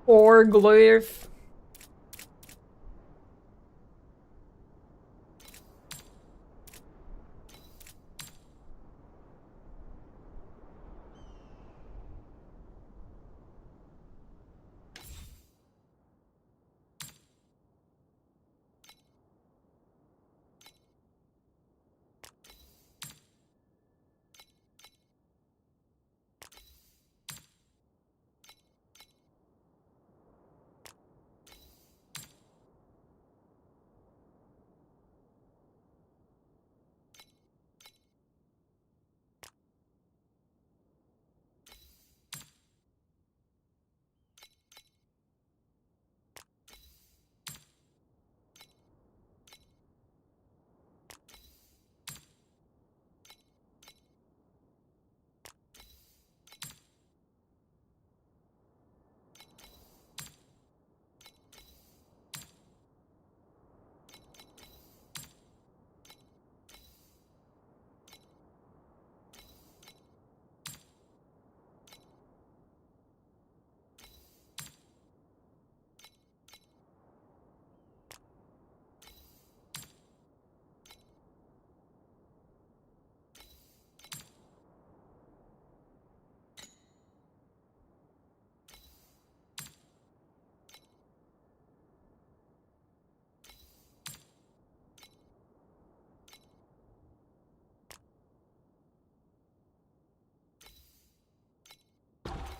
Or glyph.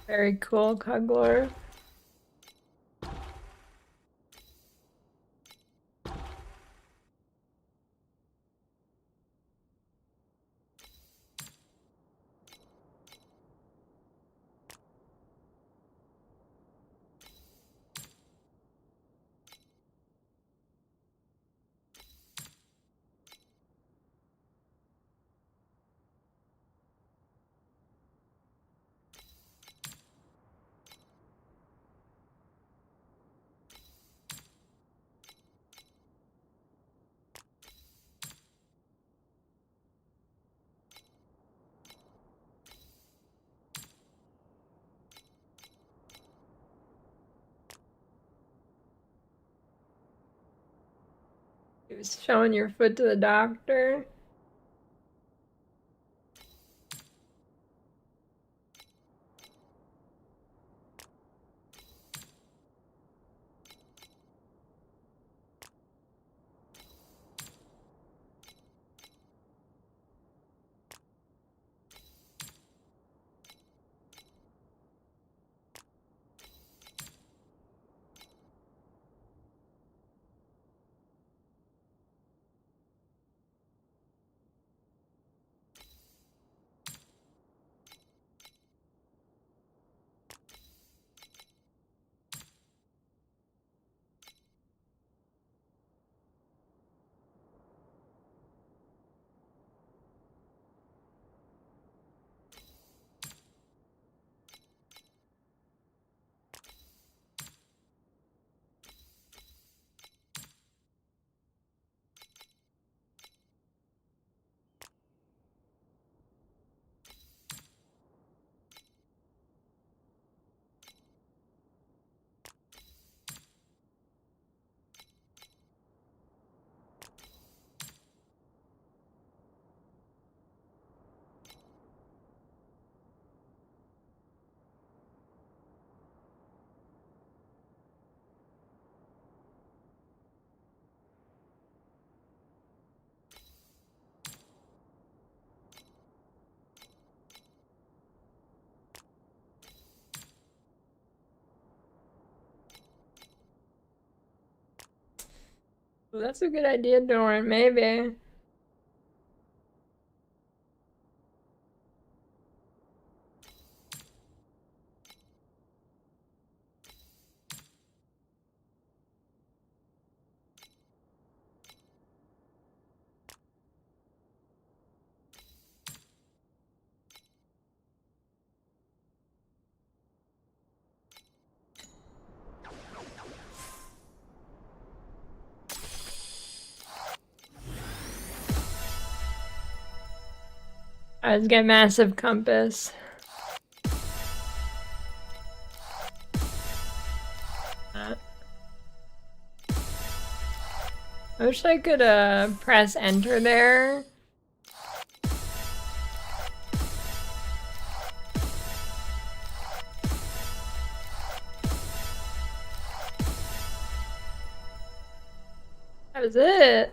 Very cool, Cuglor. He was showing your foot to the doctor. Well, that's a good idea, Doran, maybe. Let's get massive compass. I wish I could press enter there. That was it.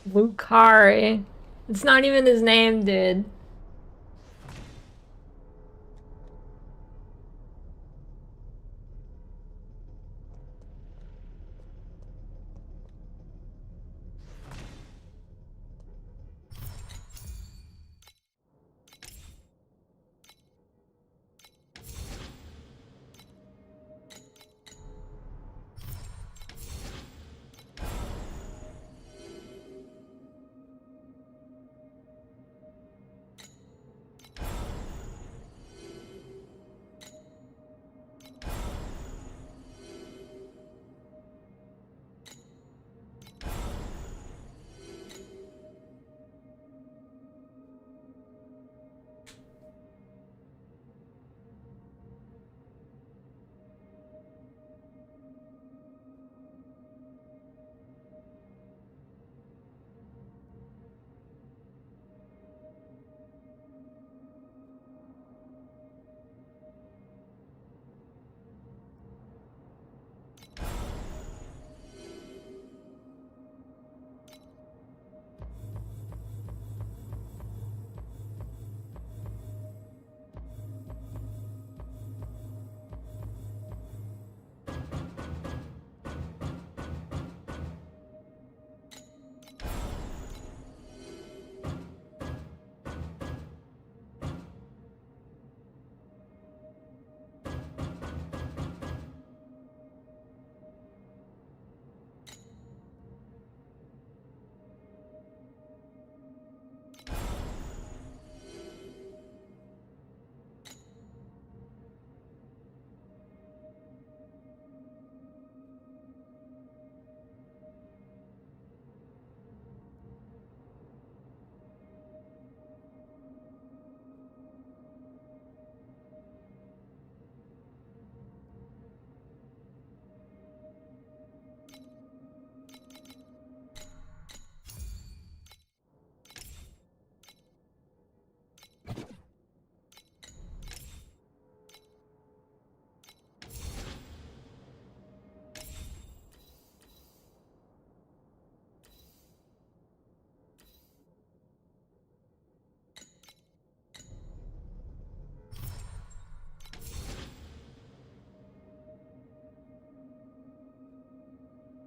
Lucari. It's not even his name, dude.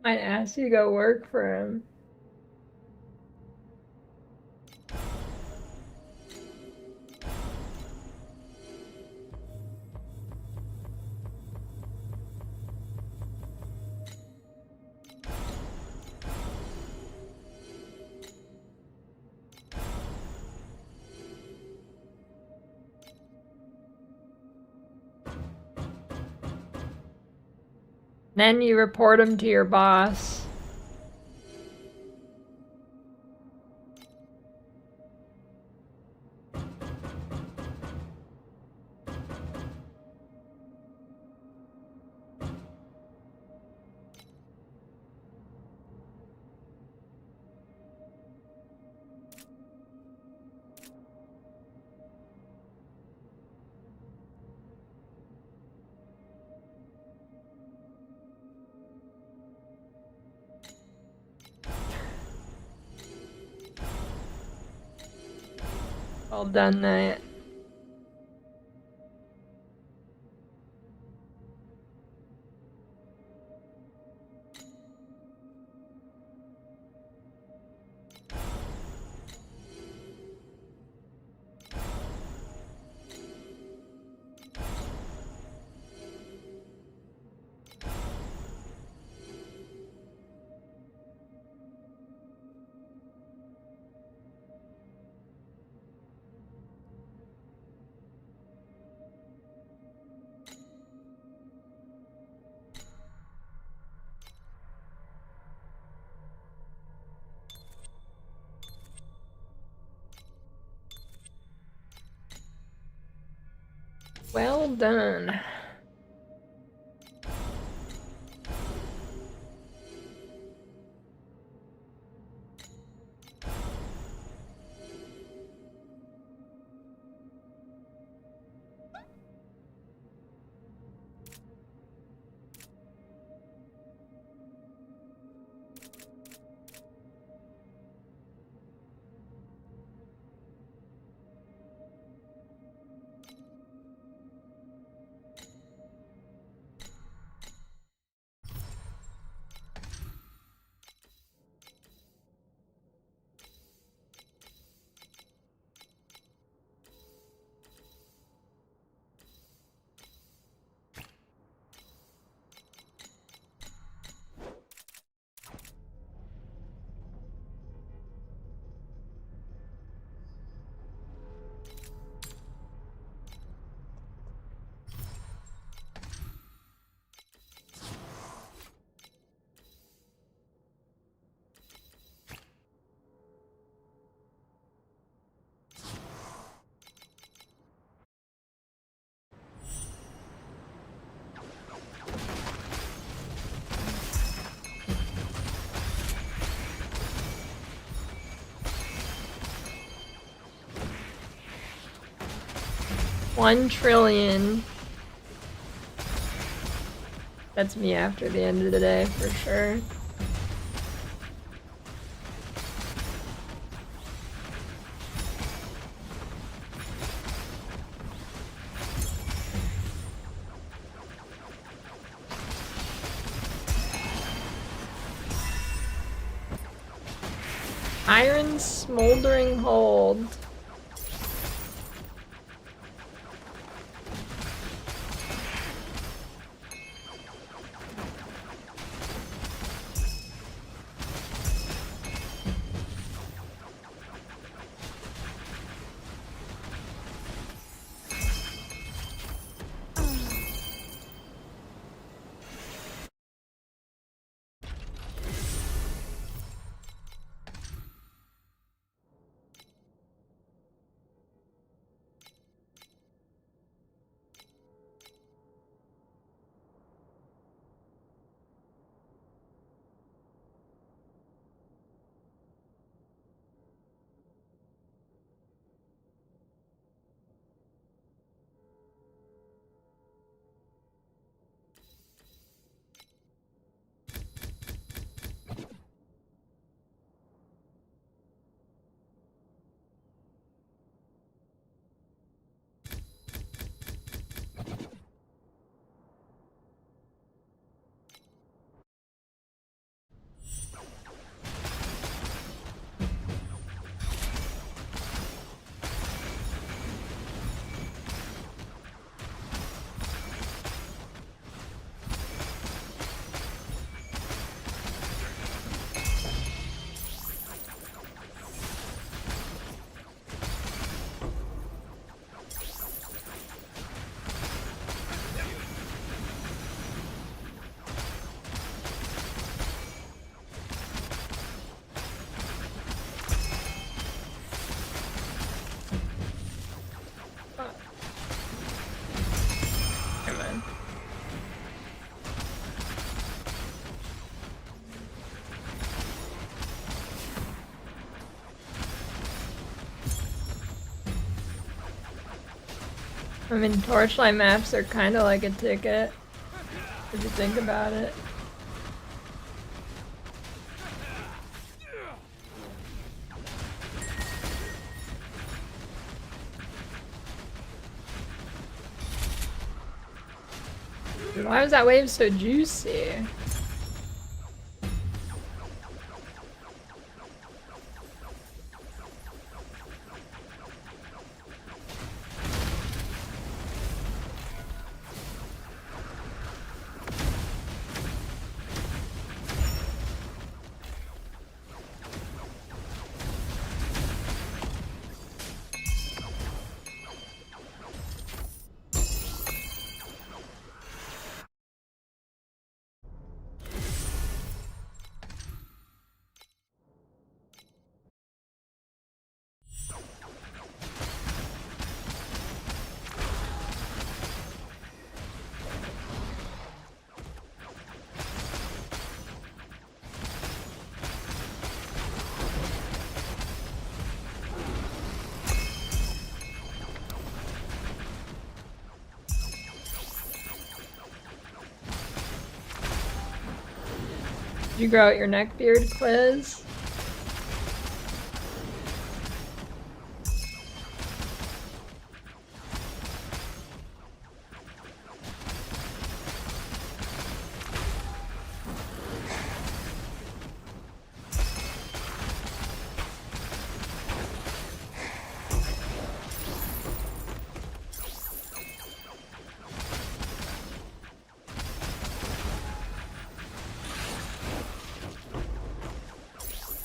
Might ask you to go work for him. Then you report him to your boss. Well done, Knight. Well done. $1 trillion. That's me after the end of the day, for sure. Iron smoldering hold. I mean, Torchlight maps are kind of like a ticket, if you think about it. Why was that wave so juicy? Did you grow out your neck beard, Quiz?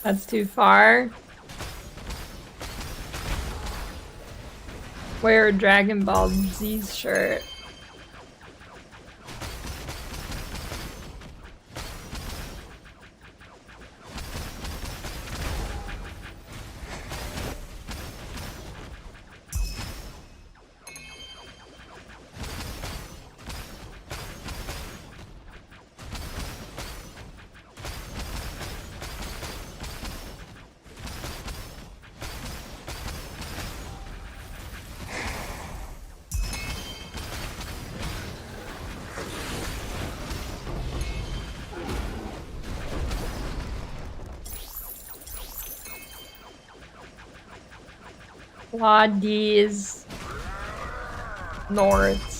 That's too far. Wear a Dragon Ball Z's shirt. Ladies. North.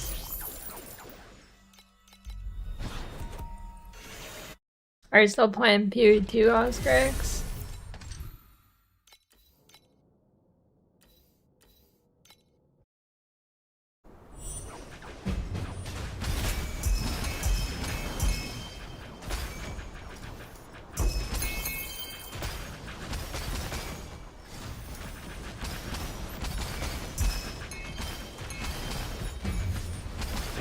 Are you still playing PoE2, Oscrix?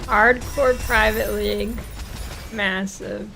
Hardcore private league. Massive.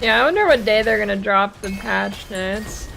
Yeah, I wonder what day they're gonna drop the patch notes.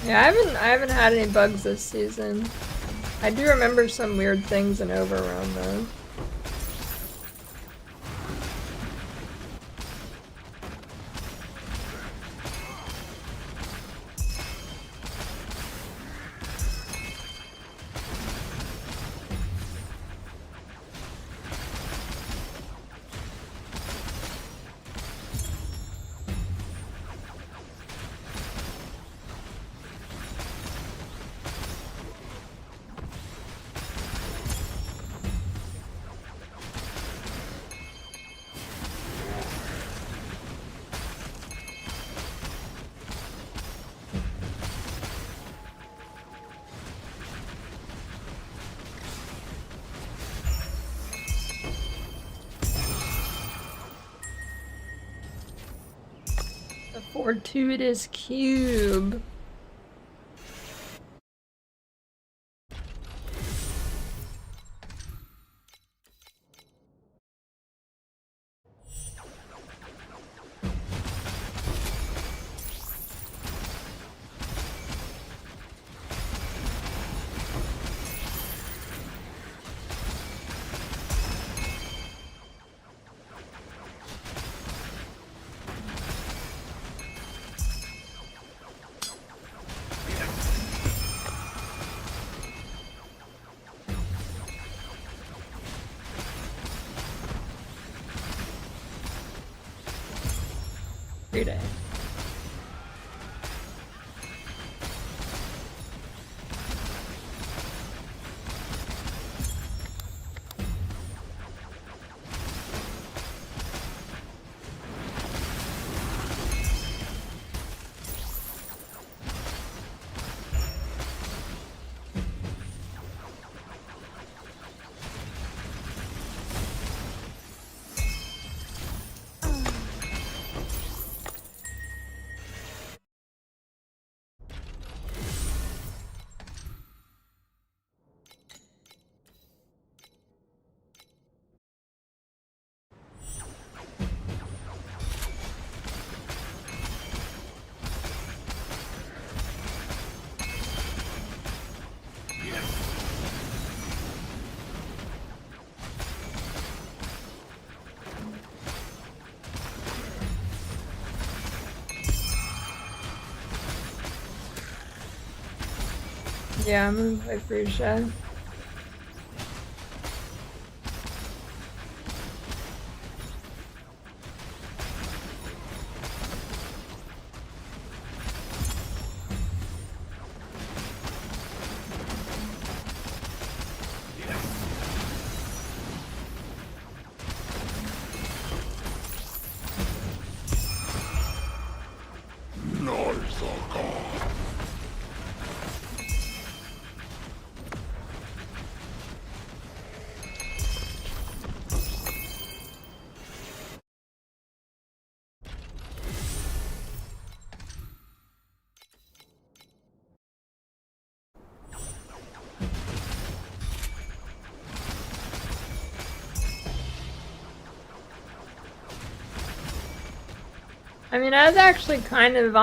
Yeah, I haven't had any bugs this season. I do remember some weird things in Overrun though. The fortuitous cube. Day. Yeah, I'm gonna play Frusha. I mean, I was actually kind of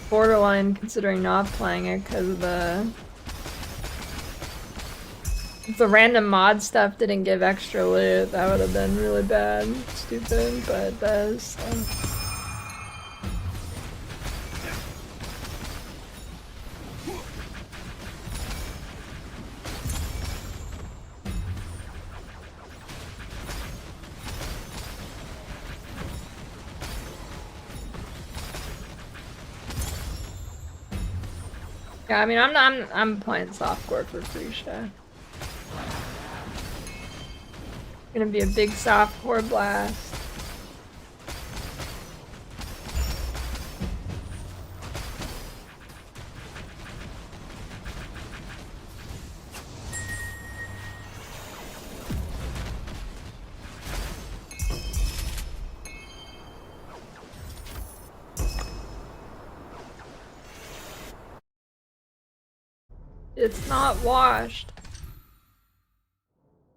borderline considering not playing it because of if the random mod stuff didn't give extra loot, that would have been really bad, stupid, but it does. So. Yeah, I mean, I'm playing softcore for Frusha. Gonna be a big softcore blast. It's not washed.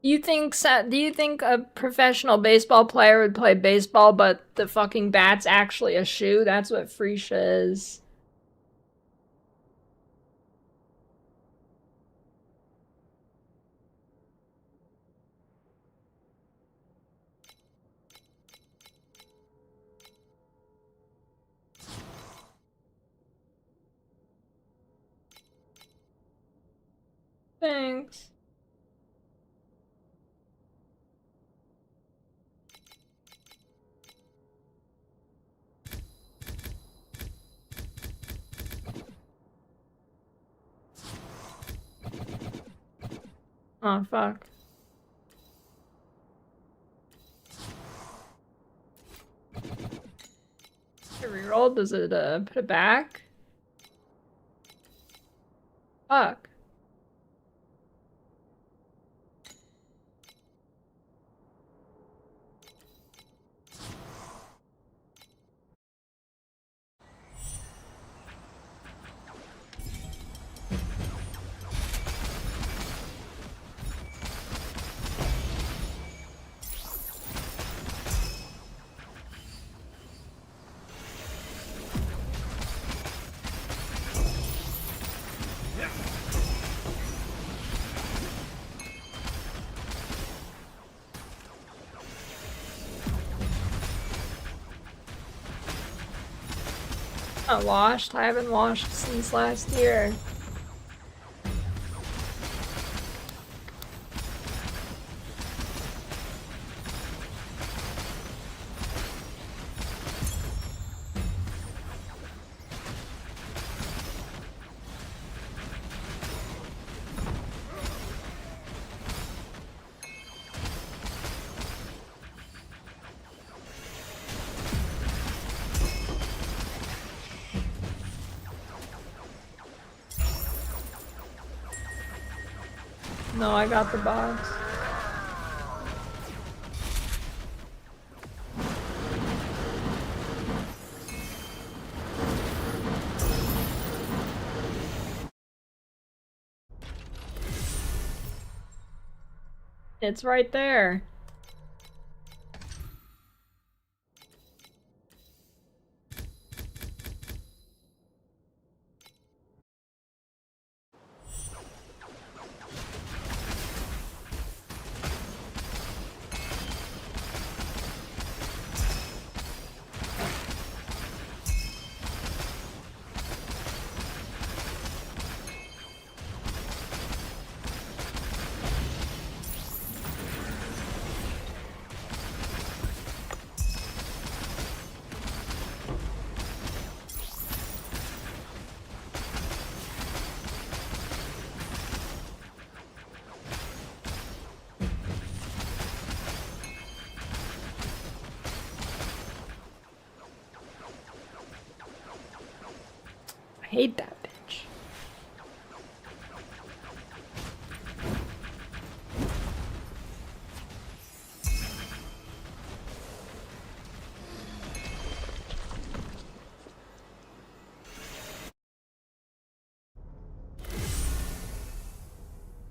Do you think a professional baseball player would play baseball, but the fucking bat's actually a shoe? That's what Frusha is. Thanks. Oh, fuck. Reroll, does it put it back? Fuck. Not washed. I haven't washed since last year. No, I got the box. It's right there. I hate that bitch.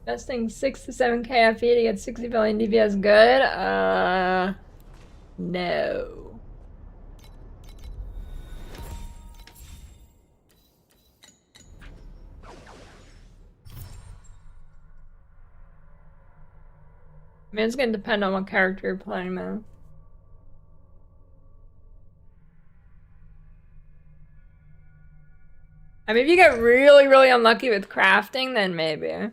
Investing 6 to 7k FE to get 60 billion DPS good? No. I mean, it's gonna depend on what character you're playing, man. I mean, if you get really, really unlucky with crafting, then maybe.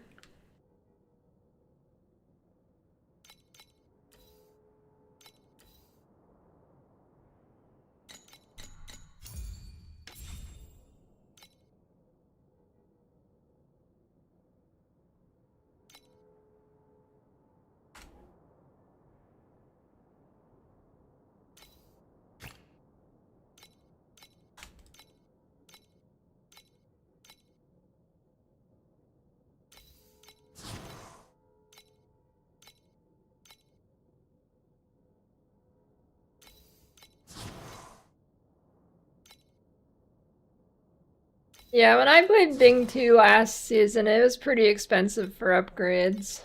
Yeah, when I played Ding 2 last season, it was pretty expensive for upgrades.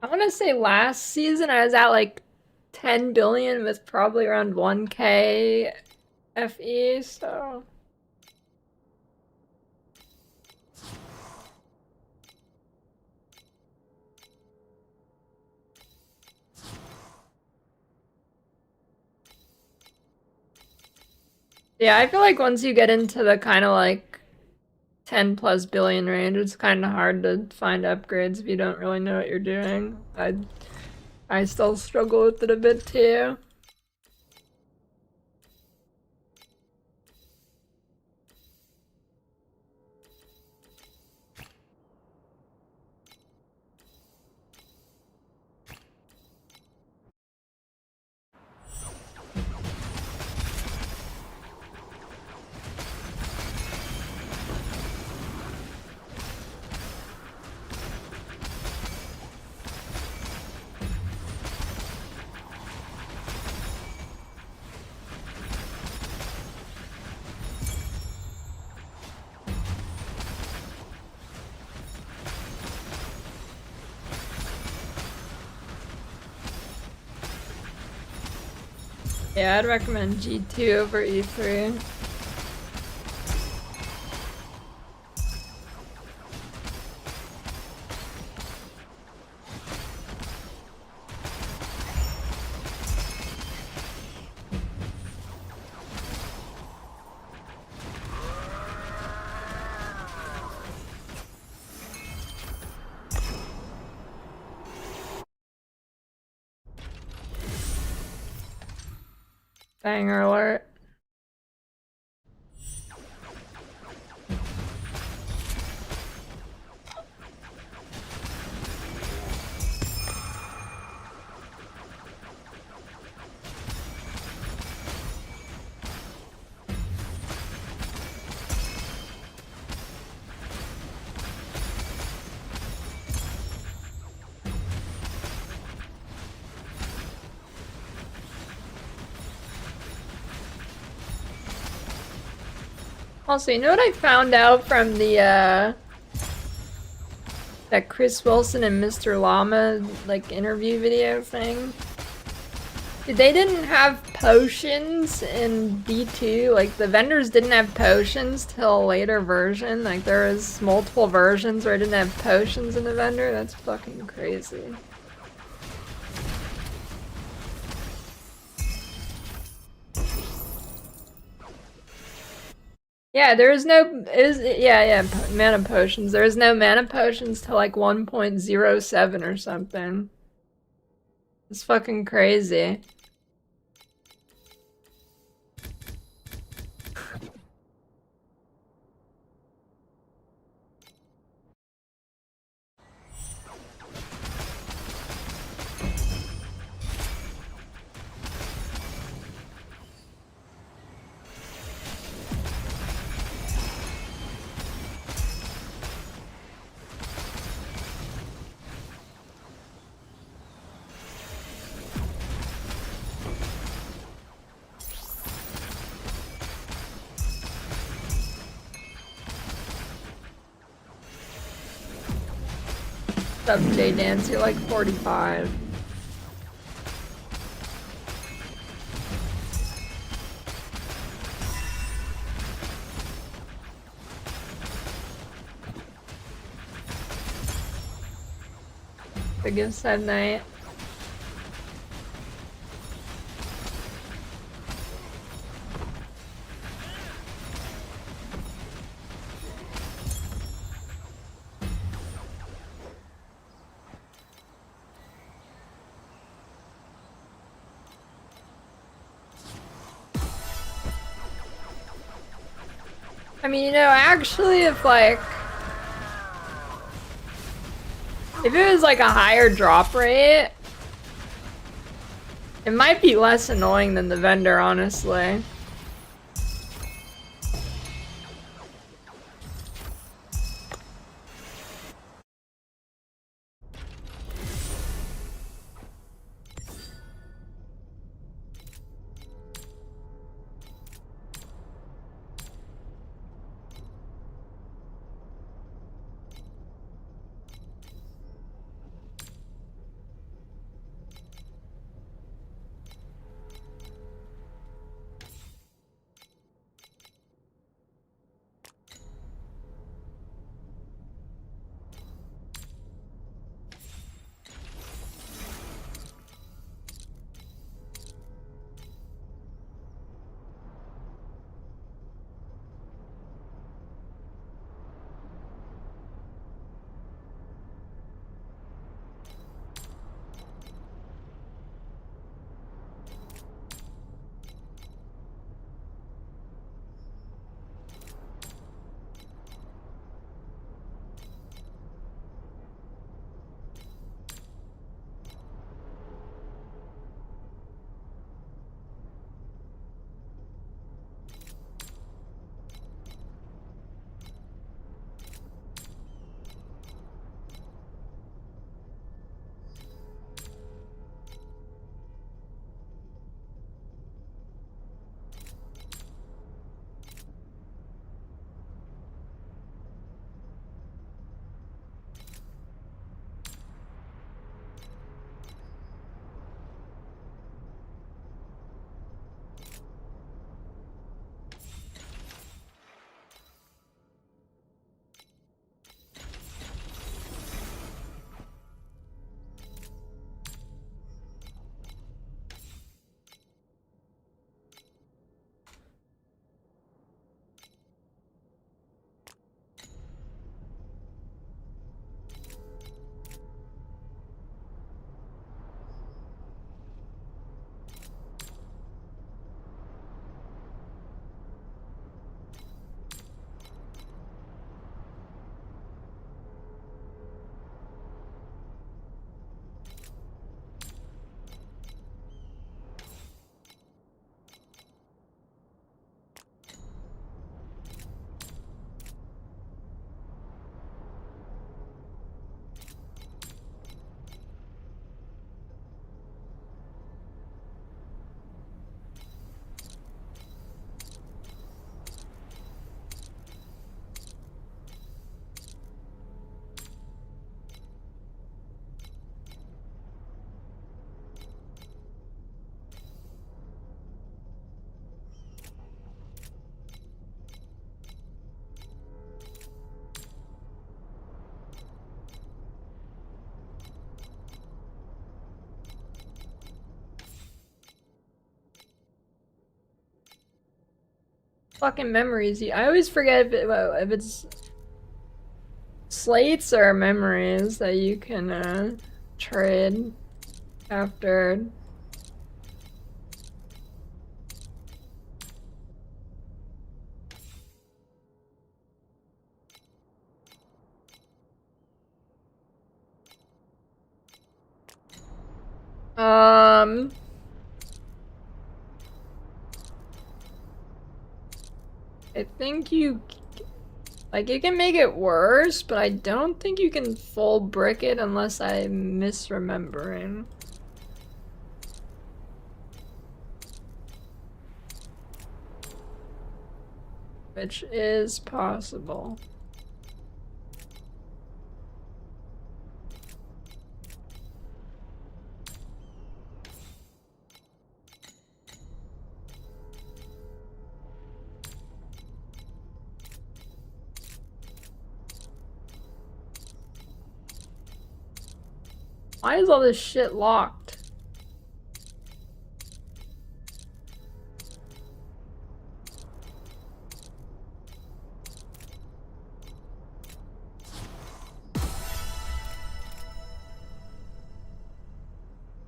I want to say last season I was at like 10 billion with probably around 1k FE, so. Yeah, I feel like once you get into the kind of like 10 plus billion range, it's kind of hard to find upgrades if you don't really know what you're doing. I still struggle with it a bit too. Yeah, I'd recommend G2 over E3. Banger alert. Also, you know what I found out from the that Chris Wilson and Mr. Llama like interview video thing? They didn't have potions in B2, like the vendors didn't have potions till a later version. Like there was multiple versions where it didn't have potions in the vendor. That's fucking crazy. Yeah, there is no mana potions. There is no mana potions till like 1.07 or something. It's fucking crazy. What's up, J Dance? You're like 45. Biggest sad night. I mean, you know, actually, if it was like a higher drop rate, it might be less annoying than the vendor, honestly. fucking memories? I always forget if it's slates or memories that you can trade after. I think you can make it worse, but I don't think you can full brick it unless I'm misremembering. Which is possible. Why is all this shit locked?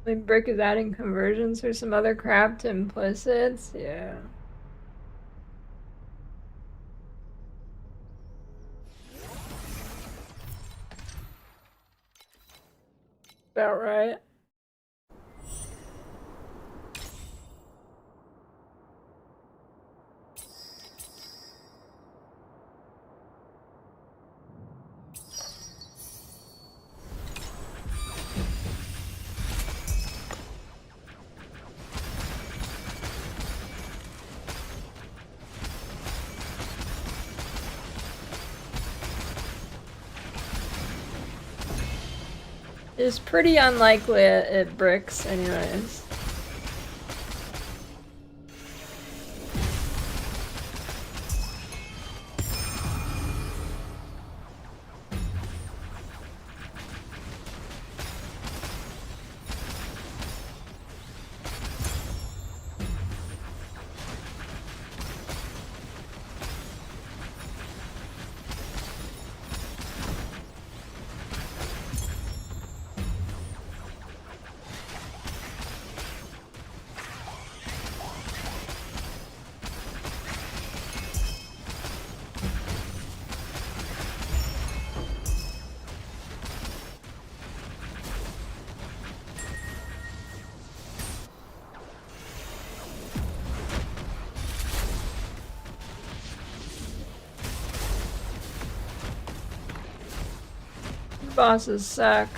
Like brick is adding conversions or some other crap to implicits? Yeah. About right. It's pretty unlikely it bricks anyways. Bosses suck.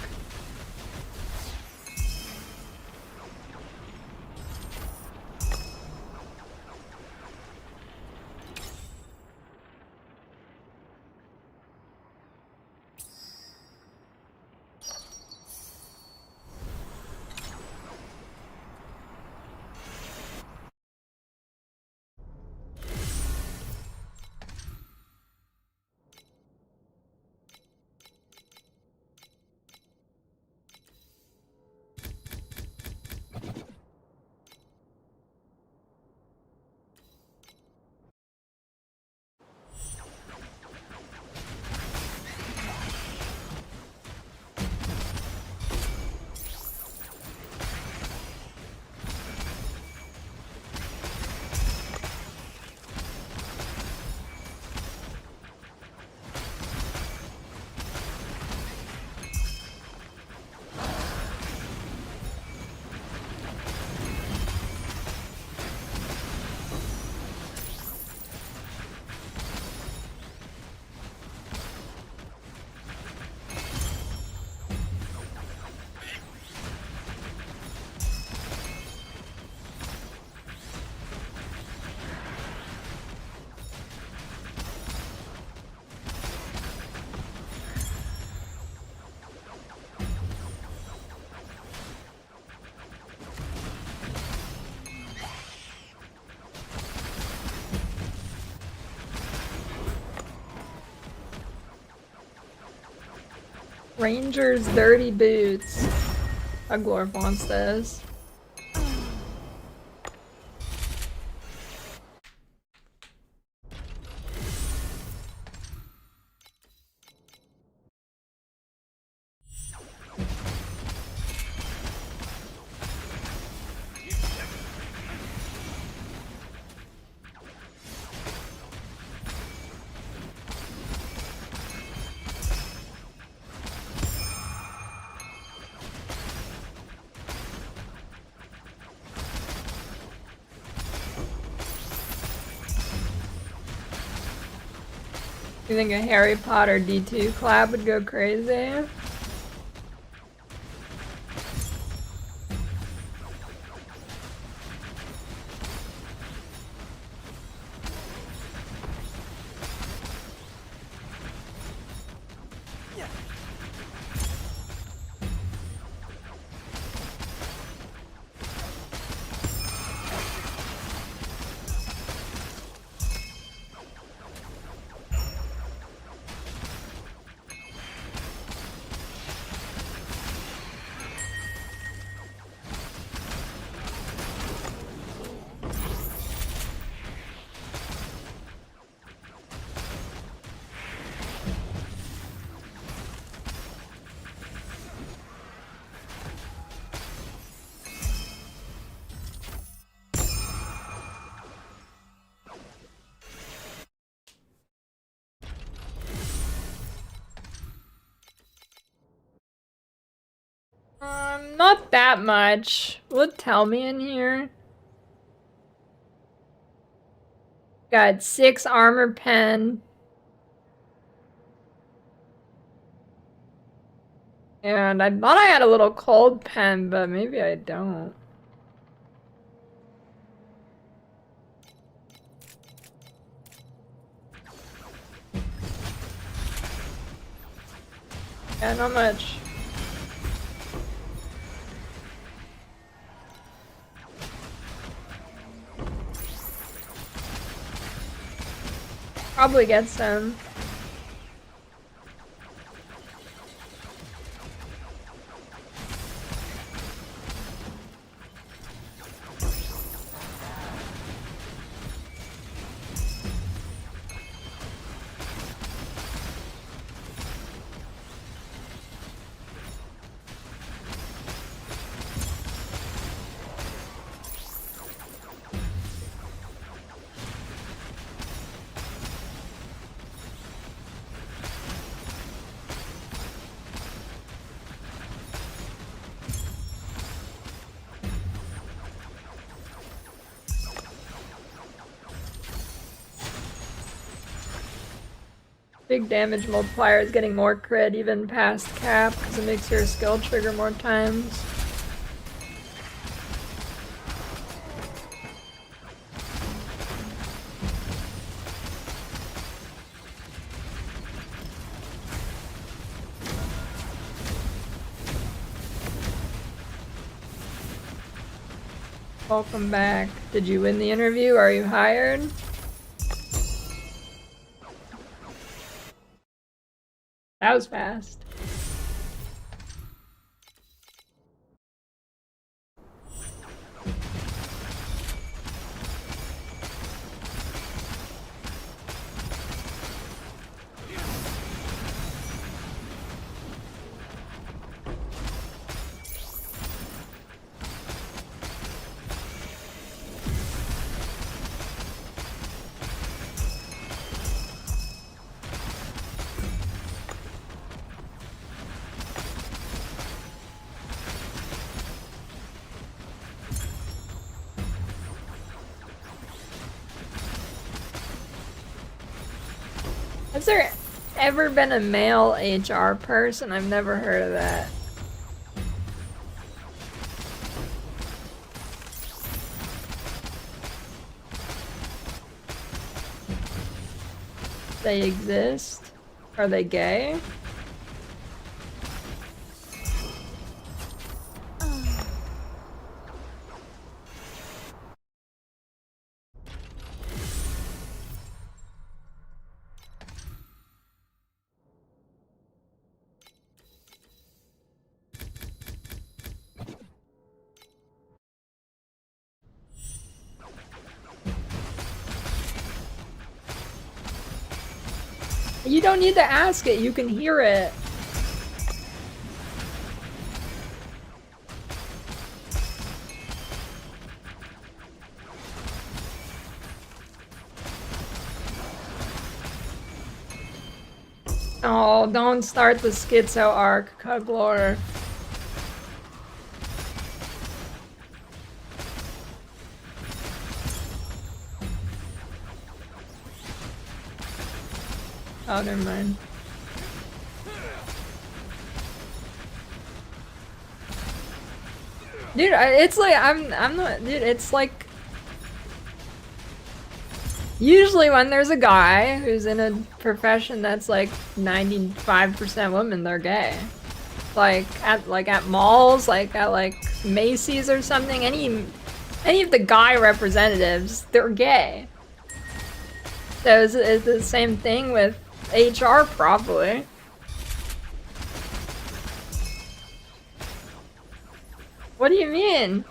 Ranger's dirty boots. Uglorf wants those. You think a Harry Potter D2 collab would go crazy? Not that much. What tell me in here? Got 6 armor pen. And I thought I had a little cold pen, but maybe I don't. Yeah, not much. Probably get some. Big damage multiplier is getting more crit even past cap because it makes your skill trigger more times. Welcome back. Did you win the interview? Are you hired? That was fast. Has there ever been a male HR person? I've never heard of that. They exist? Are they gay? You don't need to ask it, you can hear it. Oh, don't start the schizo arc, Cuglor. Oh, never mind. Dude, it's like, I'm not, dude, it's like, usually when there's a guy who's in a profession that's like 95% women, they're gay. Like at malls, like at like Macy's or something, any of the guy representatives, they're gay. So it's the same thing with HR probably. What do you mean?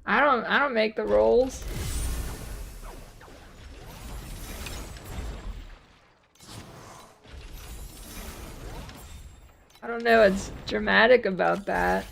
I don't make the rules. I don't know what's dramatic about that.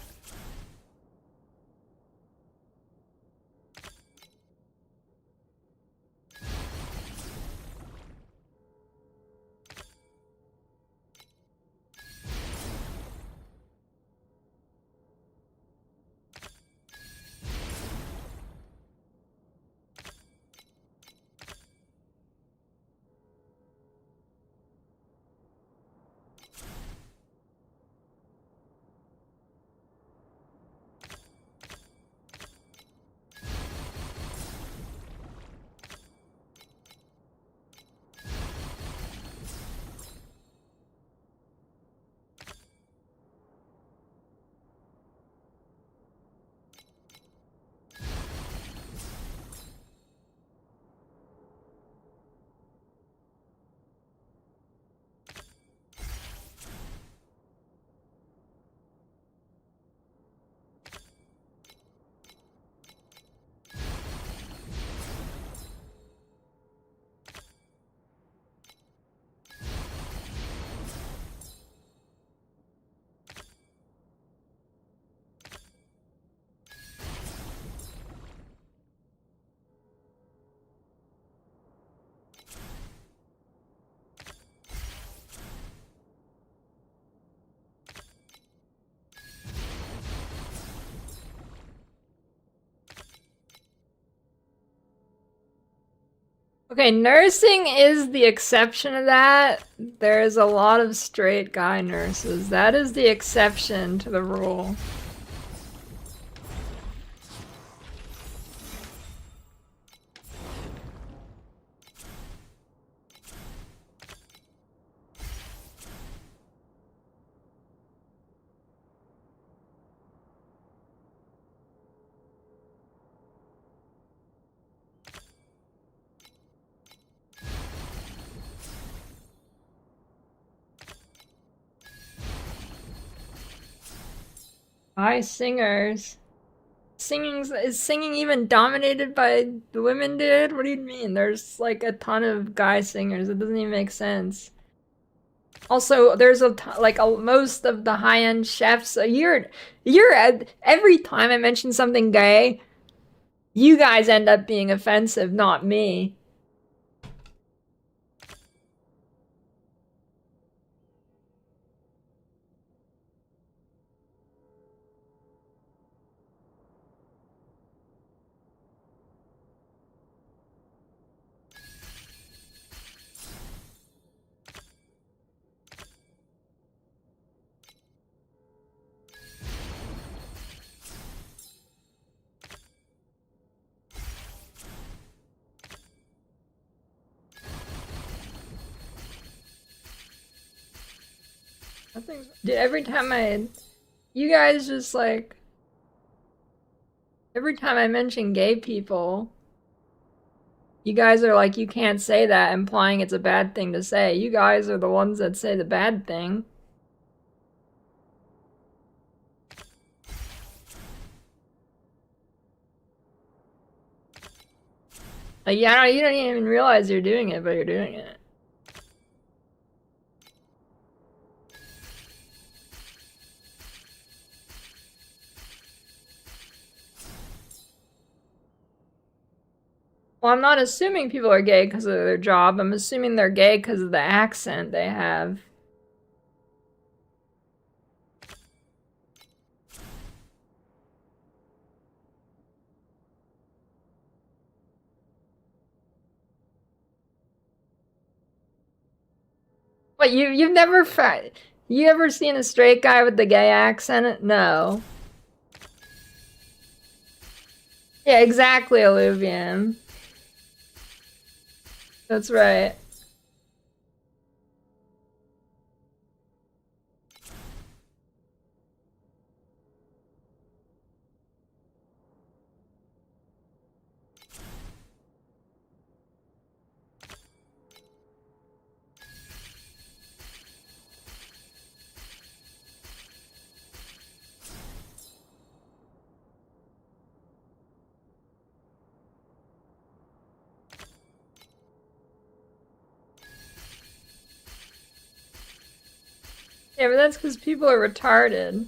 Okay, nursing is the exception to that. There's a lot of straight guy nurses. That is the exception to the rule. Guy singers. Is singing even dominated by the women, dude? What do you mean? There's like a ton of guy singers. It doesn't even make sense. Also, there's most of the high-end chefs. Every time I mention something gay, you guys end up being offensive, not me. Dude, you guys just like, every time I mention gay people, you guys are like, you can't say that, implying it's a bad thing to say. You guys are the ones that say the bad thing. Like, yeah, you don't even realize you're doing it, but you're doing it. Well, I'm not assuming people are gay because of their job. I'm assuming they're gay because of the accent they have. But you've never you ever seen a straight guy with the gay accent? No. Yeah, exactly, Illuvian. That's right. Yeah, but that's because people are retarded.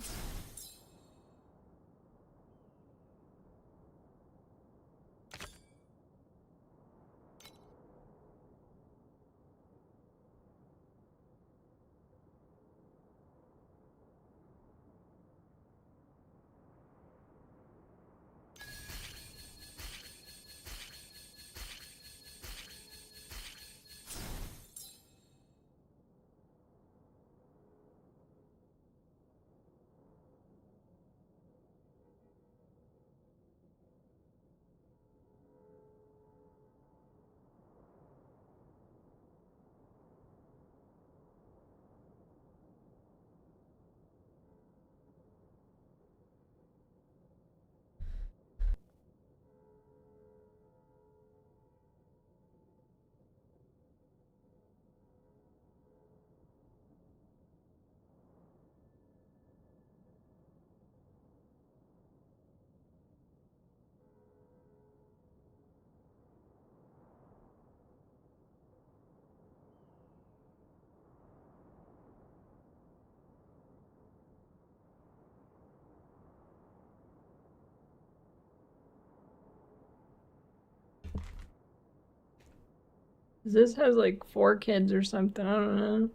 This has like 4 kids or something. I don't know.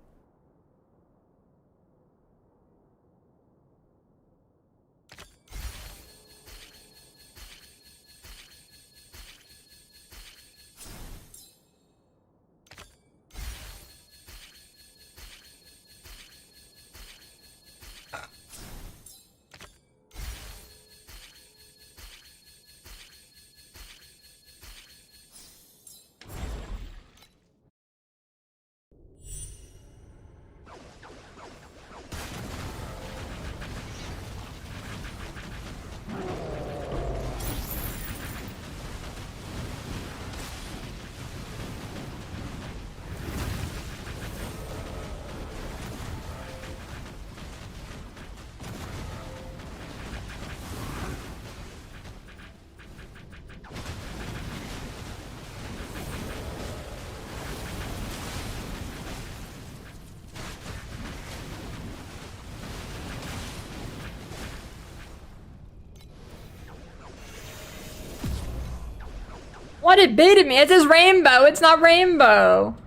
What, it baited me? It says rainbow. It's not rainbow.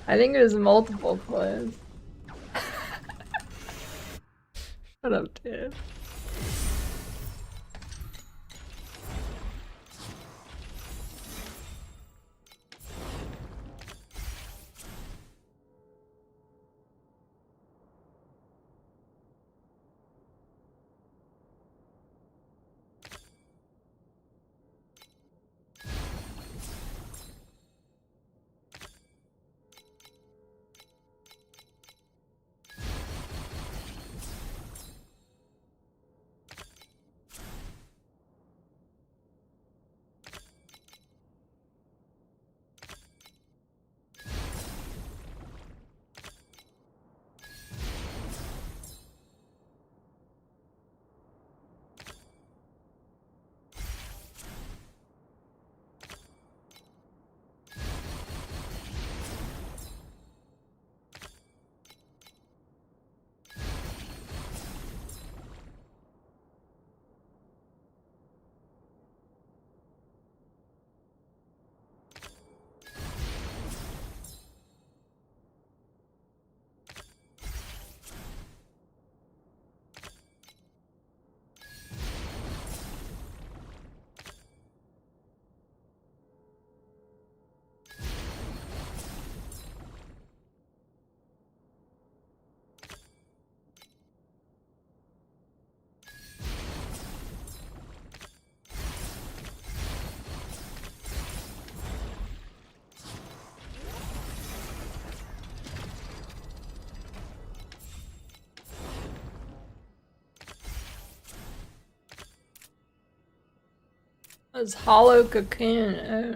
I think it was multiple plays. Shut up, dude. It's hollow cocoon. Oh.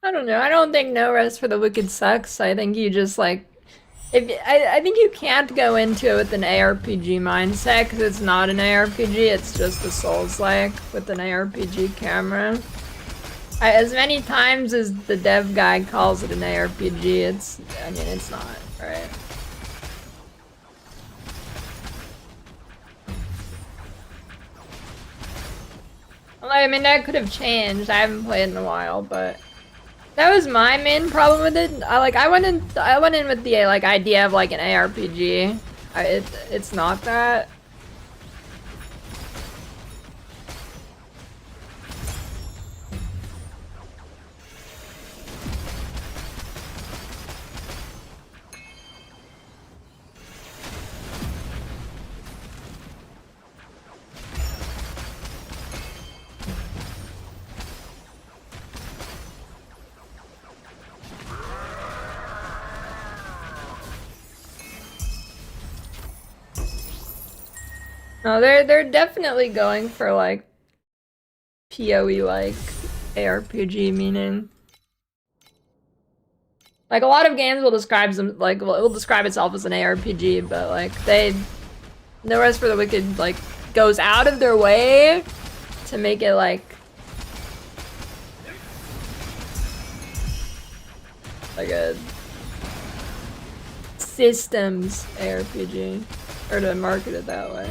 I don't know. I don't think No Rest for the Wicked sucks. I think you just like, I think you can't go into it with an ARPG mindset because it's not an ARPG. It's just a Souls-like with an ARPG camera. As many times as the dev guy calls it an ARPG, I mean, it's not, right? Well, I mean, that could have changed. I haven't played in a while, but that was my main problem with it. I went in with the like idea of like an ARPG. It's not that. No, they're definitely going for like PoE like ARPG meaning. Like a lot of games will describe them like it will describe itself as an ARPG, but like No Rest for the Wicked like goes out of their way to make it like a systems ARPG, or to market it that way.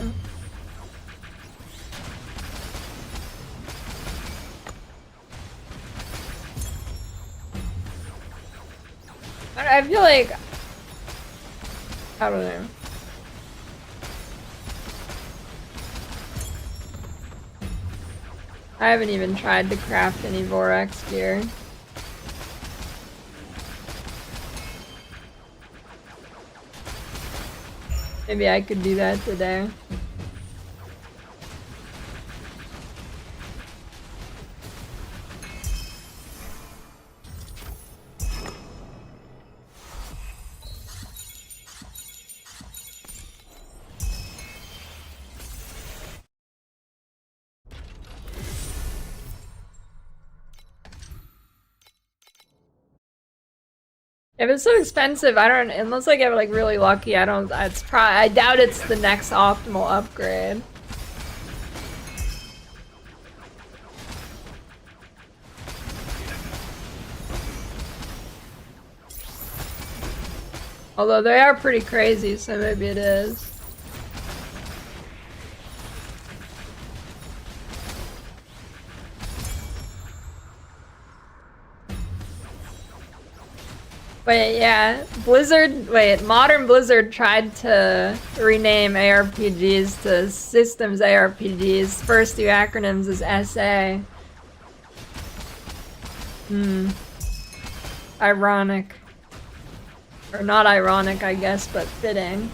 I feel like, I don't know. I haven't even tried to craft any Vorax gear. Maybe I could do that today. If it's so expensive, unless I get like really lucky, I doubt it's the next optimal upgrade. Although they are pretty crazy, so maybe it is. Wait, yeah. Modern Blizzard tried to rename ARPGs to Systems ARPGs. First two acronyms is SA. Ironic. Or not ironic, I guess, but fitting.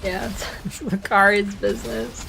Yeah, it's Lucari's business.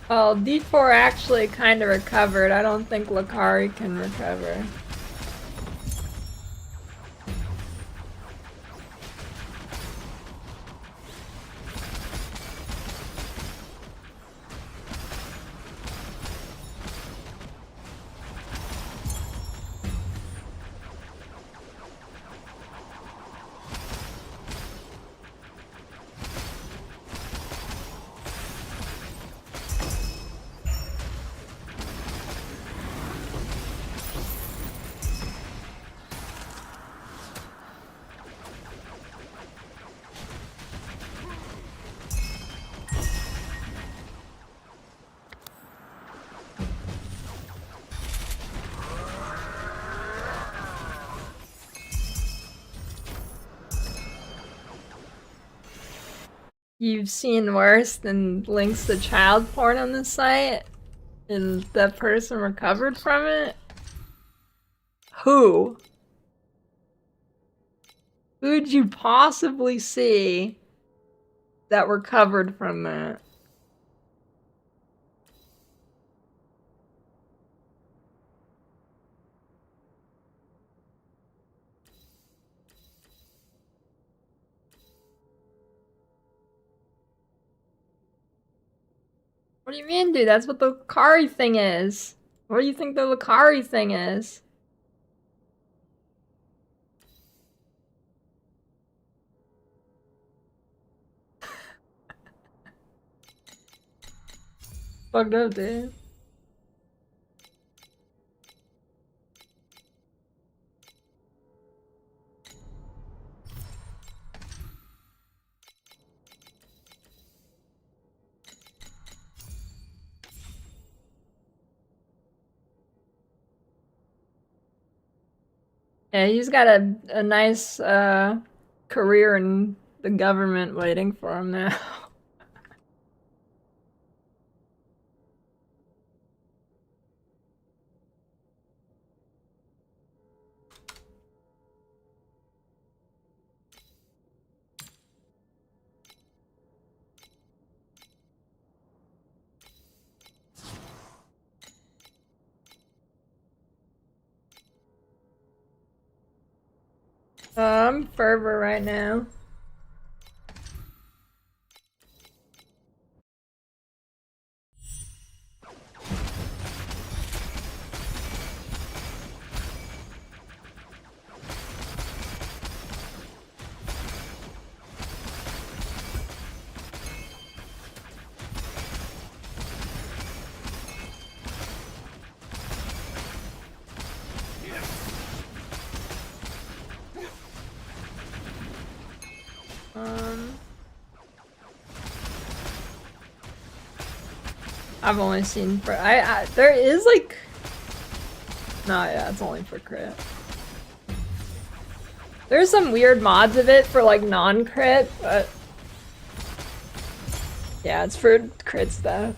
Well, D4 actually kind of recovered. I don't think Lucari can recover. You've seen worse than links to child porn on the site? And that person recovered from it? Who? Who'd you possibly see that recovered from that? What do you mean, dude? That's what the Lucari thing is. What do you think the Lucari thing is? Fucked up, dude. Yeah, he's got a nice career in the government waiting for him now. I'm fervor right now. I've only seen for there is like no, yeah, it's only for crit. There's some weird mods of it for like non-crit, but yeah, it's for crit stuff.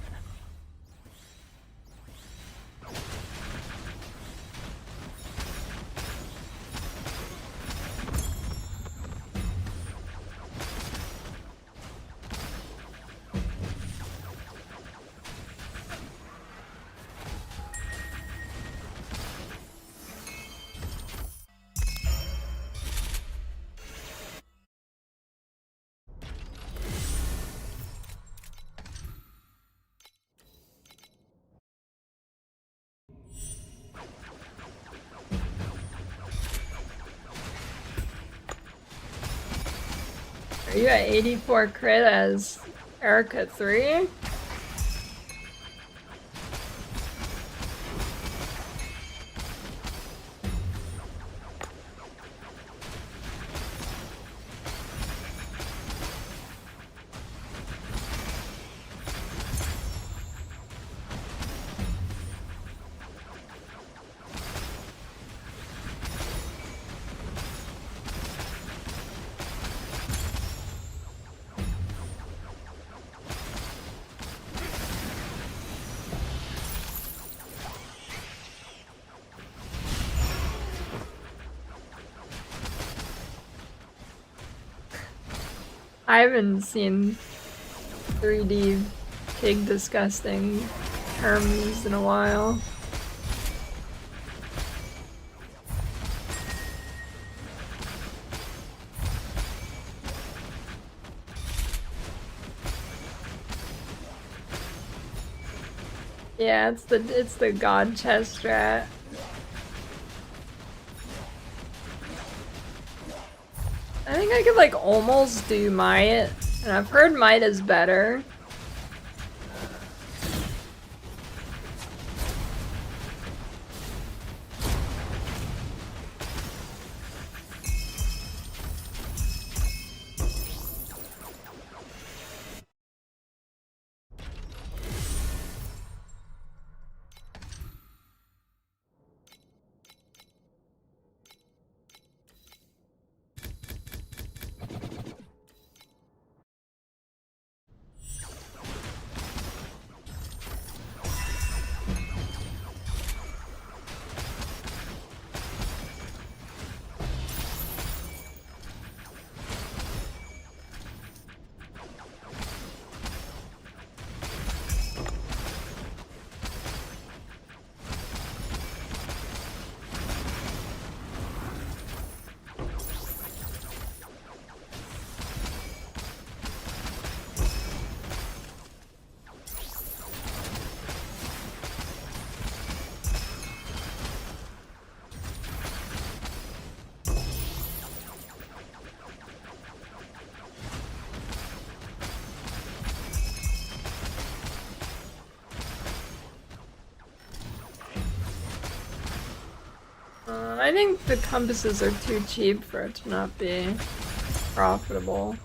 Are you at 84 crit as Erika 3? I haven't seen 3D pig disgusting term used in a while. Yeah, it's the god chest strat. I think I could like almost do Might, and I've heard Might is better. I think the compasses are too cheap for it to not be profitable.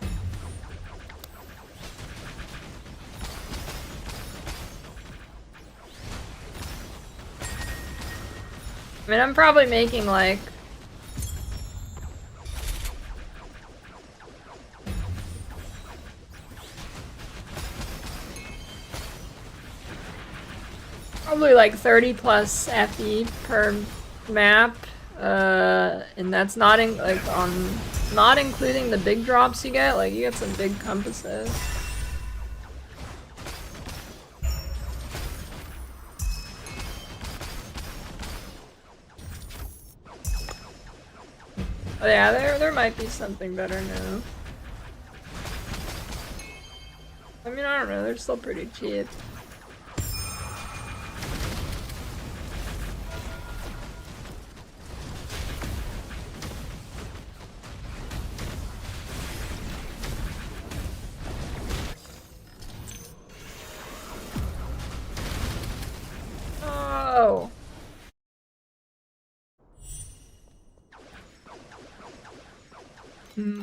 I mean, I'm probably making like probably like 30 plus FE per map, and that's not not including the big drops you get. Like you get some big compasses. Oh yeah, there might be something better now. I mean, I don't know, they're still pretty cheap. Oh.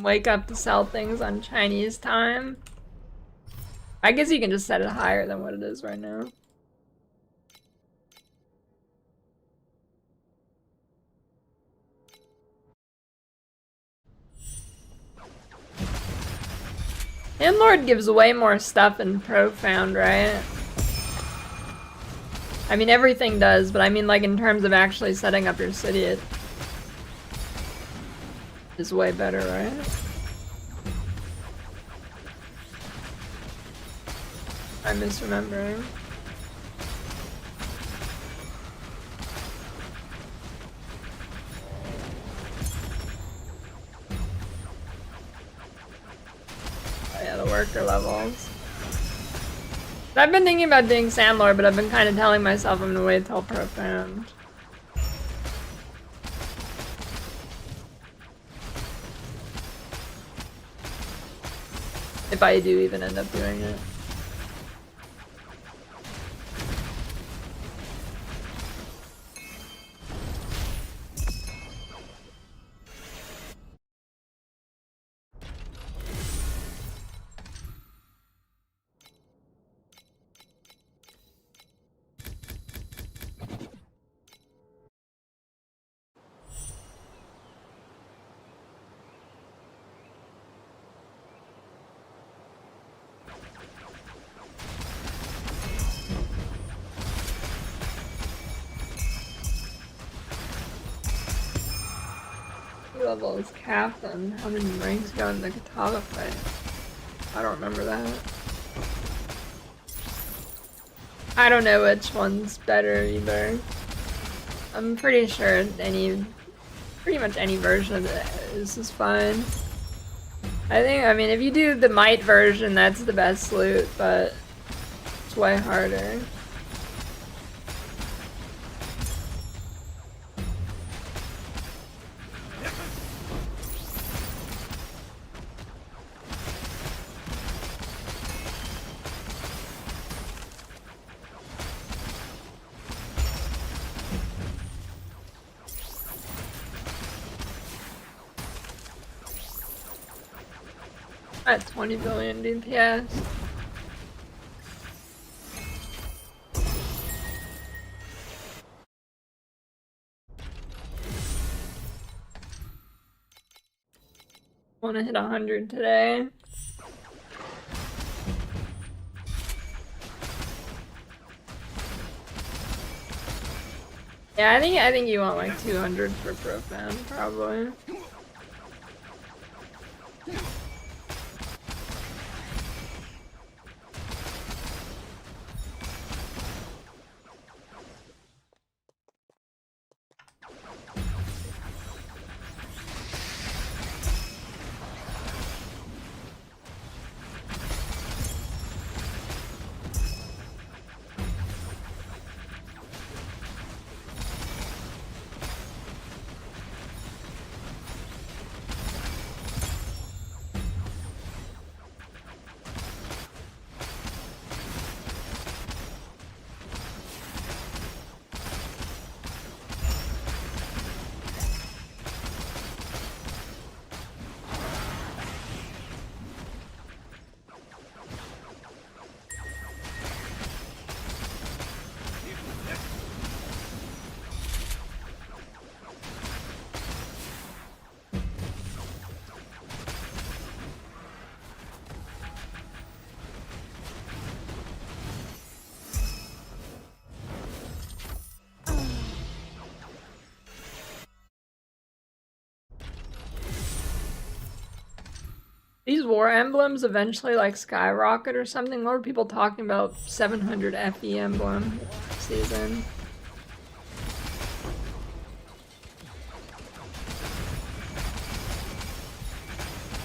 Wake up to sell things on Chinese time. I guess you can just set it higher than what it is right now. Landlord gives way more stuff in Profound, right? I mean, everything does, but I mean, like, in terms of actually setting up your city, it is way better, right? I'm misremembering. Oh yeah, the worker levels. I've been thinking about doing Sandlord, but I've been kind of telling myself I'm gonna wait till Profound. If I do even end up doing it. Level is capped on how many ranks go in the Katana fight. I don't remember that. I don't know which one's better either. I'm pretty sure pretty much any version of this is fine. I mean, if you do the Might version, that's the best loot, but it's way harder. At 20 billion DPS. Want to hit 100 today. Yeah, I think you want like 200 for Profound, probably. These war emblems eventually like skyrocket or something. What were people talking about 700 FE emblem season?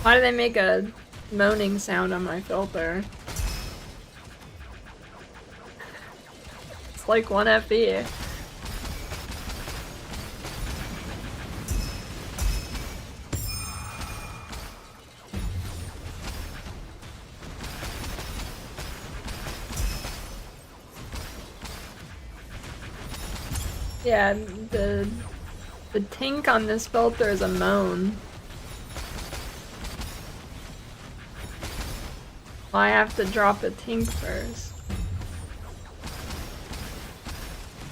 Why do they make a moaning sound on my filter? It's like 1 FE. Yeah, the tink on this filter is a moan. Well, I have to drop a tink first.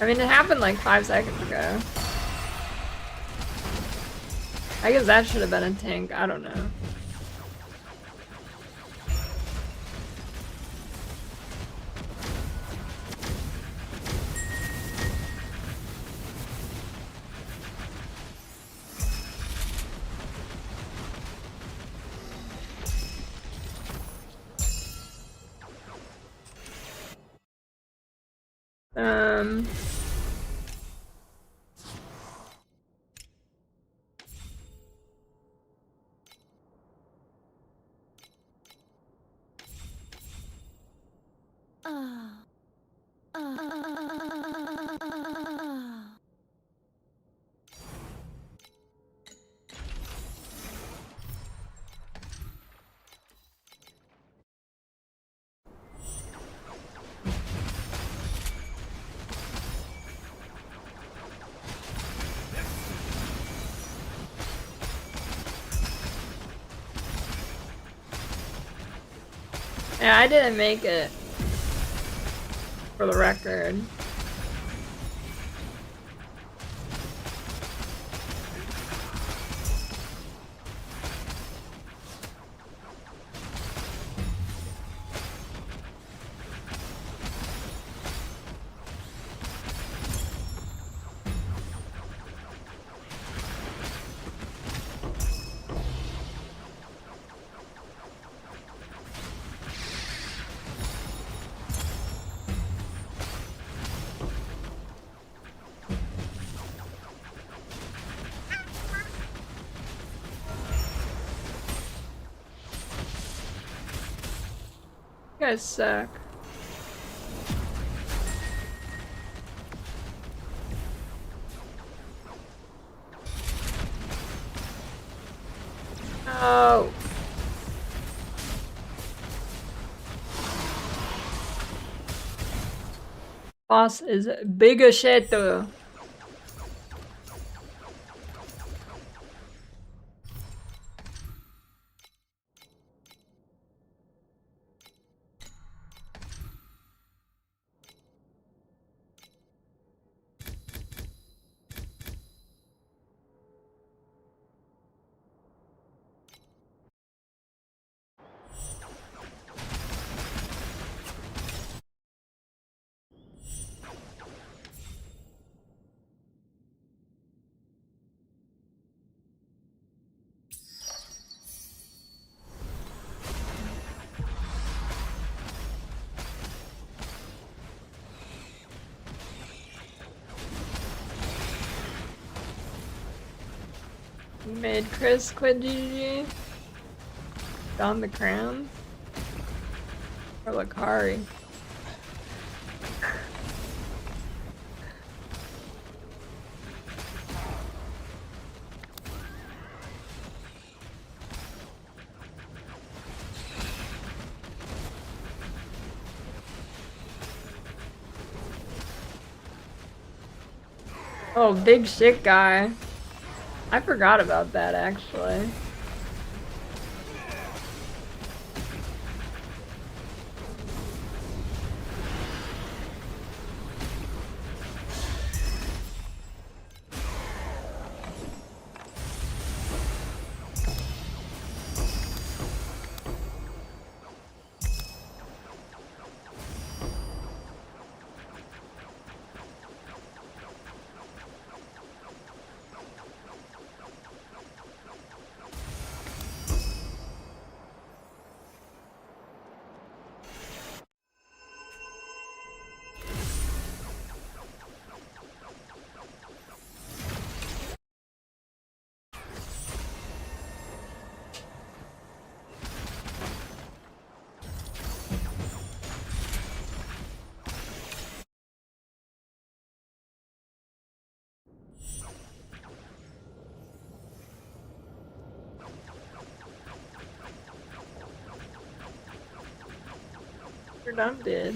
I mean, it happened like 5 seconds ago. I guess that should have been a tink. I don't know. Yeah, I didn't make it. For the record. You guys suck. Oh. Boss is big as shit though. You made Chris quit GG? Found the crown? Or Lakari? Oh, big shit guy. I forgot about that actually. Mr. Dump did.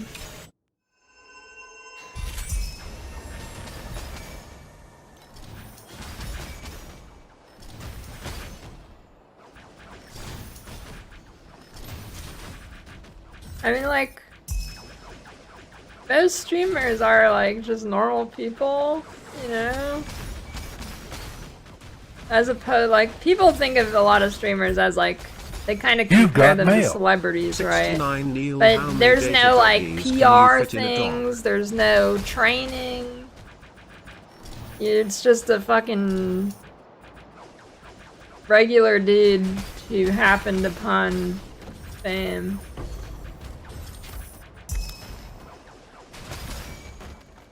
I mean, like, most streamers are, like, just normal people, you know? As opposed, like, people think of a lot of streamers as, like, they kind of compare them to celebrities, right? But there's no, like, PR things, there's no training. It's just a fucking regular dude who happened upon fame.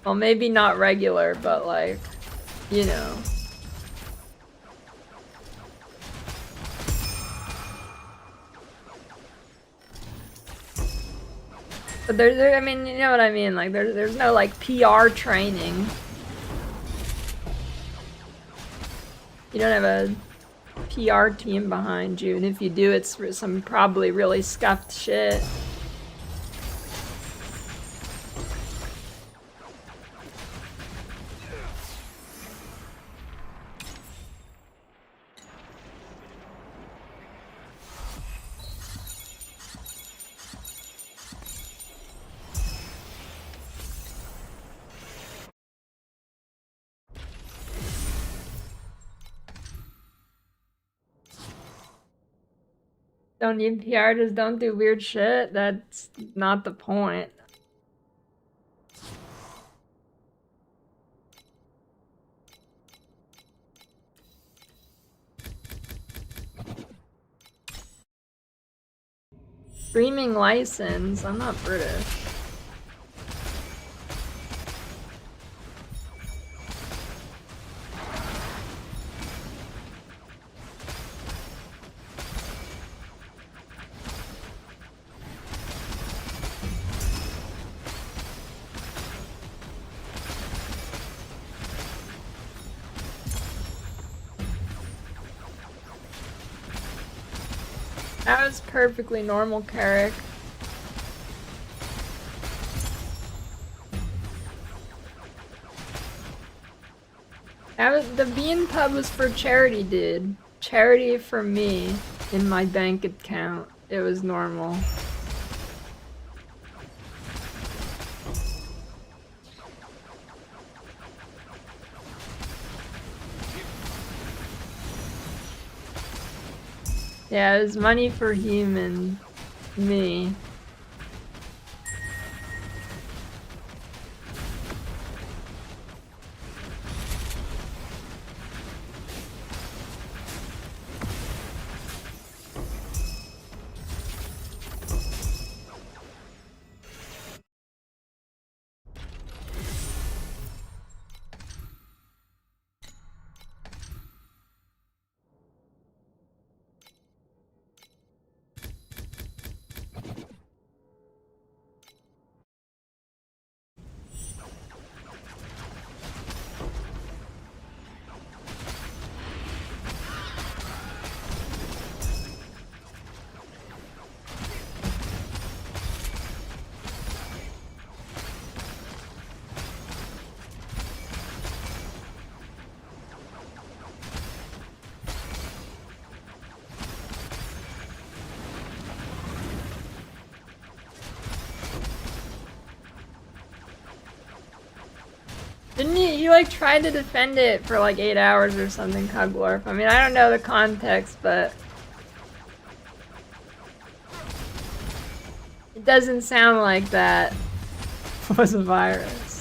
Well, maybe not regular, but like, you know. But I mean, you know what I mean? Like, there's no like PR training. You don't have a PR team behind you, and if you do, it's some probably really scuffed shit. Don't need PR, just don't do weird shit. That's not the point. Streaming license? I'm not British. That was perfectly normal, Carrick. The Bean Pub was for charity, dude. Charity for me in my bank account. It was normal. Yeah, it was money for human. Me. Didn't you like try to defend it for like 8 hours or something, Cuglorf? I mean, I don't know the context, but it doesn't sound like that was a virus.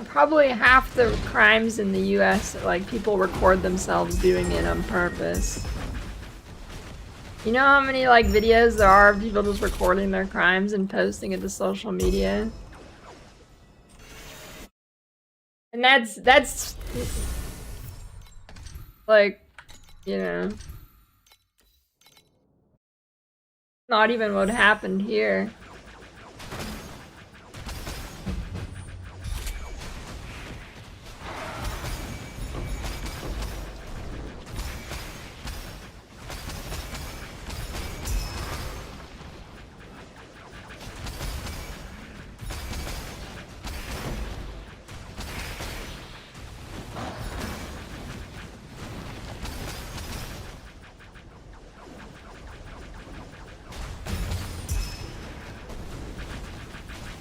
Probably half the crimes in the US, like, people record themselves doing it on purpose. You know how many, like, videos there are of people just recording their crimes and posting it to social media? And that's like, you know. Not even what happened here.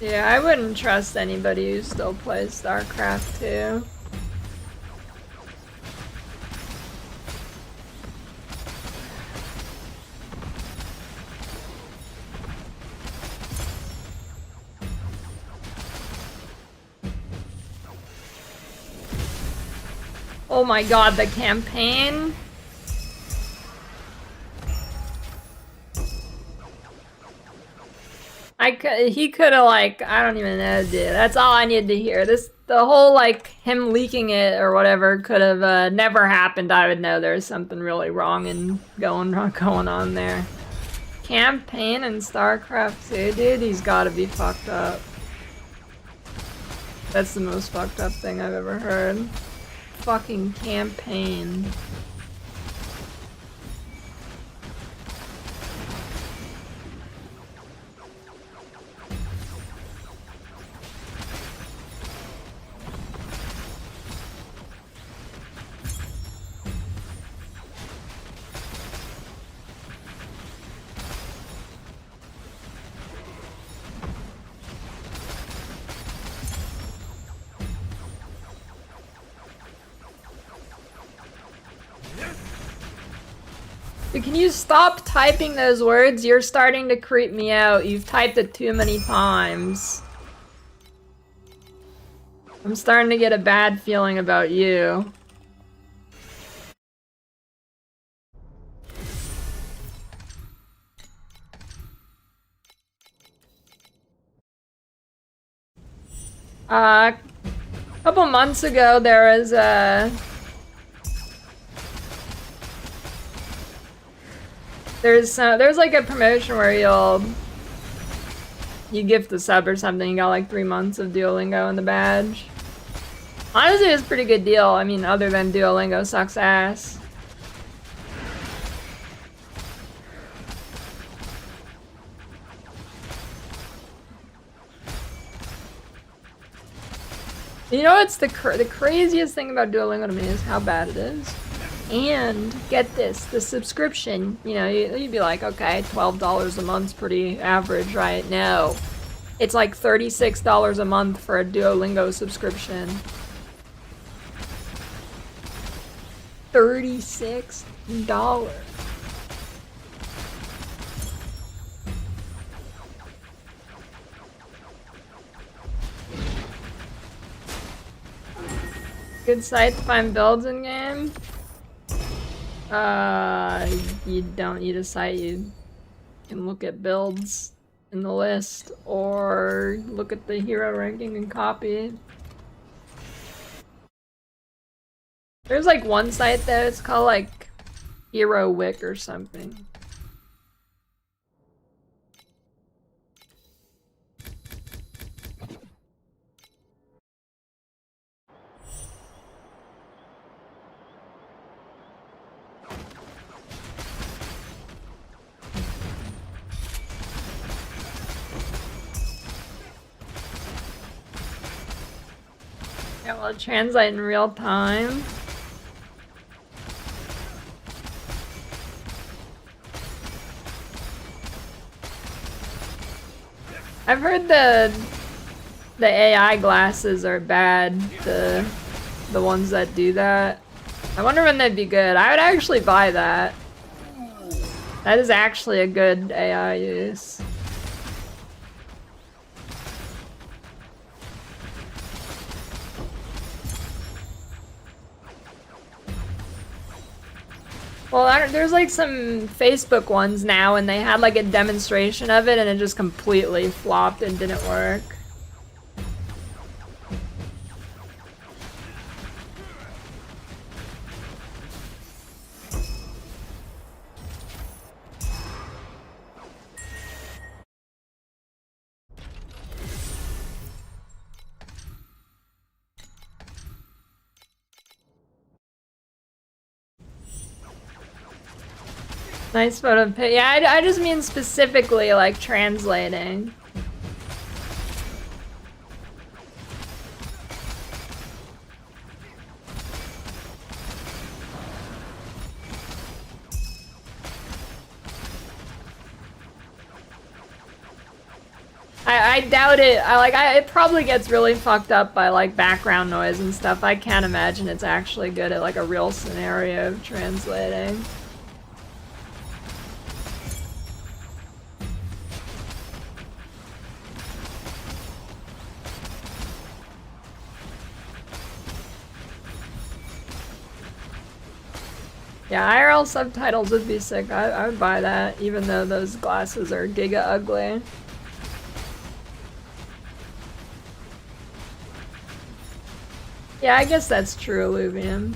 Yeah, I wouldn't trust anybody who still plays StarCraft 2. Oh my god, the campaign? He could've, like, I don't even know, dude. That's all I needed to hear. The whole, like, him leaking it or whatever could've never happened. I would know there's something really wrong and going on there. Campaign in StarCraft 2, dude, he's gotta be fucked up. That's the most fucked up thing I've ever heard. Fucking campaign. Can you stop typing those words? You're starting to creep me out. You've typed it too many times. I'm starting to get a bad feeling about you. A couple months ago, there was there's like a promotion where you gift a sub or something. You got like 3 months of Duolingo in the badge. Honestly, it's a pretty good deal. I mean, other than Duolingo sucks ass. You know what's the craziest thing about Duolingo to me is how bad it is. And get this, the subscription, you know, you'd be like, okay, $12 a month's pretty average, right? No. It's like $36 a month for a Duolingo subscription. $36. Good site to find builds in game. You don't need a site. You can look at builds in the list or look at the hero ranking and copy. There's like one site though, it's called like Hero Wick or something. Yeah, well, translate in real time. I've heard the AI glasses are bad, the ones that do that. I wonder when they'd be good. I would actually buy that. That is actually a good AI use. Well, there's like some Facebook ones now, and they had like a demonstration of it, and it just completely flopped and didn't work. Nice photo pic. Yeah, I just mean specifically like translating. I doubt it. It probably gets really fucked up by like background noise and stuff. I can't imagine it's actually good at like a real scenario of translating. Yeah, IRL subtitles would be sick. I would buy that, even though those glasses are giga ugly. Yeah, I guess that's true, Illuvium.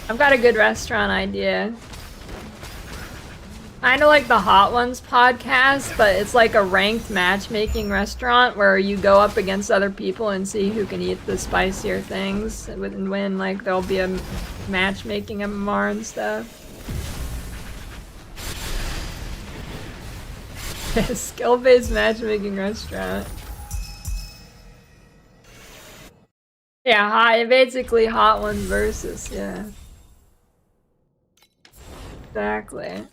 I've got a good restaurant idea. Kinda like the Hot Ones podcast, but it's like a ranked matchmaking restaurant where you go up against other people and see who can eat the spicier things and win. Like there'll be a matchmaking MMR and stuff. Skill-based matchmaking restaurant. Yeah, basically Hot Ones versus, yeah. Exactly.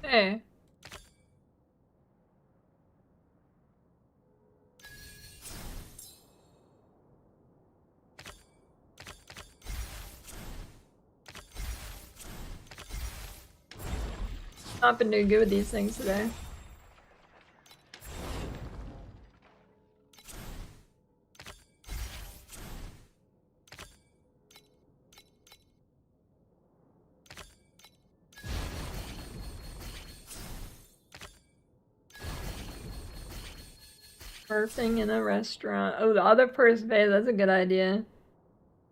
Hey. Not been doing good with these things today. Surfing in a restaurant. Oh, the other person phase, that's a good idea.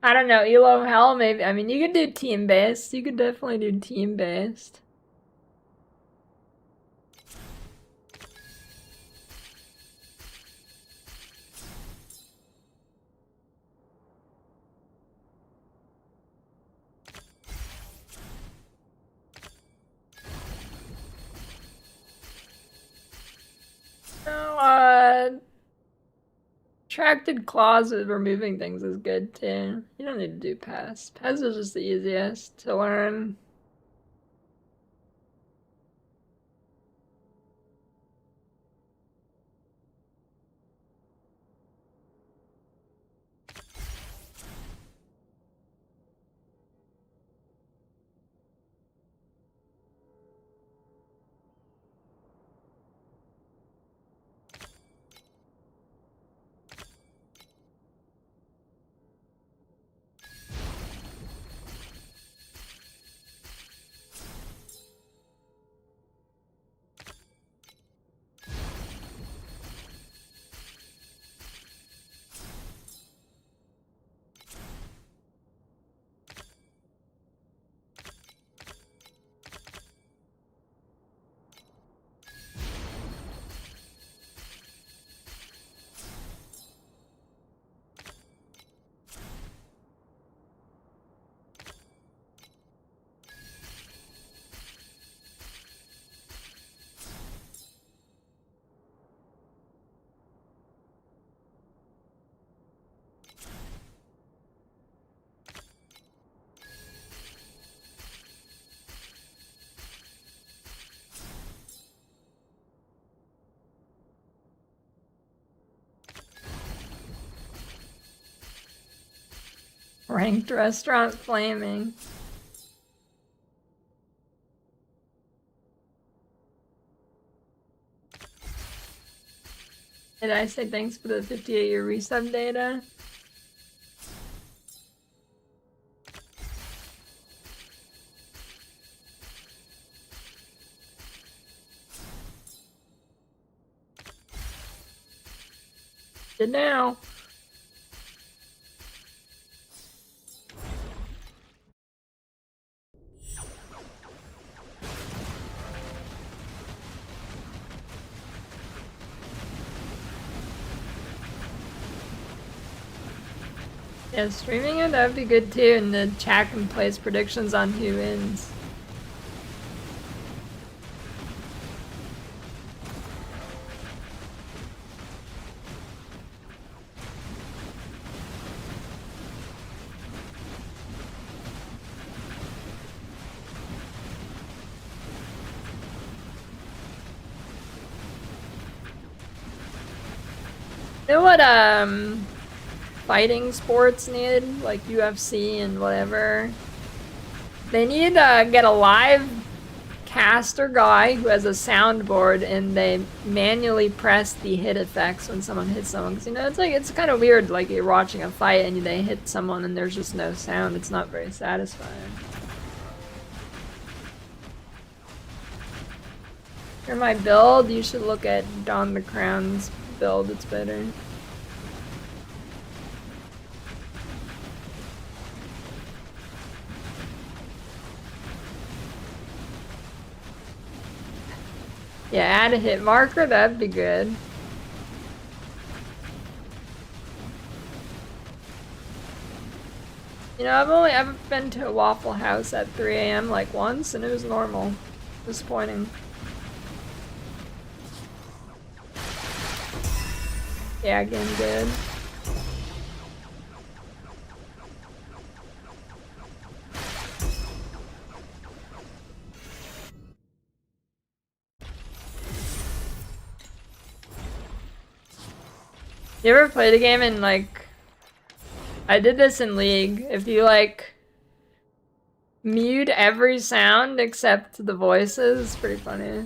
I don't know, Elo Hell, maybe. I mean, you could do team-based. You could definitely do team-based. Retracted claws with removing things is good too. You don't need to do Pez. Pez is just the easiest to learn. Ranked restaurant flaming. Did I say thanks for the 58-year resub data? Good now. Yeah, streaming it, that'd be good too, and the chat can place predictions on who wins. You know what, fighting sports need, like UFC and whatever? They need to get a live caster guy who has a soundboard and they manually press the hit effects when someone hits someone. Because, you know, it's kind of weird, like you're watching a fight and they hit someone and there's just no sound. It's not very satisfying. For my build, you should look at Don the Crown's build, it's better. Yeah, add a hit marker, that'd be good. You know, I've been to a Waffle House at 3 AM like once and it was normal. Disappointing. Yeah, again, good. You ever played a game and like, I did this in League, if you like mute every sound except the voices, it's pretty funny.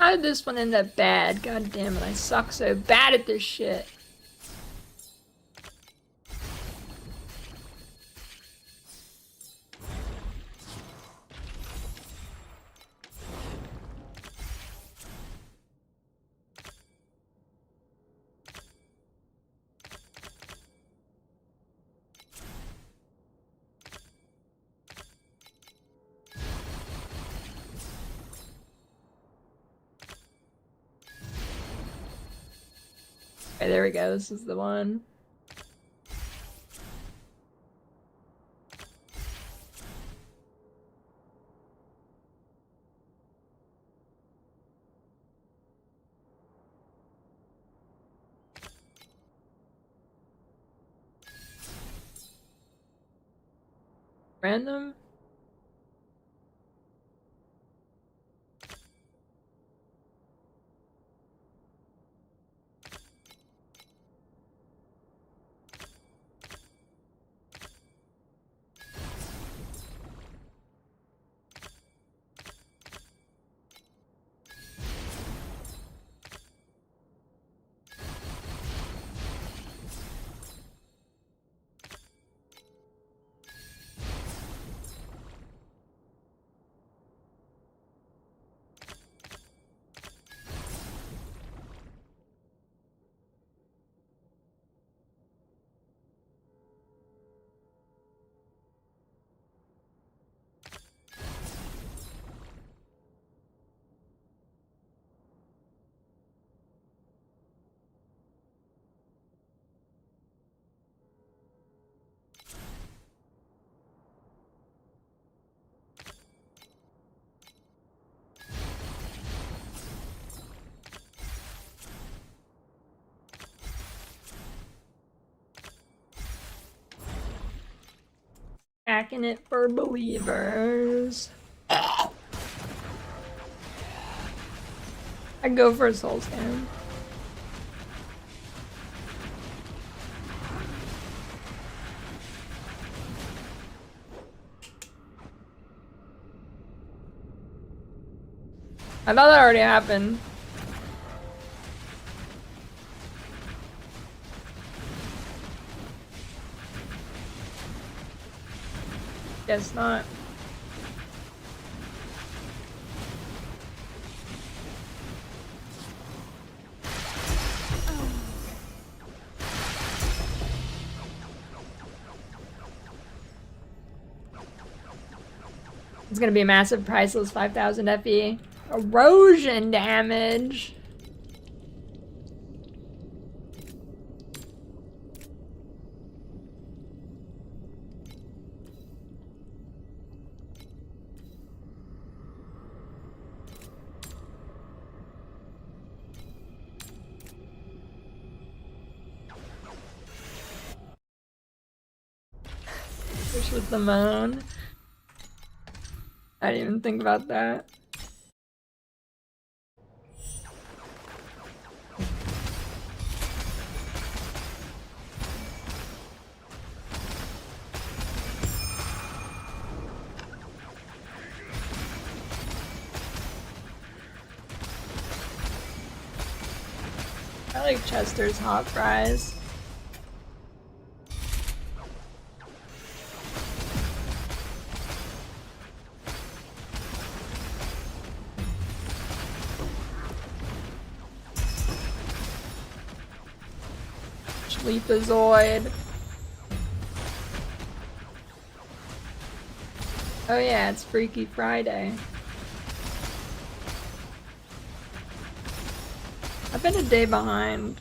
How did this one end up bad? God damn it, I suck so bad at this shit. Okay, there we go. This is the one. Random? Hacking it for believers. I'd go for a soul scan. I thought that already happened. Guess not. It's gonna be a massive priceless 5,000 FE. Erosion damage. Push with the moan. I didn't even think about that. I like Chester's hot fries. Sleepazoid. Oh yeah, it's Freaky Friday. I've been a day behind.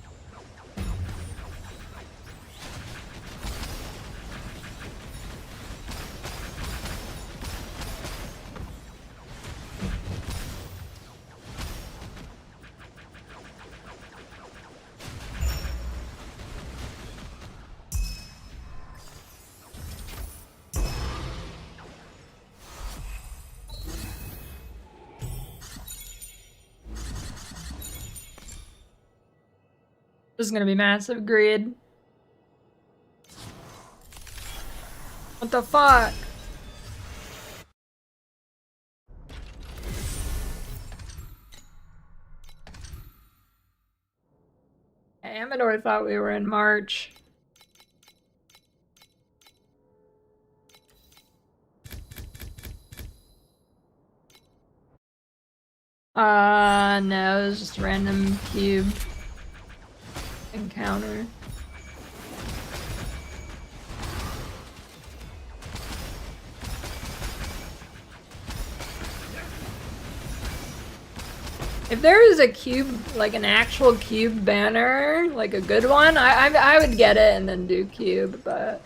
This is gonna be massive greed. What the fuck? I thought we were in March. No, it was just a random cube encounter. If there is a cube, like an actual cube banner, like a good one, I would get it and then do cube, but...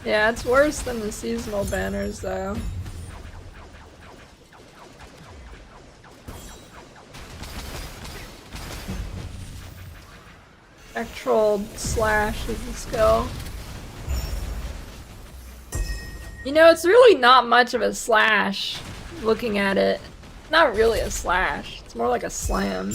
Yeah, it's worse than the seasonal banners, though. Spectral slash is the skill. You know, it's really not much of a slash, looking at it. Not really a slash, it's more like a slam.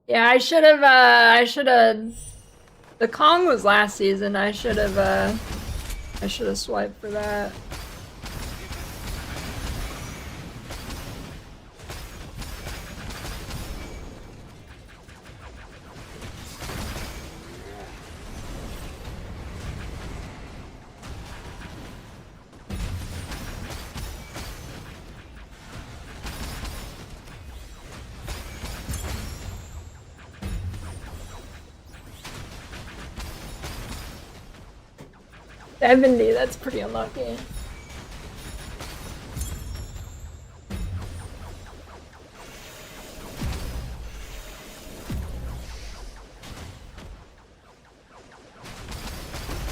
Yeah, I should have, the Kong was last season, I should have swiped for that. $70, that's pretty unlucky.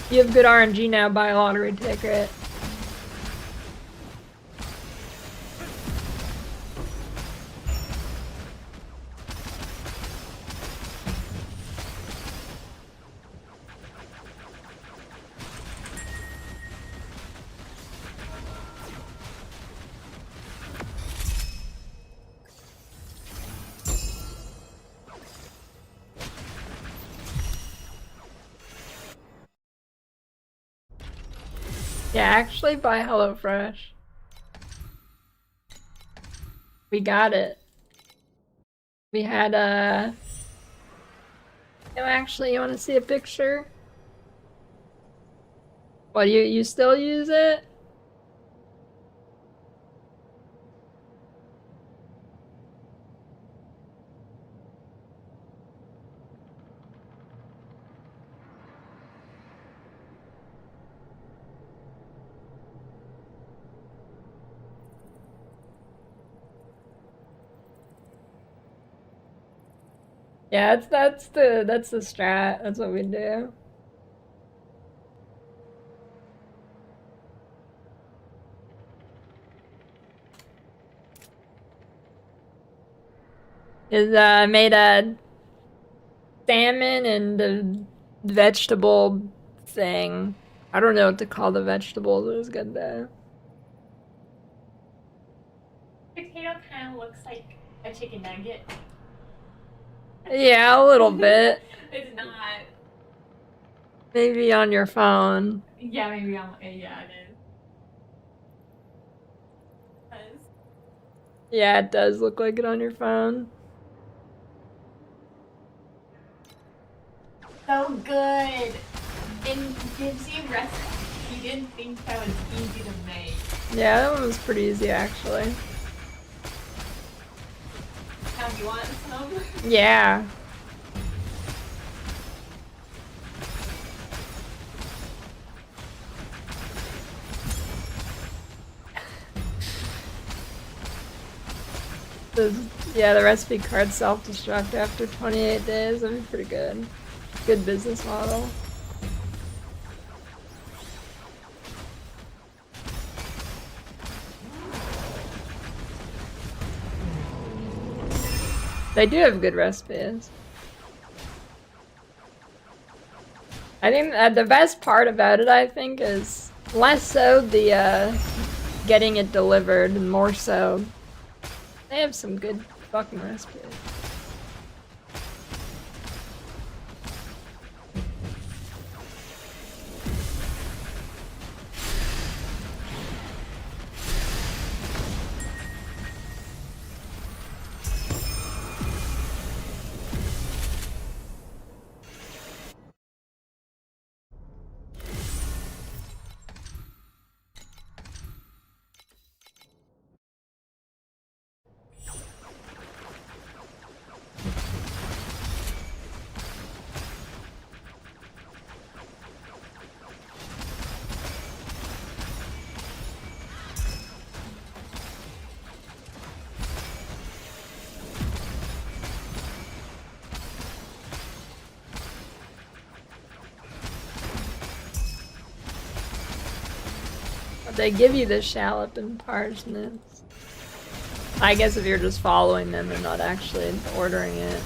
You have good RNG now, buy a lottery ticket. Yeah, actually buy HelloFresh. We got it. We had a... No, actually, you want to see a picture? What, you still use it? Yeah, that's the strat. That's what we do. I made a salmon and a vegetable thing. I don't know what to call the vegetables. It was good though. Potato kind of looks like a chicken nugget. Yeah, a little bit. It's not. Maybe on your phone. Yeah, maybe on. Yeah, it is. Yeah, it does look like it on your phone. So good. And gives you recipes you didn't think that was easy to make. Yeah, that one was pretty easy actually. Now, you want some? Yeah. Yeah, the recipe card self-destruct after 28 days. That'd be pretty good. Good business model. They do have good recipes. I think the best part about it, I think, is less so the getting it delivered, and more so they have some good fucking recipes. They give you the shallot and parsnips. I guess if you're just following them and not actually ordering it.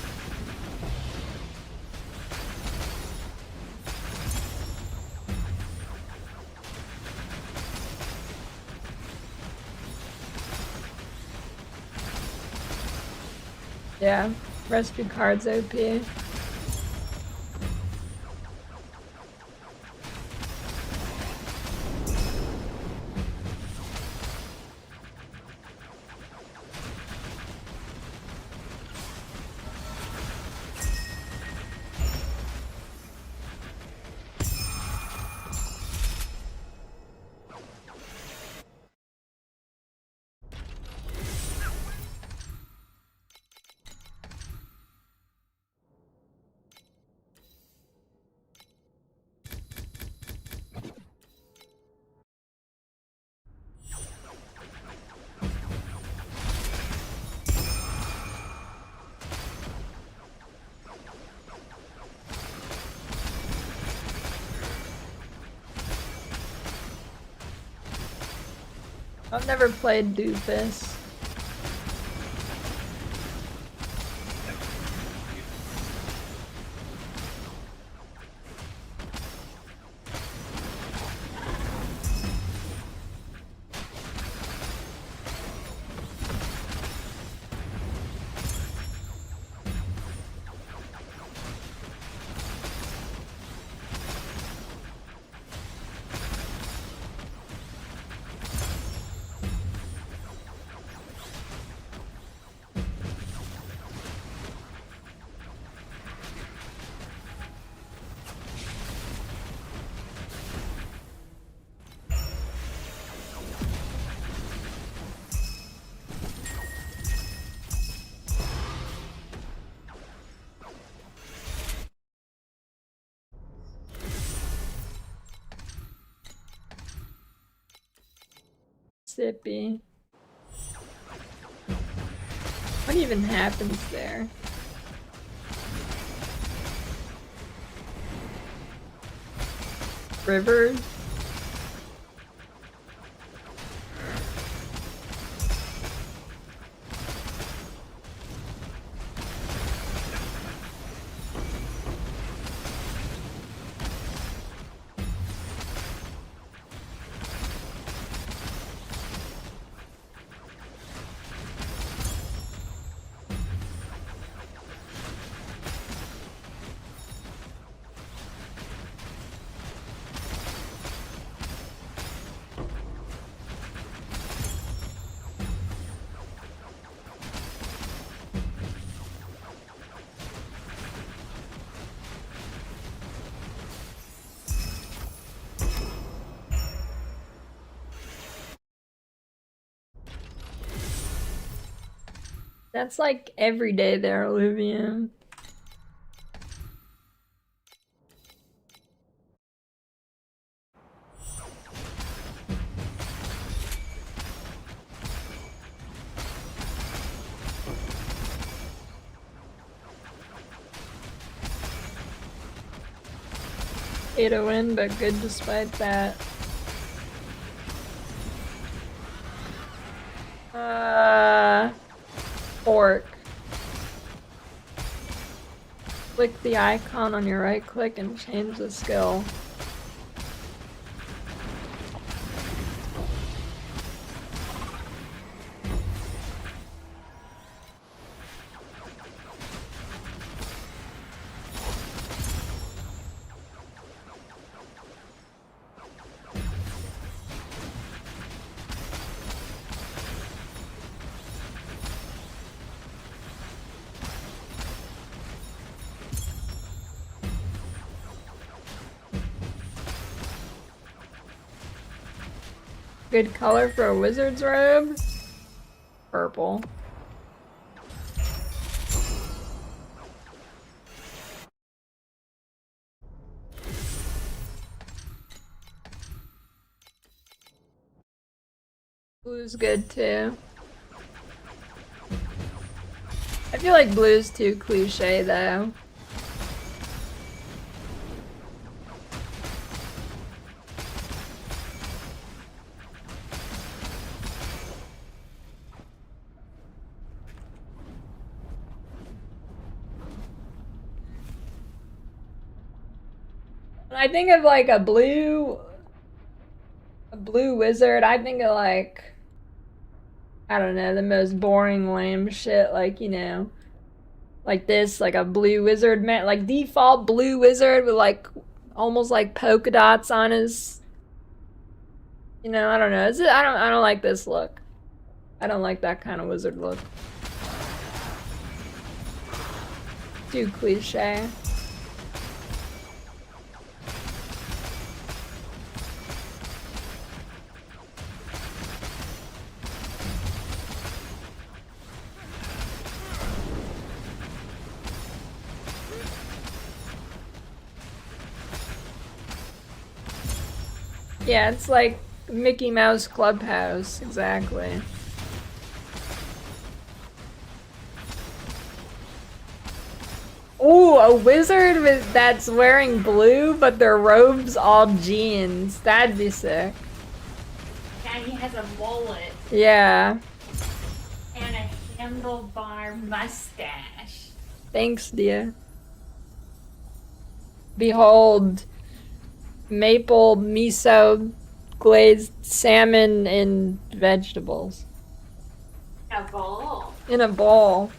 Yeah, recipe cards OP. I've never played Doofus. Sippy. What even happens there? Rivers? That's like every day there, Olivia. Hate a win, but good despite that. Fork. Click the icon on your right click and change the skill. Good color for a wizard's robe? Purple. Blue's good too. I feel like blue's too cliche though. When I think of like a blue wizard, I think of like, I don't know, the most boring lame shit, like, you know, like this, like a blue wizard man, like default blue wizard with like almost like polka dots on his, you know, I don't know. I don't like this look. I don't like that kind of wizard look. Too cliche. Yeah, it's like Mickey Mouse Clubhouse, exactly. Ooh, a wizard that's wearing blue, but their robes all jeans. That'd be sick. Yeah, he has a mullet. Yeah. And a handlebar mustache. Thanks, dear. Behold, maple miso glazed salmon and vegetables. A bowl. In a bowl.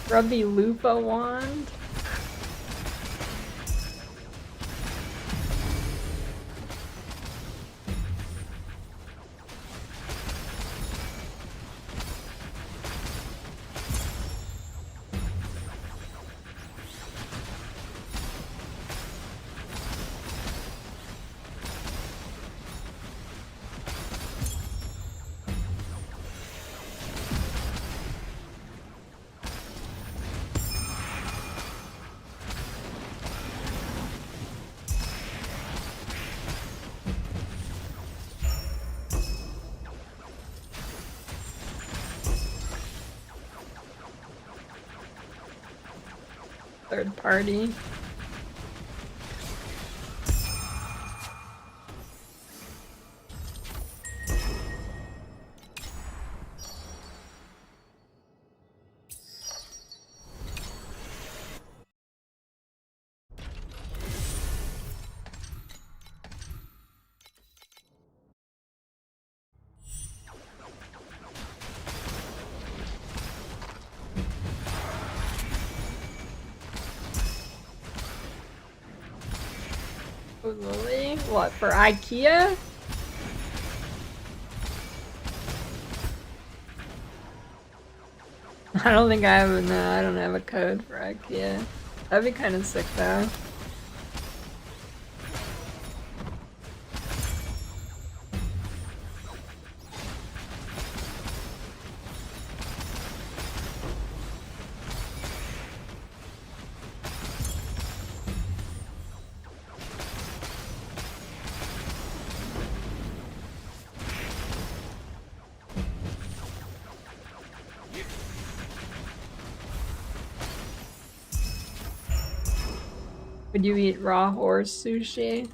Grubby Lupa wand. Third party. Oh, Lily? What, for IKEA? I don't think I have a, no, I don't have a code for IKEA. That'd be kind of sick though. Would you eat raw horse sushi?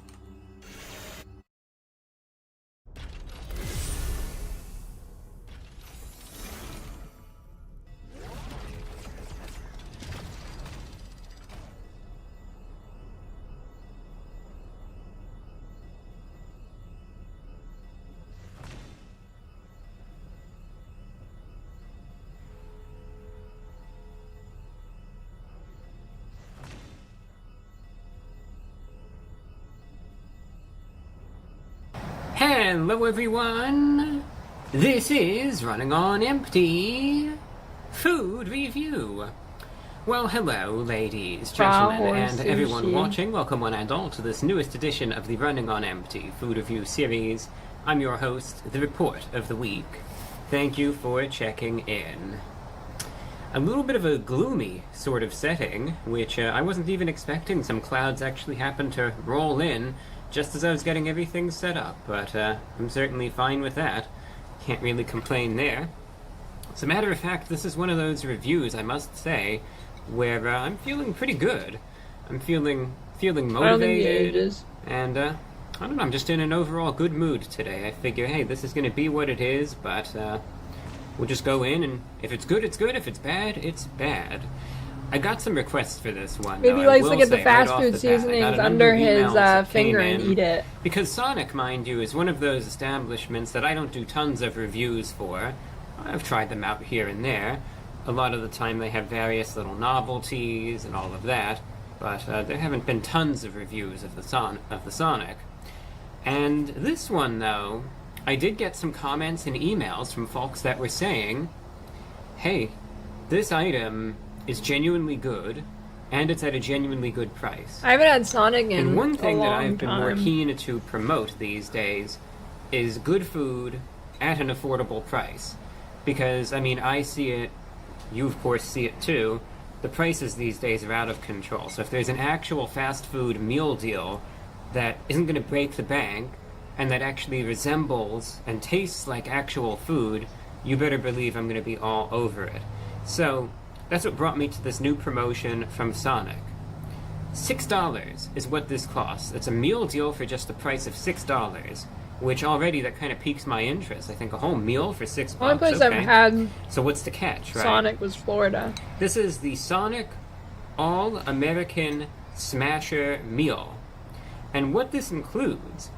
Hello everyone! This is Running on Empty Food Review. Well, hello ladies, gentlemen, and everyone watching. Welcome one and all to this newest edition of the Running on Empty Food Review series. I'm your host, the Report of the Week. Thank you for checking in. A little bit of a gloomy sort of setting, which I wasn't even expecting. Some clouds actually happened to roll in just as I was getting everything set up, but I'm certainly fine with that. Can't really complain there. As a matter of fact, this is one of those reviews, I must say, where I'm feeling pretty good. I'm feeling motivated, and I don't know, I'm just in an overall good mood today. I figure, hey, this is going to be what it is, but we'll just go in, and if it's good, it's good. If it's bad, it's bad. I got some requests for this one. Maybe he likes to get the fast food seasonings under his finger and eat it. Because Sonic, mind you, is one of those establishments that I don't do tons of reviews for. I've tried them out here and there. A lot of the time they have various little novelties and all of that, but there haven't been tons of reviews of the Sonic. And this one, though, I did get some comments and emails from folks that were saying, hey, this item is genuinely good, and it's at a genuinely good price. I haven't had Sonic in and one thing a long that I've been time. more keen to promote these days is good food at an affordable price. Because, I mean, I see it, you of course see it too, the prices these days are out of control. So if there's an actual fast food meal deal that isn't going to break the bank, and that actually resembles and tastes like actual food, you better believe I'm going to be all over it. So that's what brought me to this new promotion from Sonic. $6 is what this costs. It's a meal deal for just the price of $6, which already that kind of piques my interest. I think a whole meal for $6. Only place okay. I've had So what's the catch, right? Sonic was Florida. This is the Sonic All-American Smasher Meal. And what this includes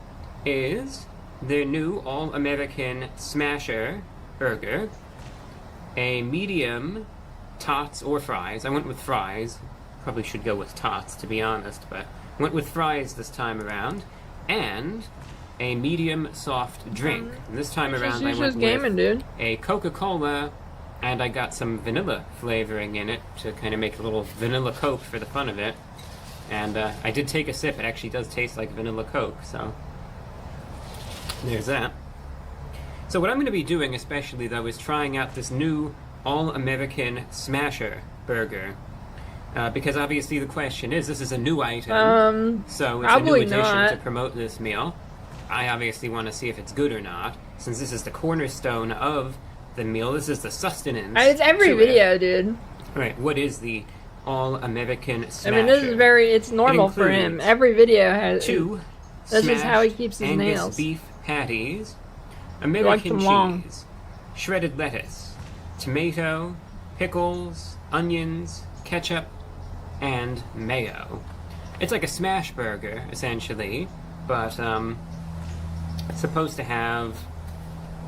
is their new All-American Smasher Burger, a medium tots or fries. I went with fries. Probably should go with tots, to be honest, but went with fries this time around. And a medium soft drink. And this time around I went with a Coca-Cola, and I got some vanilla flavoring in it to kind of make a little vanilla Coke for the fun of it. And I did take a sip. It actually does taste like vanilla Coke, so there's that. So what I'm going to be doing especially, though, is trying out this new All-American Smasher Burger. Because obviously the question is, this is a new item, so it's a new addition to promote this meal. I obviously want to see if it's good or not, since this is the cornerstone of the meal. This is the sustenance. It's every video, dude. Right, what is the All-American Smasher? I mean, this is it's normal for him. Every video has... This is how he keeps his Angus nails. Beef patties, American cheese, shredded lettuce, tomato, pickles, onions, ketchup, and mayo. It's like a smash burger, essentially, but it's supposed to have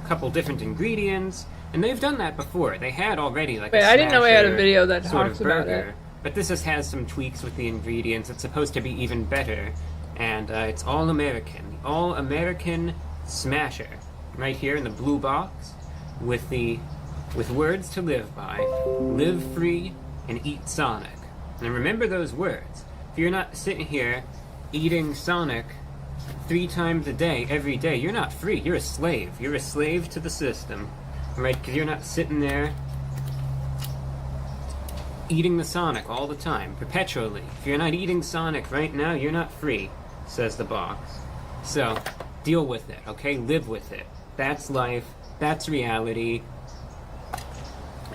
a couple different ingredients, and they've done that before. They had already like I didn't know we had a video that talks about it. But this just has some tweaks with the ingredients. It's supposed to be even better, and it's all-American. The All-American Smasher. Right here in the blue box, with words to live by. Live free and eat Sonic. And remember those words. If you're not sitting here eating Sonic 3 times a day, every day, you're not free. You're a slave. You're a slave to the system. Right? Because you're not sitting there eating the Sonic all the time, perpetually. If you're not eating Sonic right now, you're not free, says the box. So, deal with it, okay? Live with it. That's life. That's reality.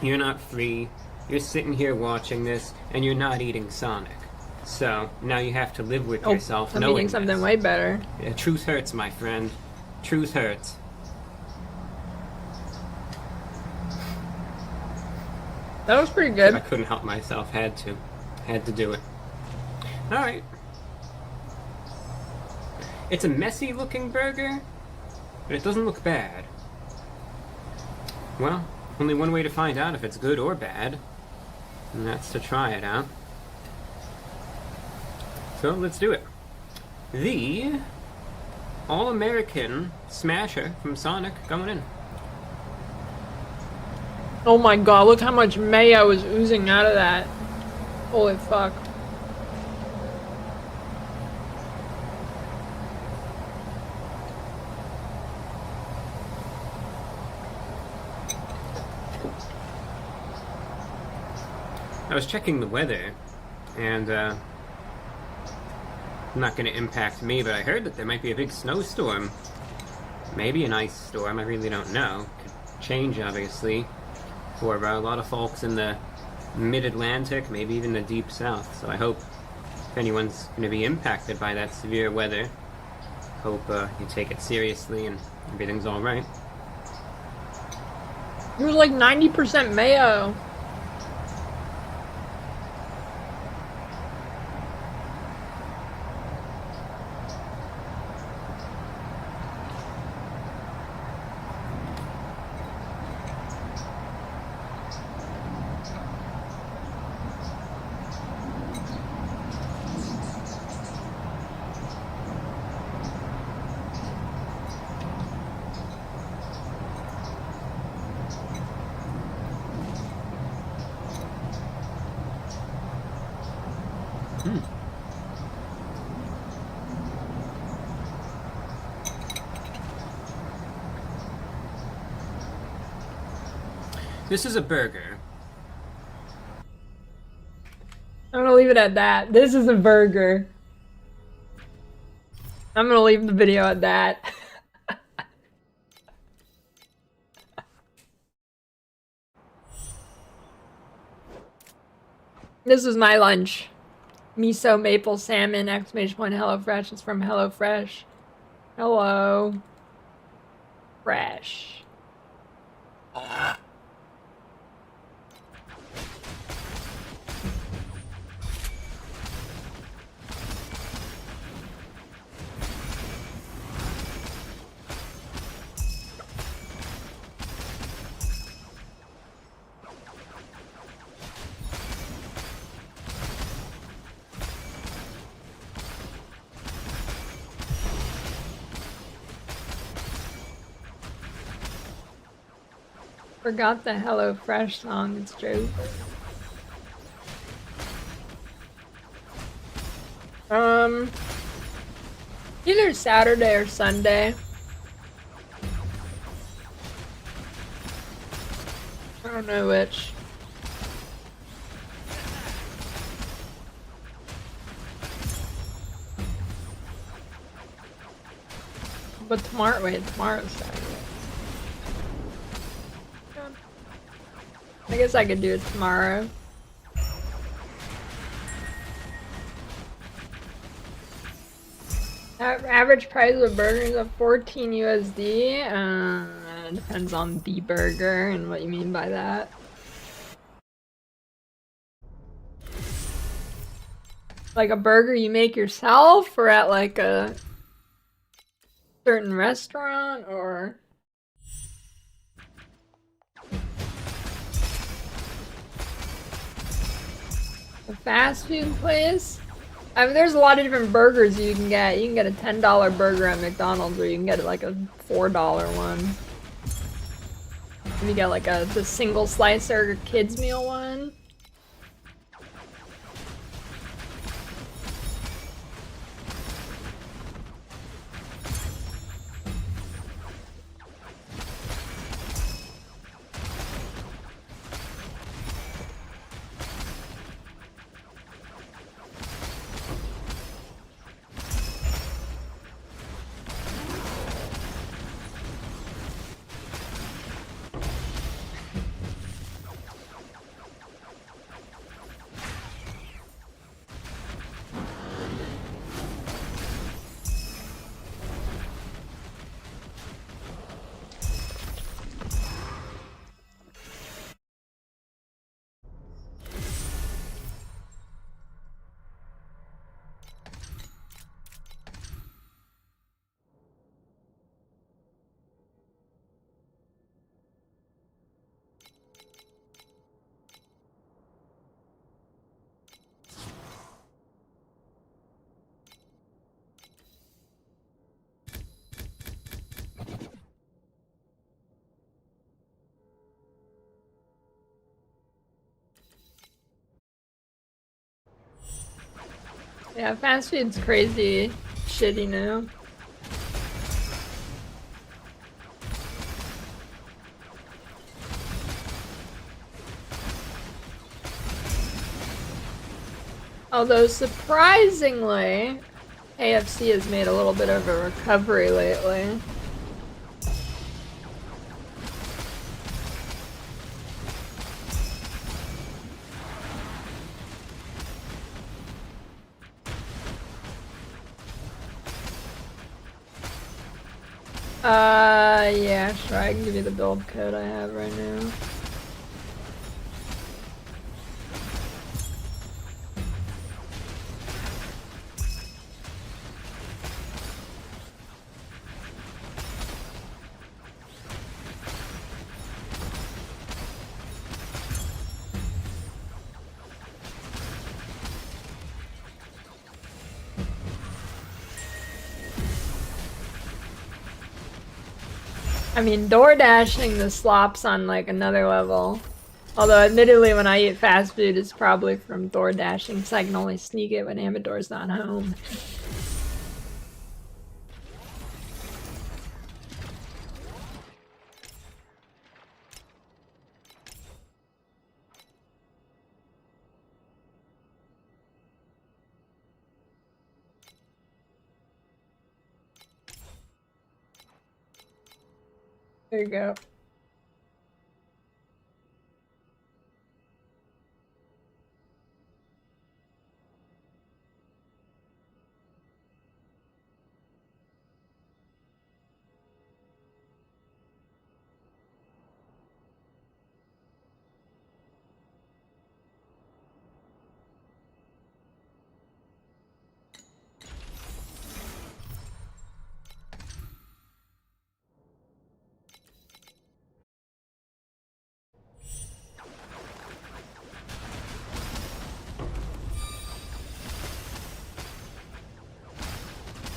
You're not free. You're sitting here watching this, and you're not eating Sonic. So now you have to live with Oh, yourself I'm knowing eating something this. way better. Yeah, truth hurts, my friend. Truth hurts. That was pretty I good. couldn't help myself. Had to do it. All right. It's a messy looking burger, but it doesn't look bad. Well, only one way to find out if it's good or bad, and that's to try it out. So let's do it. The All-American Smasher from Sonic going in. Oh my god, look how much mayo is oozing out of that. Holy fuck. I was checking the weather, and not going to impact me, but I heard that there might be a big snowstorm. Maybe an ice storm, I really don't know. Could change, obviously, for a lot of folks in the mid-Atlantic, maybe even the deep south. So I hope if anyone's going to be impacted by that severe weather, hope you take it seriously and everything's all right. It was like 90% mayo. This is a burger. I'm gonna leave it at that. This is a burger. I'm gonna leave the video at that. This is my lunch. Miso maple salmon, exclamation point, HelloFresh. It's from HelloFresh. Hello. Fresh. Forgot the HelloFresh song, it's true. Either Saturday or Sunday. I don't know which. But tomorrow's Saturday. I guess I could do it tomorrow. Average price of a burger is 14 USD. Depends on the burger and what you mean by that. Like a burger you make yourself, or at like a certain restaurant, or a fast food place? I mean, there's a lot of different burgers you can get. You can get a $10 burger at McDonald's, or you can get like a $4 one. And you get like the single slicer kids meal one. Yeah, fast food's crazy shitty now. Although surprisingly, AFC has made a little bit of a recovery lately. Yeah, sure, I can give you the build code I have right now. I mean, door dashing the slops on like another level. Although, admittedly, when I eat fast food, it's probably from door dashing, so I can only sneak it when Amador's not home. There you go.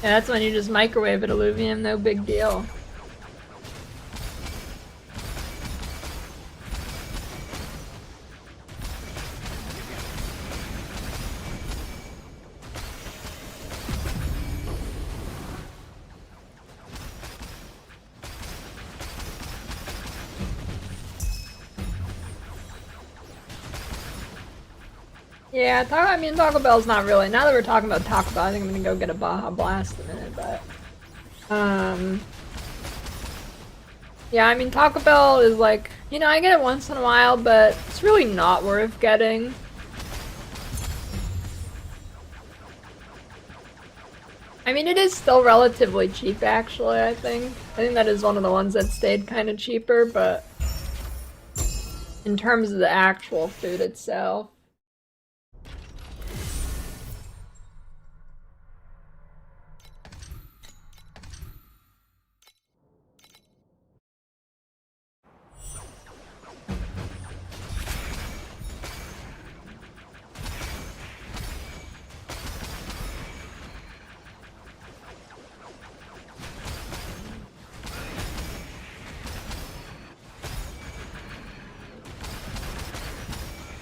Yeah, that's when you just microwave it, Illuvium, no big deal. Yeah, I mean, Taco Bell's not really. Now that we're talking about Taco Bell, I think I'm gonna go get a Baja Blast in a minute, but. Yeah, I mean, Taco Bell is like, you know, I get it once in a while, but it's really not worth getting. I mean, it is still relatively cheap, actually, I think. I think that is one of the ones that stayed kind of cheaper, but in terms of the actual food itself.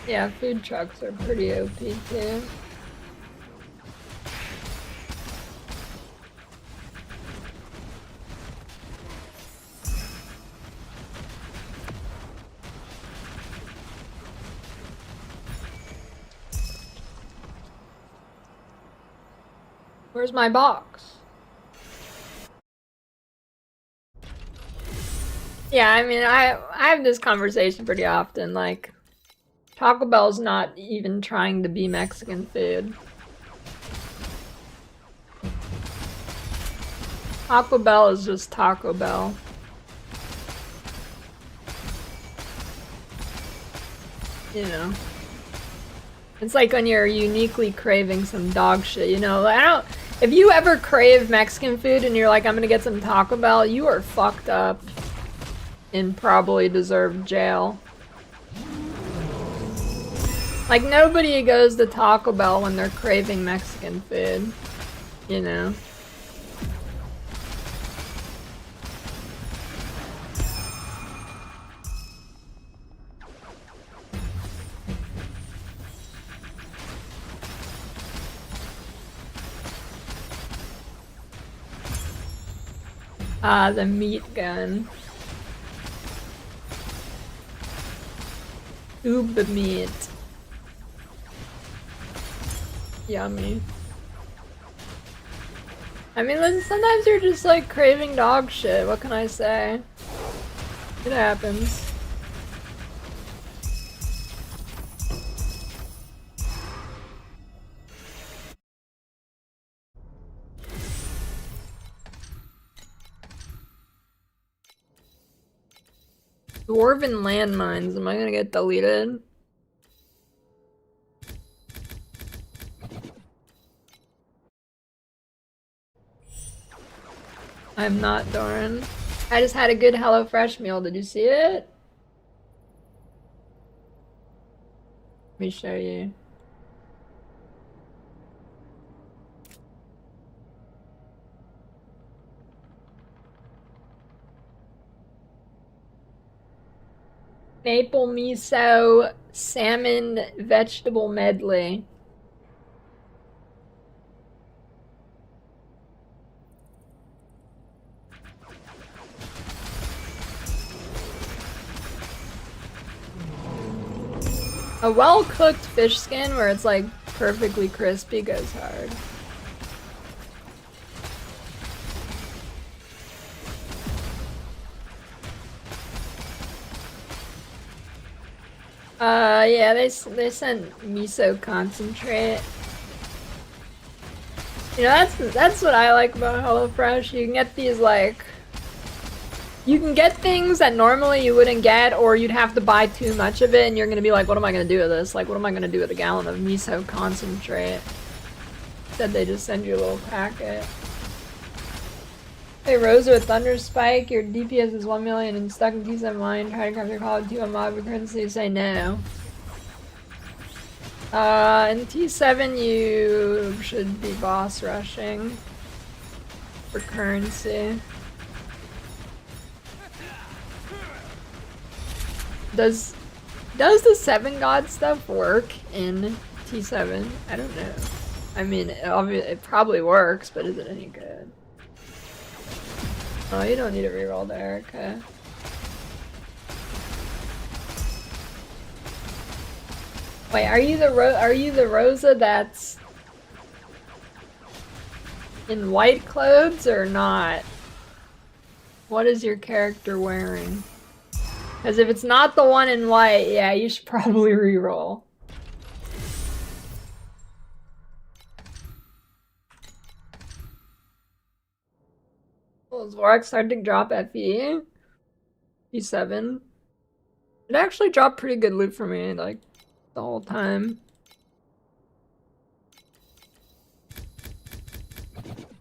Yeah, food trucks are pretty OP too. Where's my box? Yeah, I mean, I have this conversation pretty often, like, Taco Bell's not even trying to be Mexican food. Taco Bell is just Taco Bell. You know. It's like when you're uniquely craving some dog shit, you know? If you ever crave Mexican food and you're like, I'm gonna get some Taco Bell, you are fucked up and probably deserve jail. Like, nobody goes to Taco Bell when they're craving Mexican food, you know? Ah, the meat gun. Uber meat. Yummy. I mean, listen, sometimes you're just like craving dog shit. What can I say? It happens. Dwarven landmines. Am I gonna get deleted? I'm not, Doran. I just had a good HelloFresh meal. Did you see it? Let me show you. Maple miso salmon vegetable medley. A well-cooked fish skin where it's like perfectly crispy goes hard. Yeah, they sent miso concentrate. You know, that's what I like about HelloFresh. You can get these like, you can get things that normally you wouldn't get, or you'd have to buy too much of it, and you're gonna be like, what am I gonna do with this? Like, what am I gonna do with a gallon of miso concentrate? Instead, they just send you a little packet. Hey, Rosa with Thunder Spike, your DPS is 1 million and stuck in T7 line. Try to come your call to a mob, but currently say no. In T7 you should be boss rushing for currency. Does the 7 god stuff work in T7? I don't know. I mean, it probably works, but is it any good? Oh, you don't need to reroll the Erika. Wait, are you the Rosa that's in white clothes or not? What is your character wearing? Because if it's not the one in white, yeah, you should probably reroll. Well, is Vorax starting to drop FE? E7. It actually dropped pretty good loot for me, like, the whole time.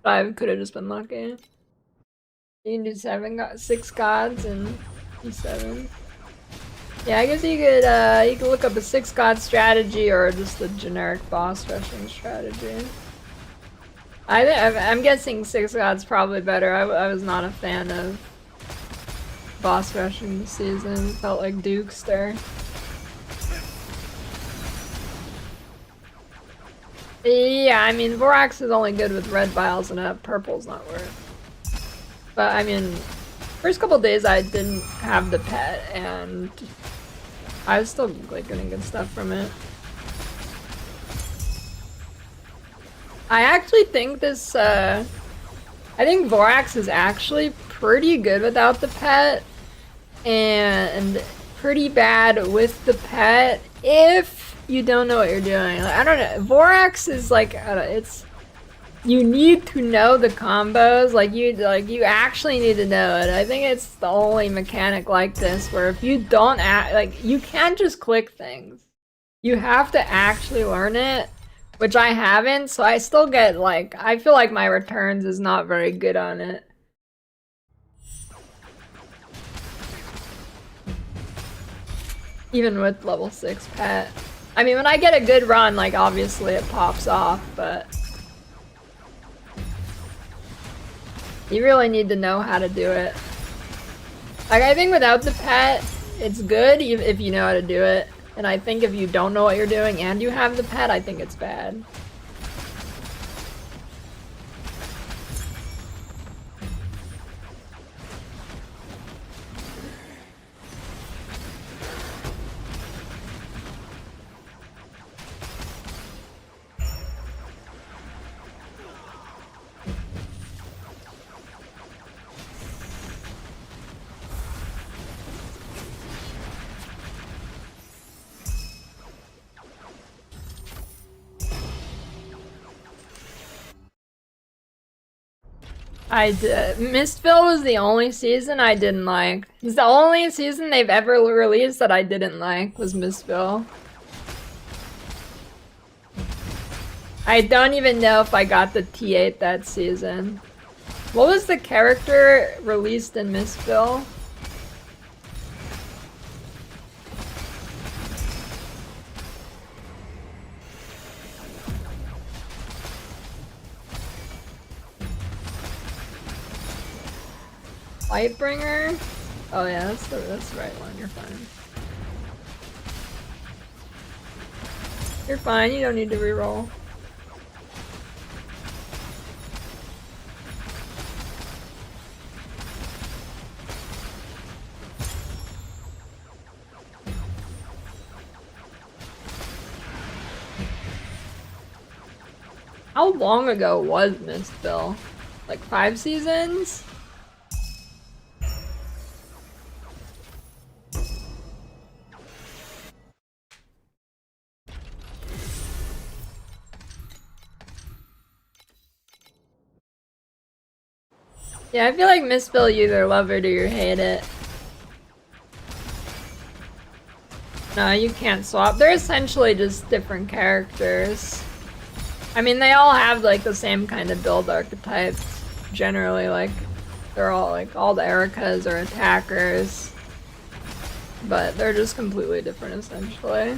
I could have just been lucky. You can do 6 gods and E7. Yeah, I guess you could look up a 6 god strategy or just the generic boss rushing strategy. I'm guessing 6 god's probably better. I was not a fan of boss rushing this season. It felt like Dukester. Yeah, I mean, Vorax is only good with red vials and purple's not worth. But I mean, first couple days I didn't have the pet and I was still like getting good stuff from it. I actually think this, I think Vorax is actually pretty good without the pet and pretty bad with the pet if you don't know what you're doing. Like, I don't know. Vorax is like, it's, you need to know the combos. Like you actually need to know it. I think it's the only mechanic like this where if you don't like, you can't just click things. You have to actually learn it. Which I haven't, so I still get like, I feel like my returns is not very good on it. Even with level 6 pet. I mean, when I get a good run, like obviously it pops off, but you really need to know how to do it. Like I think without the pet, it's good if you know how to do it. And I think if you don't know what you're doing and you have the pet, I think it's bad. I did. Mistville was the only season I didn't like. It's the only season they've ever released that I didn't like was Mistville. I don't even know if I got the T8 that season. What was the character released in Mistville? Lightbringer? Oh yeah, that's the right one. You're fine. You're fine. You don't need to reroll. How long ago was Mistville? Like 5 seasons? Yeah, I feel like Mistville, you either love it or you hate it. No, you can't swap. They're essentially just different characters. I mean, they all have like the same kind of build archetypes. Generally, like, they're all like, all the Erikas are attackers. But they're just completely different essentially.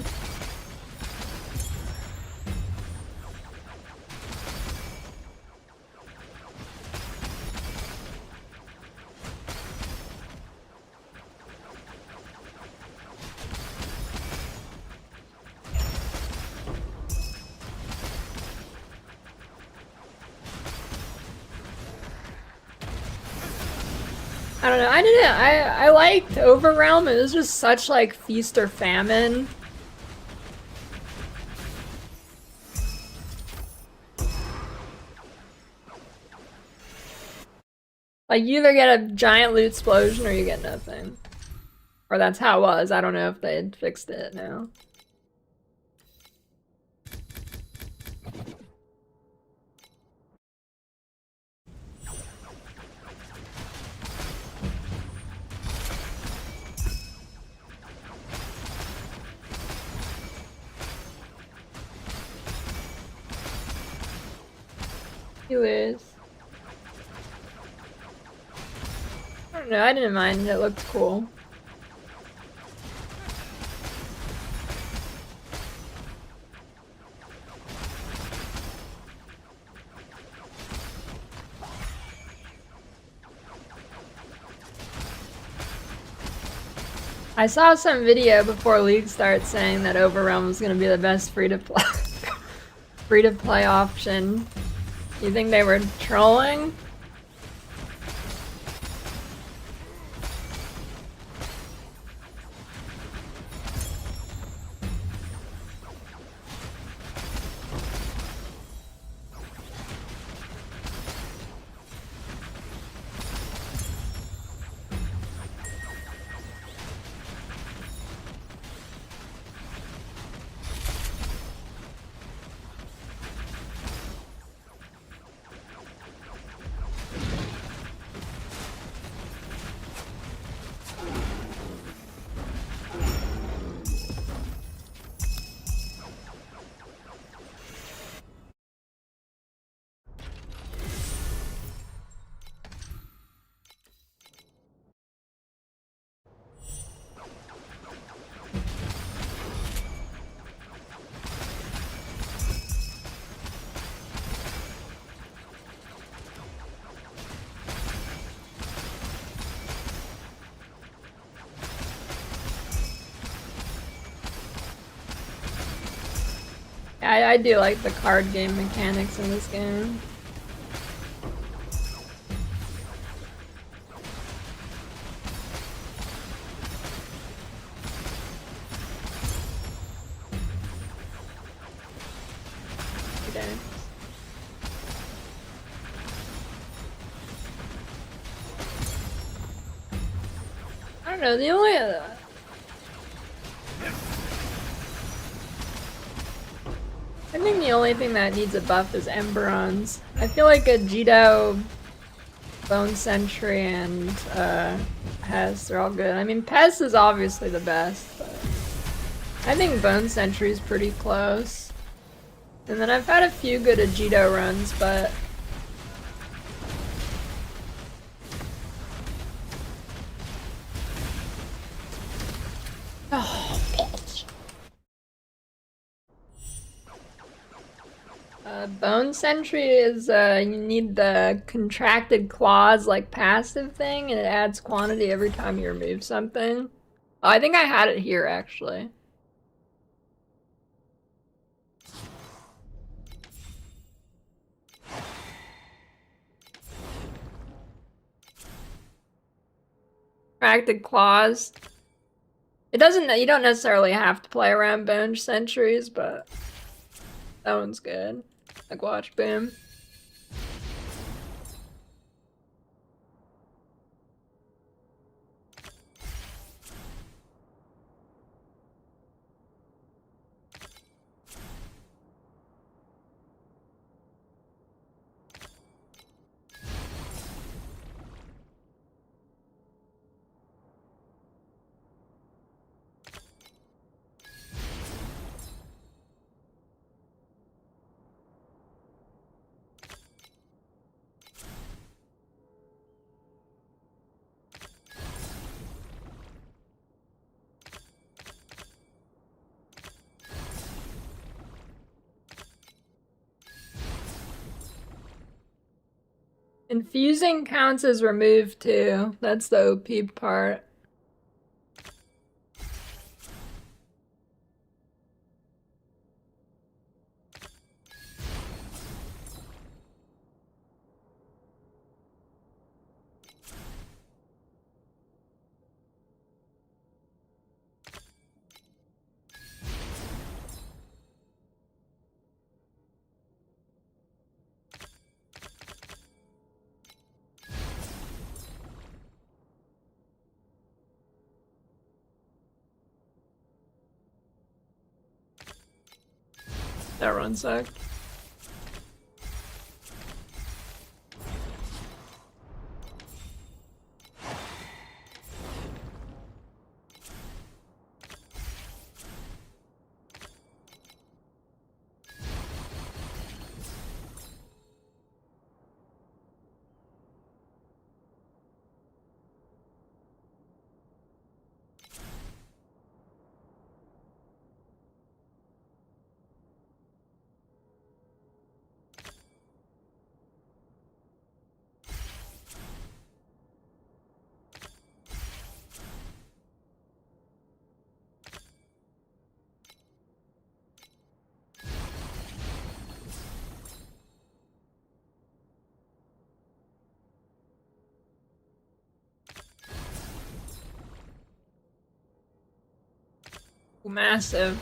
I don't know, I liked Overrealm, it was just such like feast or famine. Like, you either get a giant loot explosion or you get nothing. Or that's how it was, I don't know if they had fixed it now. You lose. I don't know, I didn't mind, it looked cool. I saw some video before League starts saying that Overrealm was gonna be the best free-to-play option. You think they were trolling? I do like the card game mechanics in this game. Okay. I don't know, the only I think the only thing that needs a buff is Emberons. I feel like a Jito Bone Sentry and Pez, they're all good. I mean, Pez is obviously the best, but I think Bone Sentry is pretty close. And then I've had a few good Agito runs, but oh, bitch. Bone Sentry is, you need the contracted claws, like, passive thing, and it adds quantity every time you remove something. Oh, I think I had it here, actually. Contracted claws. It doesn't, you don't necessarily have to play around Bone Sentries, but that one's good. Like, watch, boom. Infusing counts as remove too. That's the OP part. That run sucked. Massive.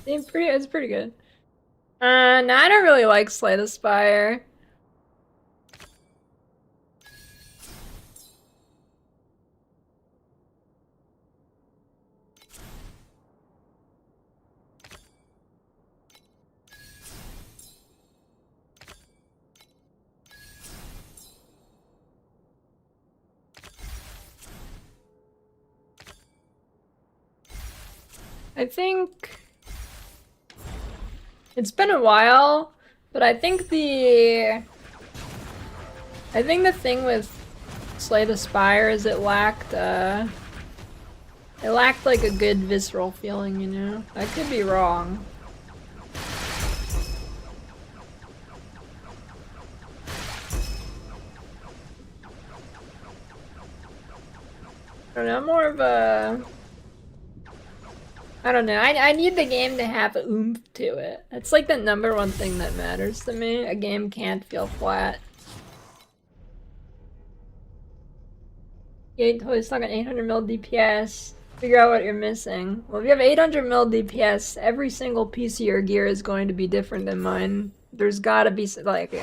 It's pretty good. No, I don't really like Slay the Spire. I think it's been a while, but I think the thing with Slay the Spire is it lacked like a good visceral feeling, you know? I could be wrong. I don't know, I'm more of a... I don't know, I need the game to have oomph to it. That's like the #1 thing that matters to me. A game can't feel flat. Gate toys stuck at 800 mil DPS. Figure out what you're missing. Well, if you have 800 mil DPS, every single piece of your gear is going to be different than mine. There's gotta be, like,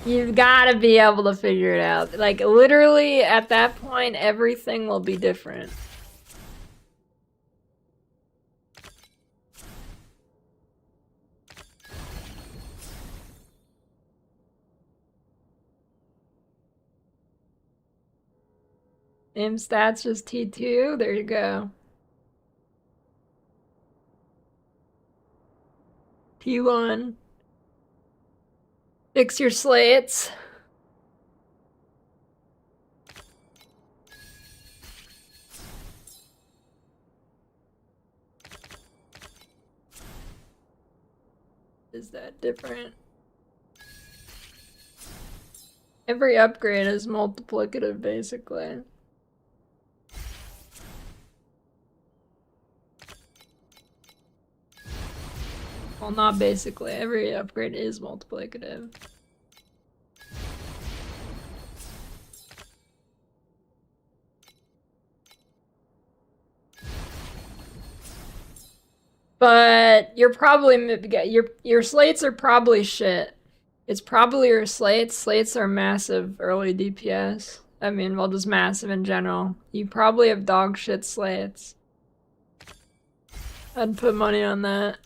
you've gotta be able to figure it out. Like, literally, at that point, everything will be different. Name stats just T2. There you go. T1. Fix your slates. Is that different? Every upgrade is multiplicative, basically. Well, not basically. Every upgrade is multiplicative. But you're probably your slates are probably shit. It's probably your slates. Slates are massive early DPS. I mean, well, just massive in general. You probably have dog shit slates. I'd put money on that.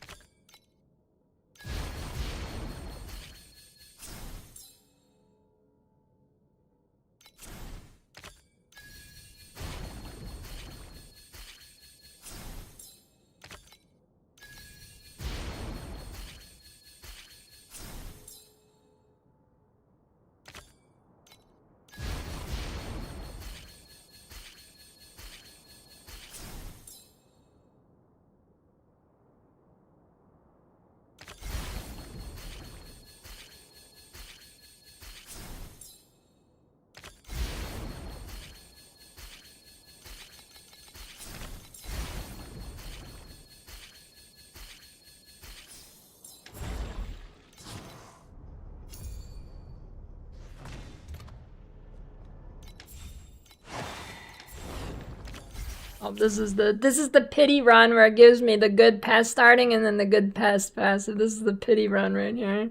Oh, this is the pity run where it gives me the good pest starting and then the good pest passive. This is the pity run right here.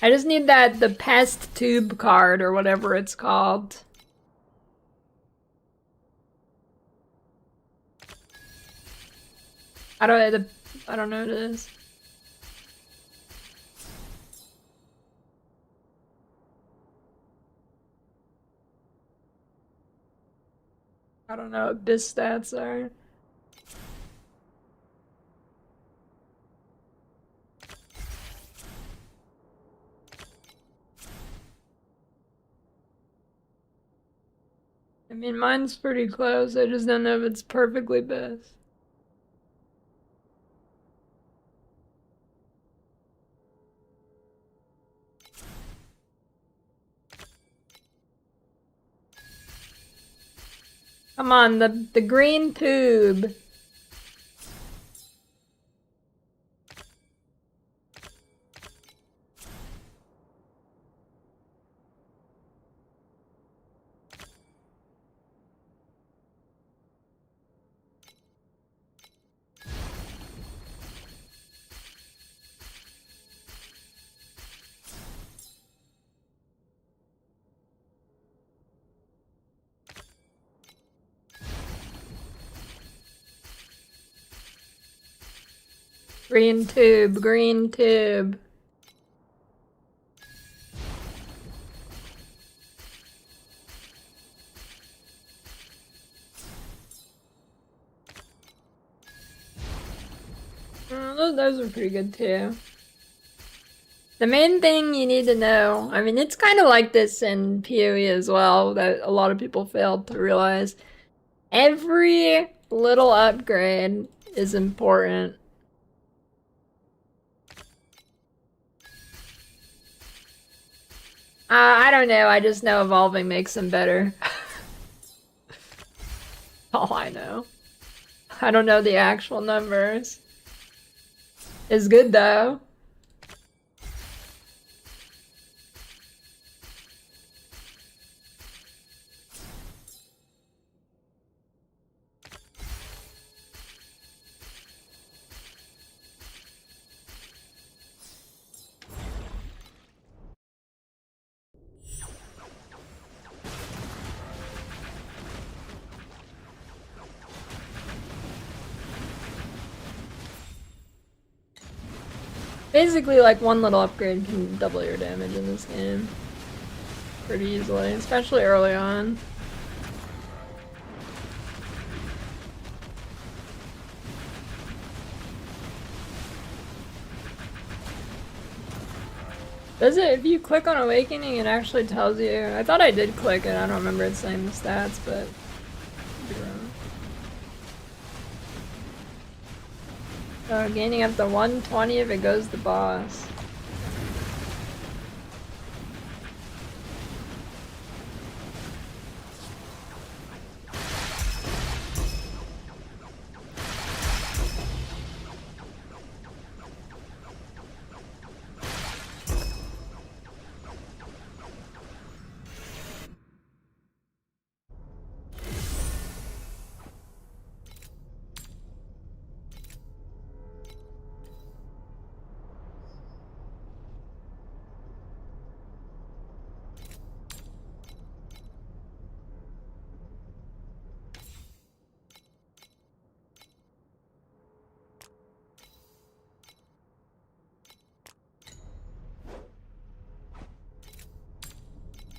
I just need the pest tube card or whatever it's called. I don't know what it is. I don't know what BIS stats are. I mean, mine's pretty close. I just don't know if it's perfectly BIS. Come on, the green tube. Green tube, green tube. Those are pretty good too. The main thing you need to know, I mean, it's kind of like this in PoE as well, that a lot of people fail to realize. Every little upgrade is important. I don't know, I just know evolving makes them better. All I know. I don't know the actual numbers. It's good though. Basically, like, one little upgrade can double your damage in this game. Pretty easily, especially early on. Does it, if you click on Awakening, it actually tells you? I thought I did click it, I don't remember it saying the stats, but I'd be wrong. Gaining up to 120 if it goes to boss.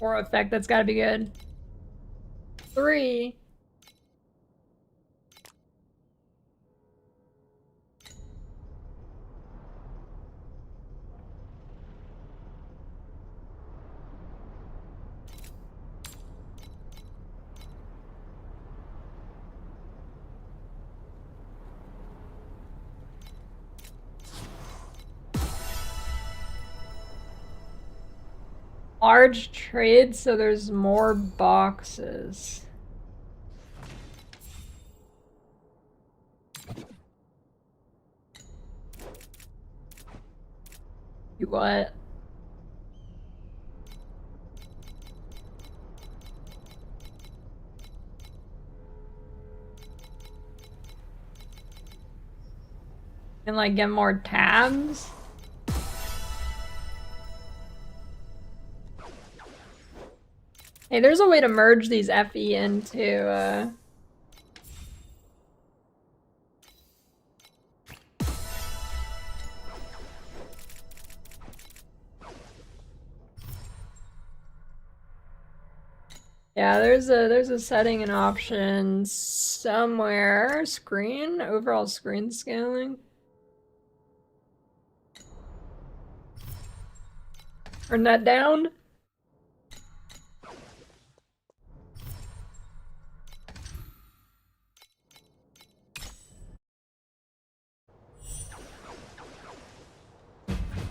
Aura effect, that's gotta be good. 3. Large trade, so there's more boxes. You what? And like get more tabs? Hey, there's a way to merge these FE into, Yeah, there's a setting and option somewhere. Screen? Overall screen scaling? Turn that down?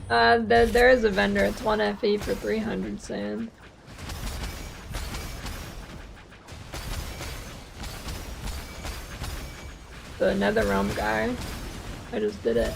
There is a vendor. It's 1 FE for 300 sand. The Netherrealm guy. I just did it.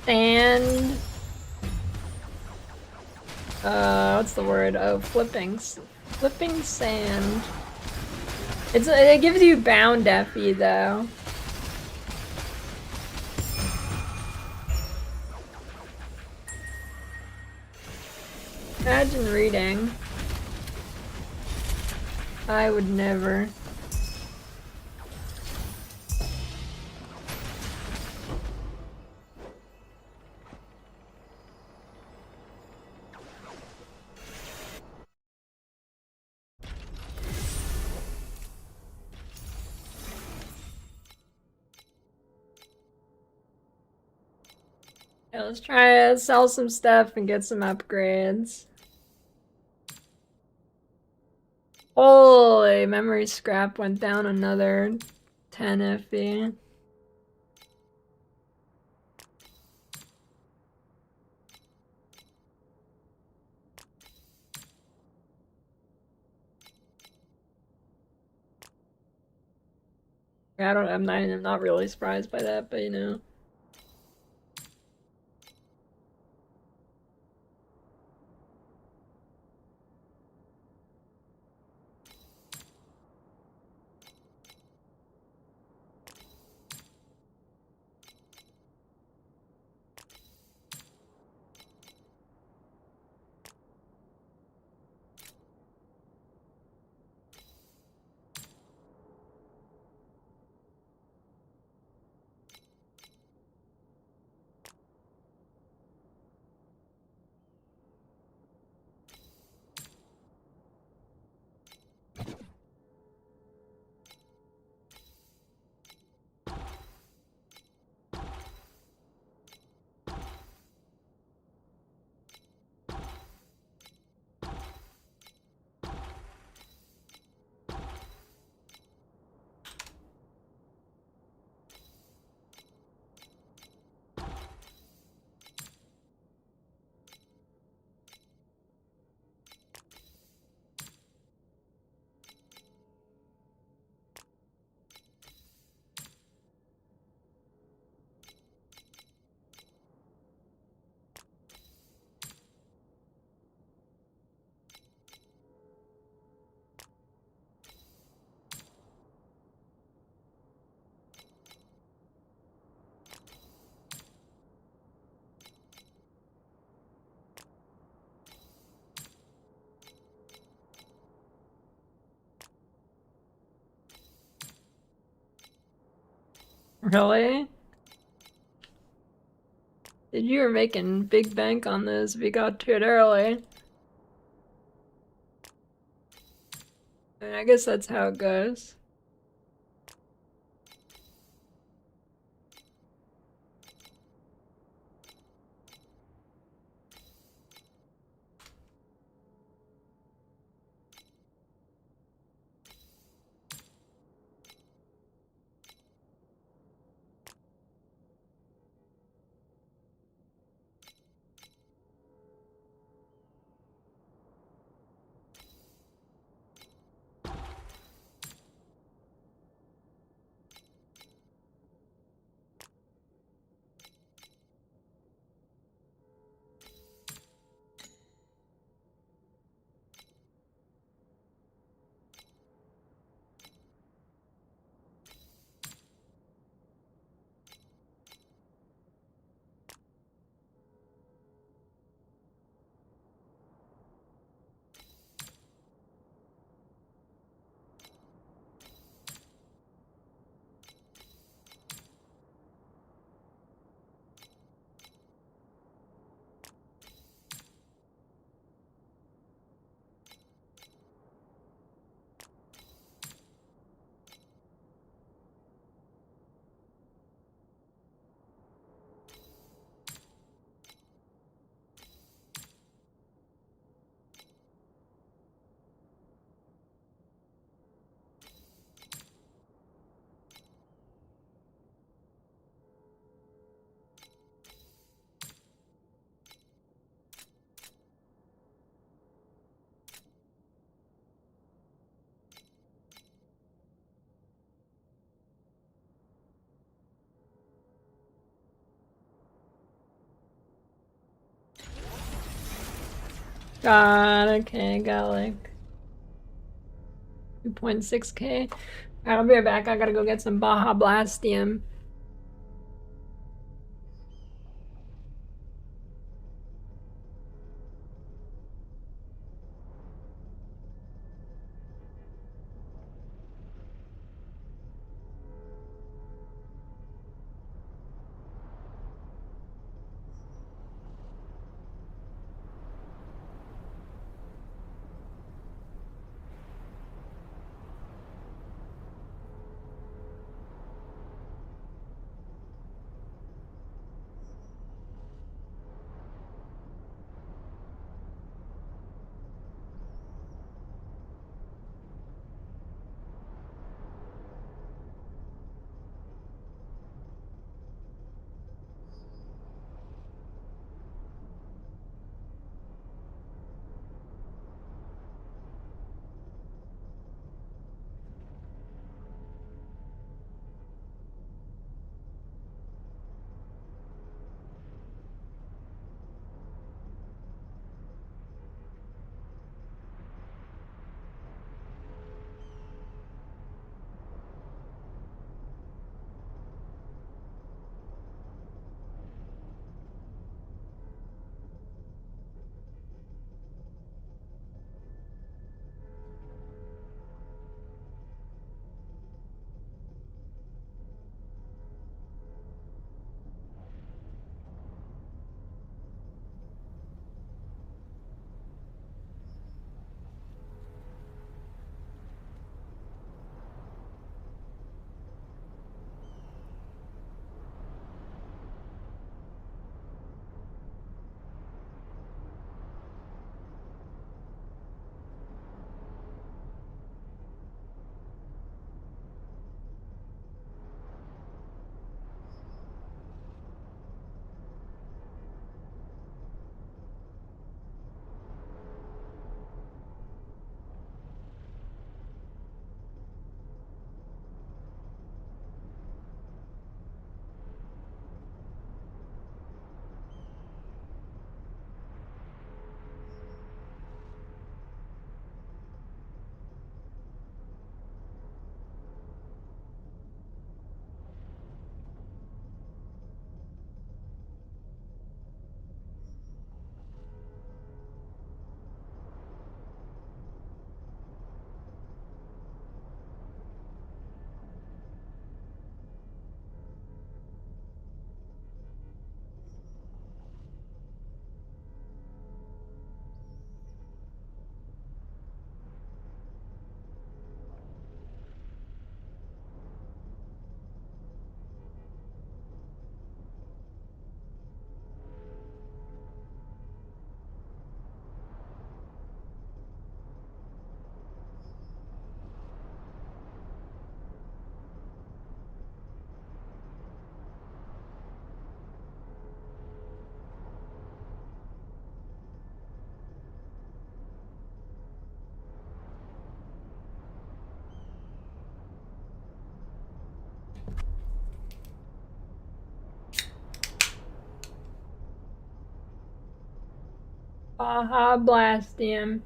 Sand. What's the word? Oh, flipping sand. It gives you bound FE though. Imagine reading. I would never. Yeah, let's try to sell some stuff and get some upgrades. Holy, memory scrap went down another 10 FE. I'm not really surprised by that, but you know. Really? You were making big bank on this if you got to it early. I mean, I guess that's how it goes. God, okay, got like 2.6K. I'll be right back. I gotta go get some Baja Blastium. Baja Blastium.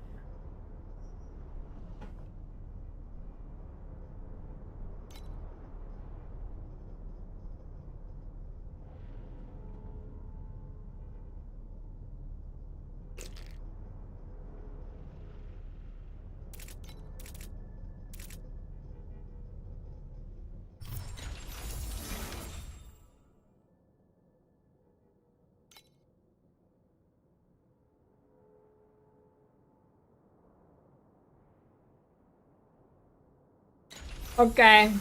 Okay.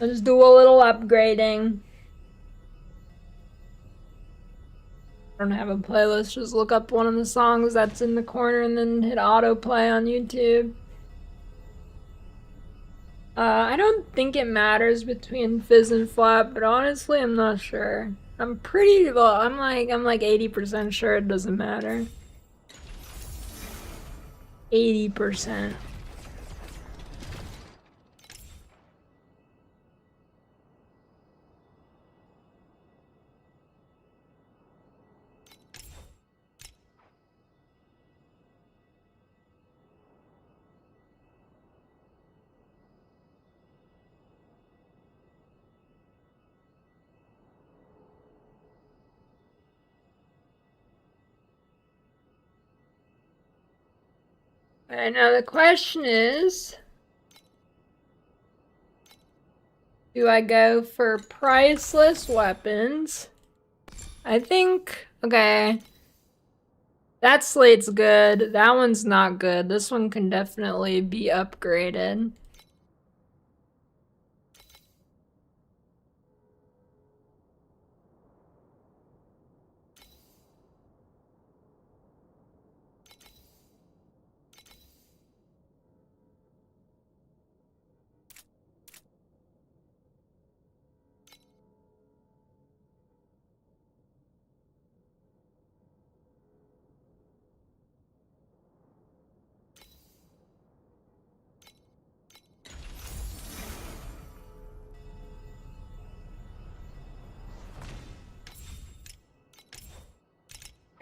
Let's do a little upgrading. I don't have a playlist, just look up one of the songs that's in the corner and then hit autoplay on YouTube. I don't think it matters between fizz and flap, but honestly, I'm not sure. I'm pretty well. I'm like 80% sure it doesn't matter. 80%. Alright, now the question is, do I go for priceless weapons? I think, okay. That slate's good. That one's not good. This one can definitely be upgraded.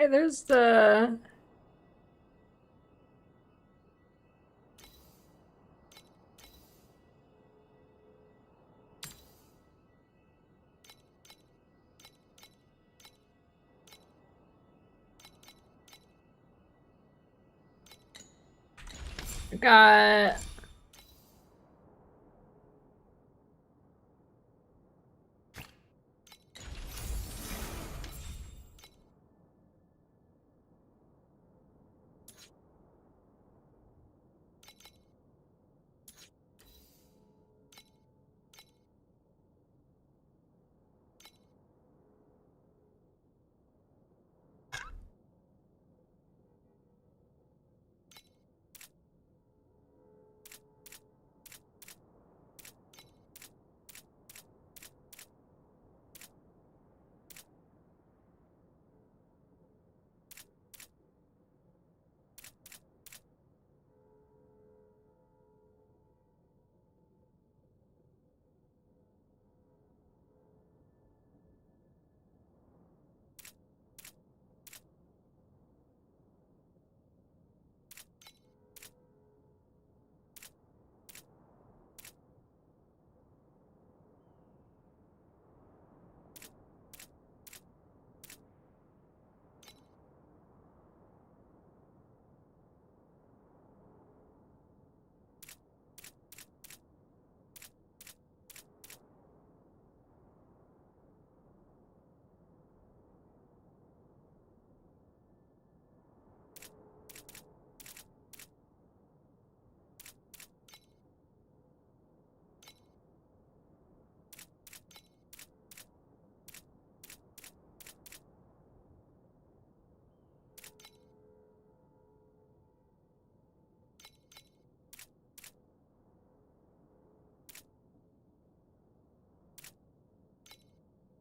Hey, there's the... Got...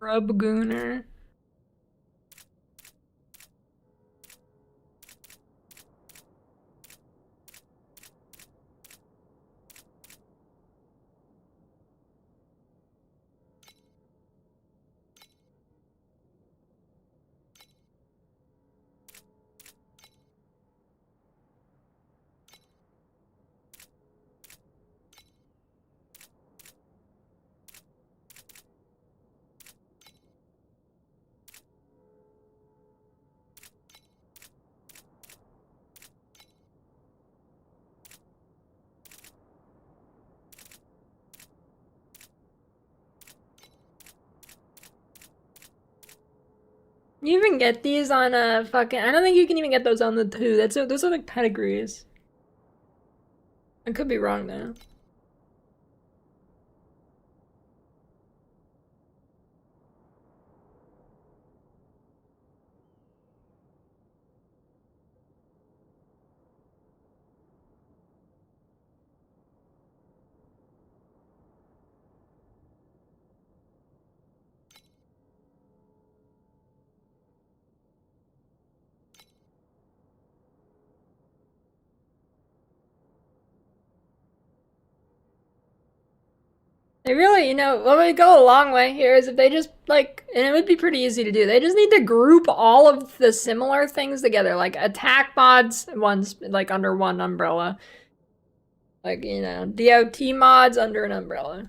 Rubgooner. you even get these on a fucking? I don't think you can even get those on the 2. Those are like pedigrees. I could be wrong though. They really, what would go a long way here is if they just, like, and it would be pretty easy to do, they just need to group all of the similar things together, like attack mods, one's, like, under one umbrella. Like, DOT mods under an umbrella.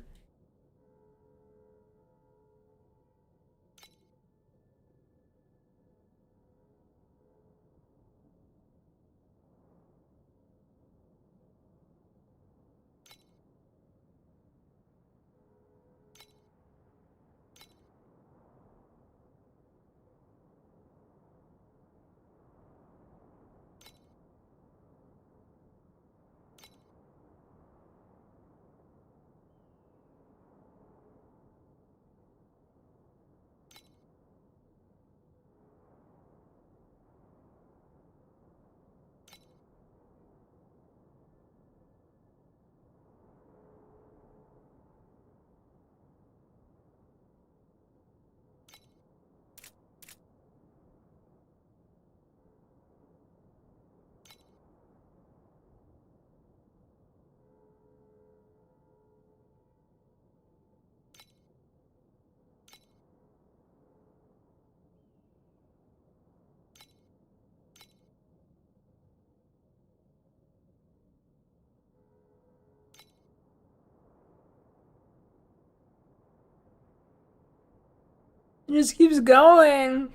It just keeps going.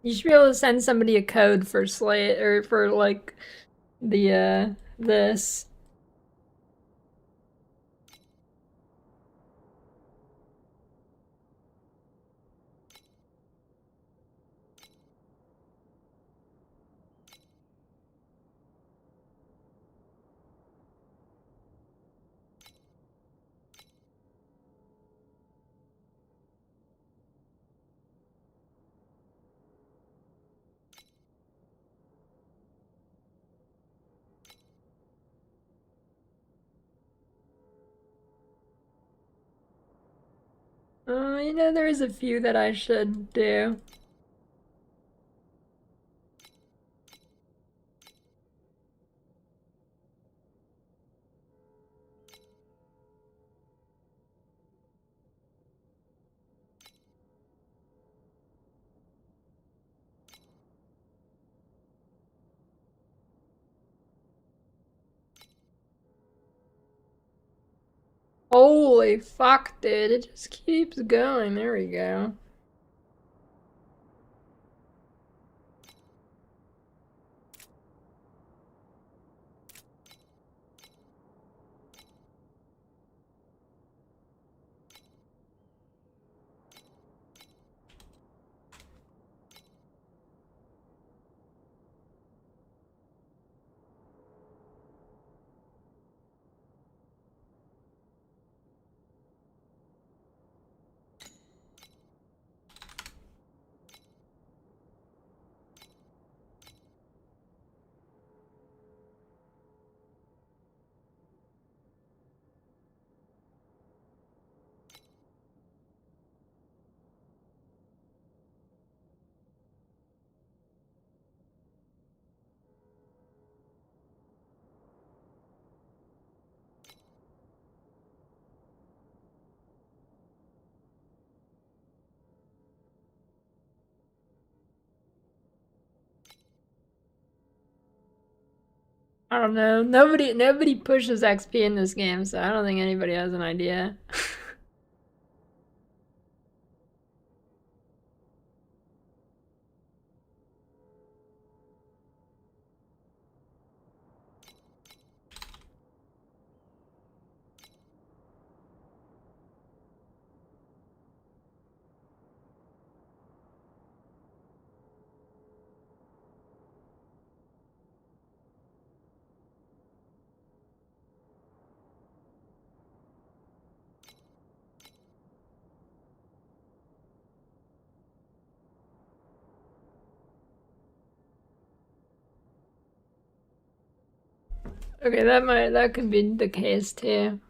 You should be able to send somebody a code for Slate, or for, like, this. There is a few that I should do. Holy fuck, dude. It just keeps going. There we go. I don't know. Nobody pushes XP in this game, so I don't think anybody has an idea. Okay, that could be the case too.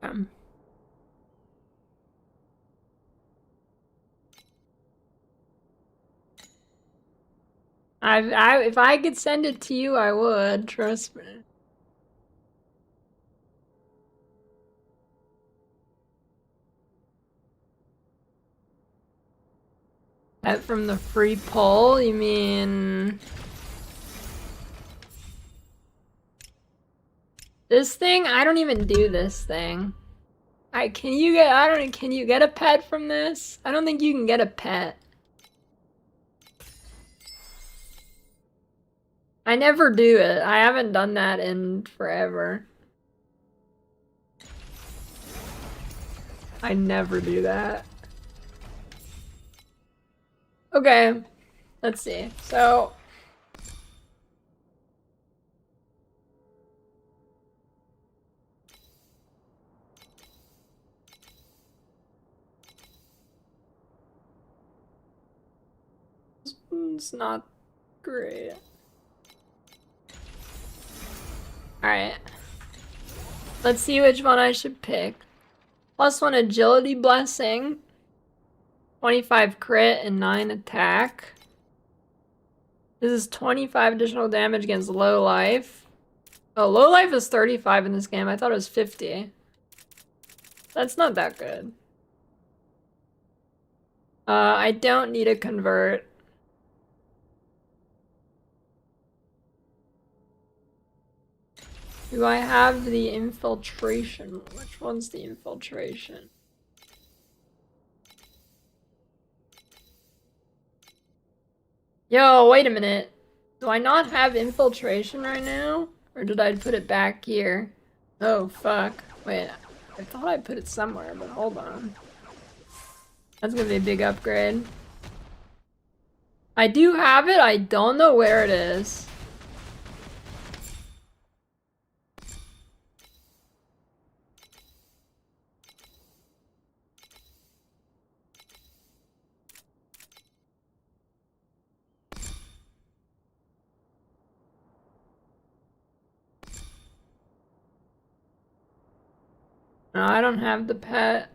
Um, if I could send it to you, I would. Trust me. That from the free poll? You mean this thing? I don't even do this thing. Can you get a pet from this? I don't think you can get a pet. I never do it. I haven't done that in forever. I never do that. Okay, let's see. So it's not great. Alright. Let's see which one I should pick. +1 agility blessing. 25 crit and 9 attack. This is 25 additional damage against low life. Oh, low life is 35 in this game. I thought it was 50. That's not that good. I don't need a convert. Do I have the infiltration? Which one's the infiltration? Yo, wait a minute. Do I not have infiltration right now? Or did I put it back here? Oh, fuck. Wait, I thought I put it somewhere, but hold on. That's gonna be a big upgrade. I do have it, I don't know where it is. No, I don't have the pet.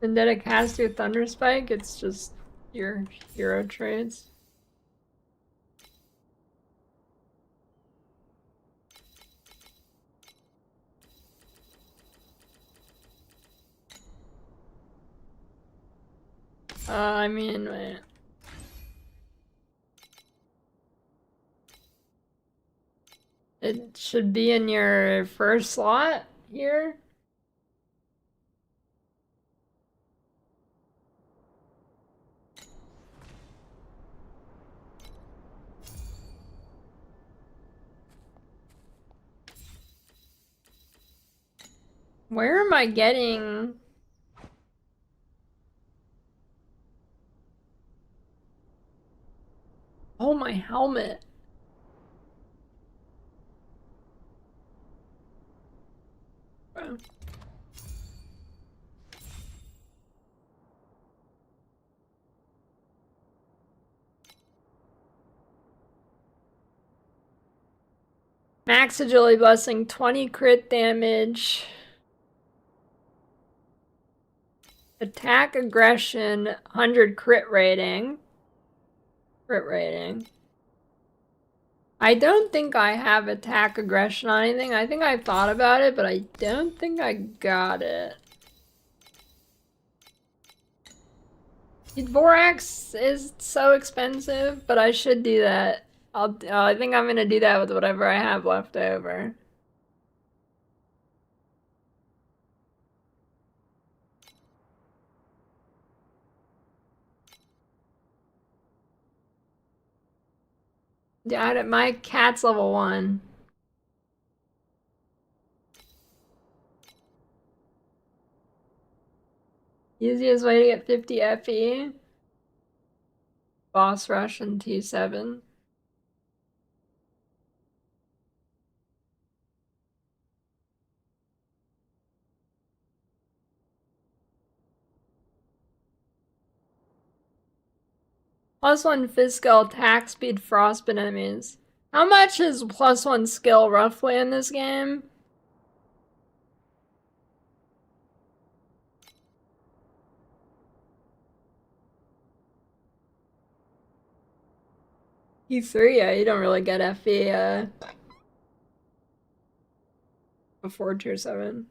Vendetta cast your Thunder Spike, it's just your hero traits. I mean, wait. It should be in your first slot here. Where am I getting? Oh, my helmet. Oh. Max Agility Blessing, 20 crit damage. Attack Aggression, 100 crit rating. Crit rating. I don't think I have attack aggression on anything. I think I thought about it, but I don't think I got it. Dvorak's is so expensive, but I should do that. I think I'm gonna do that with whatever I have left over. Yeah, my cat's level 1. Easiest way to get 50 FE. Boss rush in T7. +1 physical attack speed frostbite enemies. How much is +1 skill roughly in this game? E3, yeah, you don't really get FE before tier 7.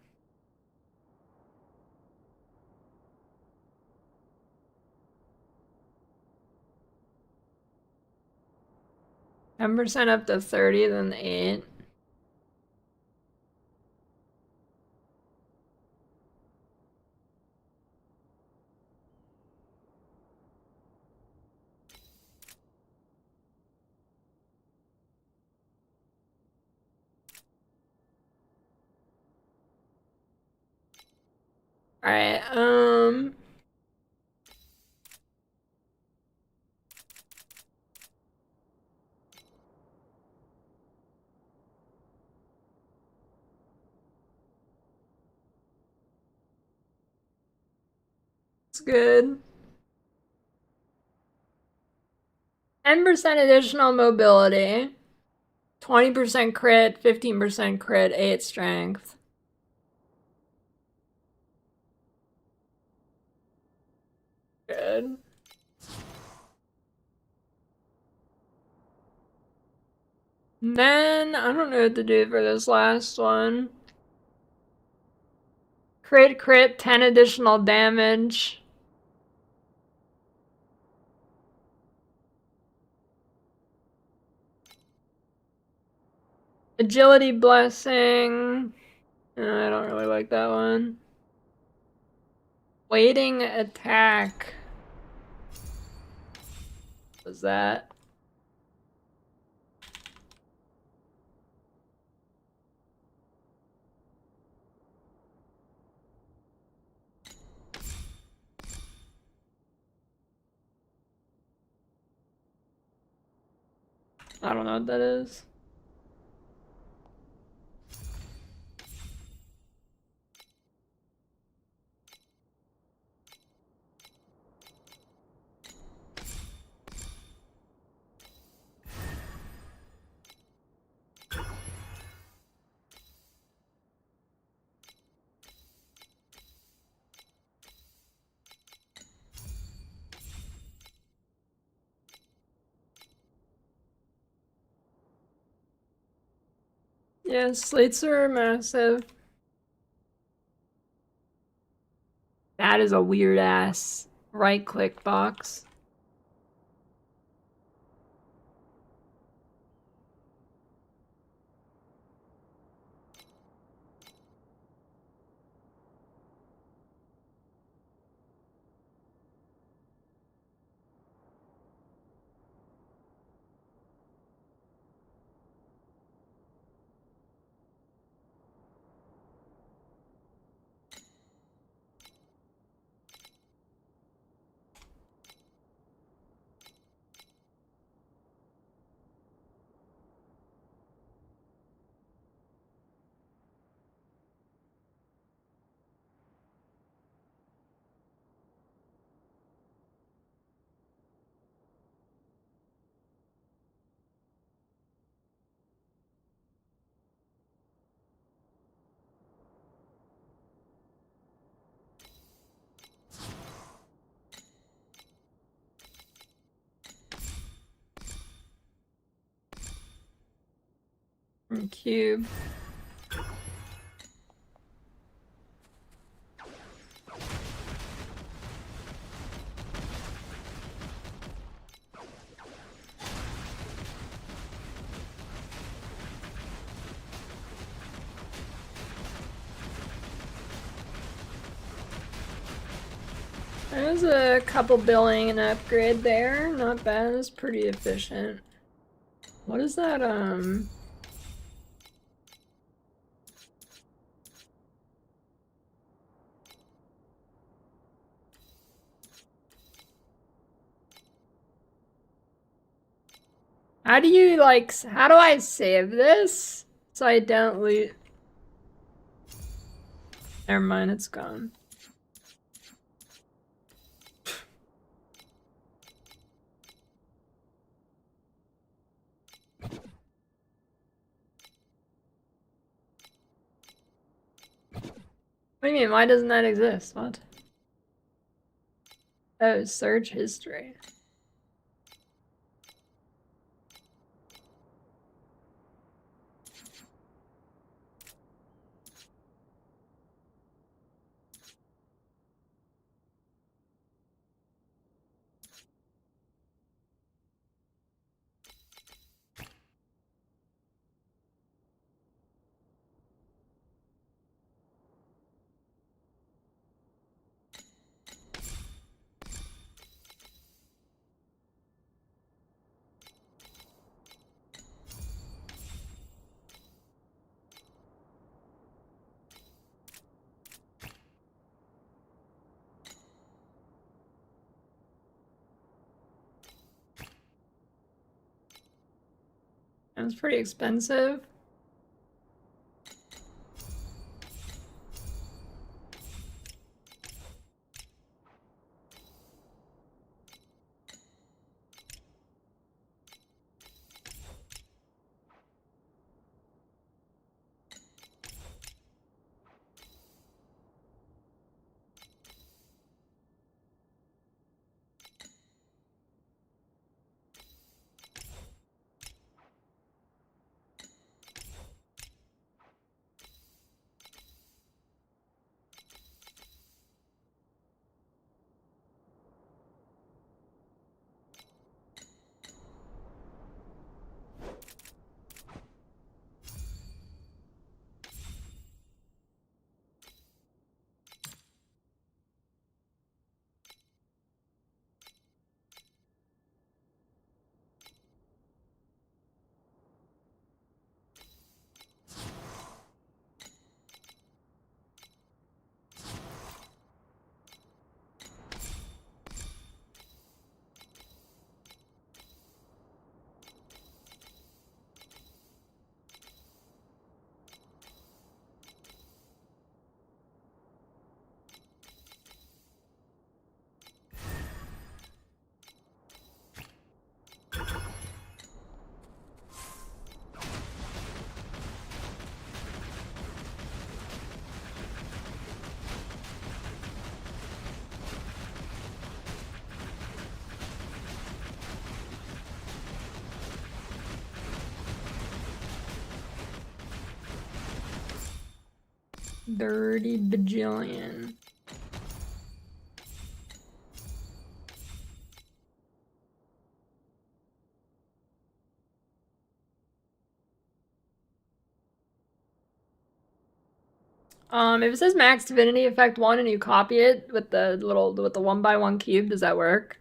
%, up to 30, then 8. Alright, it's good. 10% additional mobility. 20% crit, 15% crit, 8 strength. Good. And then, I don't know what to do for this last one. Crit, 10 additional damage. Agility blessing. I don't really like that one. Waiting attack. What was that? I don't know what that is. Yeah, slates are massive. That is a weird ass right click box. From cube. There's a couple billing and upgrade there. Not bad. It's pretty efficient. What is that? How do you how do I save this so I don't lose? Never mind, it's gone. What do you mean? Why doesn't that exist? What? Oh, search history. It was pretty expensive. Dirty bajillion. If it says max divinity effect 1 and you copy it with the 1x1 cube, does that work?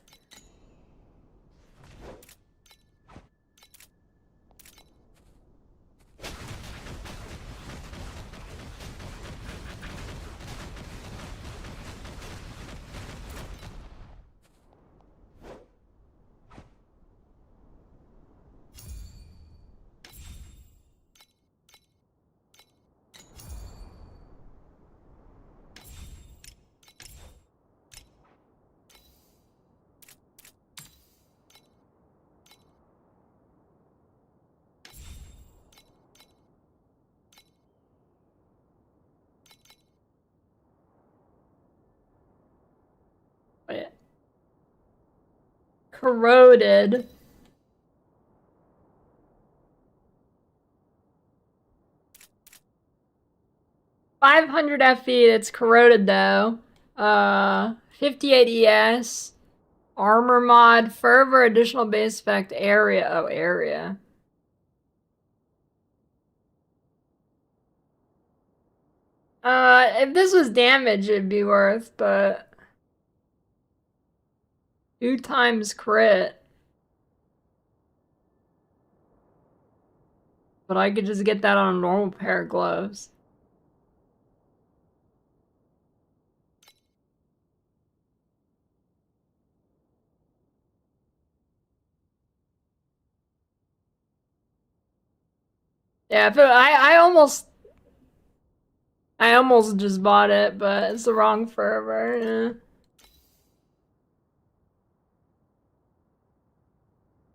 Wait. Corroded. $500 FE, it's corroded though. 58 ES. Armor mod, fervor, additional base effect, area. Oh, area. If this was damage, it'd be worth, but 2 times crit. But I could just get that on a normal pair of gloves. Yeah, but I almost just bought it, but it's the wrong fervor. Yeah.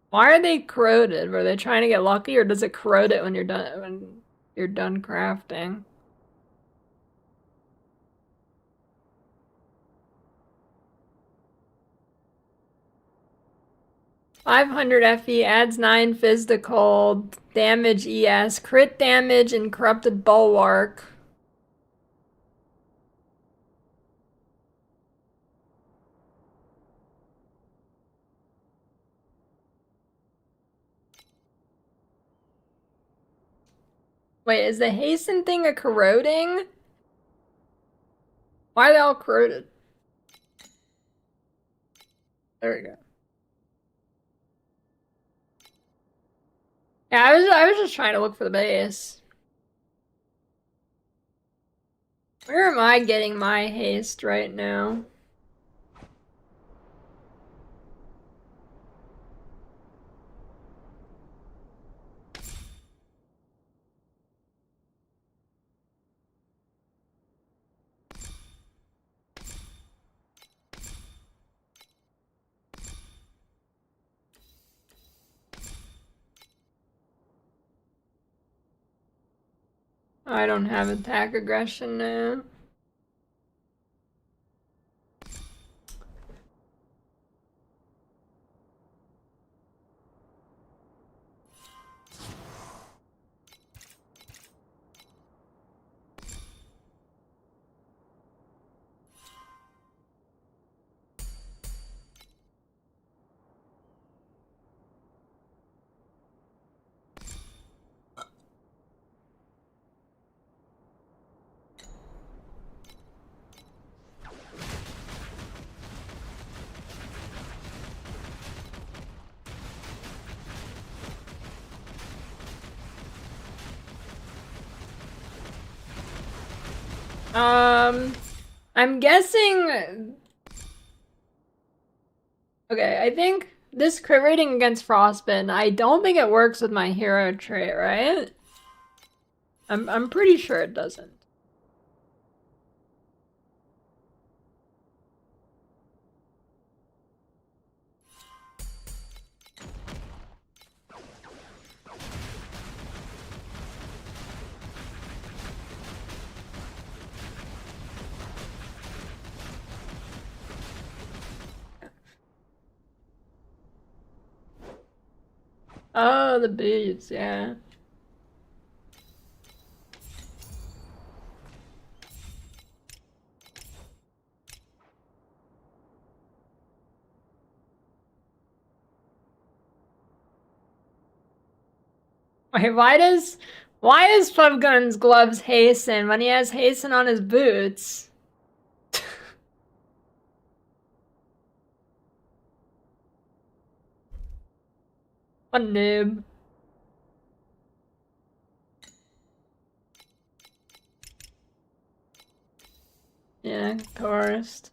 Why are they corroded? Were they trying to get lucky, or does it corrode it when you're done crafting? $500 FE adds 9 physical damage ES, crit damage, and corrupted bulwark. Wait, is the hasten thing a corroding? Why are they all corroded? There we go. Yeah, I was just trying to look for the base. Where am I getting my haste right now? I don't have attack aggression now. I'm guessing. Okay, I think this crit rating against Frostbitten, I don't think it works with my hero trait, right? I'm pretty sure it doesn't. Oh, the boots, yeah. Wait, Why is Puffgun's gloves hasten when he has hasten on his boots? What a noob. Yeah, tourist.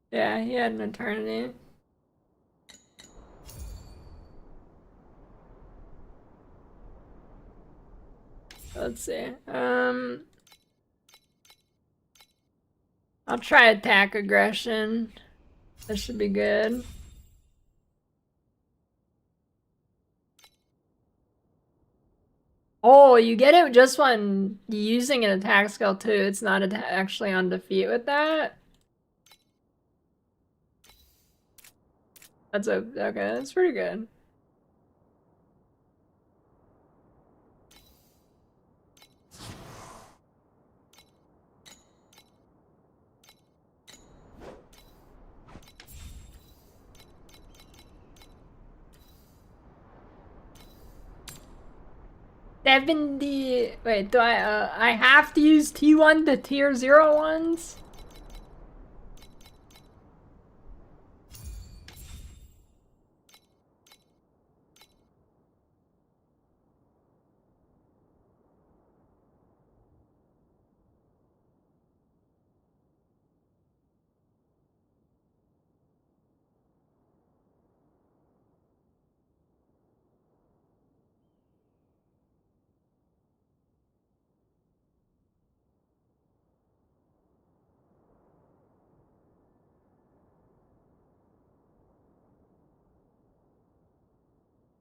Yeah, he had an eternity. Let's see. I'll try attack aggression. That should be good. Oh, you get it just when using an attack skill too. It's not actually on defeat with that. Okay, that's pretty good. Wait, do I have to use T1 to tier 0 ones?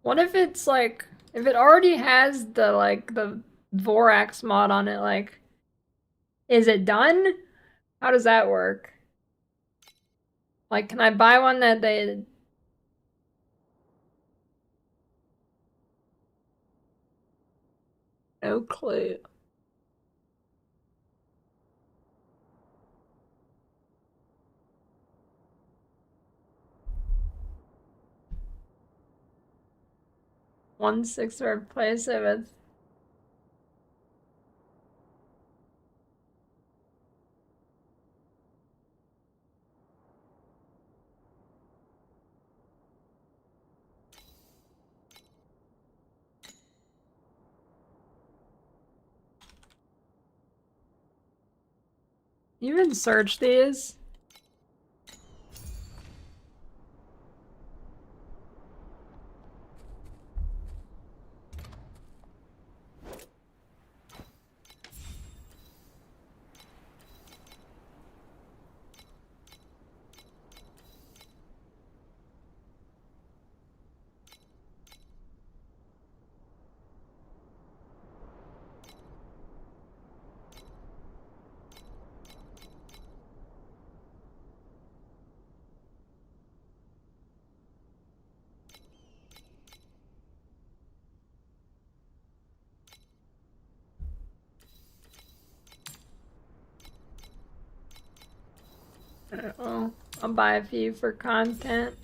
What if it's like, if it already has the Vorax mod on it, like, is it done? How does that work? Like, can I buy one that they... No clue. One six to replace it with... You even search these? Well, I'll buy a few for content.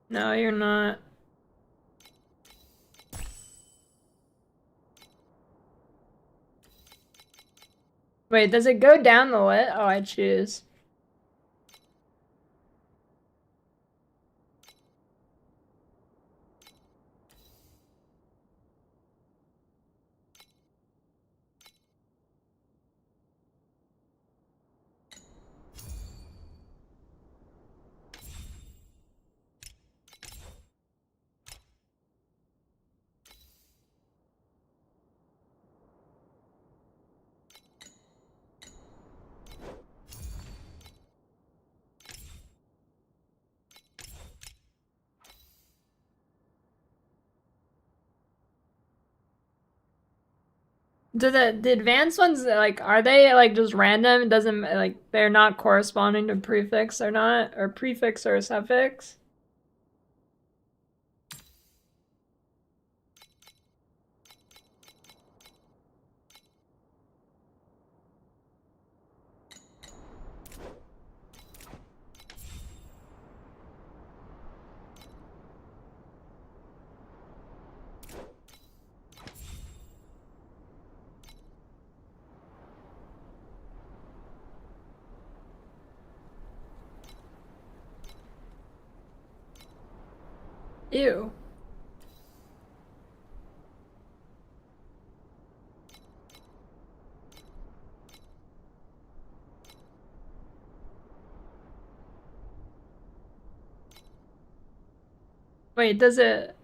No, you're not. Wait, does it go down the list? Oh, I choose. Do the advanced ones, like, are they like just random? It doesn't like they're not corresponding to prefix or not, or prefix or suffix? Ew. Wait, does it...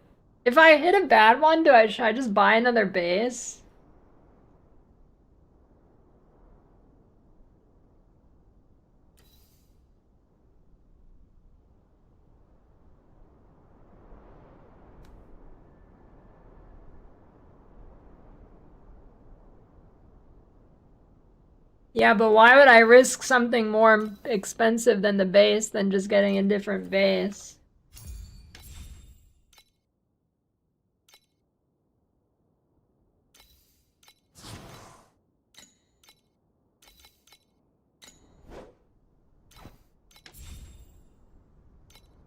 If I hit a bad one, should I just buy another base? Yeah, but why would I risk something more expensive than the base than just getting a different base?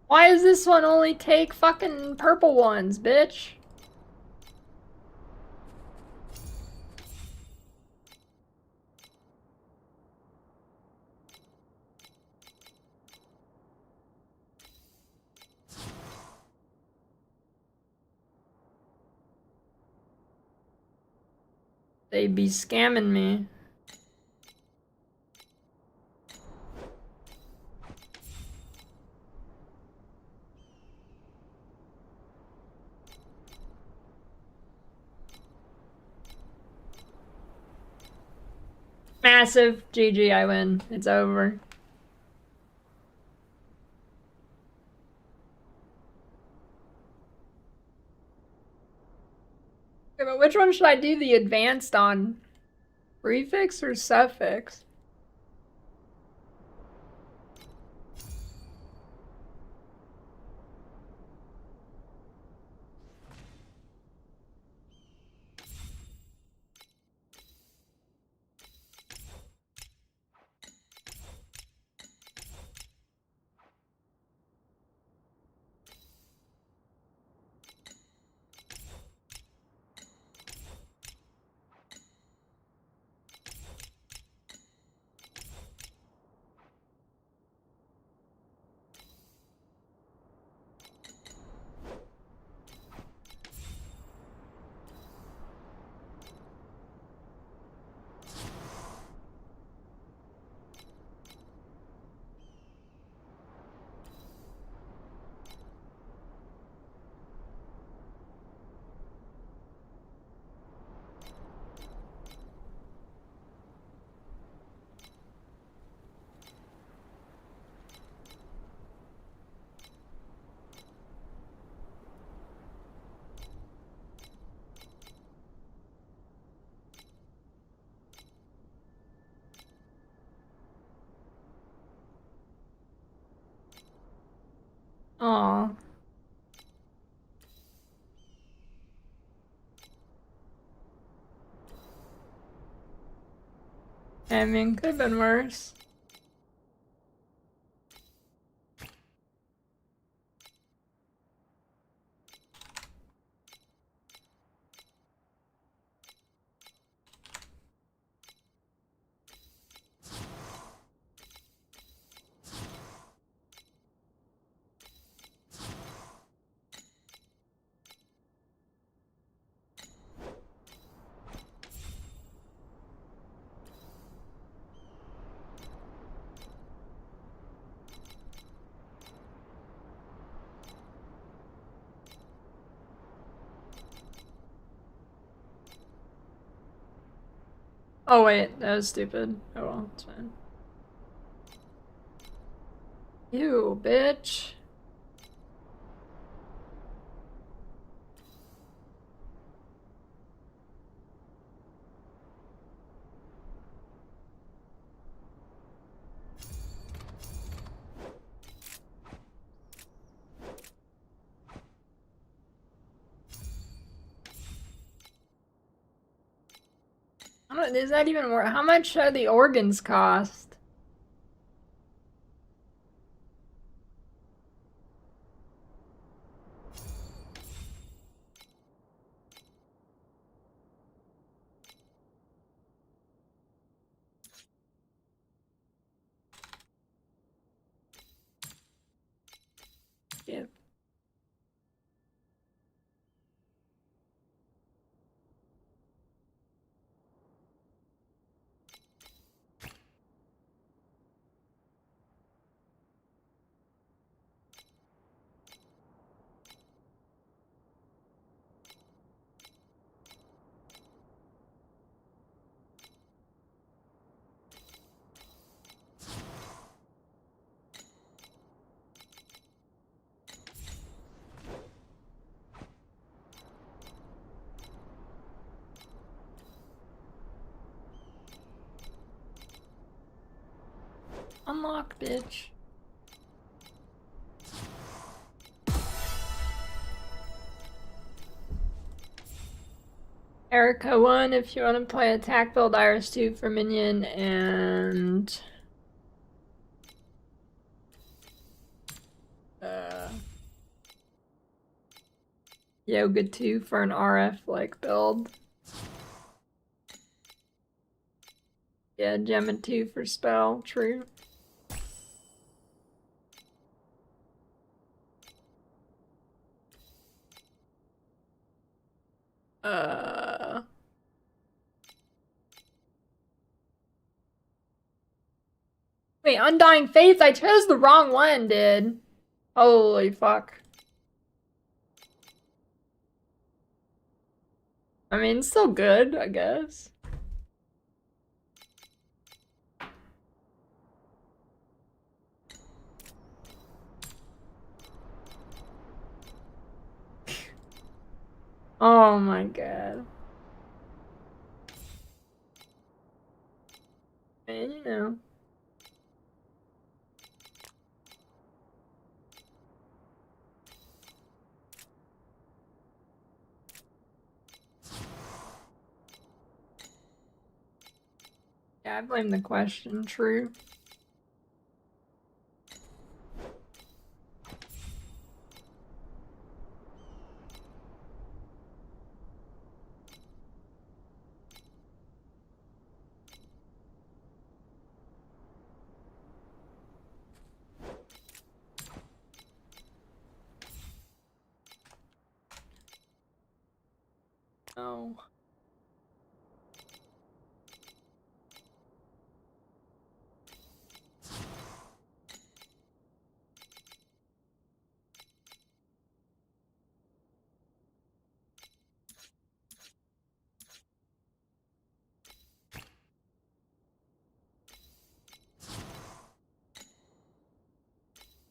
Why does this one only take fucking purple ones, bitch? They be scamming me. Massive. GG, I win. It's over. Okay, but which one should I do the advanced on? Prefix or suffix? Aw. I mean, could have been worse. Oh wait, that was stupid. Oh well, it's fine. You bitch. Is that even worth? How much do the organs cost? Yeah. Unlock, bitch. Erika 1 if you want to play attack build, Iris 2 for minion, and Yoga 2 for an RF like build. Yeah, Gemma 2 for spell, true. Wait, Undying Faith? I chose the wrong one, dude. Holy fuck. I mean, it's still good, I guess. Oh my god. And you know. Yeah, I blame the question, true. Oh.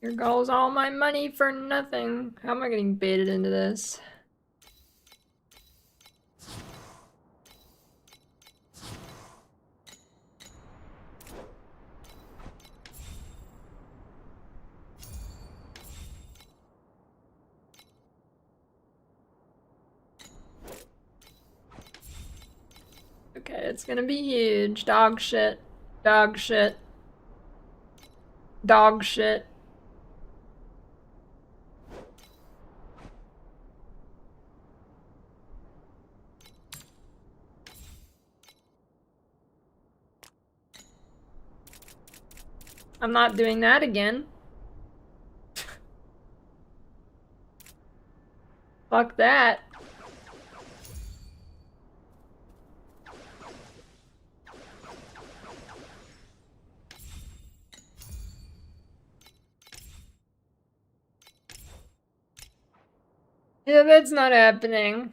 Here goes all my money for nothing. How am I getting baited into this? Okay, it's gonna be huge. Dog shit. Dog shit. Dog shit. I'm not doing that again. Fuck that. Yeah, that's not happening.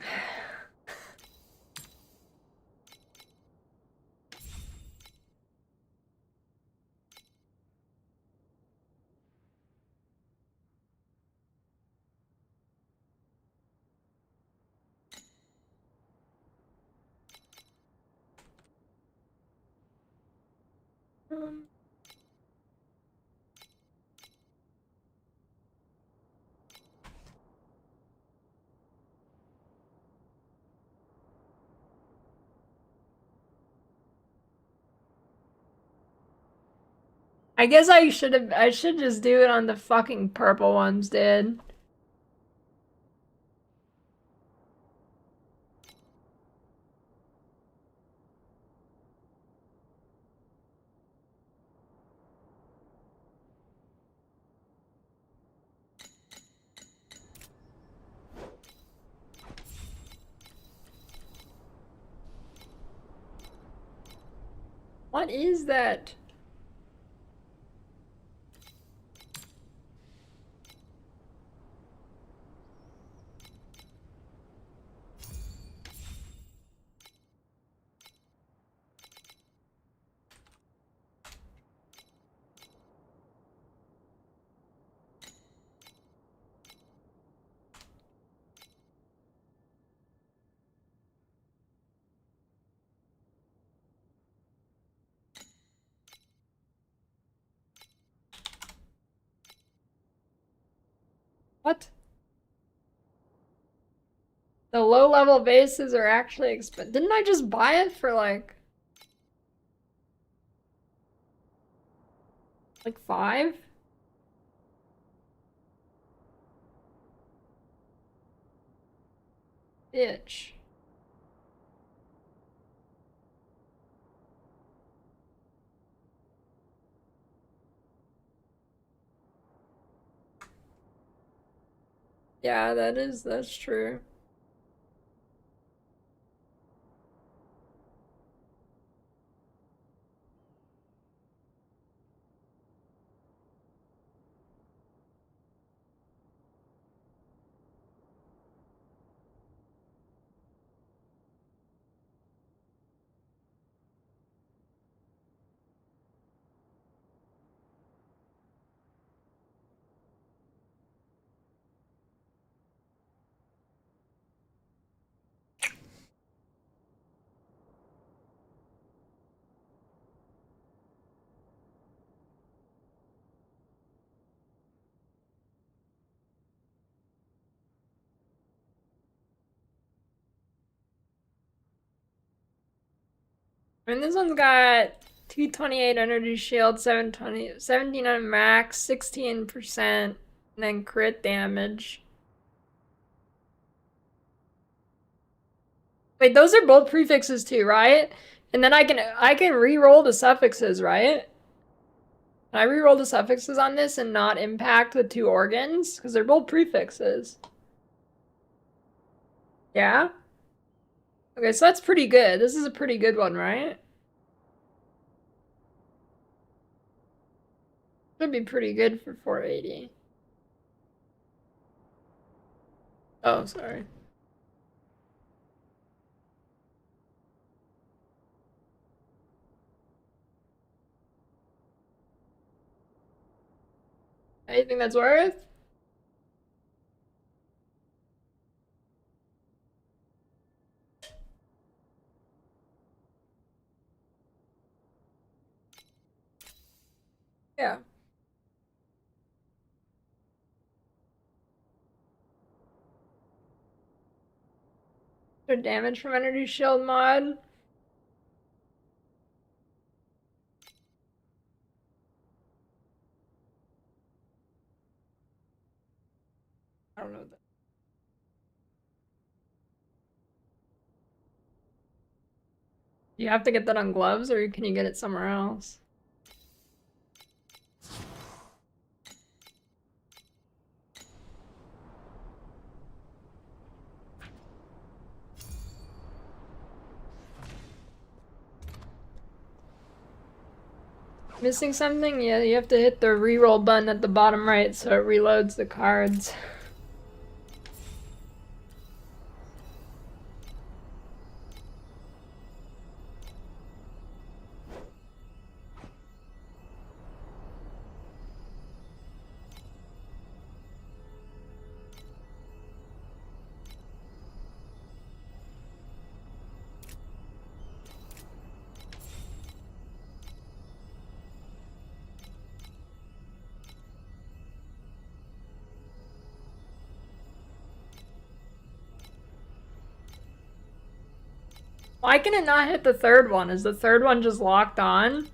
Um, I guess I should just do it on the fucking purple ones, dude. What is that? What? The low-level bases are actually expensive. Didn't I just buy it for like 5? Bitch. Yeah, that's true. I mean, this one's got 228 energy shield, 17 on max, 16%, and then crit damage. Wait, those are both prefixes too, right? And then I can re-roll the suffixes, right? Can I re-roll the suffixes on this and not impact the 2 organs? Because they're both prefixes. Yeah? Okay, so that's pretty good. This is a pretty good one, right? Should be pretty good for 480. Oh, sorry. Anything that's worth? Yeah. Or damage from energy shield mod. I don't know that. You have to get that on gloves, or can you get it somewhere else? Missing something? Yeah, you have to hit the reroll button at the bottom right so it reloads the cards. Why can it not hit the third one? Is the third one just locked on?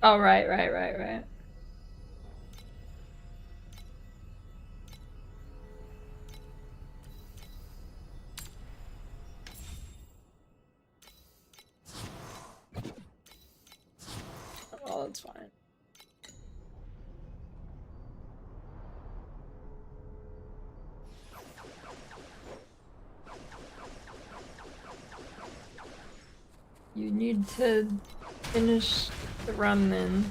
Oh, right. Oh, that's fine. You need to finish the run then.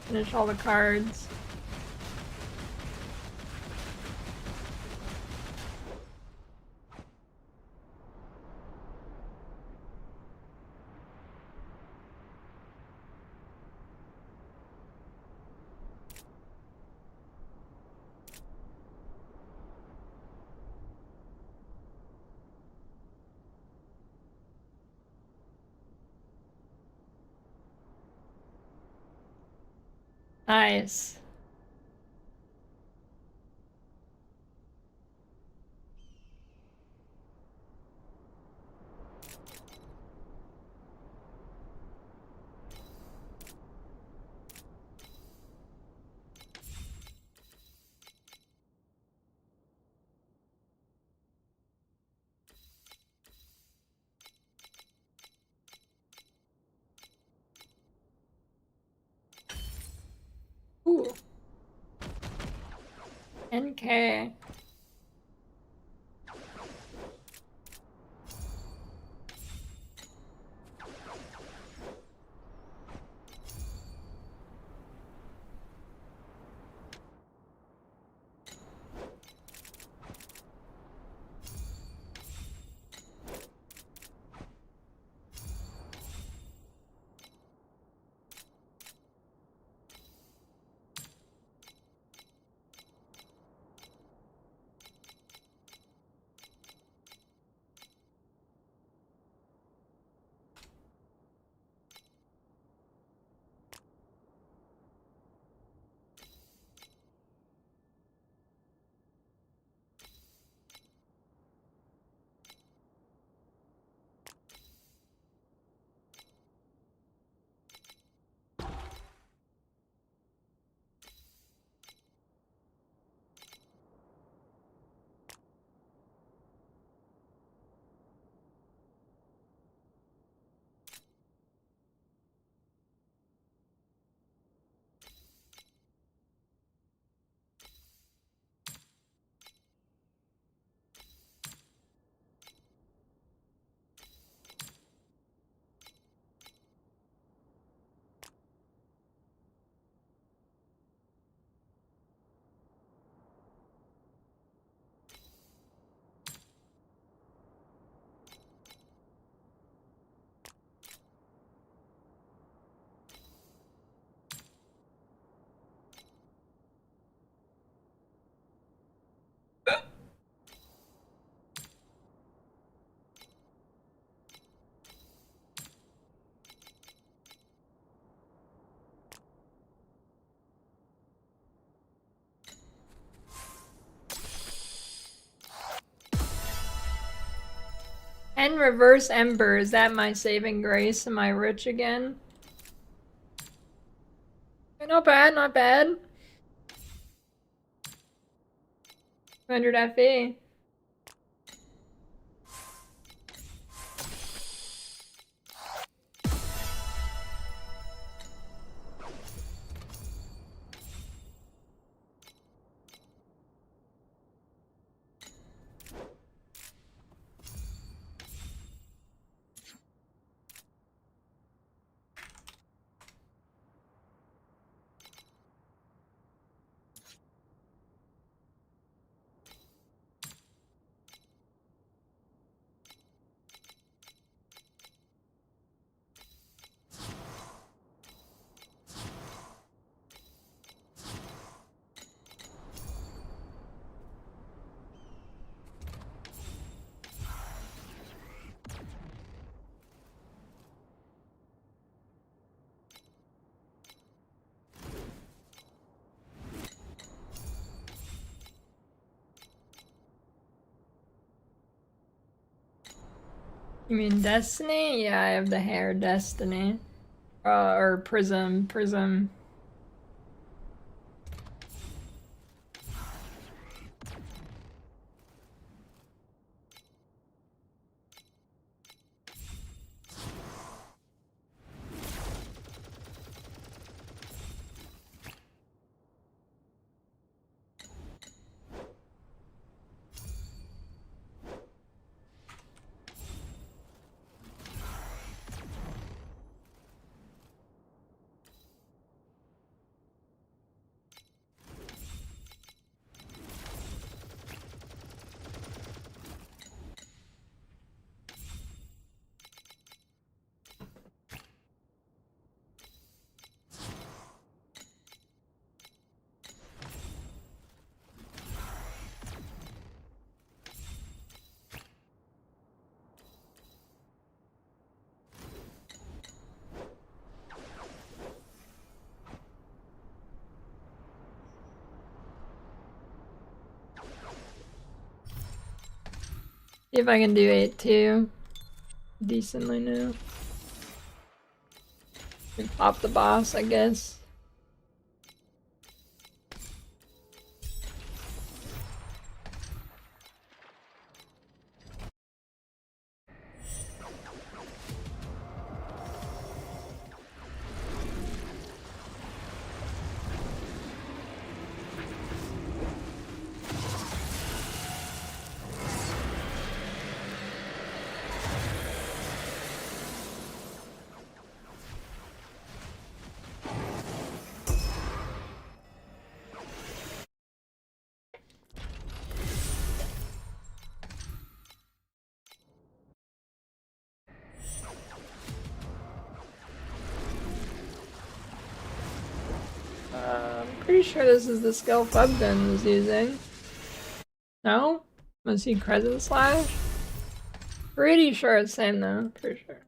Finish all the cards. Nice. Ooh. NK. And reverse ember, is that my saving grace? Am I rich again? Not bad, not bad. 200 FE. You mean Destiny? Yeah, I have the hair Destiny. Or Prism. See if I can do 8-2 decently now. And pop the boss, I guess. I'm pretty sure this is the skill Fubgun was using. No? Was he Crescent Slash? Pretty sure it's same though, pretty sure.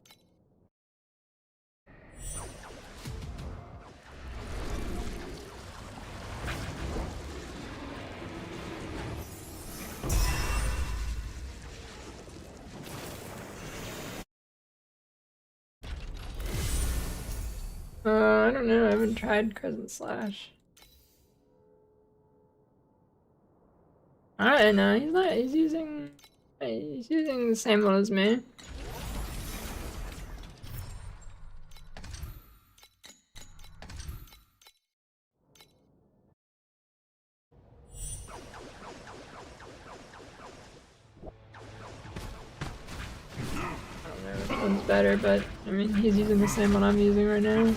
I don't know, I haven't tried Crescent Slash. I don't know, he's using the same one as me. I don't know which one's better, but I mean, he's using the same one I'm using right now.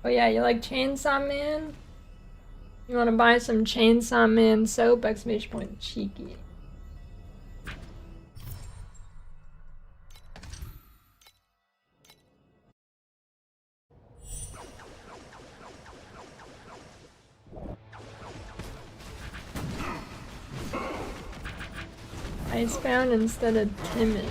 Oh yeah, you like Chainsaw Man? You wanna buy some Chainsaw Man soap? Exclamation point cheeky. Icebound instead of timid.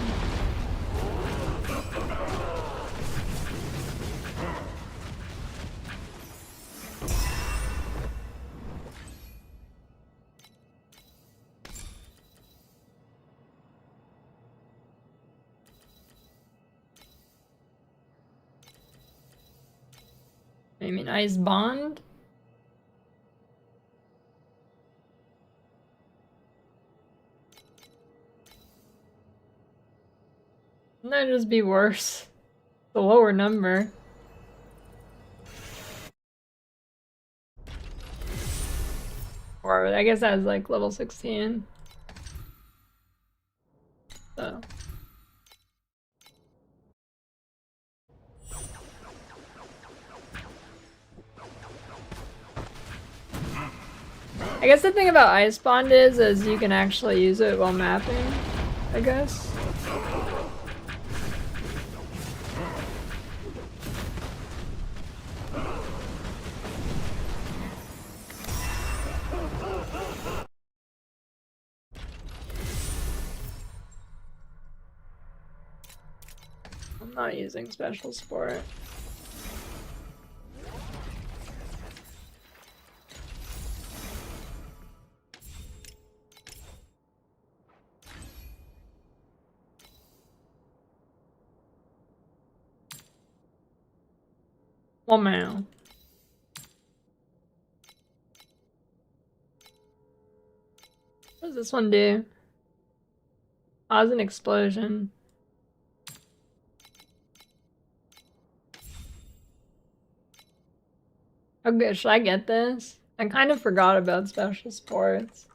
I mean, Ice Bond? Wouldn't that just be worse? The lower number. Or I guess that was like level 16. So. I guess the thing about Ice Bond is you can actually use it while mapping, I guess. I'm not using special sport. Oh man. What does this one do? Cause an explosion. Okay, should I get this? I kind of forgot about special sports.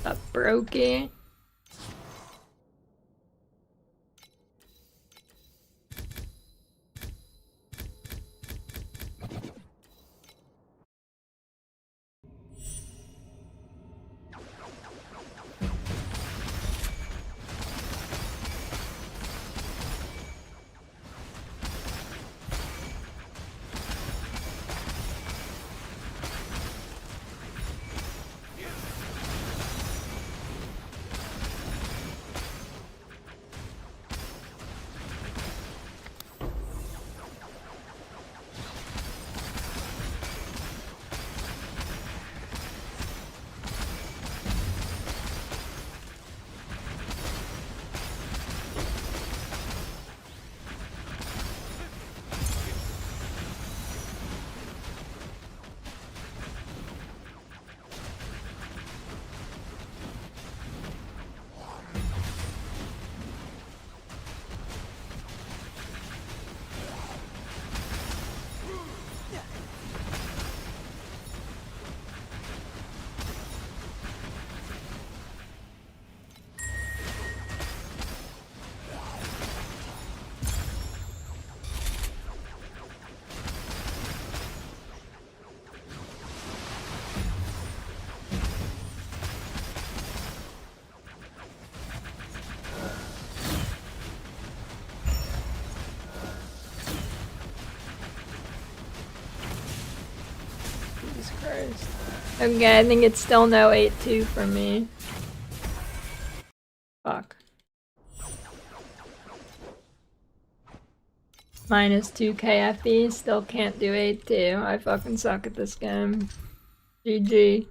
That brokey. Jesus Christ. Okay, I think it's still no 8-2 for me. Fuck. Minus 2 KFE, still can't do 8-2. I fucking suck at this game. GG.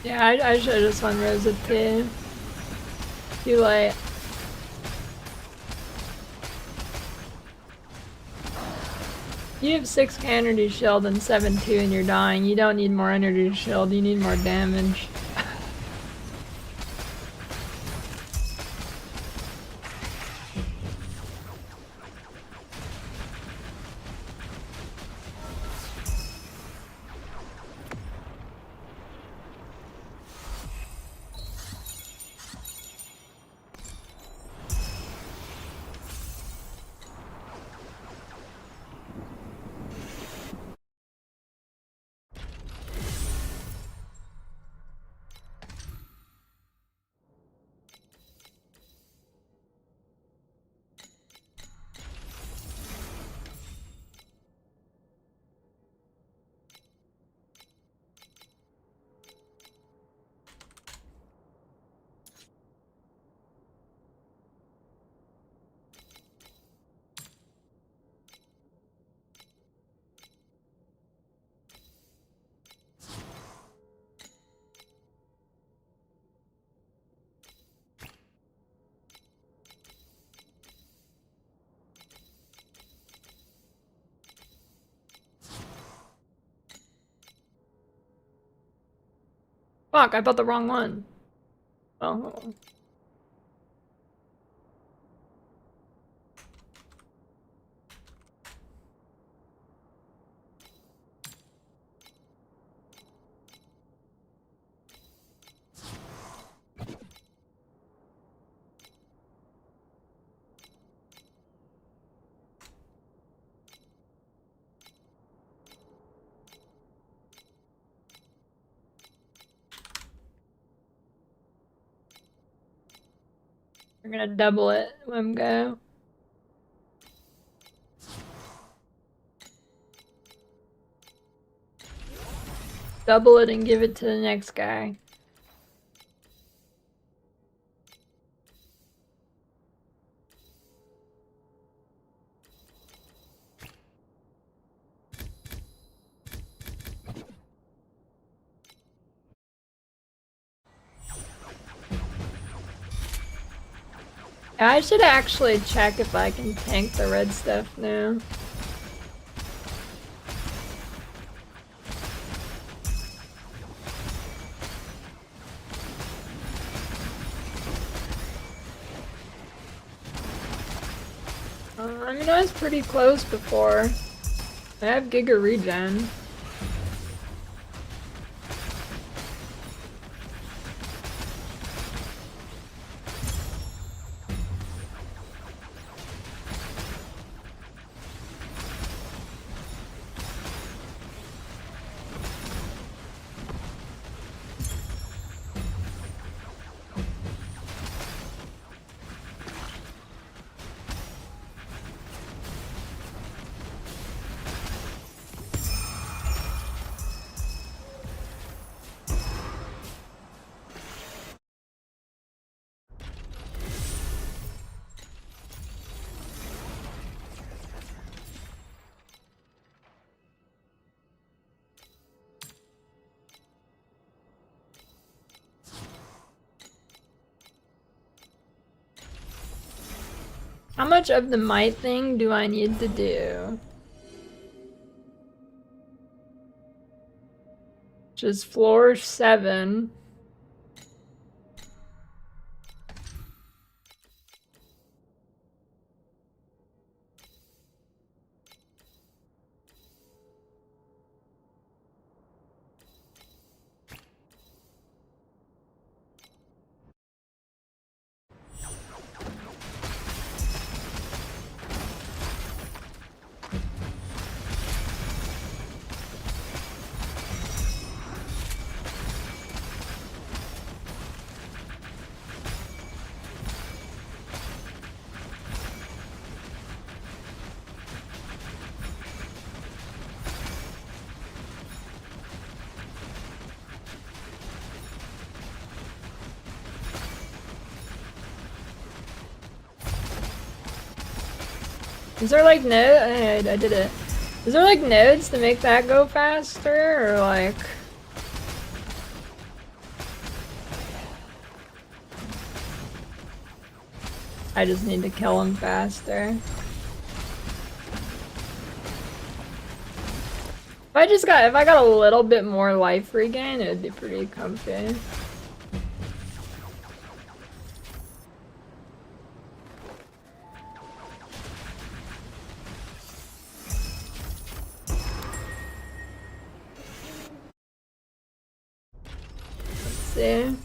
Yeah, I should have just one-rose it too. Too late. You have 6 energy shield and 7-2 and you're dying. You don't need more energy shield, you need more damage. Fuck, I bought the wrong one. Oh. We're gonna double it. Let him go. Double it and give it to the next guy. I should actually check if I can tank the red stuff now. I mean, I was pretty close before. I have Giga regen. How much of the might thing do I need to do? Which is floor 7. Is there like I did it. Is there like nodes to make that go faster or like? I just need to kill him faster. If I got a little bit more life regain, it would be pretty comfy. Let's see.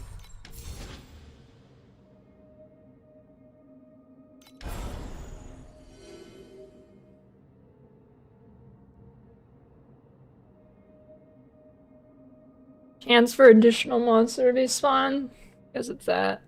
Chance for additional monster to spawn? Guess it's that.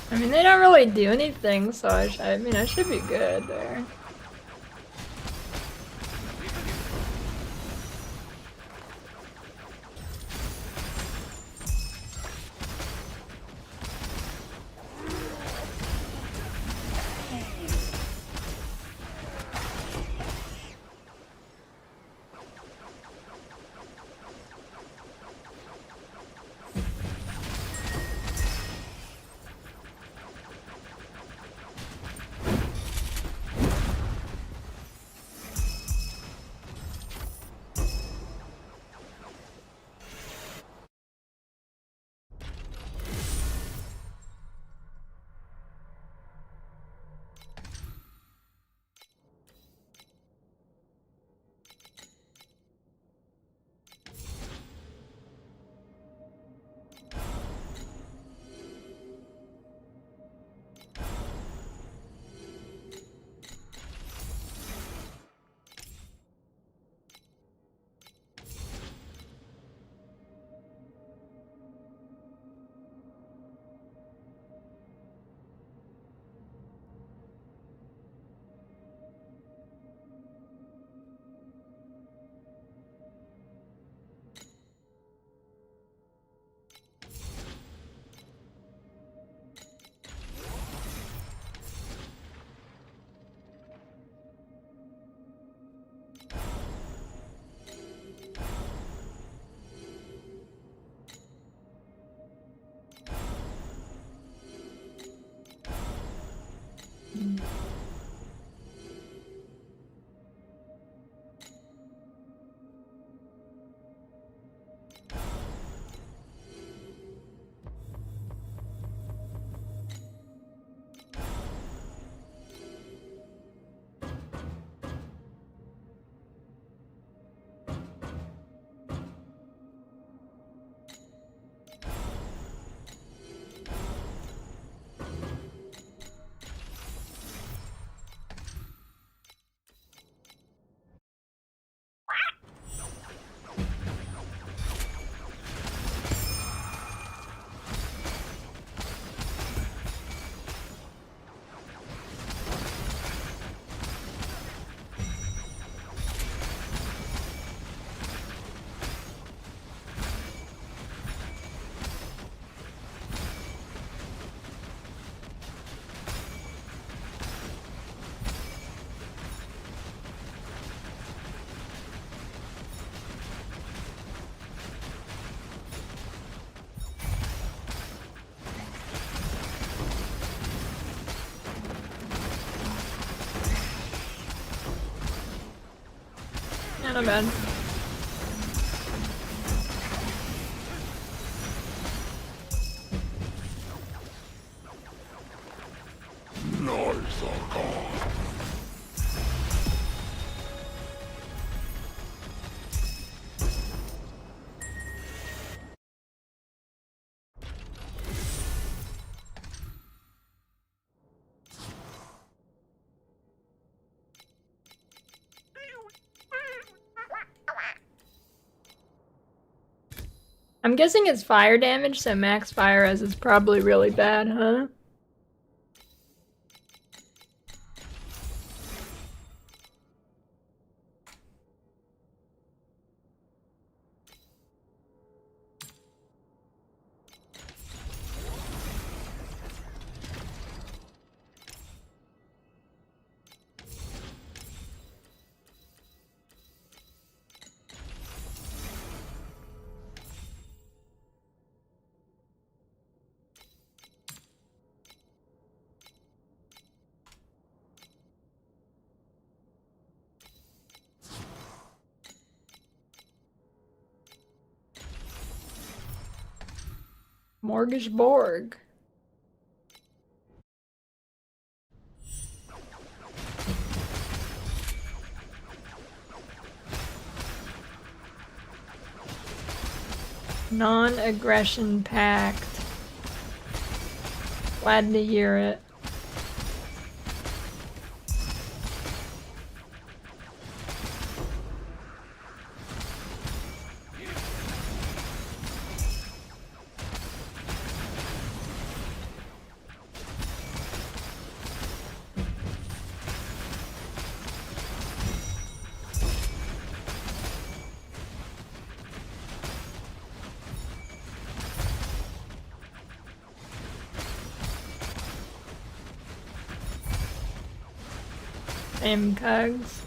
I mean, they don't really do anything, so I should be good there. My bad. I'm guessing it's fire damage, so max fire res is probably really bad, huh? Mortgage Borg. Non-aggression pact. Glad to hear it. Cugs.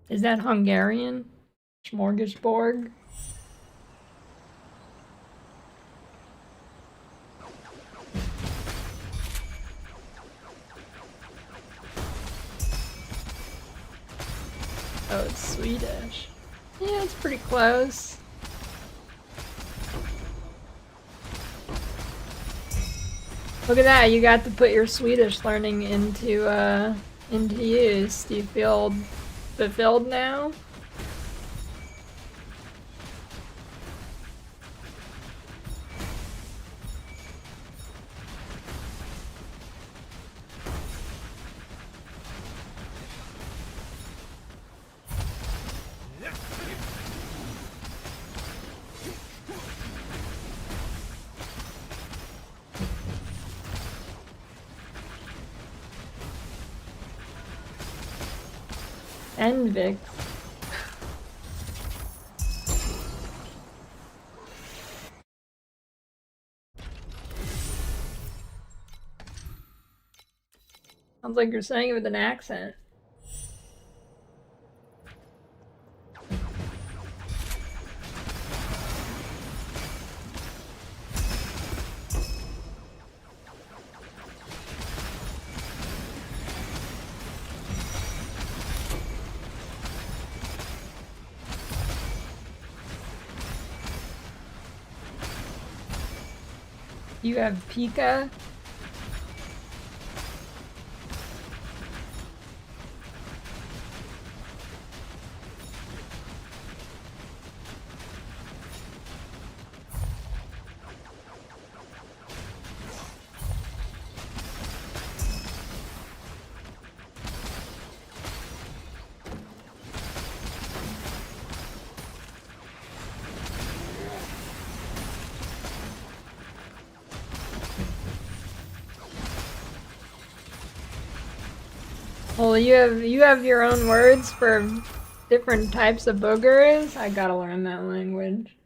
Is that Hungarian? Smorgasbord? Oh, it's Swedish. Yeah, it's pretty close. Look at that, you got to put your Swedish learning into use. Do you feel fulfilled now? And Vic. Sounds like you're saying it with an accent. You have Pika. Well, you have your own words for different types of boogers. I gotta learn that language.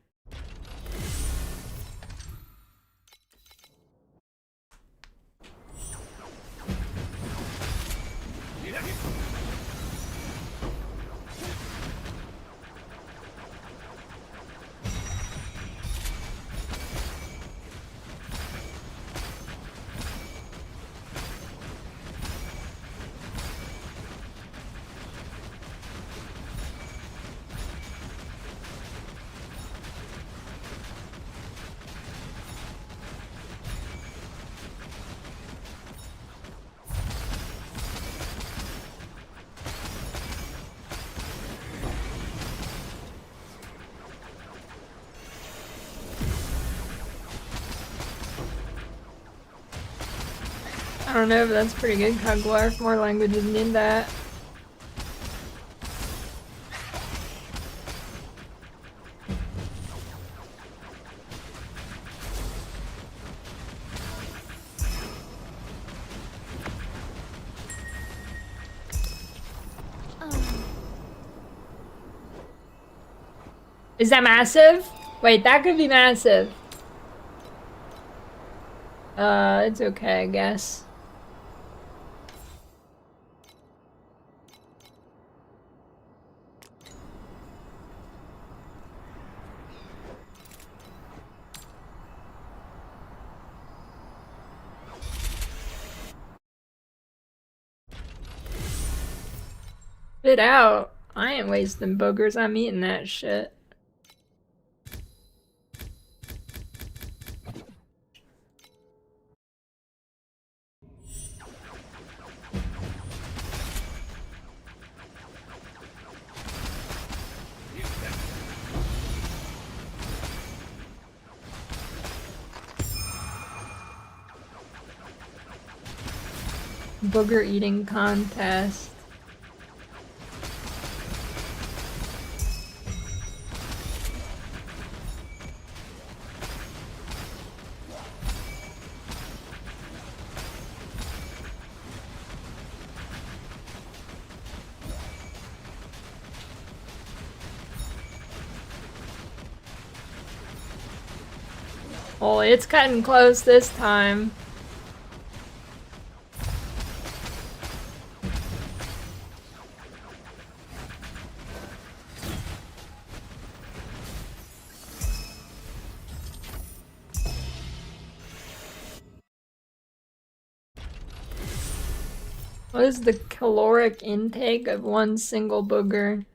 I don't know, but that's pretty good, Kugler. More languages need that. Is that massive? Wait, that could be massive. It's okay, I guess. Spit out. I ain't wasting boogers, I'm eating that shit. Booger eating contest. Oh, it's cutting close this time. What is the caloric intake of one single booger?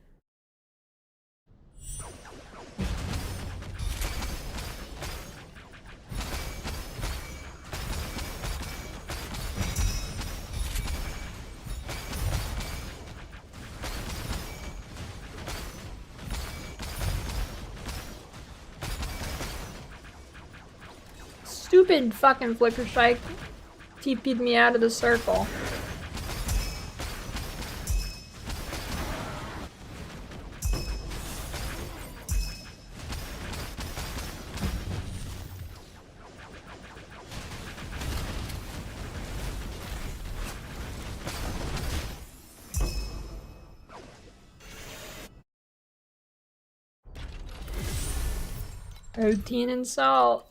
Stupid fucking flicker strike TP'd me out of the circle. Protein and salt.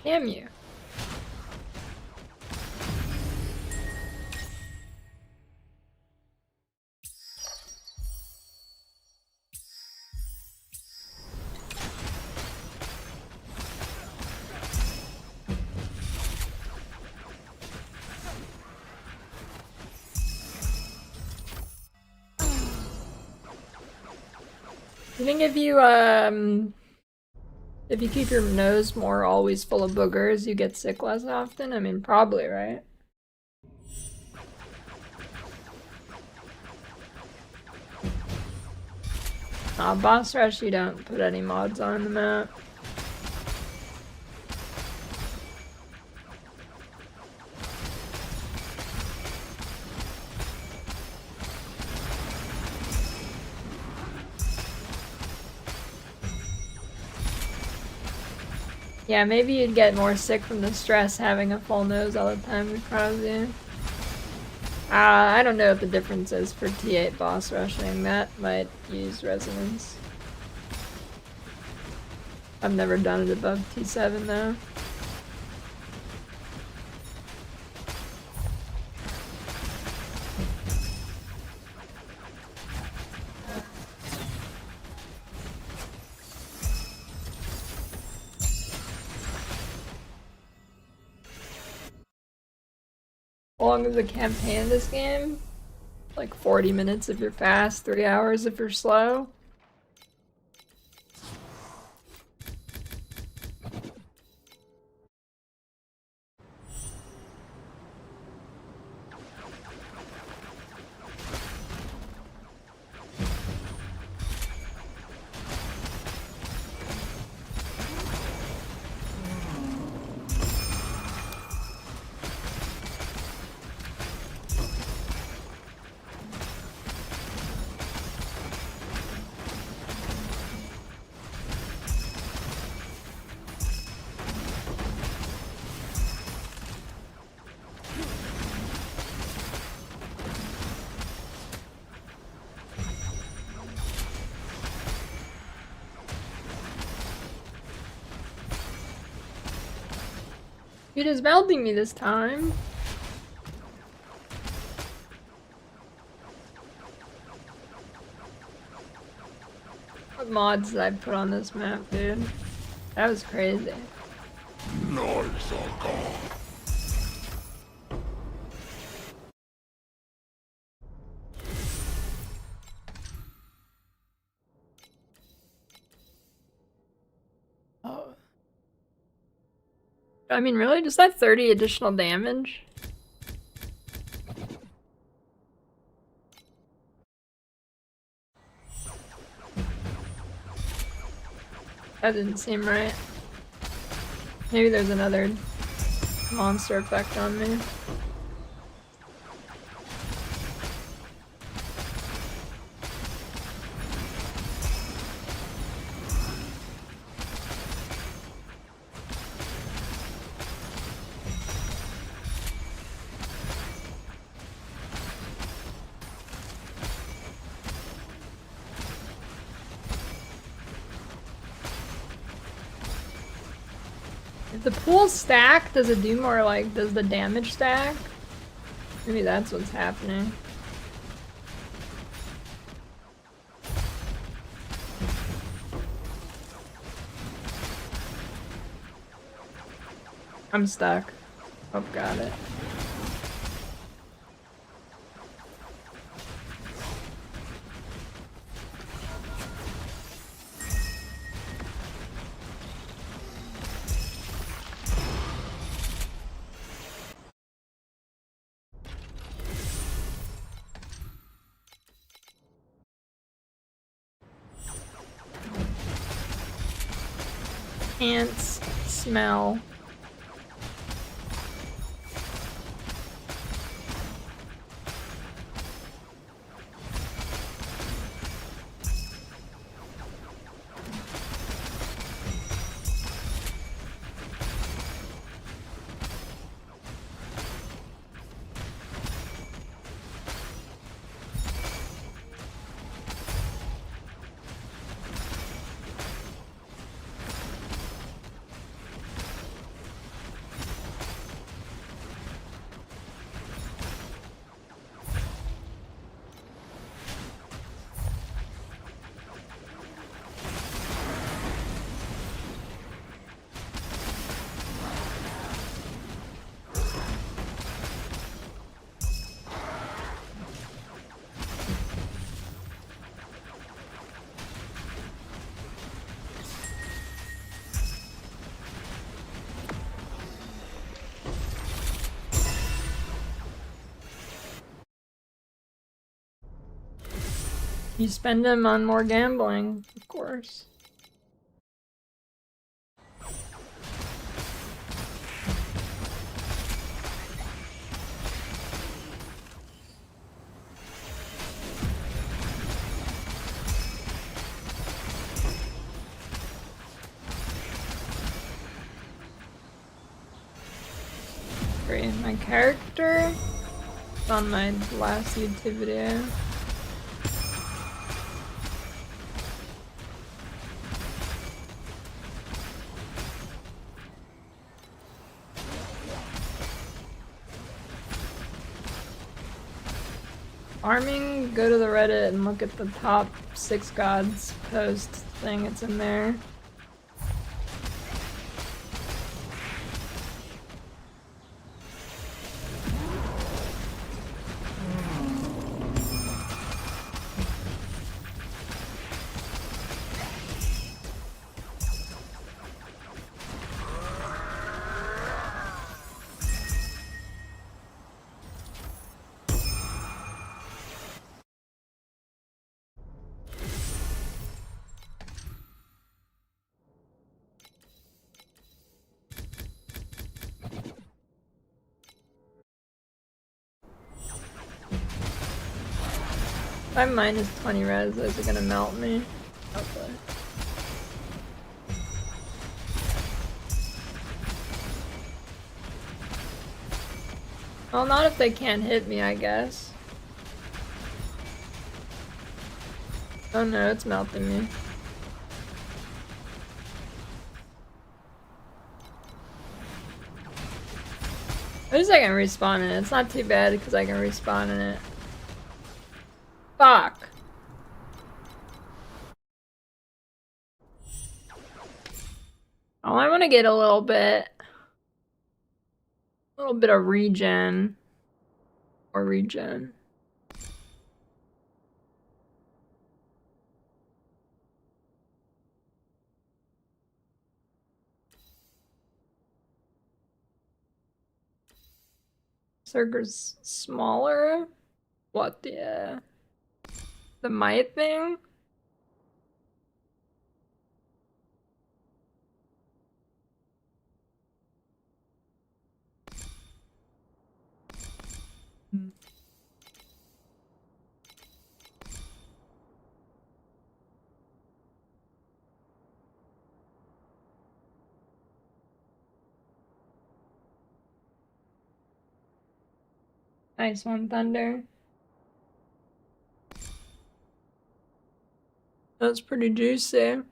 Damn you. You think if you keep your nose more always full of boogers, you get sick less often? I mean, probably, right? Boss Rush, you don't put any mods on the map. Yeah, maybe you'd get more sick from the stress having a full nose all the time, we probably do. I don't know what the difference is for T8 boss rushing. That might use resonance. I've never done it above T7 though. How long is the campaign of this game? Like 40 minutes if you're fast, 3 hours if you're slow. Dude is melting me this time. What mods did I put on this map, dude? That was crazy. Nice, Oh. I mean, really? Just that 30 additional damage? That didn't seem right. Maybe there's another monster effect on me. If the pool stack, does it do more like, does the damage stack? Maybe that's what's happening. I'm stuck. Oh, got it. Ants smell. You spend them on more gambling, of course. Great, my character on my last YouTube video. Farming, go to the Reddit and look at the top 6 gods post thing, it's in there. I'm minus 20 res, those are gonna melt me. Okay. Well, not if they can't hit me, I guess. Oh no, it's melting me. At least I can respawn in it. It's not too bad because I can respawn in it. Fuck. Oh, I want to get a little bit of regen. Or regen. Circle's smaller? What, the might thing? Nice one, Thunder. That's pretty juicy.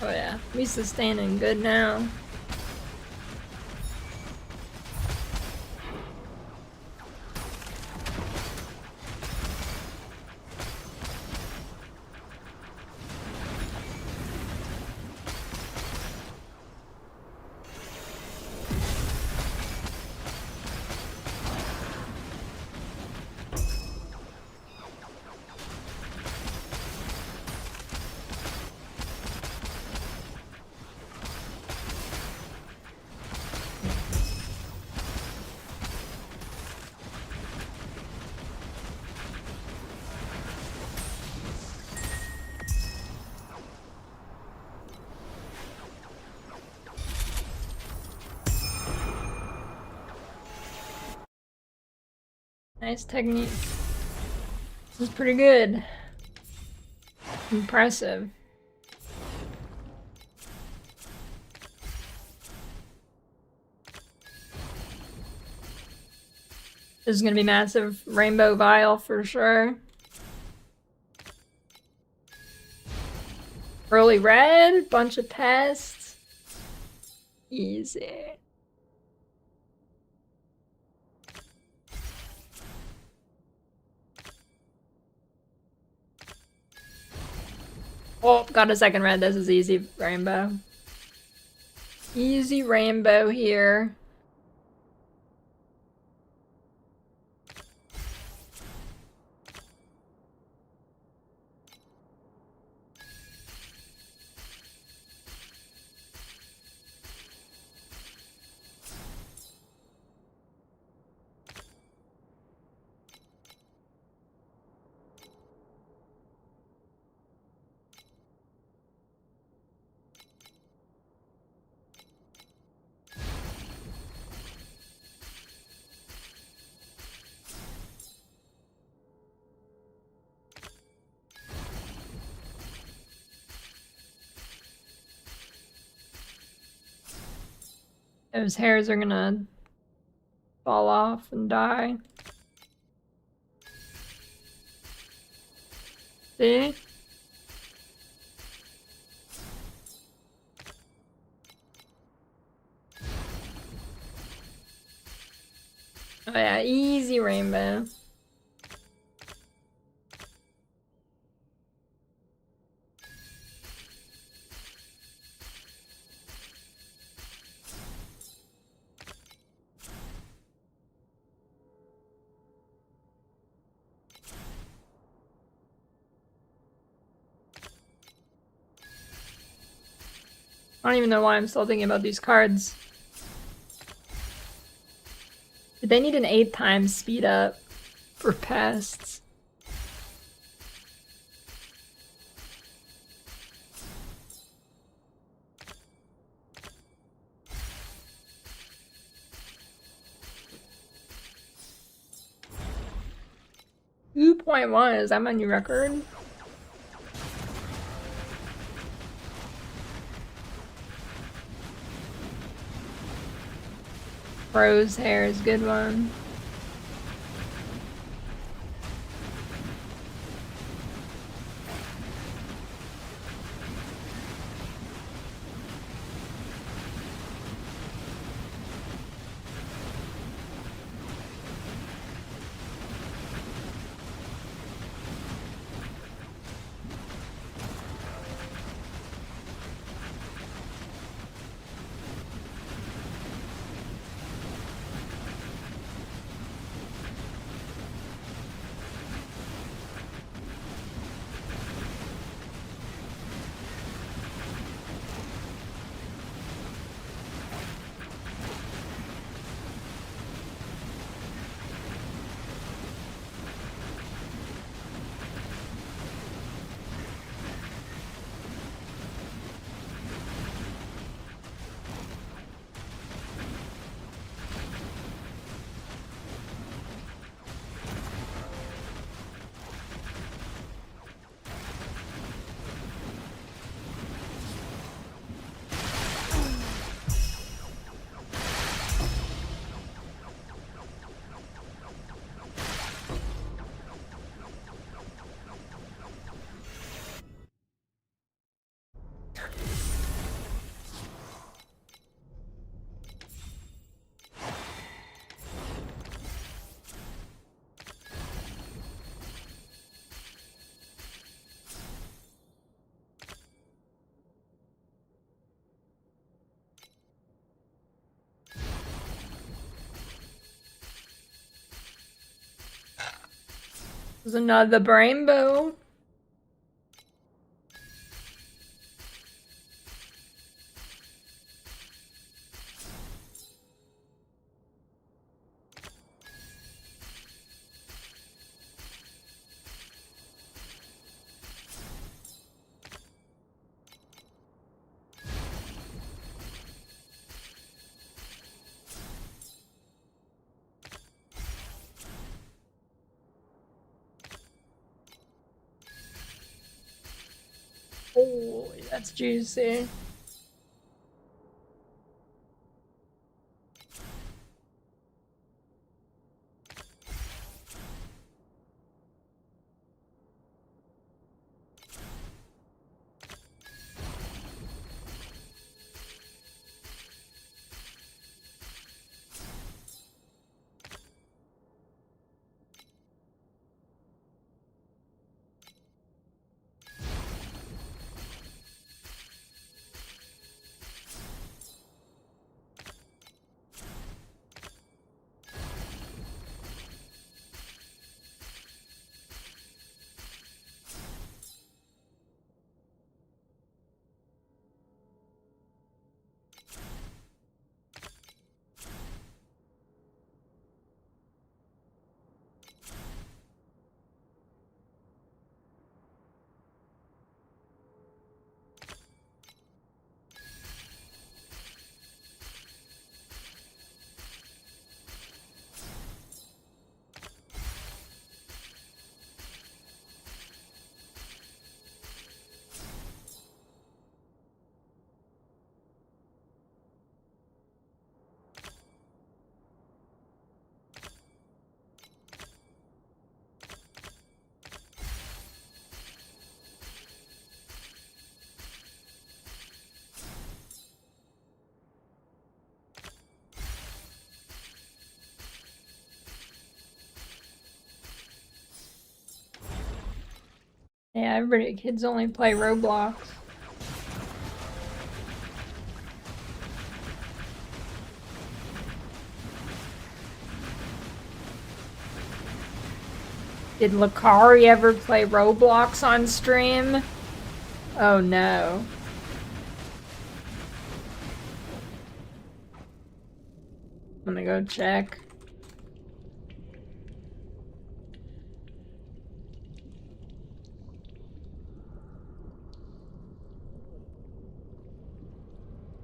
Oh yeah, we sustaining good now. Nice technique. This is pretty good. Impressive. This is gonna be massive rainbow vial for sure. Early red, bunch of pests. Easy. Oh, got a second red. This is easy rainbow. Easy rainbow here. Those hairs are gonna fall off and die. See? Oh yeah, easy rainbow. I don't even know why I'm still thinking about these cards. Did they need an 8 times speed up for pests? .1, is that my new record? Rose hair is a good one. There's another rainbow. Ooh, that's juicy. Yeah, everybody, kids only play Roblox. Did Lakari ever play Roblox on stream? Oh no. I'm gonna go check.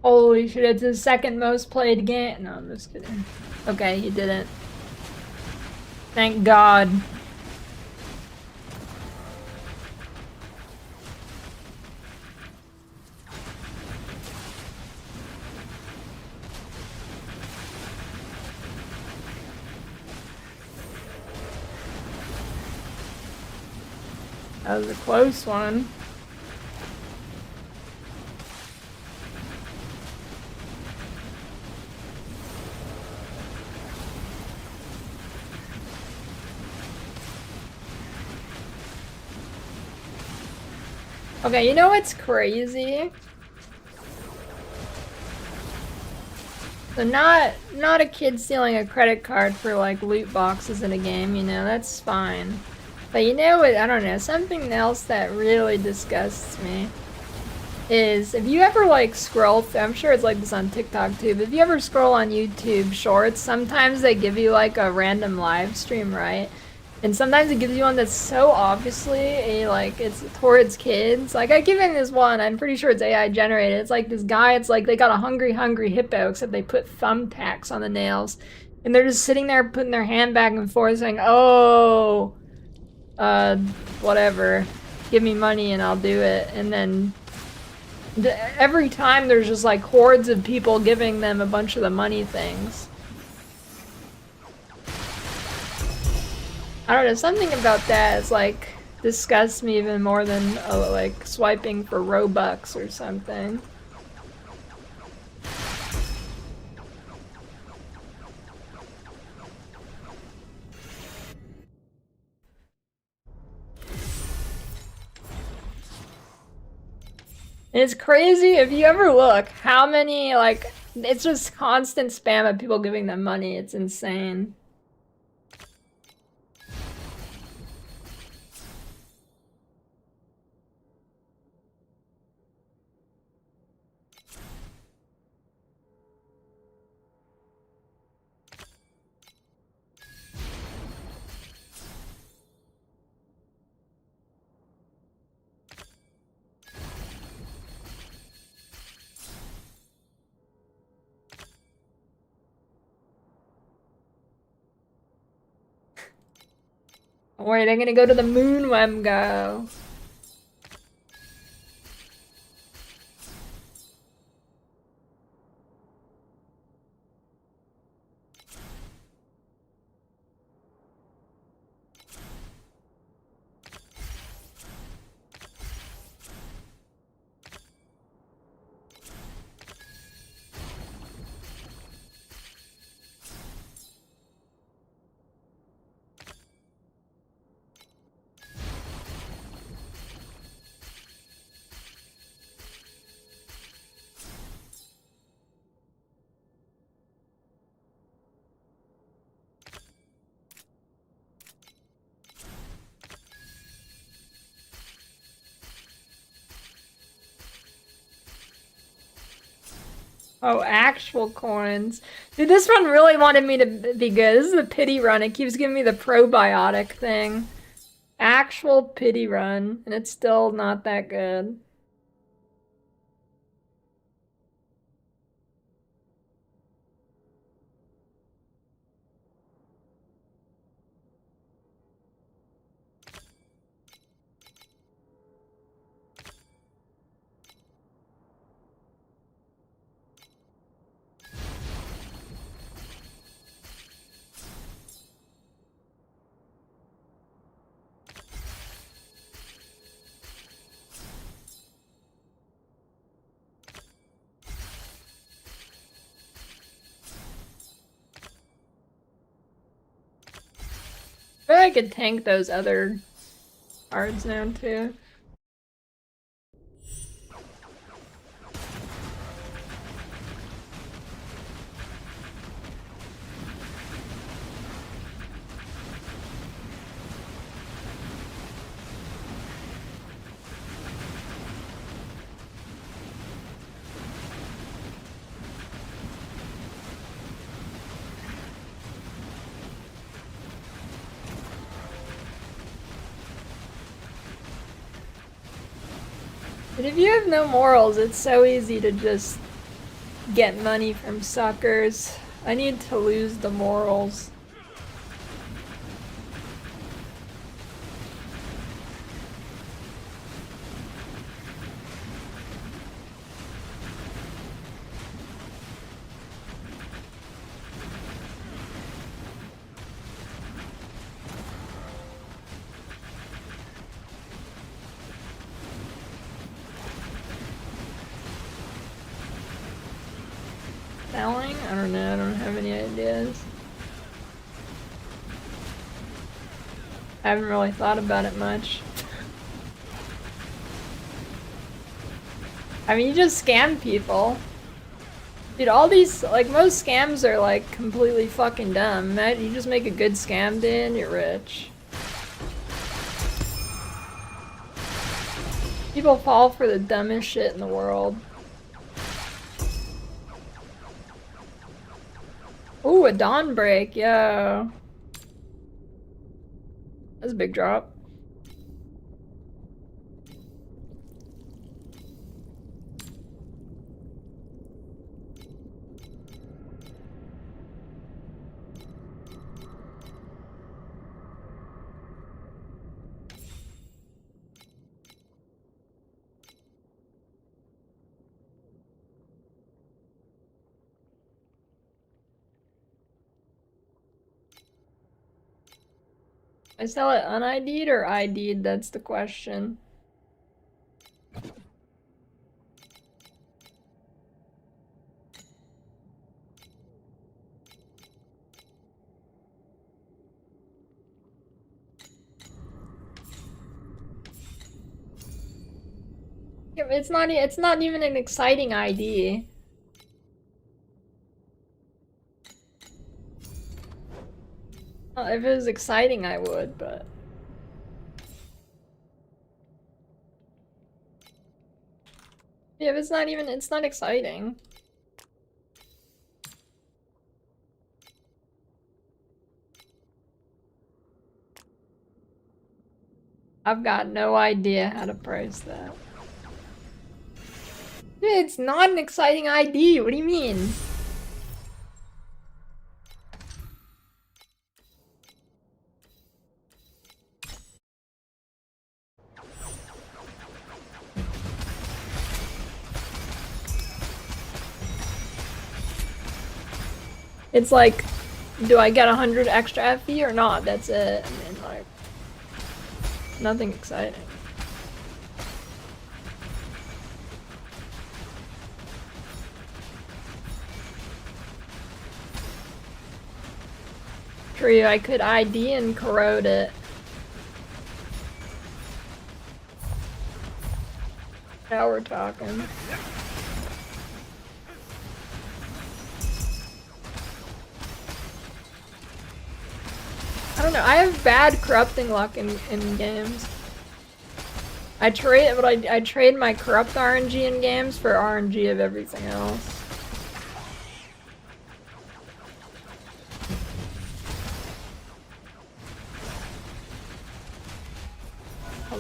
Holy shit, it's his second most played game. No, I'm just kidding. Okay, he didn't. Thank God. That was a close one. Okay, you know what's crazy? So not a kid stealing a credit card for like loot boxes in a game, you know, that's fine. But you know what, I don't know, something else that really disgusts me is if you ever like scroll through, I'm sure it's like this on TikTok too, but if you ever scroll on YouTube shorts, sometimes they give you like a random live stream, right? And sometimes it gives you one that's so obviously it's towards kids. Like I give in this one, I'm pretty sure it's AI generated. It's like this guy, it's like they got a hungry hippo, except they put thumbtacks on the nails. And they're just sitting there putting their hand back and forth saying, oh, whatever, give me money and I'll do it. And then every time there's just like hordes of people giving them a bunch of the money things. I don't know, something about that is like disgusts me even more than like swiping for Robux or something. And it's crazy if you ever look how many like it's just constant spam of people giving them money. It's insane. Wait, I'm gonna go to the moon, Wemgo. Oh, actual coins. Dude, this one really wanted me to be good. This is the pity run. It keeps giving me the probiotic thing. Actual pity run, and it's still not that good. I feel like I could tank those other cards now too. But if you have no morals, it's so easy to just get money from suckers. I need to lose the morals. Selling? I don't know, I don't have any ideas. I haven't really thought about it much. I mean, you just scam people. Dude, all these, like, most scams are, like, completely fucking dumb. You just make a good scam, dude, and you're rich. People fall for the dumbest shit in the world. Ooh, a dawn break, yo. That's a big drop. I sell it un-ID'd or ID'd? That's the question. Yeah, but it's not even an exciting ID. If it was exciting, I would, but... Yeah, but it's not exciting. I've got no idea how to price that. Dude, it's not an exciting ID, what do you mean? It's like, do I get 100 extra FE or not? That's it. I mean, like, nothing exciting. True, I could ID and corrode it. Now we're talking. I don't know, I have bad corrupting luck in games. I trade my corrupt RNG in games for RNG of everything else.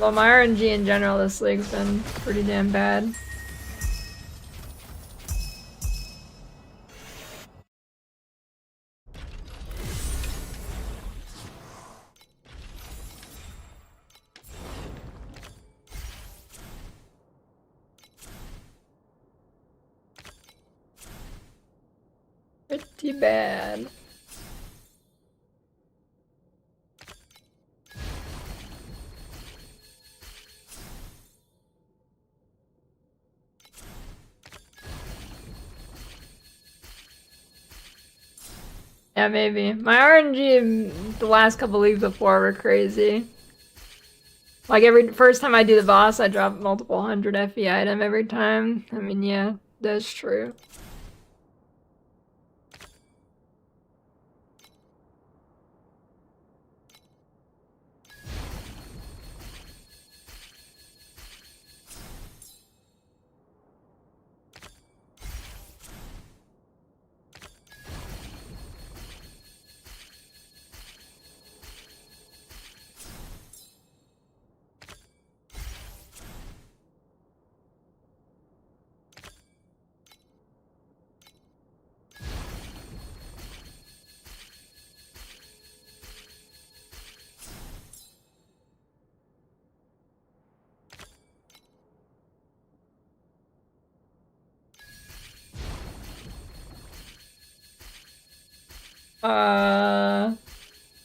Although my RNG in general this league's been pretty damn bad. Pretty bad. Yeah, maybe. My RNG in the last couple leagues before were crazy. Like first time I do the boss, I drop multiple hundred FE item every time. I mean, yeah, that's true.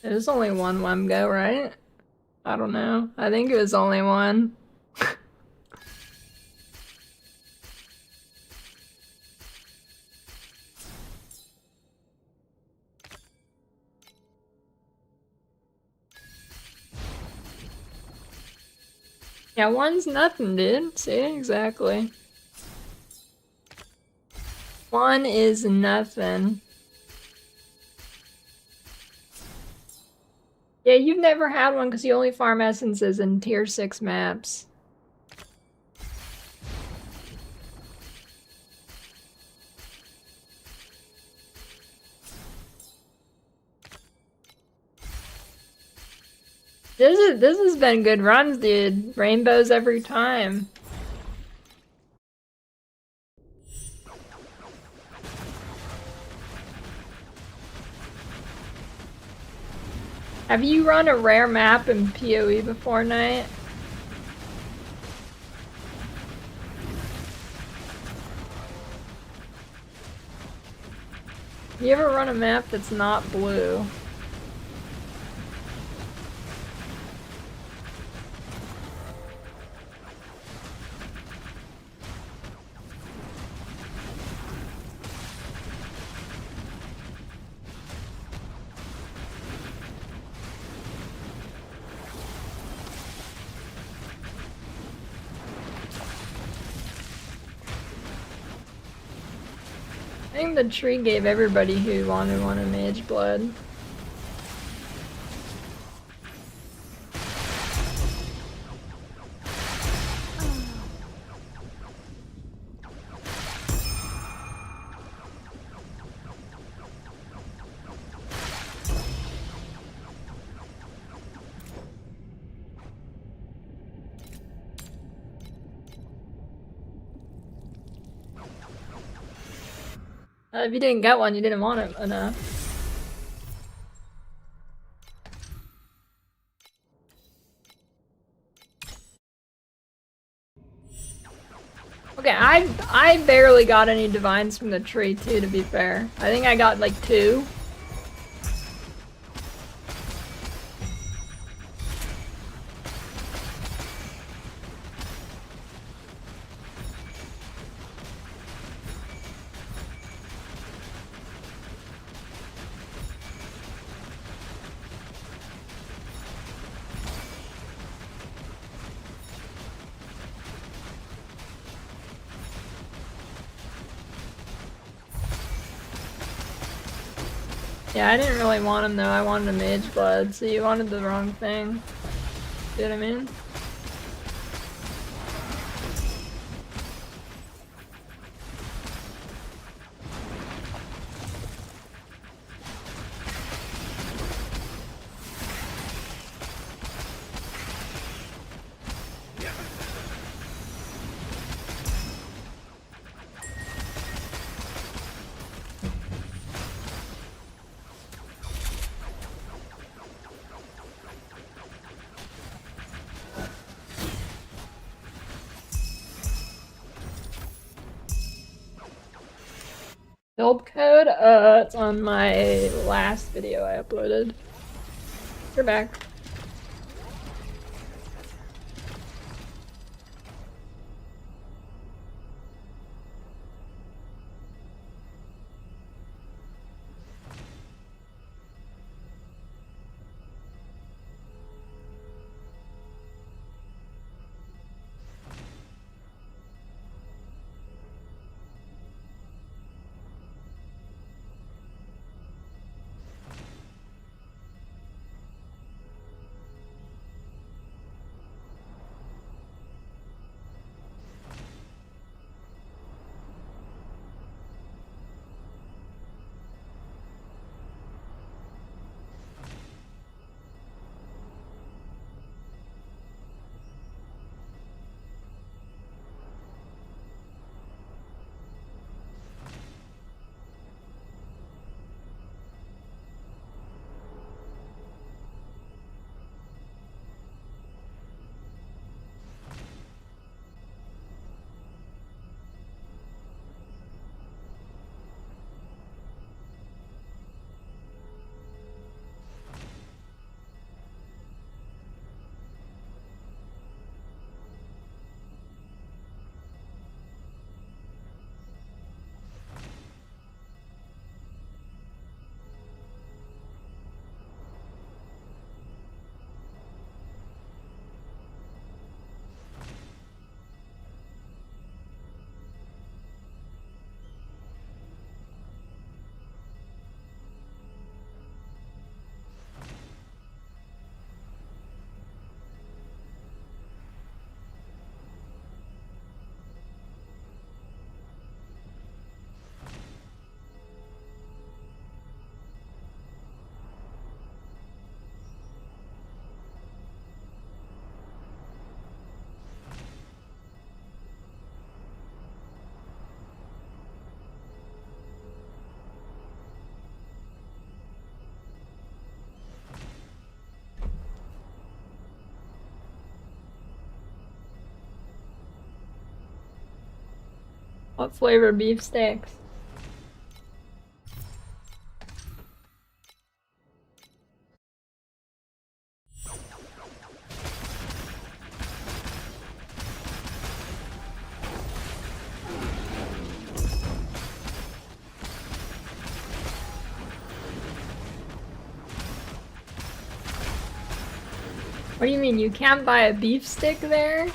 It was only one Wemgo, right? I don't know. I think it was only one. Yeah, one's nothing, dude. See, exactly. One is nothing. Yeah, you've never had one because you only farm essences in tier 6 maps. This has been good runs, dude. Rainbows every time. Have you run a rare map in PoE before, Night? You ever run a map that's not blue? I think the tree gave everybody who wanted one a mage blood. If you didn't get one, you didn't want it enough. Okay, I barely got any divines from the tree too, to be fair. I think I got like 2. Yeah, I didn't really want him though. I wanted a mage blood, so you wanted the wrong thing. See what I mean? Build code? It's on my last video I uploaded. You're back. What flavor beef sticks? What do you mean, you can't buy a beef stick there?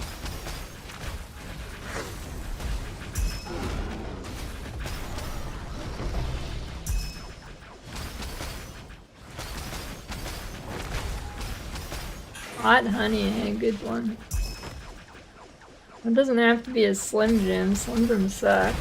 Hot honey, hey, good one. It doesn't have to be a Slim Jim. Slim Jims suck.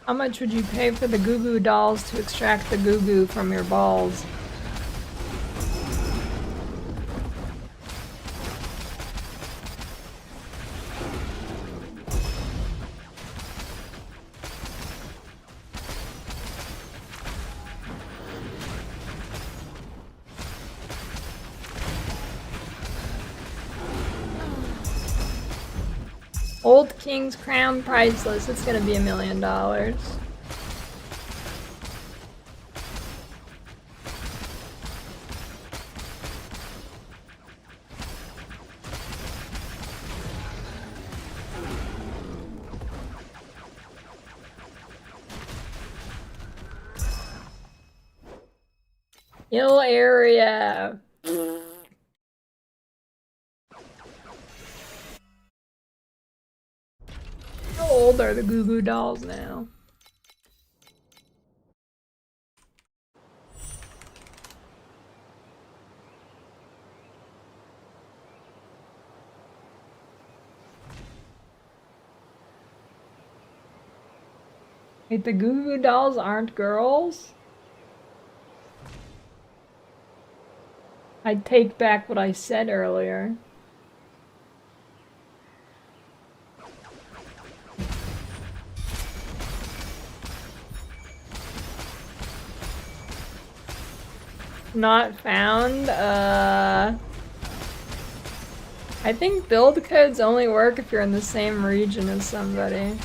How much would you pay for the Goo Goo dolls to extract the Goo Goo from your balls? Old King's Crown priceless. It's gonna be $1 million. Hill area. How old are the Goo Goo dolls now? Wait, the Goo Goo Dolls aren't girls? I take back what I said earlier. Not found? I think build codes only work if you're in the same region as somebody.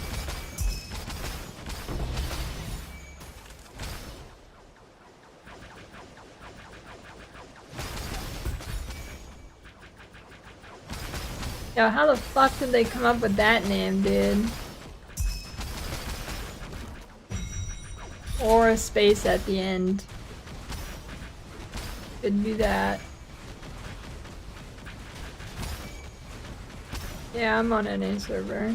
Yo, how the fuck did they come up with that name, dude? Or a space at the end. Could be that. Yeah, I'm on any server.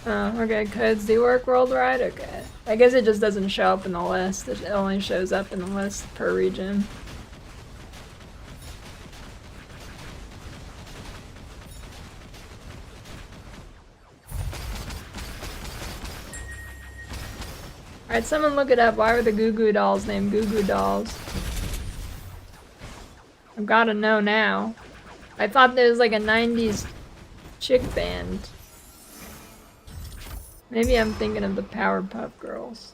Oh, okay, codes do work worldwide? Okay. I guess it just doesn't show up in the list. It only shows up in the list per region. Alright, someone look it up. Why were the Goo Goo Dolls named Goo Goo Dolls? I've gotta know now. I thought there was like a 90s chick band. Maybe I'm thinking of the Powerpuff Girls.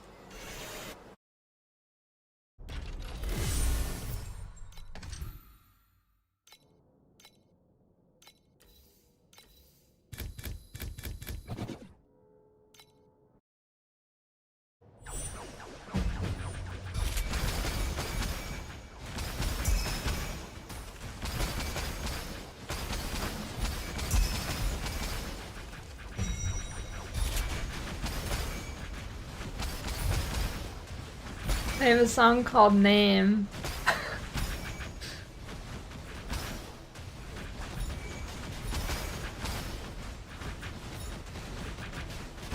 I have a song called Name.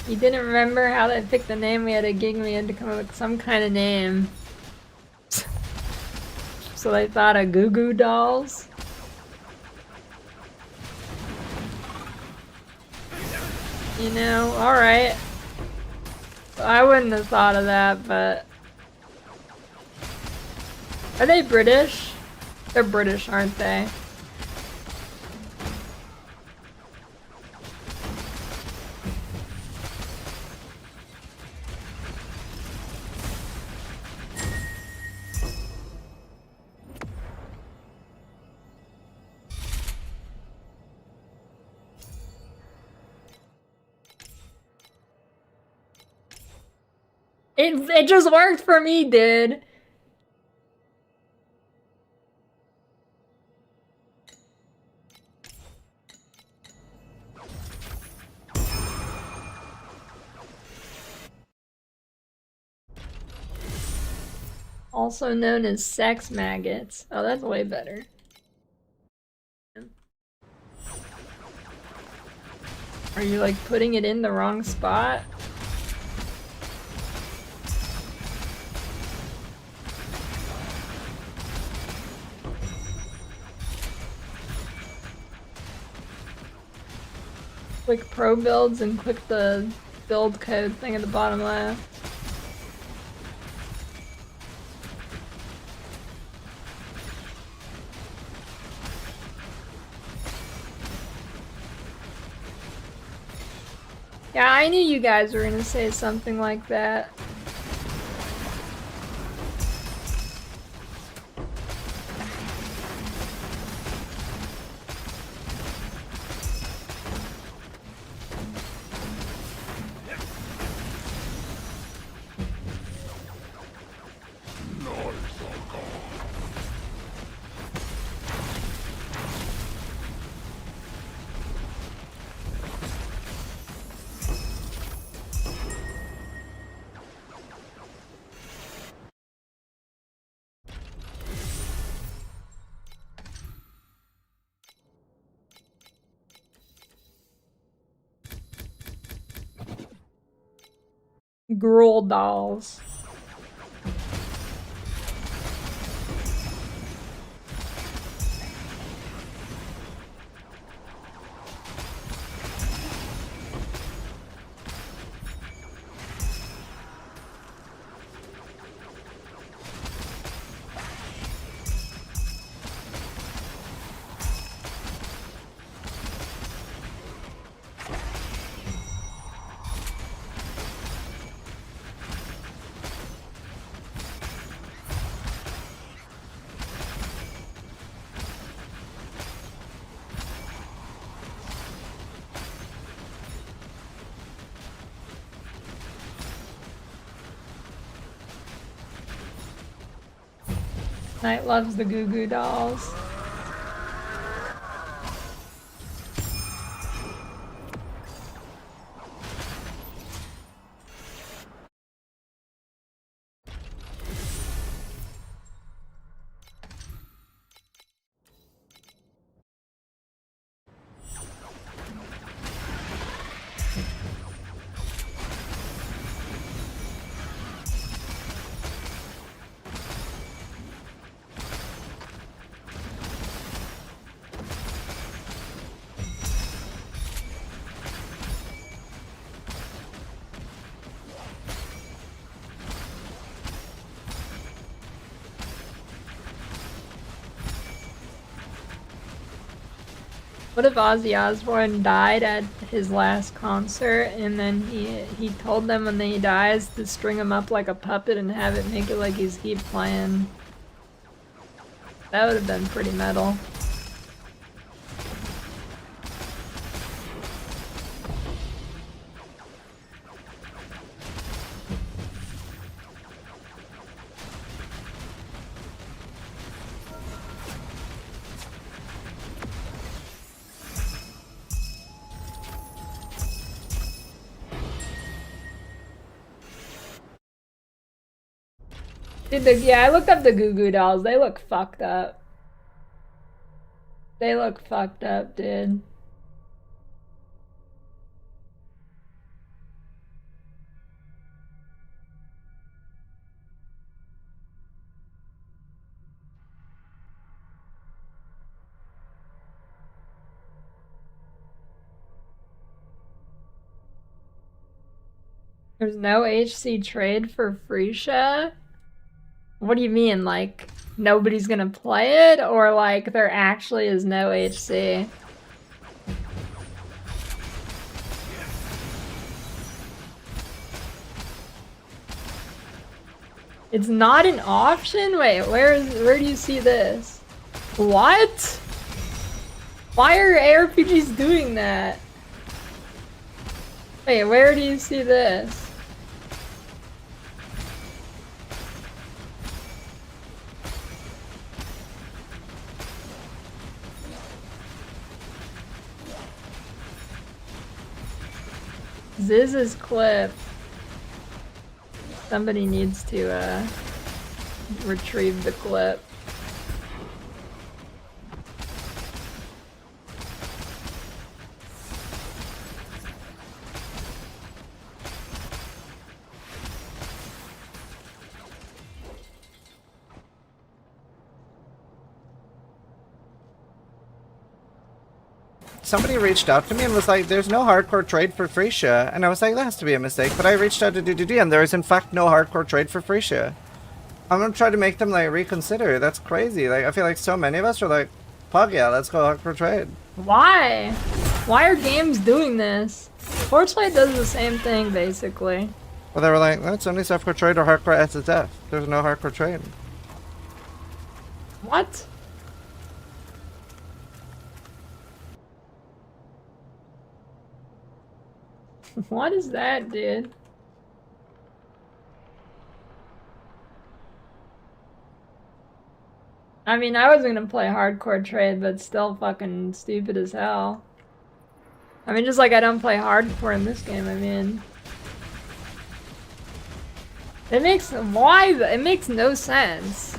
You didn't remember how to pick the name? We had a gig, we had to come up with some kind of name. So they thought of Goo Goo Dolls. You know, alright. I wouldn't have thought of that, but... Are they British? They're British, aren't they? It just worked for me, dude. Also known as sex maggots. Oh, that's way better. Are you like putting it in the wrong spot? Click pro builds and click the build code thing at the bottom left. Yeah, I knew you guys were gonna say something like that. Gruel dolls. Knight loves the Goo Goo Dolls. What if Ozzy Osbourne died at his last concert and then he told them when he dies to string him up like a puppet and have it make it like he's keep playing? That would have been pretty metal. Dude, yeah, I looked up the Goo Goo Dolls. They look fucked up. They look fucked up, dude. There's no HC trade for Freesia? What do you mean, like, nobody's gonna play it? Or, like, there actually is no HC? It's not an option? Wait, where do you see this? What? Why are ARPGs doing that? Wait, where do you see this? Ziz's clip. Somebody needs to retrieve the clip. Somebody reached out to me and was like, there's no hardcore trade for Freesia. And I was like, that has to be a mistake. But I reached out to DDD and there is in fact no hardcore trade for Freesia. I'm gonna try to make them like reconsider. That's crazy. Like I feel like so many of us are like, fuck yeah, let's go hardcore trade. Why? Why are games doing this? Torchlight does the same thing basically. Well, they were like, that's only softcore trade or hardcore SSF. There's no hardcore trade. What? What is that, dude? I mean, I was gonna play hardcore trade, but still fucking stupid as hell. I mean, just like I don't play hardcore in this game, I mean. It makes no sense.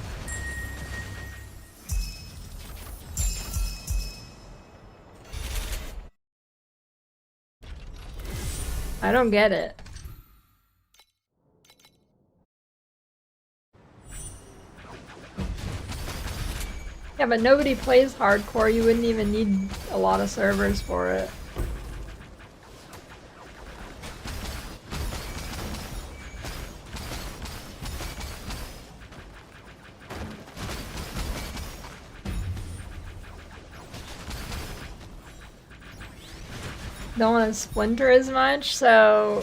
I don't get it. Yeah, but nobody plays hardcore. You wouldn't even need a lot of servers for it. Don't want to splinter as much, so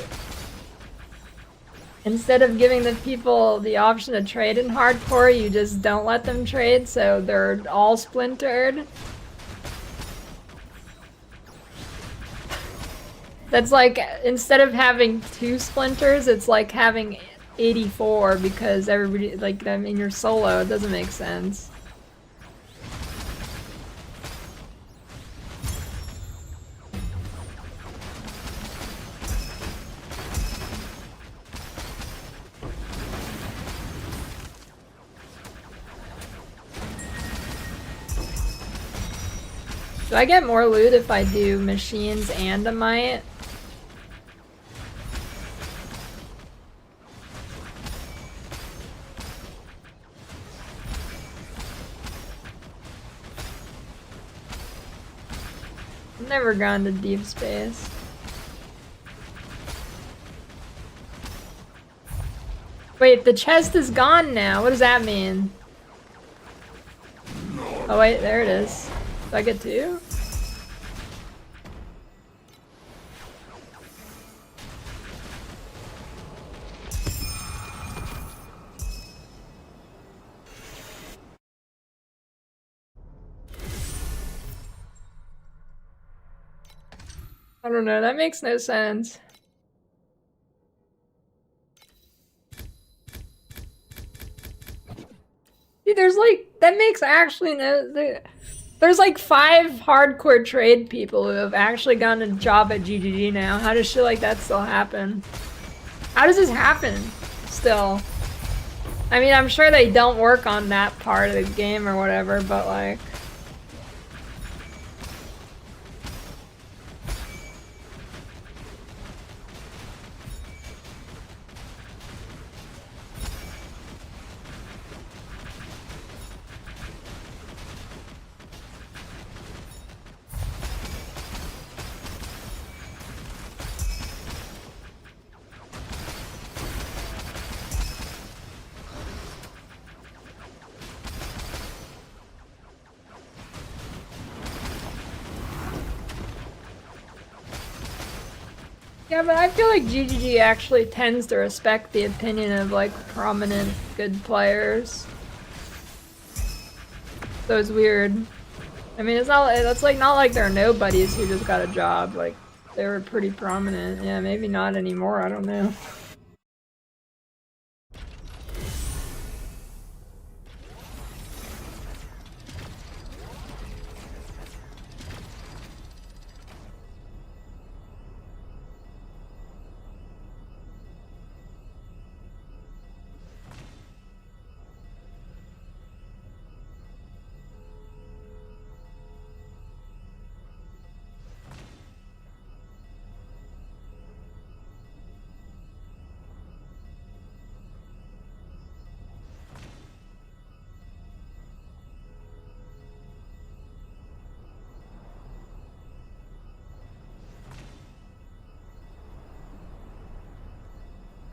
instead of giving the people the option to trade in hardcore, you just don't let them trade, so they're all splintered. That's like, instead of having 2 splinters, it's like having 84 because everybody, like, I mean, you're solo. It doesn't make sense. Do I get more loot if I do machines and a mite? I've never gone to deep space. Wait, the chest is gone now. What does that mean? Oh wait, there it is. Do I get two? I don't know, that makes no sense. Dude, there's like, that makes actually no, there's like 5 hardcore trade people who have actually gotten a job at GGG now. How does shit like that still happen? How does this happen still? I mean, I'm sure they don't work on that part of the game or whatever, but like... Yeah, but I feel like GGG actually tends to respect the opinion of like prominent good players. So it's weird. I mean, it's not, that's like not like they're nobodies who just got a job. Like, they were pretty prominent. Yeah, maybe not anymore, I don't know.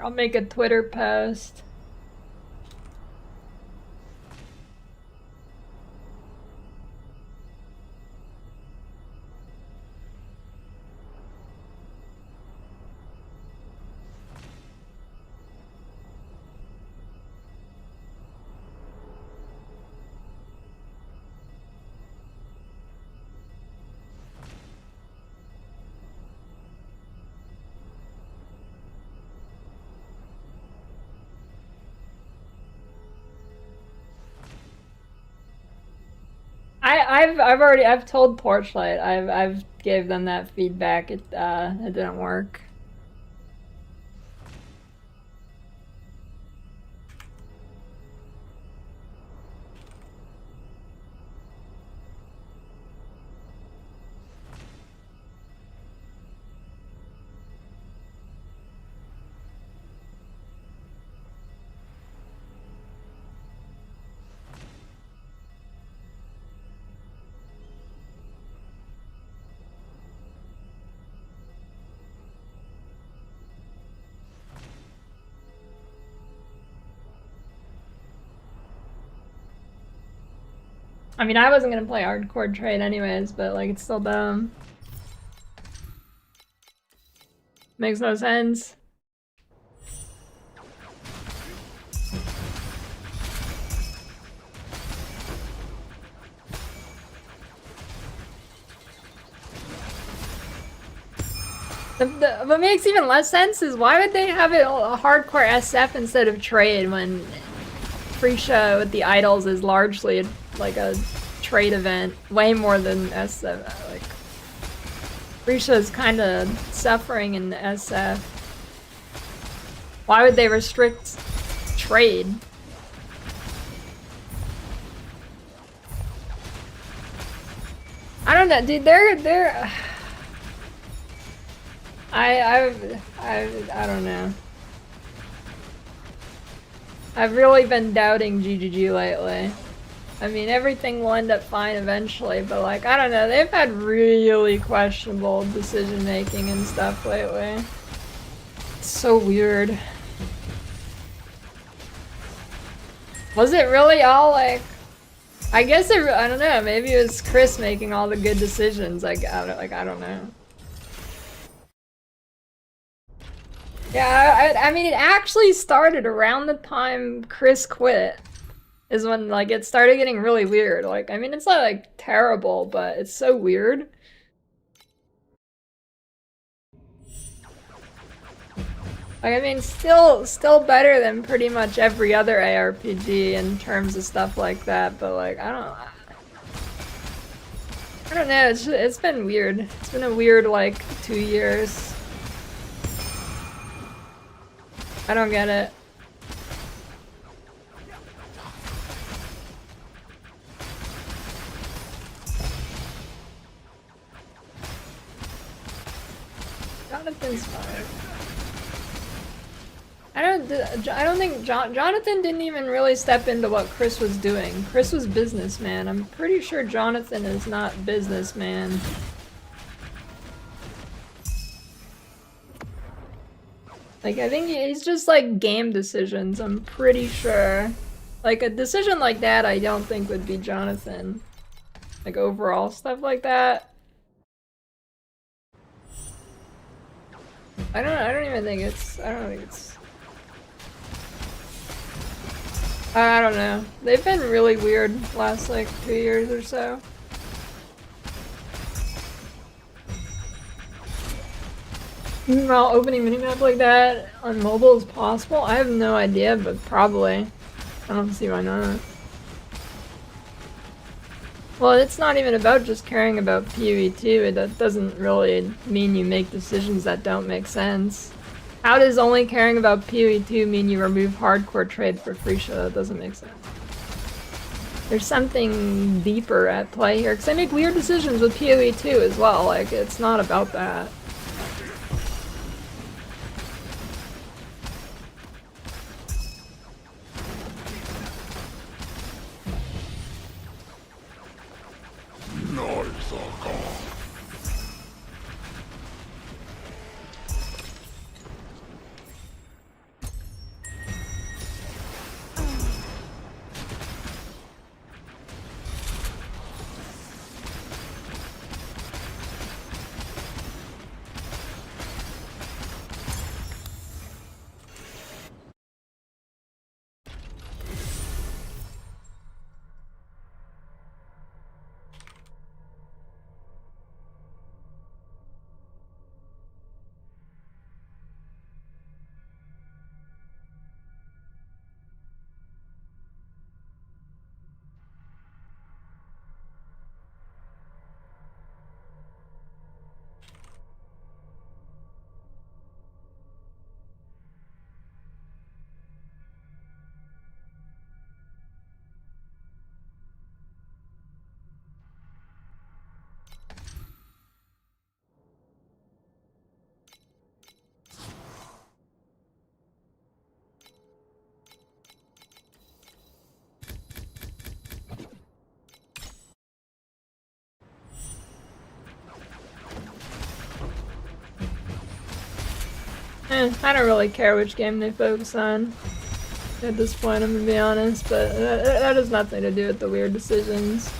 I'll make a Twitter post. I've told Torchlight. I've gave them that feedback. It didn't work. I mean, I wasn't gonna play hardcore trade anyways, but like, it's still dumb. Makes no sense. What makes even less sense is why would they have it a hardcore SF instead of trade when Freesia with the idols is largely like a trade event, way more than SF. Like Freesia is kind of suffering in the SF. Why would they restrict trade? I don't know, dude. They're. I don't know. I've really been doubting GGG lately. I mean, everything will end up fine eventually, but like, I don't know, they've had really questionable decision making and stuff lately. It's so weird. Was it really all like, I guess I don't know, maybe it was Chris making all the good decisions, I don't know. Yeah, I mean, it actually started around the time Chris quit. Is when, like, it started getting really weird. Like, I mean, it's not, like, terrible, but it's so weird. Like, I mean, still better than pretty much every other ARPG in terms of stuff like that, but, like, I don't know, it's been weird. It's been a weird, like, 2 years. I don't get it. Jonathan's fine. I don't think Jonathan didn't even really step into what Chris was doing. Chris was businessman. I'm pretty sure Jonathan is not businessman. Like, I think he's just like game decisions, I'm pretty sure. Like, a decision like that I don't think would be Jonathan. Like, overall stuff like that. I don't even think it's, I don't know. They've been really weird last, like, 2 years or so. Well, opening minimap like that on mobile is possible? I have no idea, but probably. I don't see why not. Well, it's not even about just caring about PoE 2. That doesn't really mean you make decisions that don't make sense. How does only caring about PoE 2 mean you remove hardcore trade for Freesia? That doesn't make sense. There's something deeper at play here, because I make weird decisions with PoE 2 as well. Like, it's not about that. I don't really care which game they focus on at this point, I'm gonna be honest, but that has nothing to do with the weird decisions.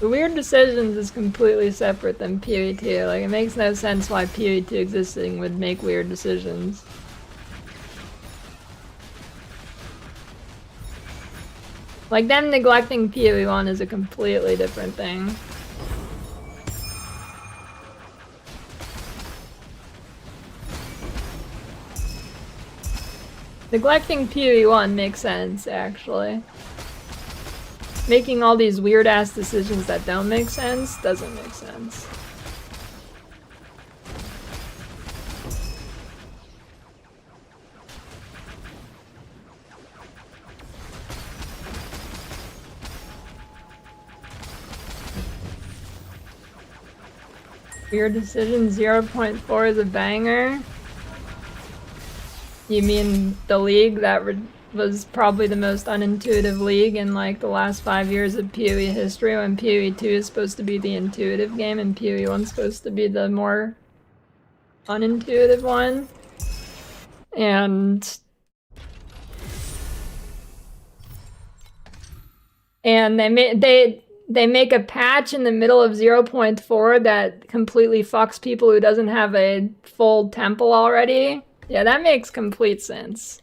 The weird decisions is completely separate than PoE 2. Like, it makes no sense why PoE 2 existing would make weird decisions. Like, them neglecting PoE 1 is a completely different thing. Neglecting PoE1 makes sense, actually. Making all these weird-ass decisions that don't make sense doesn't make sense. Weird decision 0.4 is a banger. You mean the league that was probably the most unintuitive league in like the last 5 years of PoE history, when PoE 2 is supposed to be the intuitive game and PoE 1 is supposed to be the more unintuitive one? And they make a patch in the middle of 0.4 that completely fucks people who doesn't have a full temple already. Yeah, that makes complete sense.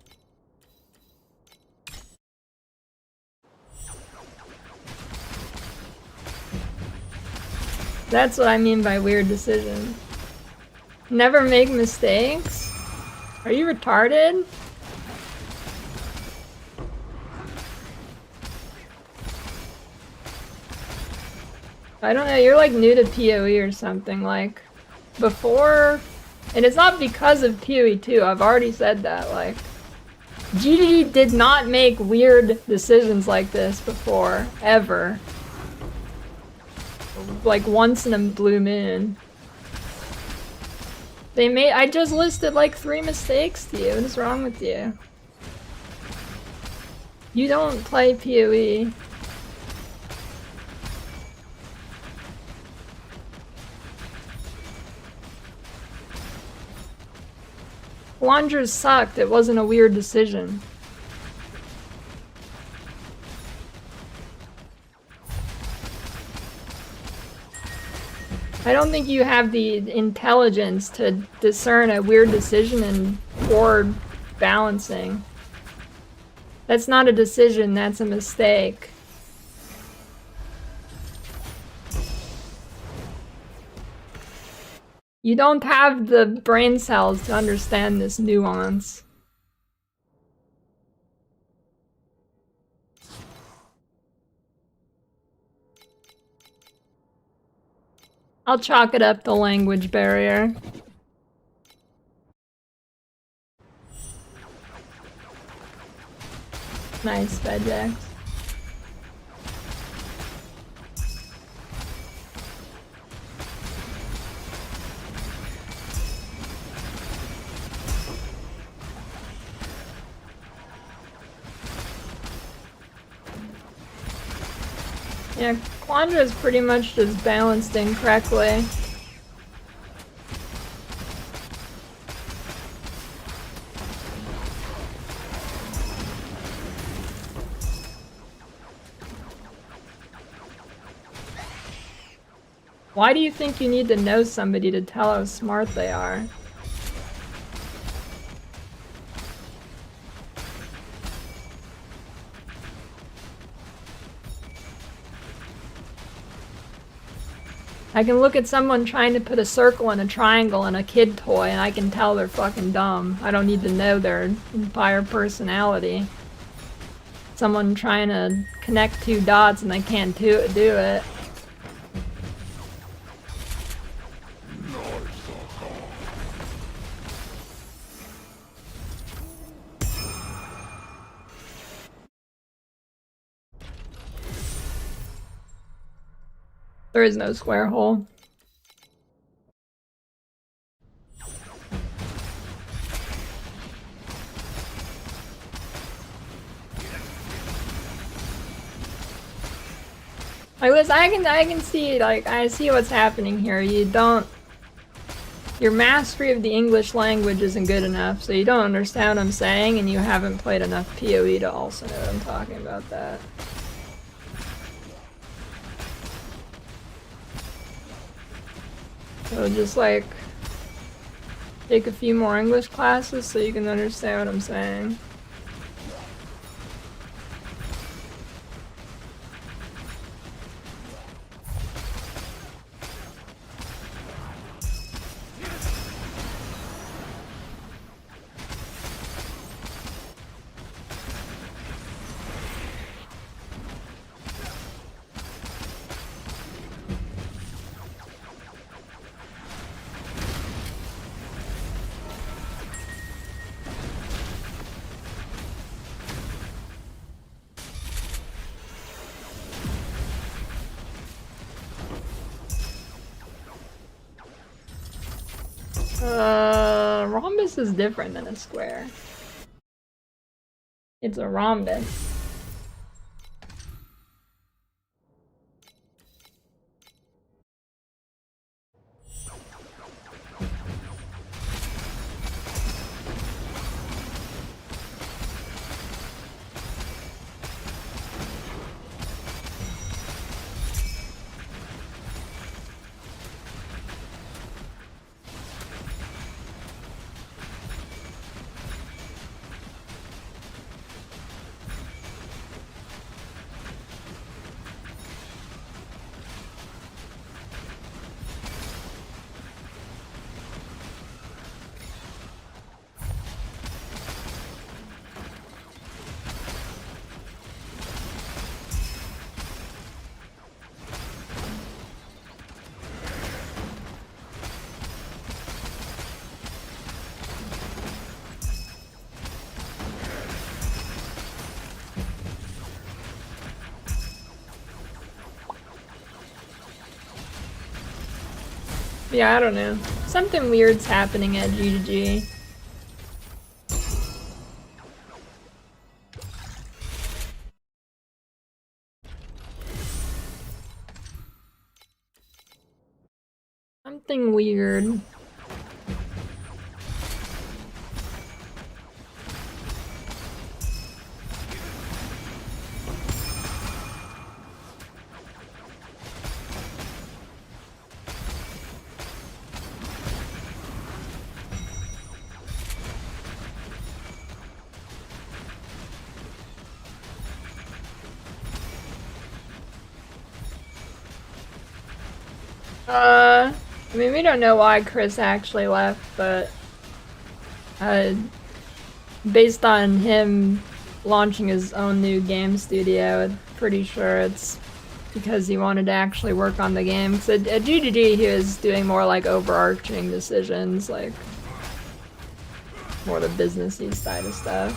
That's what I mean by weird decision. Never make mistakes? Are you retarded? I don't know, you're like new to PoE or something, like, before, and it's not because of PoE 2, I've already said that, like, GGG did not make weird decisions like this before, ever. Like, once in a blue moon. I just listed like 3 mistakes to you, what is wrong with you? You don't play PoE. Launders sucked, it wasn't a weird decision. I don't think you have the intelligence to discern a weird decision and poor balancing. That's not a decision, that's a mistake. You don't have the brain cells to understand this nuance. I'll chalk it up to language barrier. Nice, Vegex. Yeah, Quandra is pretty much just balanced incorrectly. Why do you think you need to know somebody to tell how smart they are? I can look at someone trying to put a circle and a triangle in a kid toy and I can tell they're fucking dumb. I don't need to know their entire personality. Someone trying to connect 2 dots and they can't do it. There is no square hole. Like, listen, I can see, like, I see what's happening here. Your mastery of the English language isn't good enough, so you don't understand what I'm saying, and you haven't played enough PoE to also know what I'm talking about that. So just like take a few more English classes so you can understand what I'm saying. Rhombus is different than a square. It's a rhombus. Yeah, I don't know. Something weird's happening at GGG. Something weird. I mean, we don't know why Chris actually left, but based on him launching his own new game studio, I'm pretty sure it's because he wanted to actually work on the game. Because at GGG, he was doing more like overarching decisions, like more the businessy side of stuff.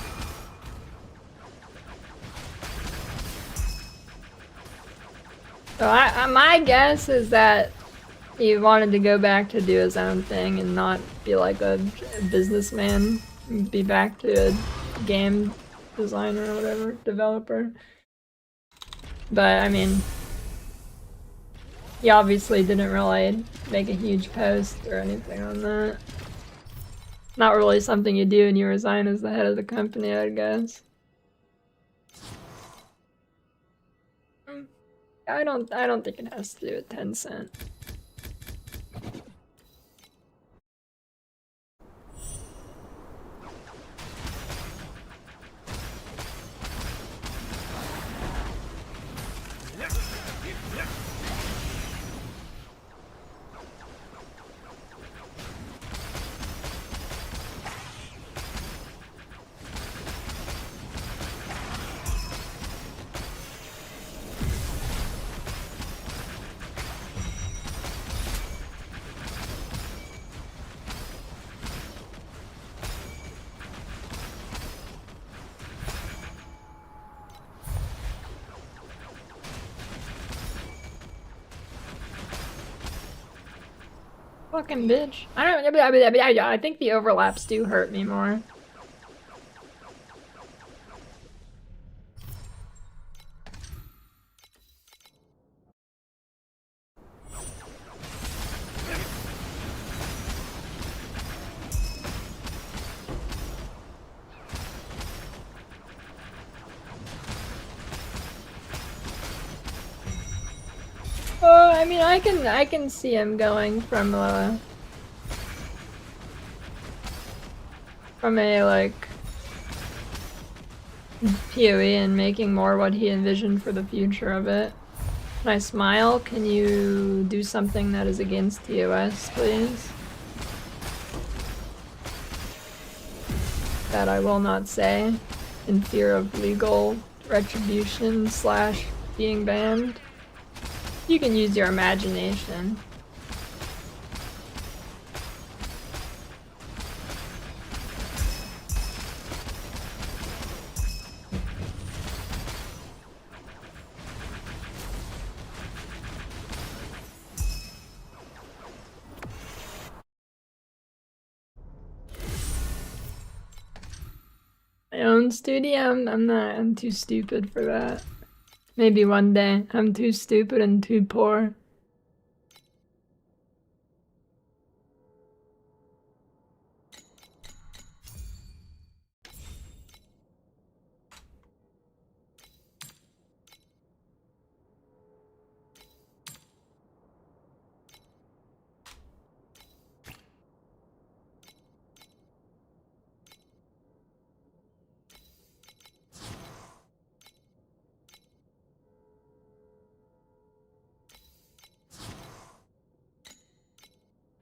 So my guess is that he wanted to go back to do his own thing and not be like a businessman, be back to a game designer or whatever, developer. But I mean, he obviously didn't really make a huge post or anything on that. Not really something you do when you resign as the head of the company, I guess. I don't think it has to do with Tencent. Fucking bitch. I think the overlaps do hurt me more. I mean, I can see him going from a like PoE and making more what he envisioned for the future of it. Can I smile? Can you do something that is against TOS, please? That I will not say, in fear of legal retribution / being banned. You can use your imagination. own studio? I'm too stupid for that. Maybe one day. I'm too stupid and too poor.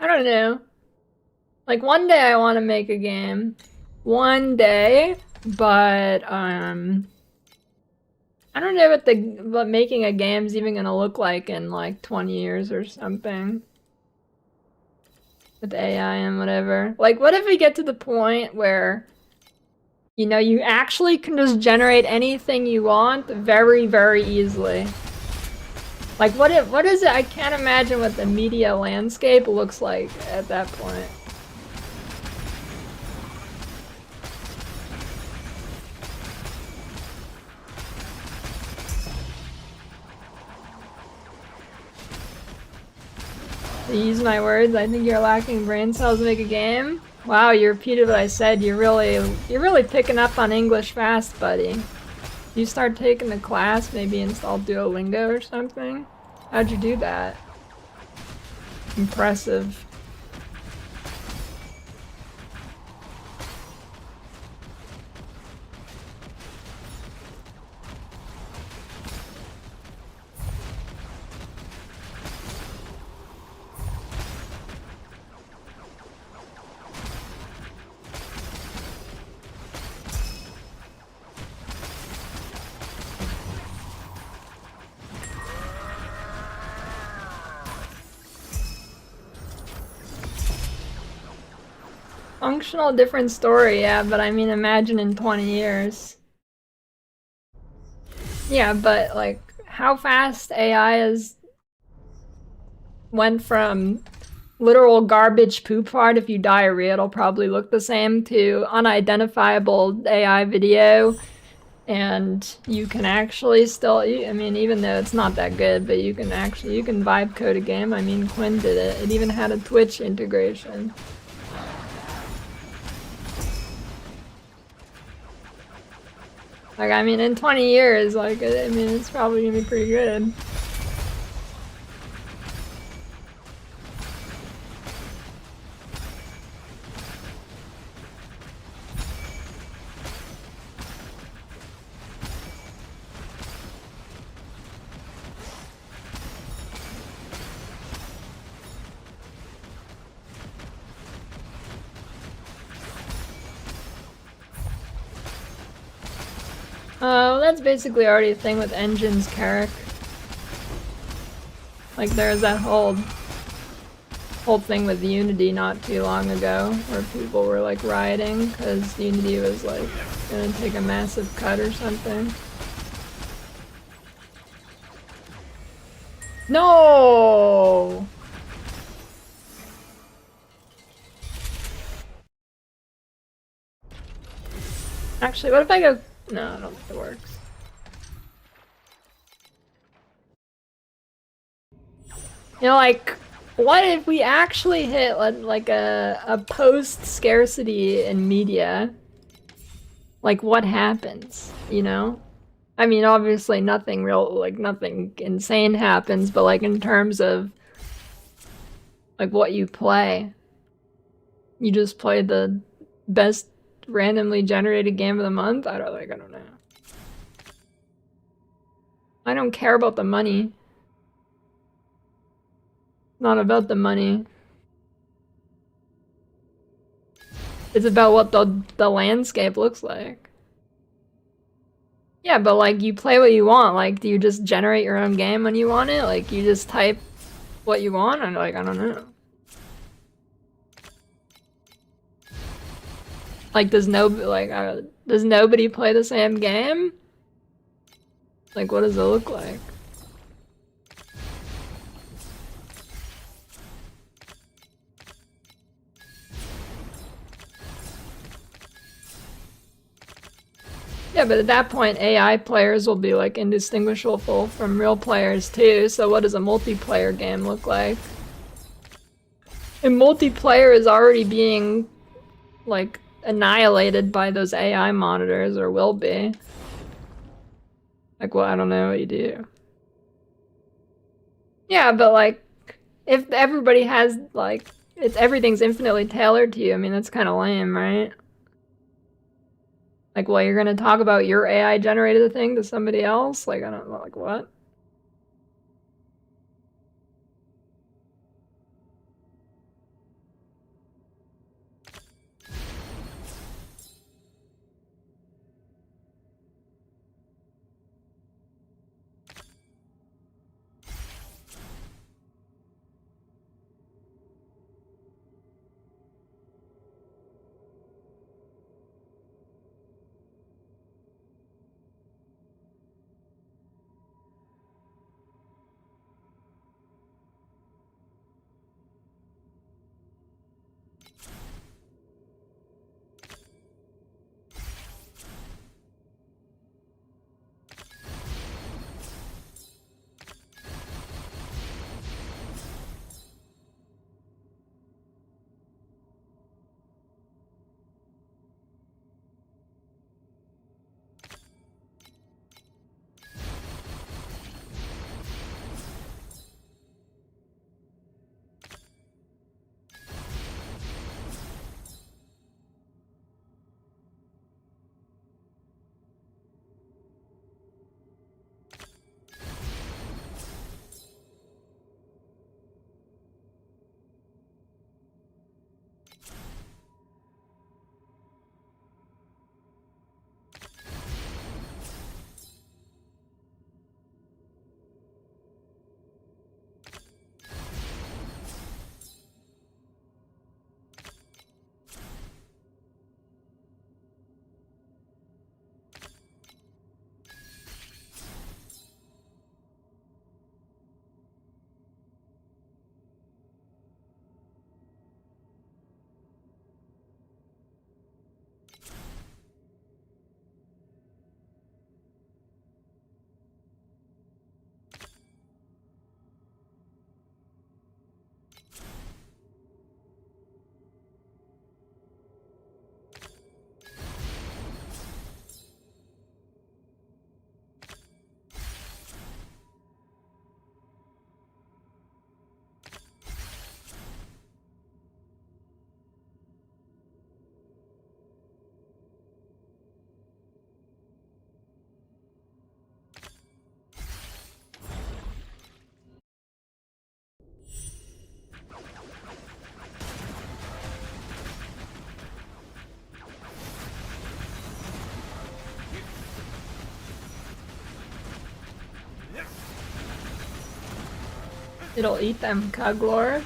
I don't know. Like one day I want to make a game. One day, but I don't know what making a game's even gonna look like in like 20 years or something. With AI and whatever. Like what if we get to the point where you know you actually can just generate anything you want very, very easily. Like what is it? I can't imagine what the media landscape looks like at that point. To use my words, I think you're lacking brain cells to make a game. Wow, you repeated what I said. You're really picking up on English fast, buddy. You start taking the class, maybe install Duolingo or something? How'd you do that? Impressive. Functional, different story, yeah, but I mean, imagine in 20 years. Yeah, but like, how fast AI has went from literal garbage poop fart, if you diarrhea, it'll probably look the same, to unidentifiable AI video, and you can actually still, I mean, even though it's not that good, but you can vibe code a game. I mean, Quinn did it. It even had a Twitch integration. Like, I mean, in 20 years, like, I mean, it's probably gonna be pretty good. Oh, that's basically already a thing with engines, Carrick. Like there's that whole thing with Unity not too long ago, where people were like rioting because Unity was like gonna take a massive cut or something. No! Actually, what if I go... No, I don't think it works. You know, like, what if we actually hit like a post-scarcity in media? Like, what happens, you know? I mean, obviously nothing nothing insane happens, but like in terms of like what you play. You just play the best randomly generated game of the month? I don't know. I don't care about the money. Not about the money. It's about what the landscape looks like. Yeah, but like you play what you want. Like, do you just generate your own game when you want it? Like, you just type what you want? And like, I don't know. Like, does nobody play the same game? Like, what does it look like? Yeah, but at that point, AI players will be like indistinguishable from real players too. So what does a multiplayer game look like? And multiplayer is already being like annihilated by those AI monitors, or will be. Like, well, I don't know what you do. Yeah, but like, if everybody has like, it's everything's infinitely tailored to you. I mean, that's kind of lame, right? Like, well, you're gonna talk about your AI generated thing to somebody else? Like, I don't know, like what? It'll eat them, Cuglor.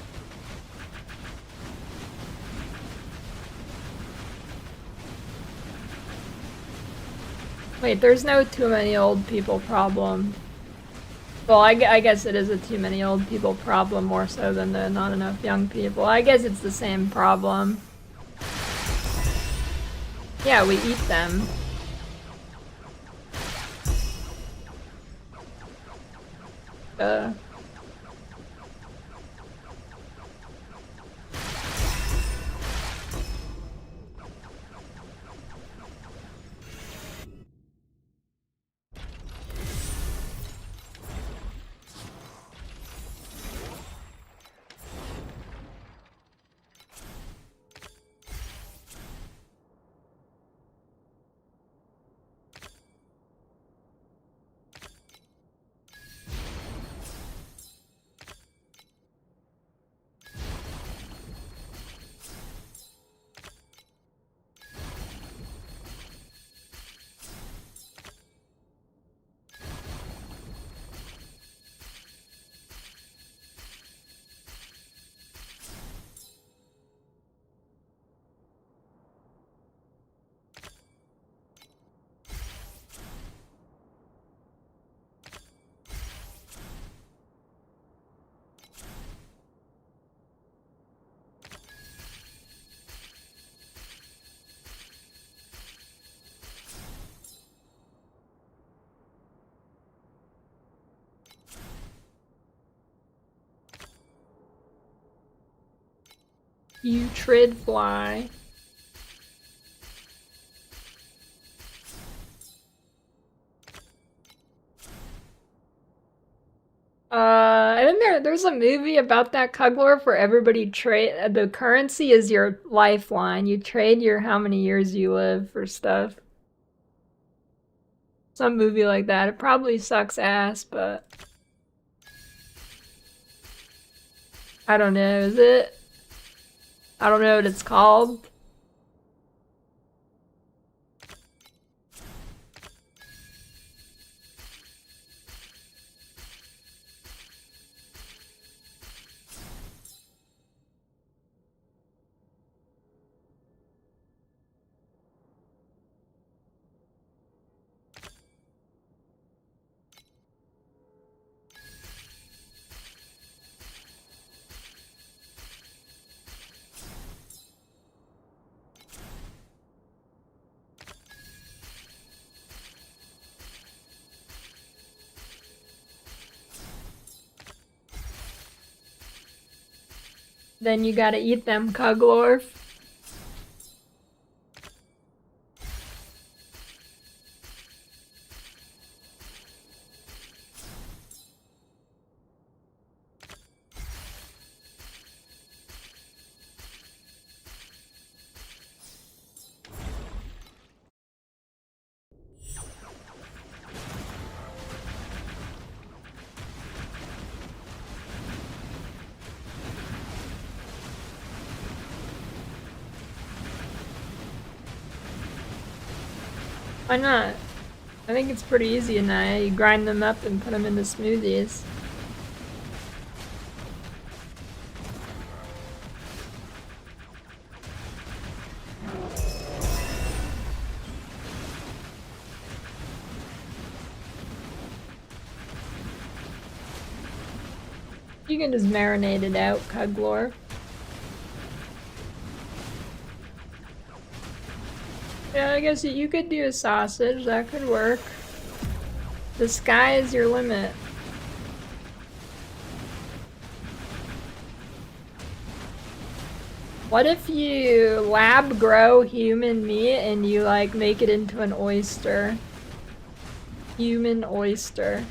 Wait, there's no too many old people problem. Well, I guess it is a too many old people problem more so than the not enough young people. I guess it's the same problem. Yeah, we eat them. Putrid fly. I think there's a movie about that Cuglorf where everybody trade the currency is your lifeline. You trade your how many years you live for stuff. Some movie like that. It probably sucks ass, but I don't know. Is it? I don't know what it's called. Then you gotta eat them, Cuglorf. Why not? I think it's pretty easy in Naya. You grind them up and put them into smoothies. You can just marinate it out, Cuglorf. Yeah, I guess you could do a sausage. That could work. The sky is your limit. What if you lab grow human meat and you like make it into an oyster? Human oyster.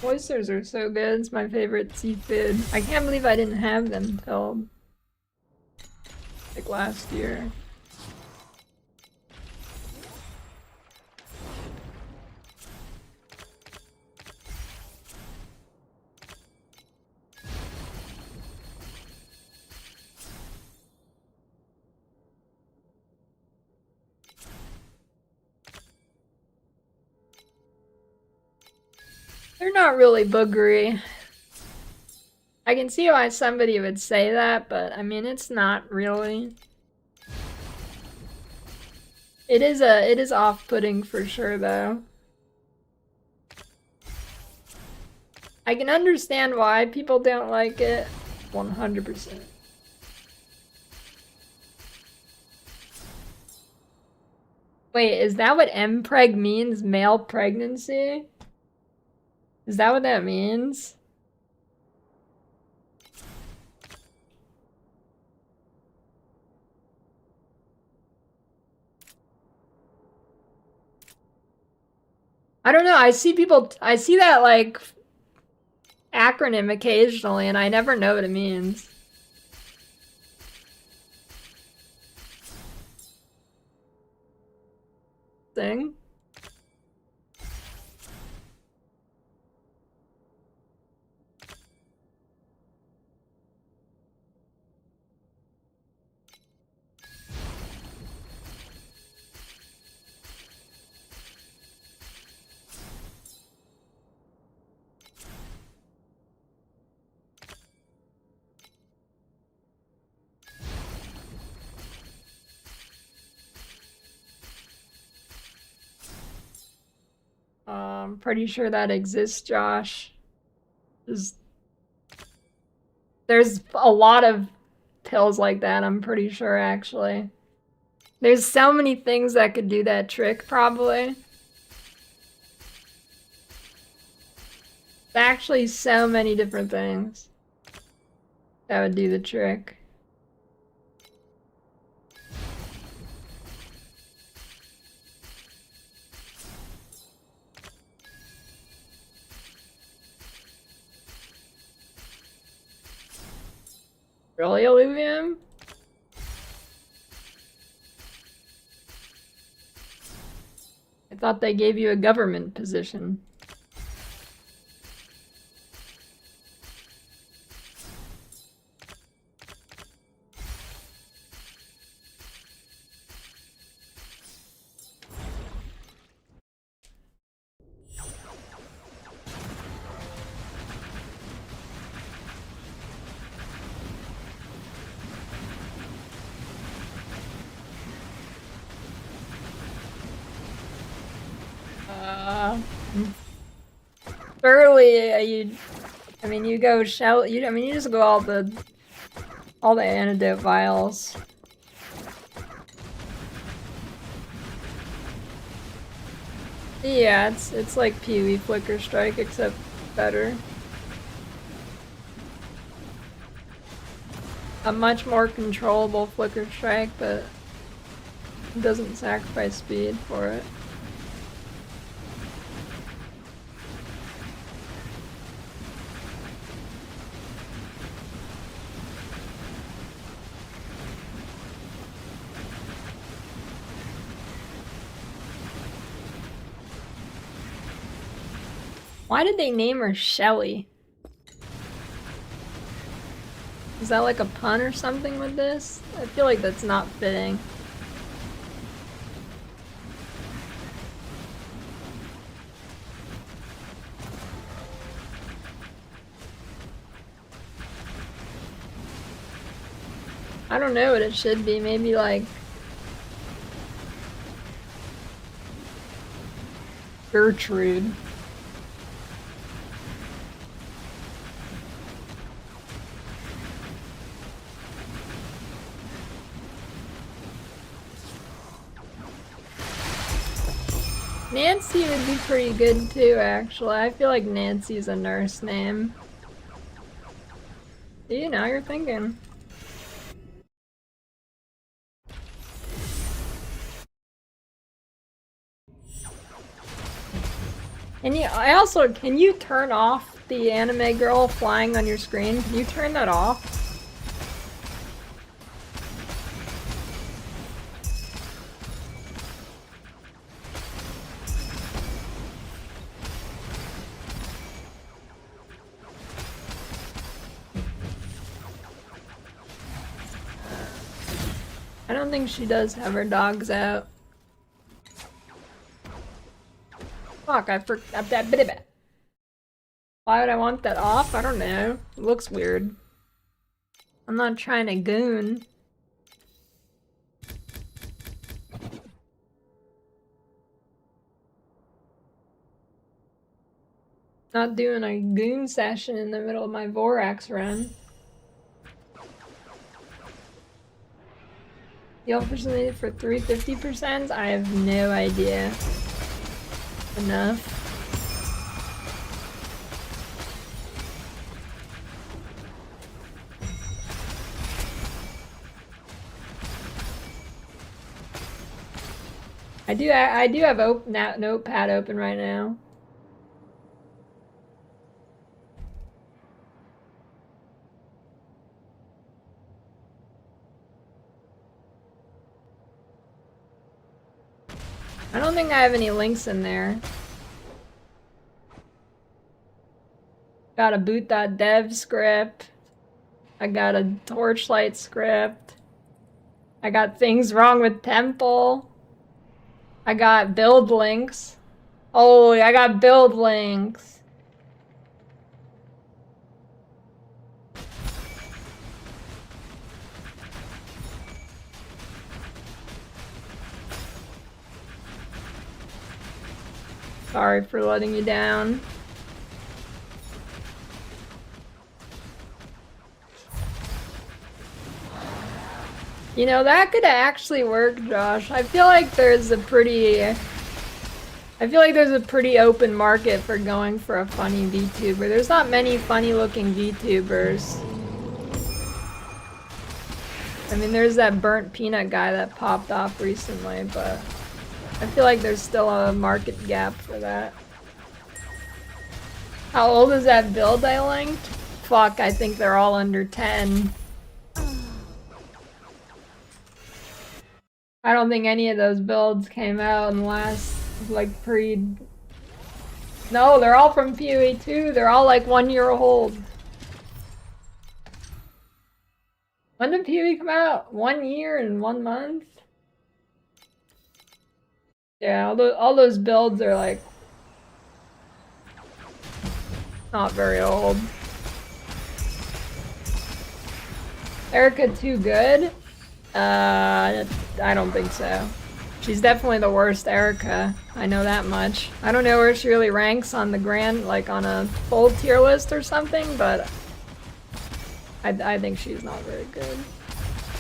Oysters are so good. It's my favorite seafood. I can't believe I didn't have them till like last year. They're not really boogery. I can see why somebody would say that, but I mean, it's not really. It is off-putting for sure, though. I can understand why people don't like it, 100%. Wait, is that what mpreg means? Male pregnancy? Is that what that means? I don't know. I see that like acronym occasionally, and I never know what it means. Thing. I'm pretty sure that exists, Josh. There's a lot of pills like that, I'm pretty sure, actually. There's so many things that could do that trick, probably. Actually, so many different things that would do the trick. Really, Illuvium? I thought they gave you a government position. Early, you go shell. You just go all the antidote vials. Yeah, it's like Pee-wee Flicker Strike, except better. A much more controllable Flicker Strike, but it doesn't sacrifice speed for it. Why did they name her Shelly? Is that like a pun or something with this? I feel like that's not fitting. I don't know what it should be. Maybe like Gertrude. Nancy would be pretty good too, actually. I feel like Nancy's a nurse name. See, now you're thinking. And can you turn off the anime girl flying on your screen? Can you turn that off? I don't think she does have her dogs out. Fuck, I forgot that bit of it. Why would I want that off? I don't know. It looks weird. I'm not trying to goon. Not doing a goon session in the middle of my Vorax run. The offers needed for 350%? I have no idea. Enough. I do have Notepad open right now. I don't think I have any links in there. Got a boot.dev script. I got a Torchlight script. I got things wrong with Temple. I got build links. Oh, I got build links. Sorry for letting you down. You know, that could actually work, Josh. I feel like there's a pretty open market for going for a funny VTuber. There's not many funny looking VTubers. I mean, there's that burnt peanut guy that popped off recently, but I feel like there's still a market gap for that. How old is that build I linked? Fuck, I think they're all under 10. I don't think any of those builds came out in the last, like, No, they're all from PoE 2. They're all like 1 year old. When did PoE come out? 1 year and 1 month? Yeah, all those builds are like not very old. Erika too good? I don't think so. She's definitely the worst Erika. I know that much. I don't know where she really ranks on the grand, like on a full tier list or something, but I think she's not very good.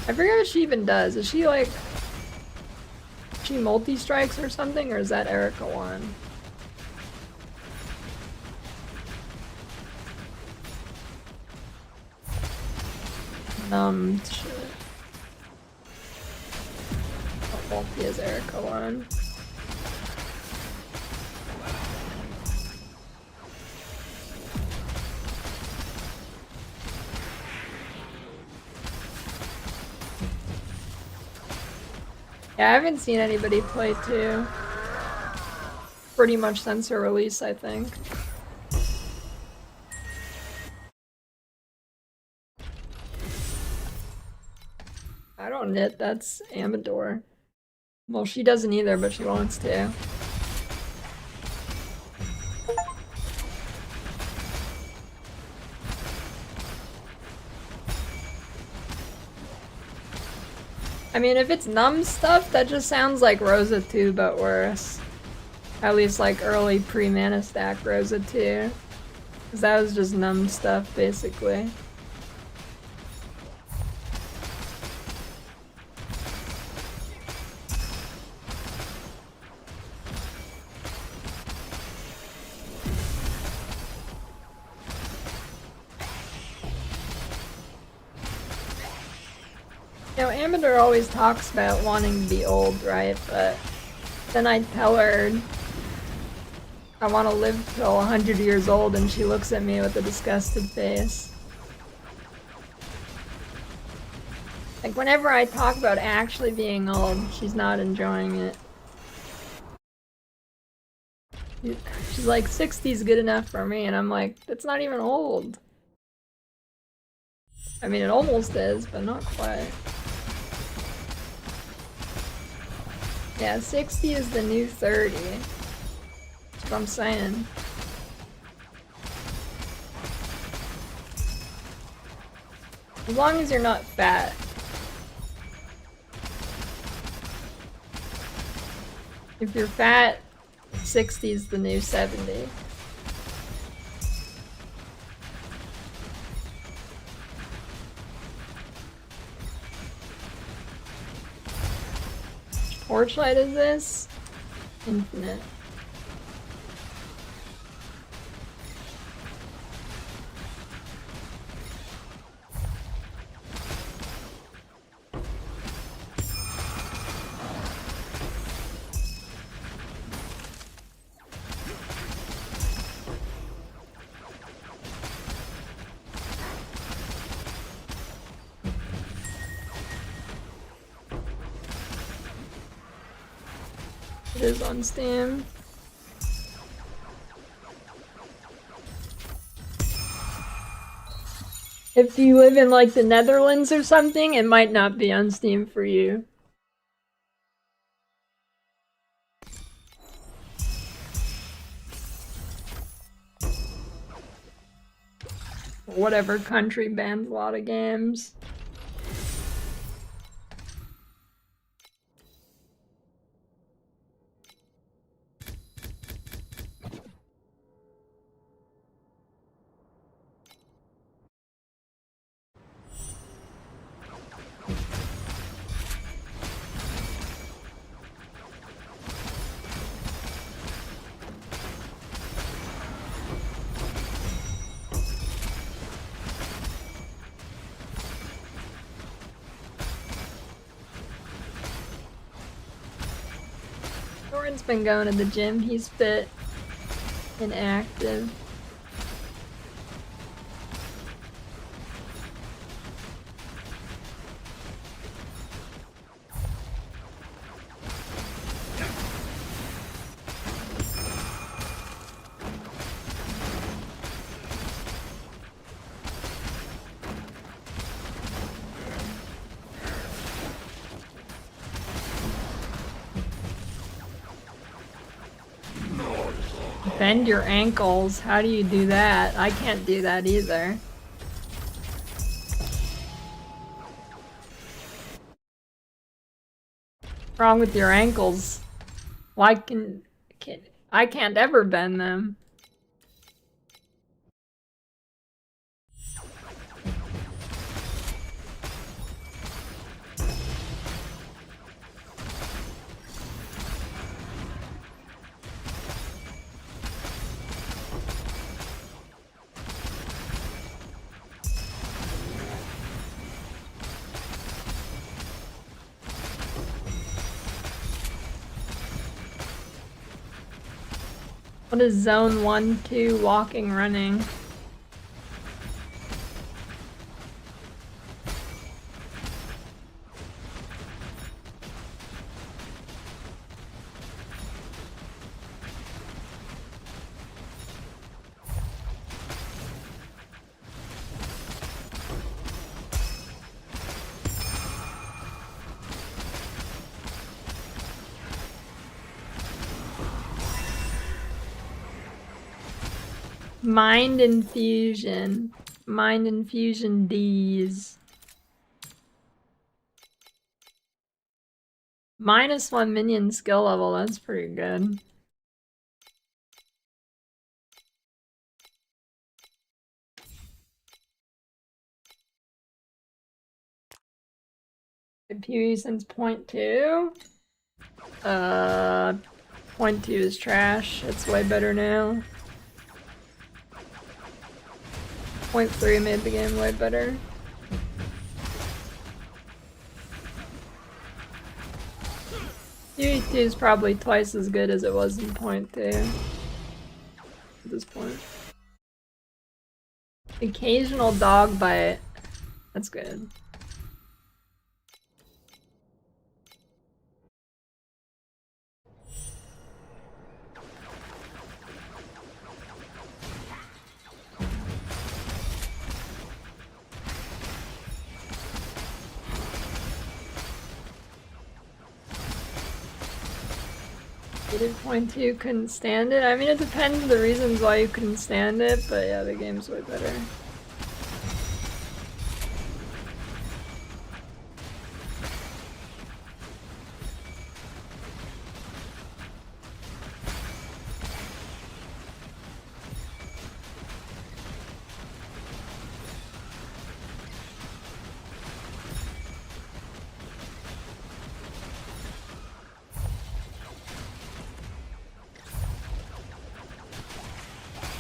I forget what she even does. Is she like... she multi-strikes or something, or is that Erika 1? Shit. Multi is Erika 1. Yeah, I haven't seen anybody play 2 pretty much since her release, I think. I don't knit, that's Amador. Well, she doesn't either, but she wants to. I mean, if it's numb stuff, that just sounds like Rosa 2, but worse. At least like early pre-mana stack Rosa 2. Because that was just numb stuff, basically. You know, Amador always talks about wanting to be old, right? But then I tell her I want to live till 100 years old, and she looks at me with a disgusted face. Like, whenever I talk about actually being old, she's not enjoying it. She's like, 60's good enough for me, and I'm like, that's not even old. I mean, it almost is, but not quite. Yeah, 60 is the new 30. That's what I'm saying. As long as you're not fat. If you're fat, 60 is the new 70. Torchlight is this? Infinite. It is on Steam. If you live in like the Netherlands or something, it might not be on Steam for you. Whatever country bans a lot of games. Aaron's been going to the gym. He's fit and active. Bend your ankles. How do you do that? I can't do that either. What's wrong with your ankles? Why I can't ever bend them? What is zone 1, 2, walking, running? Mind infusion. Mind infusion D's. -1 minion skill level, that's pretty good. Pew since .2. .2 is trash. It's way better now. .3 made the game way better. UE2 is probably twice as good as it was in .2 at this point. Occasional dog bite. That's good. .2 couldn't stand it. I mean, it depends the reasons why you couldn't stand it, but yeah, the game's way better.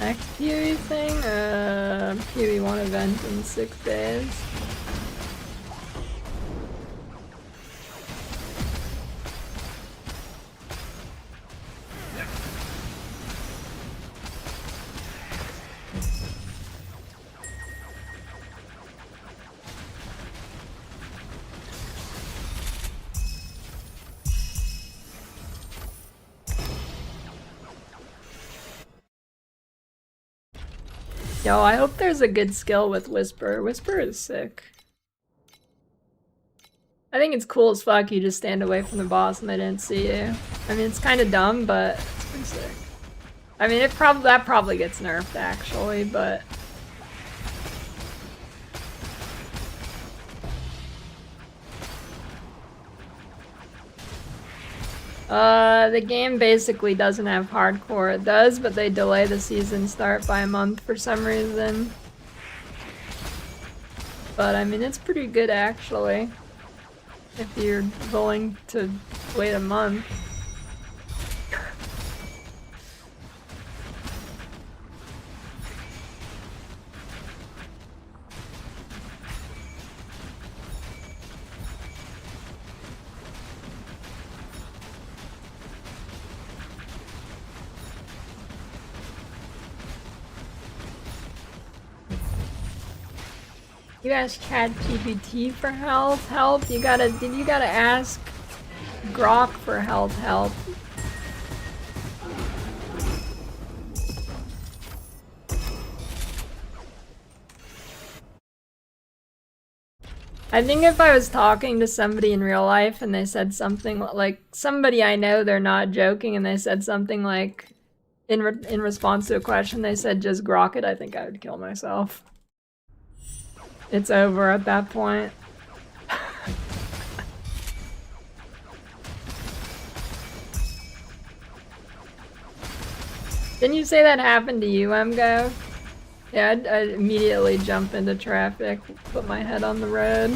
Next PoE thing? PoE 1 event in 6 days. Yo, I hope there's a good skill with Whisper. Whisper is sick. I think it's cool as fuck you just stand away from the boss and they didn't see you. I mean, it's kind of dumb, but it's pretty sick. I mean, that probably gets nerfed actually, but... The game basically doesn't have hardcore. It does, but they delay the season start by a month for some reason. But I mean, it's pretty good actually. If you're willing to wait a month. You asked ChatGPT for help? You gotta ask Grok for help. I think if I was talking to somebody in real life and they said something like, somebody I know, they're not joking, and they said something like, in response to a question, they said just grok it, I think I would kill myself. It's over at that point. Didn't you say that happened to you, Emgo? Yeah, I'd immediately jump into traffic, put my head on the road.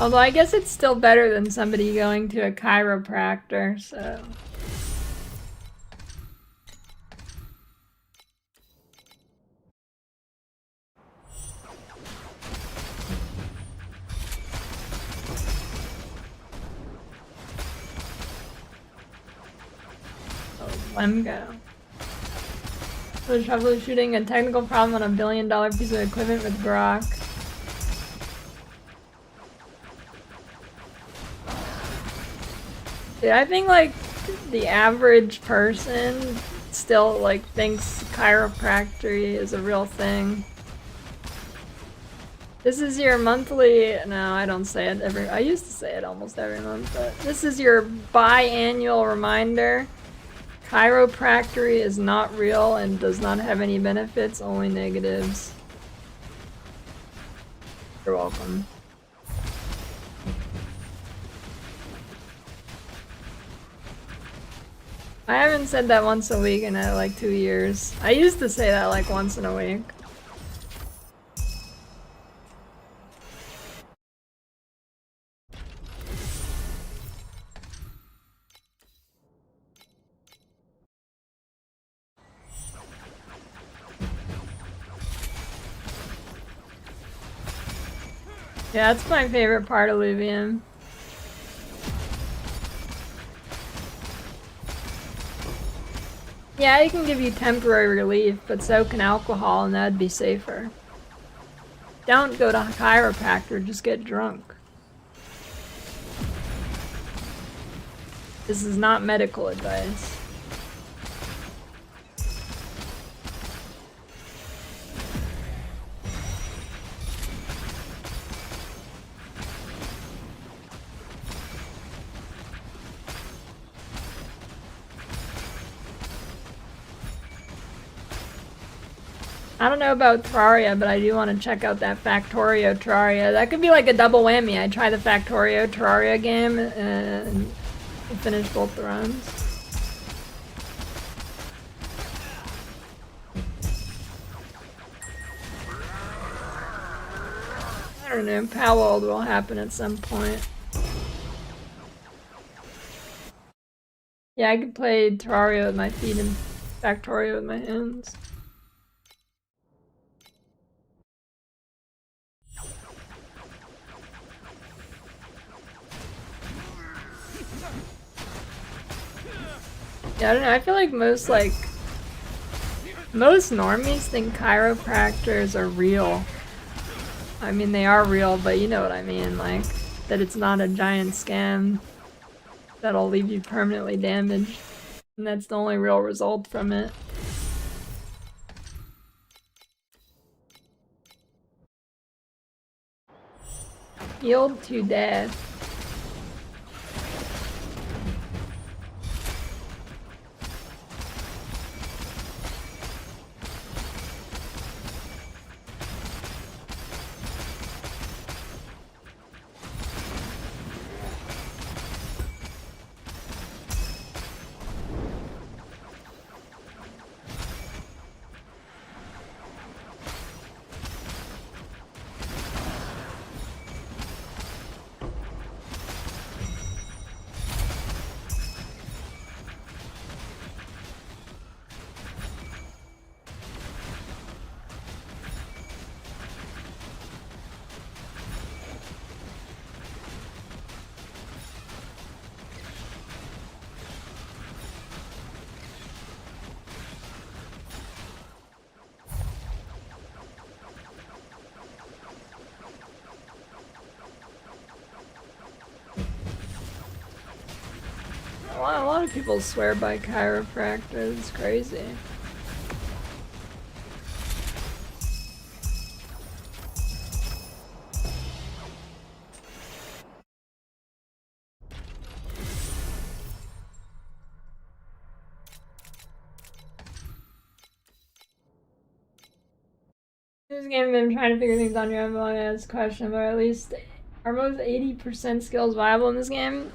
Although I guess it's still better than somebody going to a chiropractor, so... Oh, Lemgo. So troubleshooting a technical problem on a $1 billion piece of equipment with Grok. Yeah, I think like the average person still like thinks chiropractic is a real thing. This is your monthly, no, I don't say it I used to say it almost every month, but this is your biannual reminder. Chiropractic is not real and does not have any benefits, only negatives. You're welcome. I haven't said that once a week in like 2 years. I used to say that like once in a week. Yeah, that's my favorite part of Luvium. Yeah, it can give you temporary relief, but so can alcohol, and that'd be safer. Don't go to a chiropractor, just get drunk. This is not medical advice. I don't know about Terraria, but I do want to check out that Factorio Terraria. That could be like a double whammy. I try the Factorio Terraria game and finish both the runs. I don't know, Palworld will happen at some point. Yeah, I could play Terraria with my feet and Factorio with my hands. Yeah, I don't know, I feel like most normies think chiropractors are real. I mean, they are real, but you know what I mean, like, that it's not a giant scam that'll leave you permanently damaged, and that's the only real result from it. Healed to death. A lot of people swear by chiropractors. It's crazy. This game, I've been trying to figure things on your own. I ask question, but at least are most 80% skills viable in this game?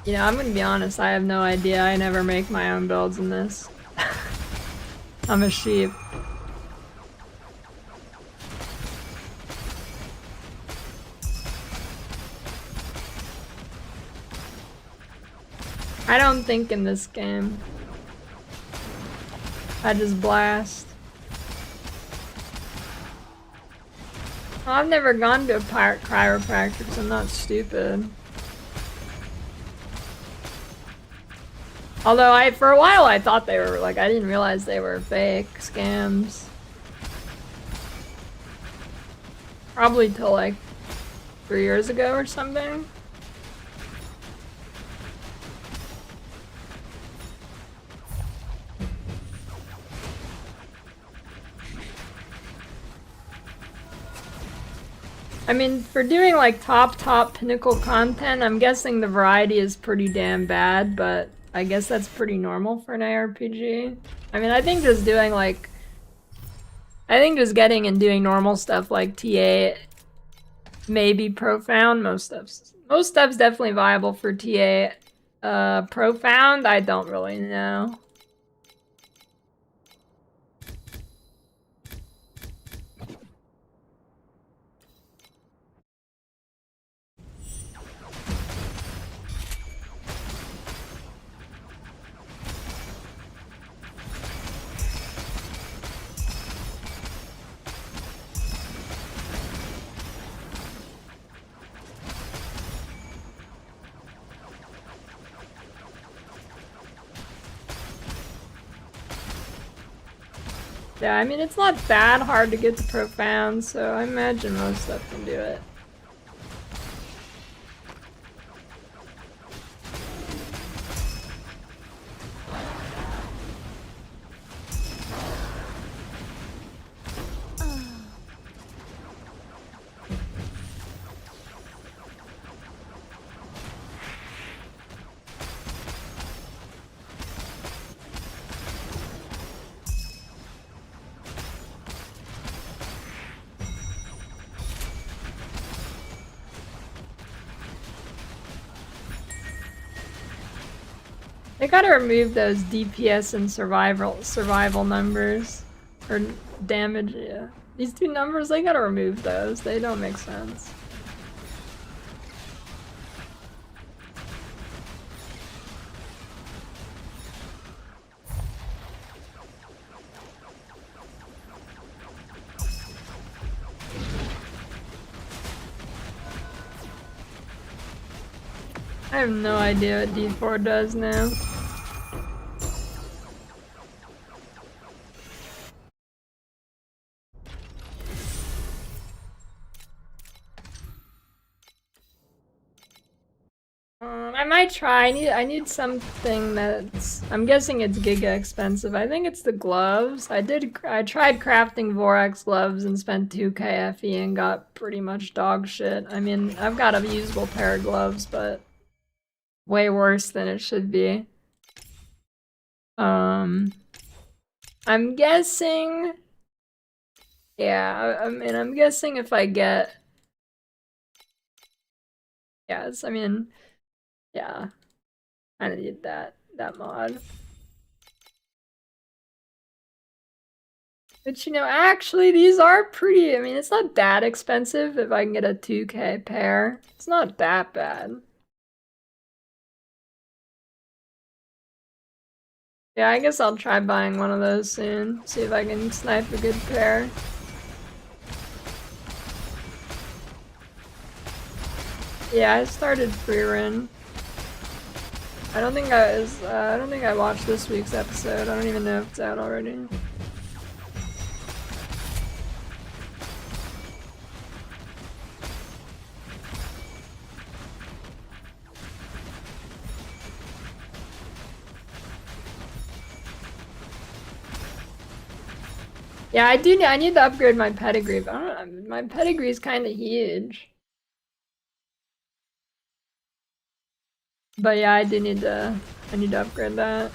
You know, I'm gonna be honest. I have no idea. I never make my own builds in this. I'm a sheep. I don't think in this game. I just blast. Well, I've never gone to a chiropractor because I'm not stupid. Although for a while I thought they were like, I didn't realize they were fake scams. Probably till like 3 years ago or something. I mean, for doing like top pinnacle content, I'm guessing the variety is pretty damn bad, but I guess that's pretty normal for an ARPG. I mean, I think just doing like, I think just getting and doing normal stuff like TA may be profound. Most stuff's definitely viable for TA. Profound, I don't really know. Yeah, I mean, it's not that hard to get to profound, so I imagine most stuff can do it. They gotta remove those DPS and survival numbers. Or damage, yeah. These two numbers, they gotta remove those. They don't make sense. I have no idea what D4 does now. I might try. I need something that's. I'm guessing it's giga expensive. I think it's the gloves. I tried crafting Vorax gloves and spent 2k FE and got pretty much dog shit. I mean, I've got a usable pair of gloves, but way worse than it should be. I'm guessing. Yeah, I mean, I'm guessing if I get. Yes, I mean. Yeah, I need that mod. But you know, actually, these are pretty. I mean, it's not that expensive if I can get a 2k pair. It's not that bad. Yeah, I guess I'll try buying one of those soon. See if I can snipe a good pair. Yeah, I started Freerun. I don't think I watched this week's episode. I don't even know if it's out already. Yeah, I do. I need to upgrade my pedigree, but I don't know, my pedigree is kind of huge. But yeah, I need to upgrade that.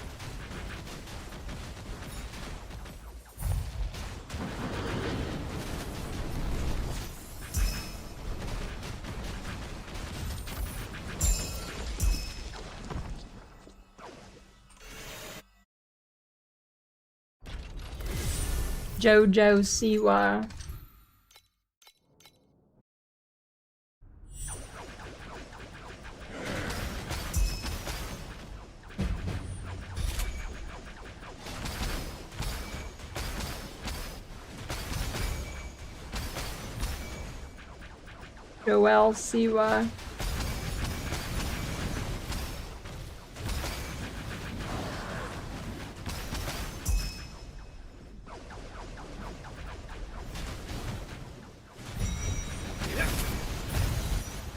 Jojo Siwa. Joel Siwa.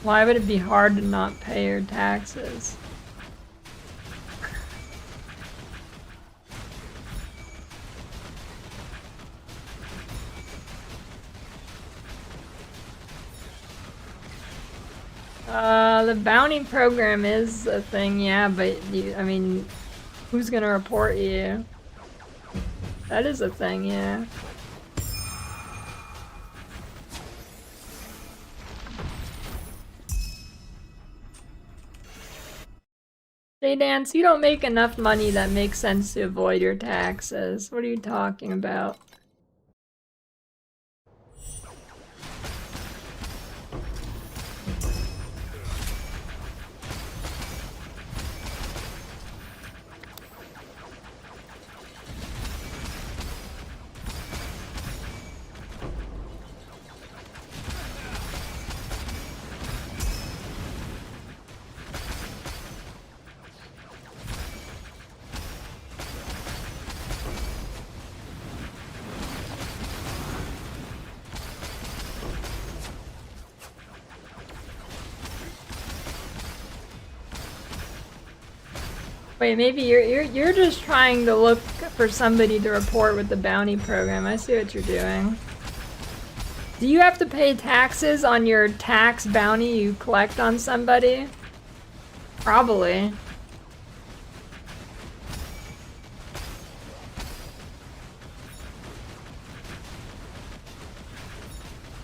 Why would it be hard to not pay your taxes? The bounty program is a thing, yeah, but I mean, who's gonna report you? That is a thing, yeah. Hey Dance, you don't make enough money that makes sense to avoid your taxes. What are you talking about? Wait, maybe you're just trying to look for somebody to report with the bounty program. I see what you're doing. Do you have to pay taxes on your tax bounty you collect on somebody? Probably.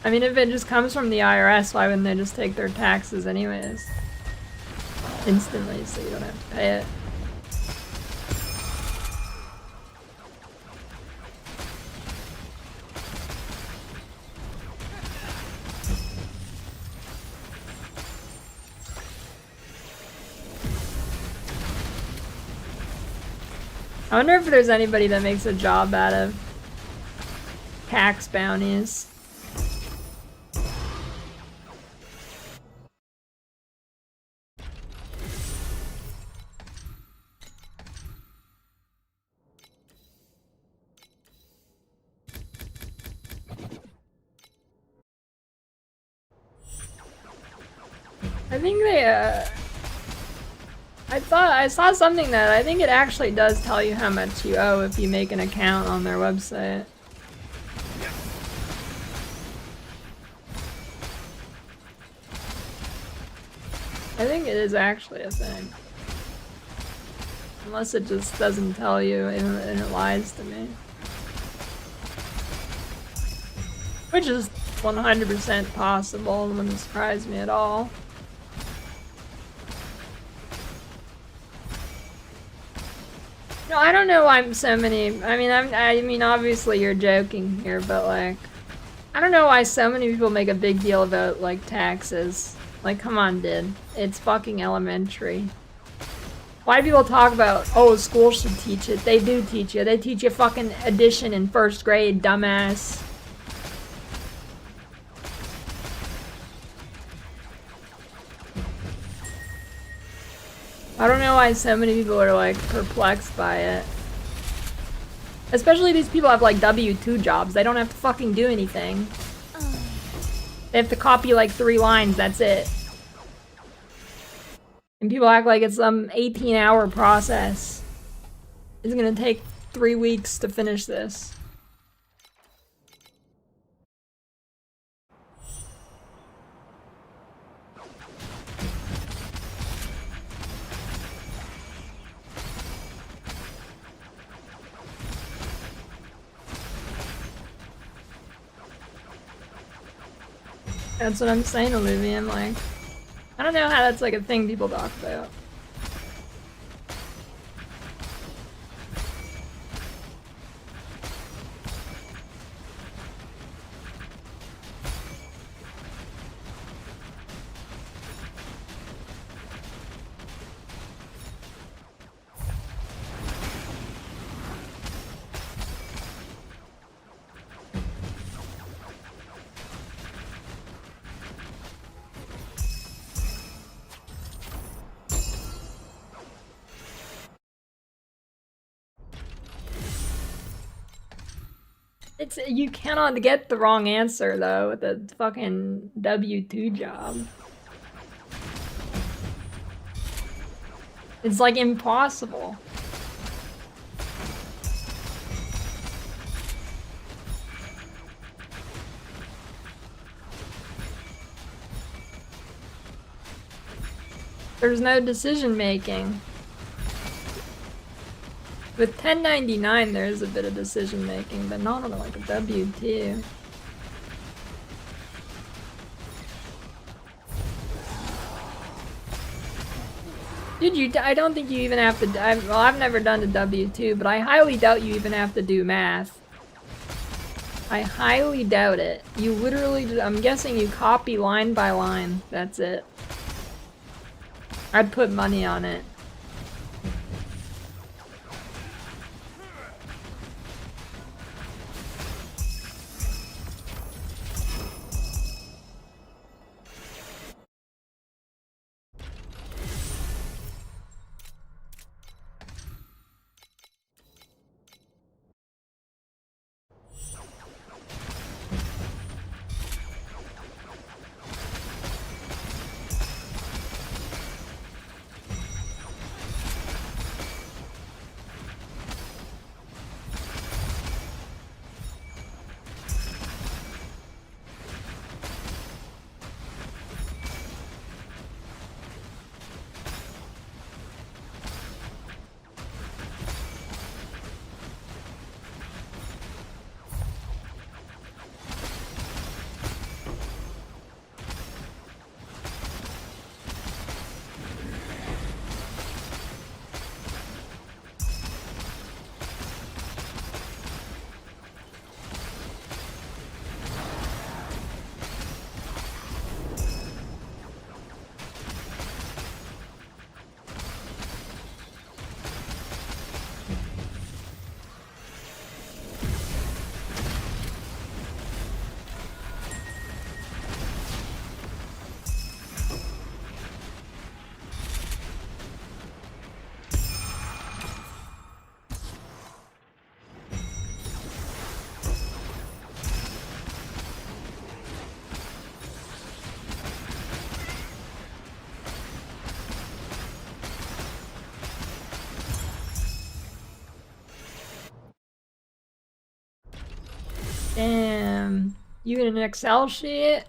I mean, if it just comes from the IRS, why wouldn't they just take their taxes anyways? Instantly, so you don't have to pay it. I wonder if there's anybody that makes a job out of tax bounties. I think they, I saw something that I think it actually does tell you how much you owe if you make an account on their website. I think it is actually a thing. Unless it just doesn't tell you and it lies to me. Which is 100% possible, it wouldn't surprise me at all. No, I don't know why so many. I mean, obviously you're joking here, but like, I don't know why so many people make a big deal about like taxes. Like, come on, dude, it's fucking elementary. Why do people talk about, oh, school should teach it? They do teach you. They teach you fucking addition in first grade, dumbass. I don't know why so many people are like perplexed by it. Especially these people have like W-2 jobs. They don't have to fucking do anything. They have to copy like 3 lines, that's it. And people act like it's some 18-hour process. It's gonna take 3 weeks to finish this. That's what I'm saying, Olivia. I'm like, I don't know how that's like a thing people talk about. It's you cannot get the wrong answer though with a fucking W2 job. It's like impossible. There's no decision making. With 1099 there is a bit of decision making, but not on like a W2. Dude, I don't think you even have to, well, I've never done a W2, but I highly doubt you even have to do math. I highly doubt it. You literally, I'm guessing you copy line by line. That's it. I'd put money on it. Damn. You in an Excel sheet?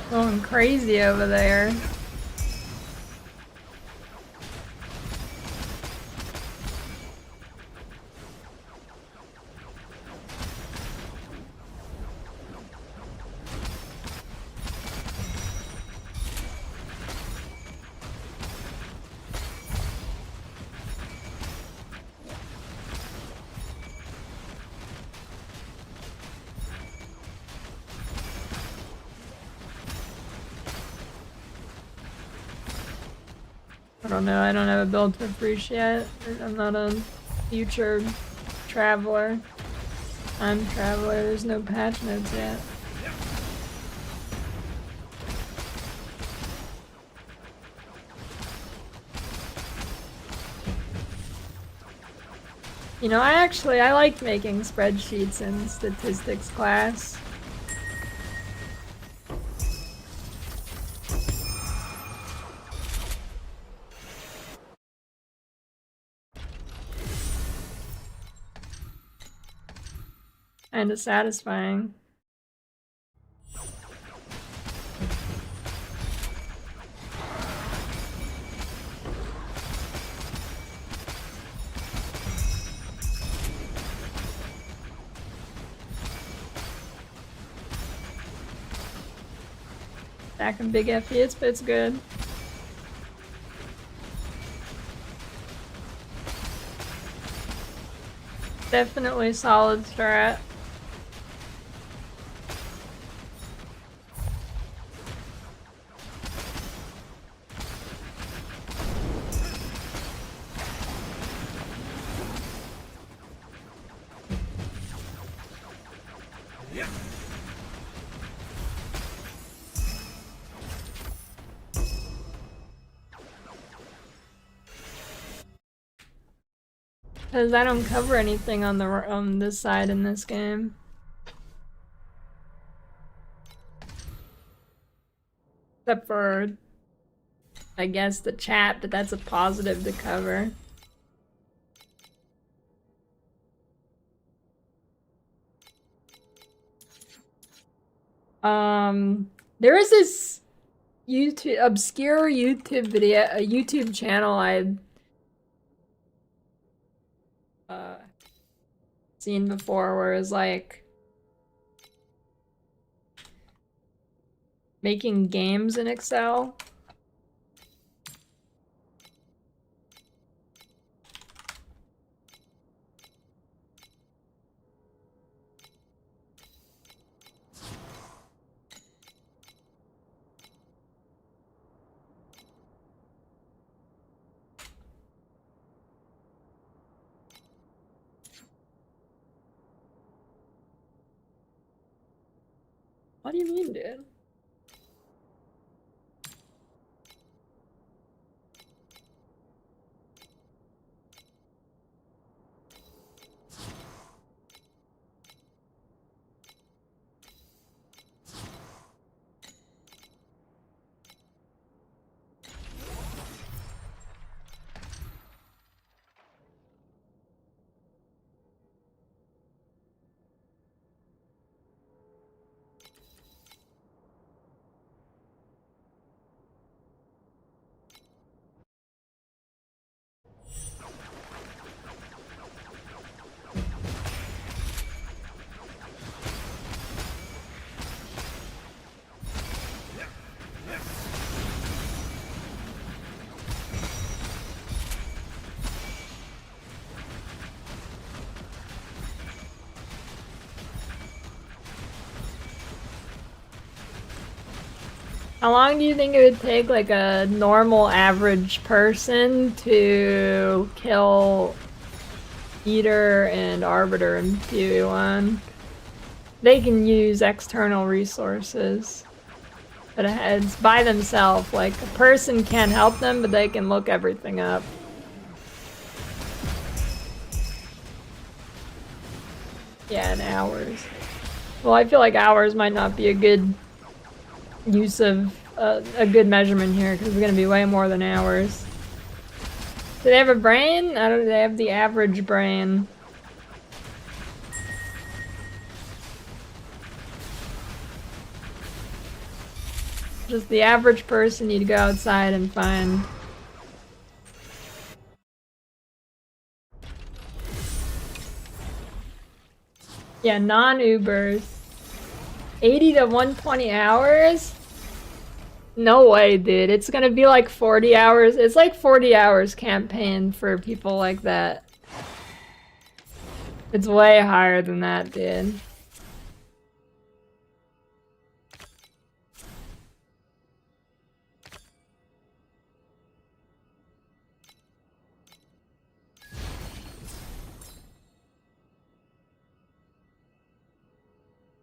Going crazy over there. I don't know, I don't have a build for Fresh yet. I'm not a future traveler. I'm traveler, there's no patch notes yet. You know, I liked making spreadsheets in statistics class. Kinda satisfying. Stacking big FPs, but it's good. Definitely solid strat. Because I don't cover anything on this side in this game. Except for, I guess, the chat, but that's a positive to cover. There is this obscure YouTube video, a YouTube channel I seen before where it's like making games in Excel. What do you mean, dude? How long do you think it would take, like, a normal average person to kill Eater and Arbiter in PoE1? They can use external resources, but it's by themselves. Like, a person can't help them, but they can look everything up. Yeah, in hours. Well, I feel like hours might not be a good use of a good measurement here, because it's going to be way more than hours. Do they have a brain? I don't. They have the average brain. Just the average person you'd go outside and find. Yeah, non-Ubers. 80 to 120 hours? No way, dude. It's gonna be like 40 hours. It's like 40 hours campaign for people like that. It's way higher than that, dude.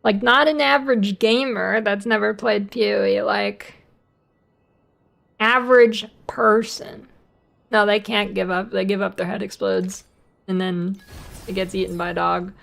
Like, not an average gamer that's never played PoE, like, average person. No, they can't give up. They give up, their head explodes. And then it gets eaten by a dog.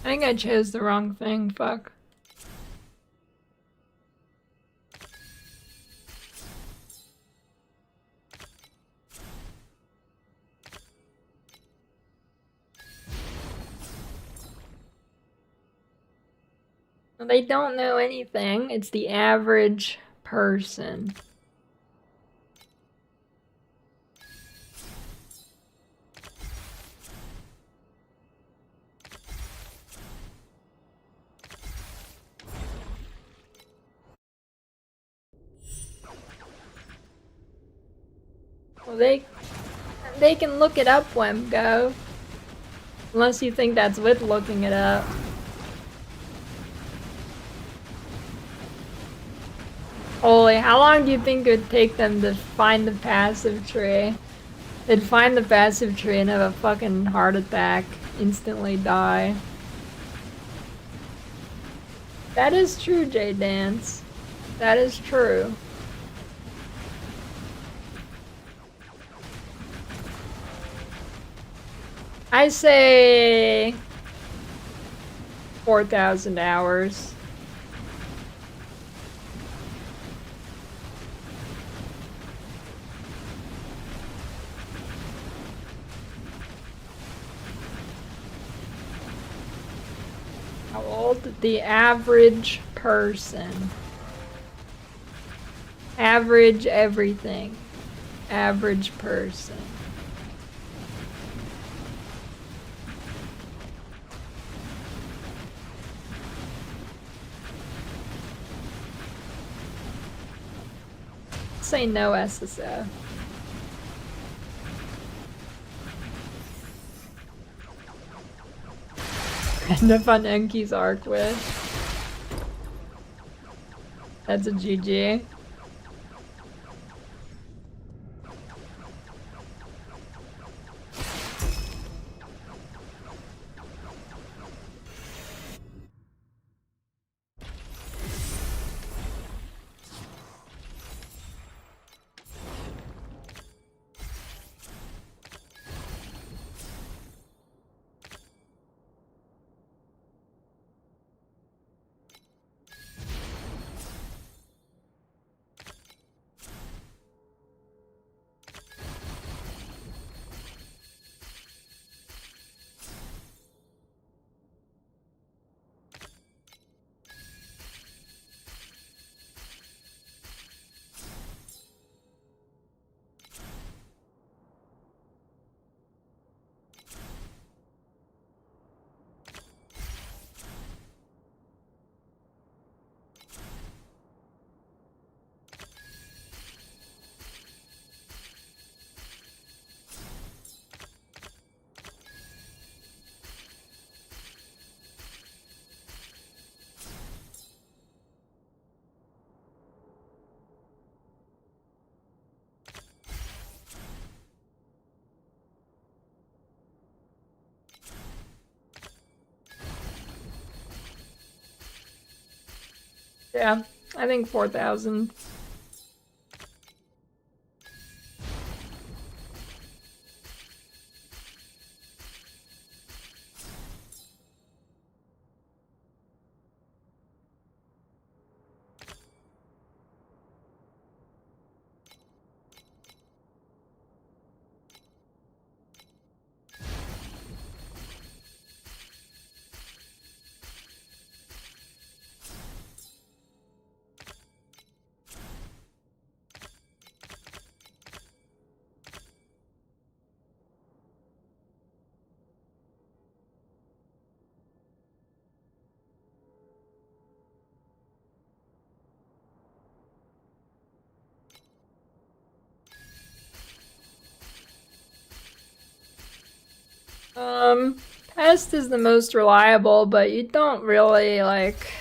I think I chose the wrong thing, fuck. Well, they don't know anything. It's the average person. Well, they can look it up, Wemgo. Unless you think that's with looking it up. Holy, how long do you think it would take them to find the passive tree? They'd find the passive tree and have a fucking heart attack, instantly die. That is true, J-Dance. That is true. I say 4,000 hours. How old? The average person. Average everything. Average person. Say no SSO. End up on Enki's arc wish. That's a GG. Yeah, I think 4,000. Pest is the most reliable, but you don't really, like...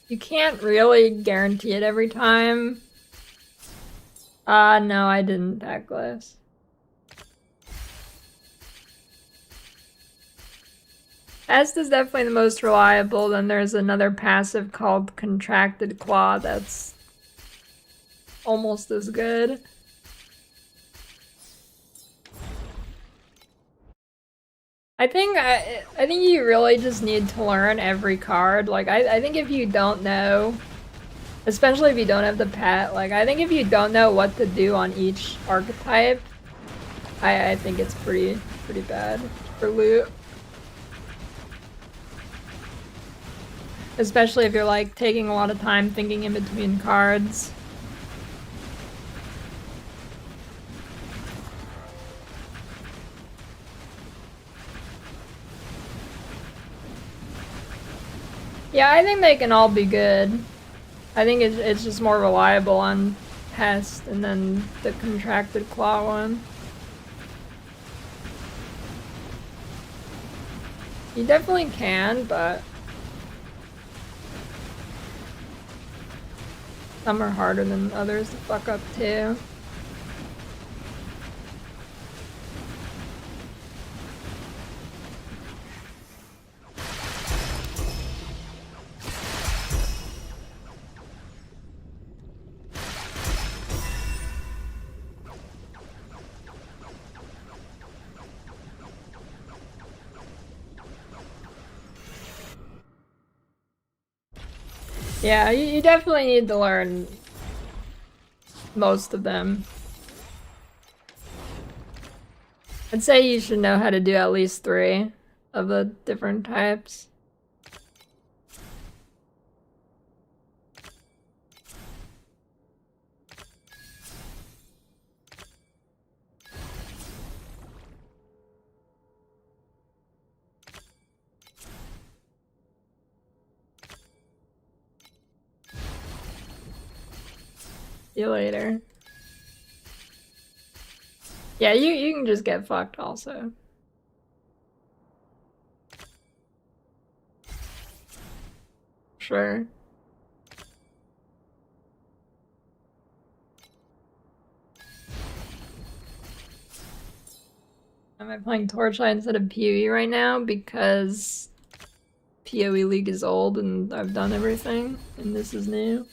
You can't really guarantee it every time. No, I didn't, Tackless. Pest is definitely the most reliable, then there's another passive called Contracted Claw that's almost as good. I think you really just need to learn every card. Like I think if you don't know, especially if you don't have the pet, like I think if you don't know what to do on each archetype, I think it's pretty bad for loot. Especially if you're like taking a lot of time thinking in between cards. Yeah, I think they can all be good. I think it's just more reliable on Pest and then the Contracted Claw one. You definitely can, but some are harder than others to fuck up too. Yeah, you definitely need to learn most of them. I'd say you should know how to do at least 3 of the different types. See you later. Yeah, you can just get fucked also. Sure. Am I playing Torchlight instead of PoE right now? Because PoE League is old and I've done everything, and this is new.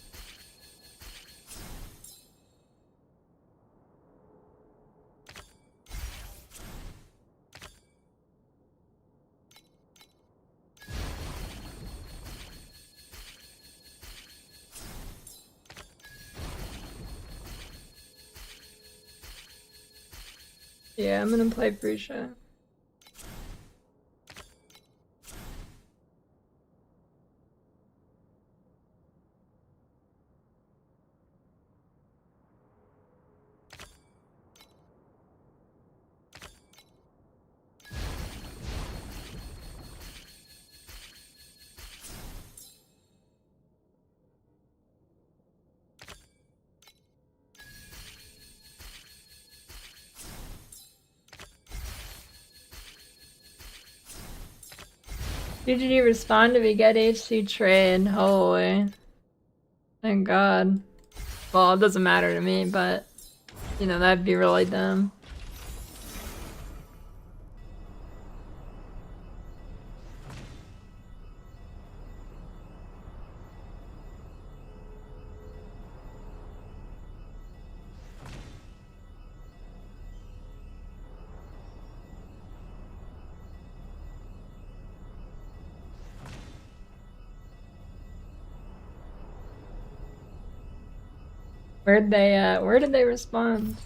Yeah, I'm gonna play Frusha. Did you respond if you get HC trade? Holy. Thank God. Well, it doesn't matter to me, but, you know, that'd be really dumb. Where did they respond?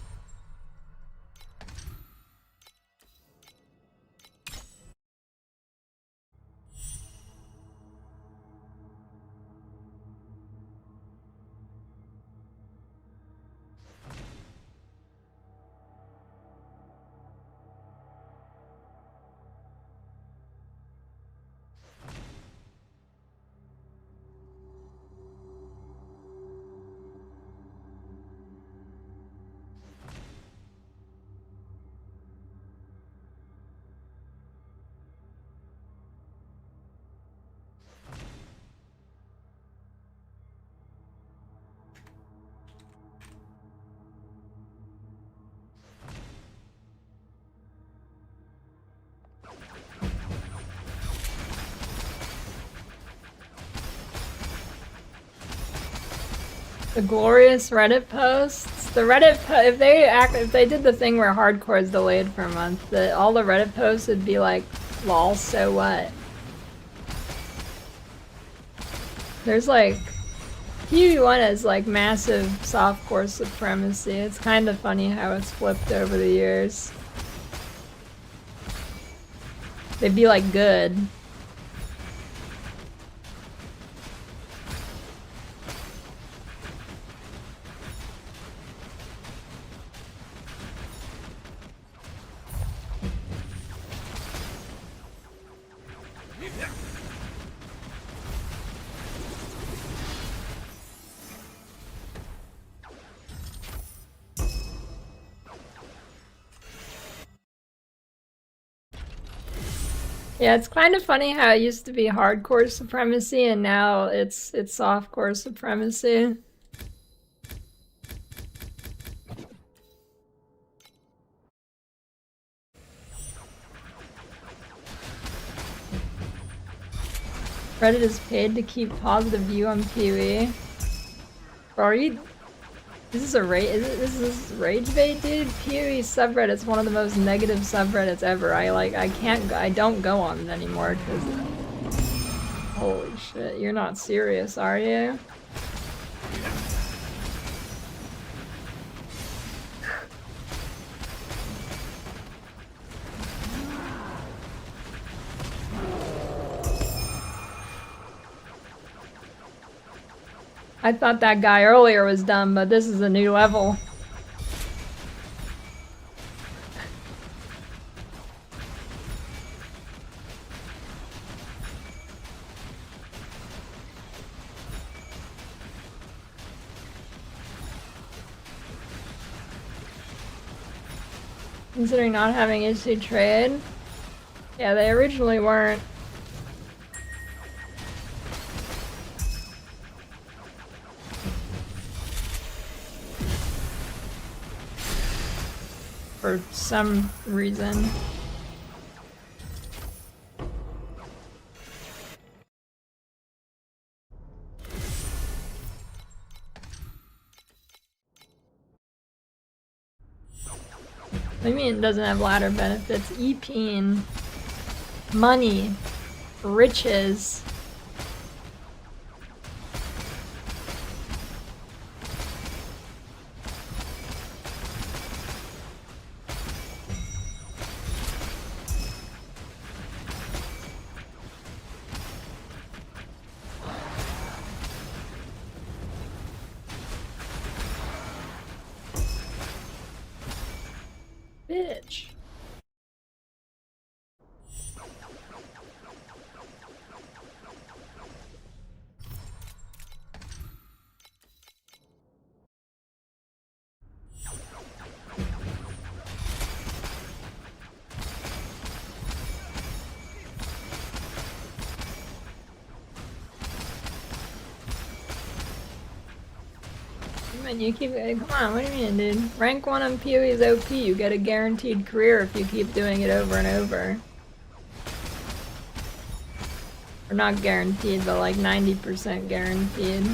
The glorious Reddit posts. The Reddit if they did the thing where hardcore is delayed for a month, all the Reddit posts would be like Lol, so what? There's like PvE1 has like massive softcore supremacy. It's kind of funny how it's flipped over the years. They'd be like good. Yeah, it's kind of funny how it used to be hardcore supremacy and now it's softcore supremacy. Reddit is paid to keep positive view on PvE. Bro, are you? This is a this is rage bait, dude. PvE subreddit's one of the most negative subreddits ever. I don't go on it anymore because holy shit, you're not serious, are you? I thought that guy earlier was dumb, but this is a new level. Considering not having issue trade. Yeah, they originally weren't. For some reason. What do you mean it doesn't have ladder benefits? EPing, money, riches. Bitch. Man, you keep come on, what do you mean, dude? Rank 1 on PoE is OP. You get a guaranteed career if you keep doing it over and over. Or not guaranteed, but like 90% guaranteed.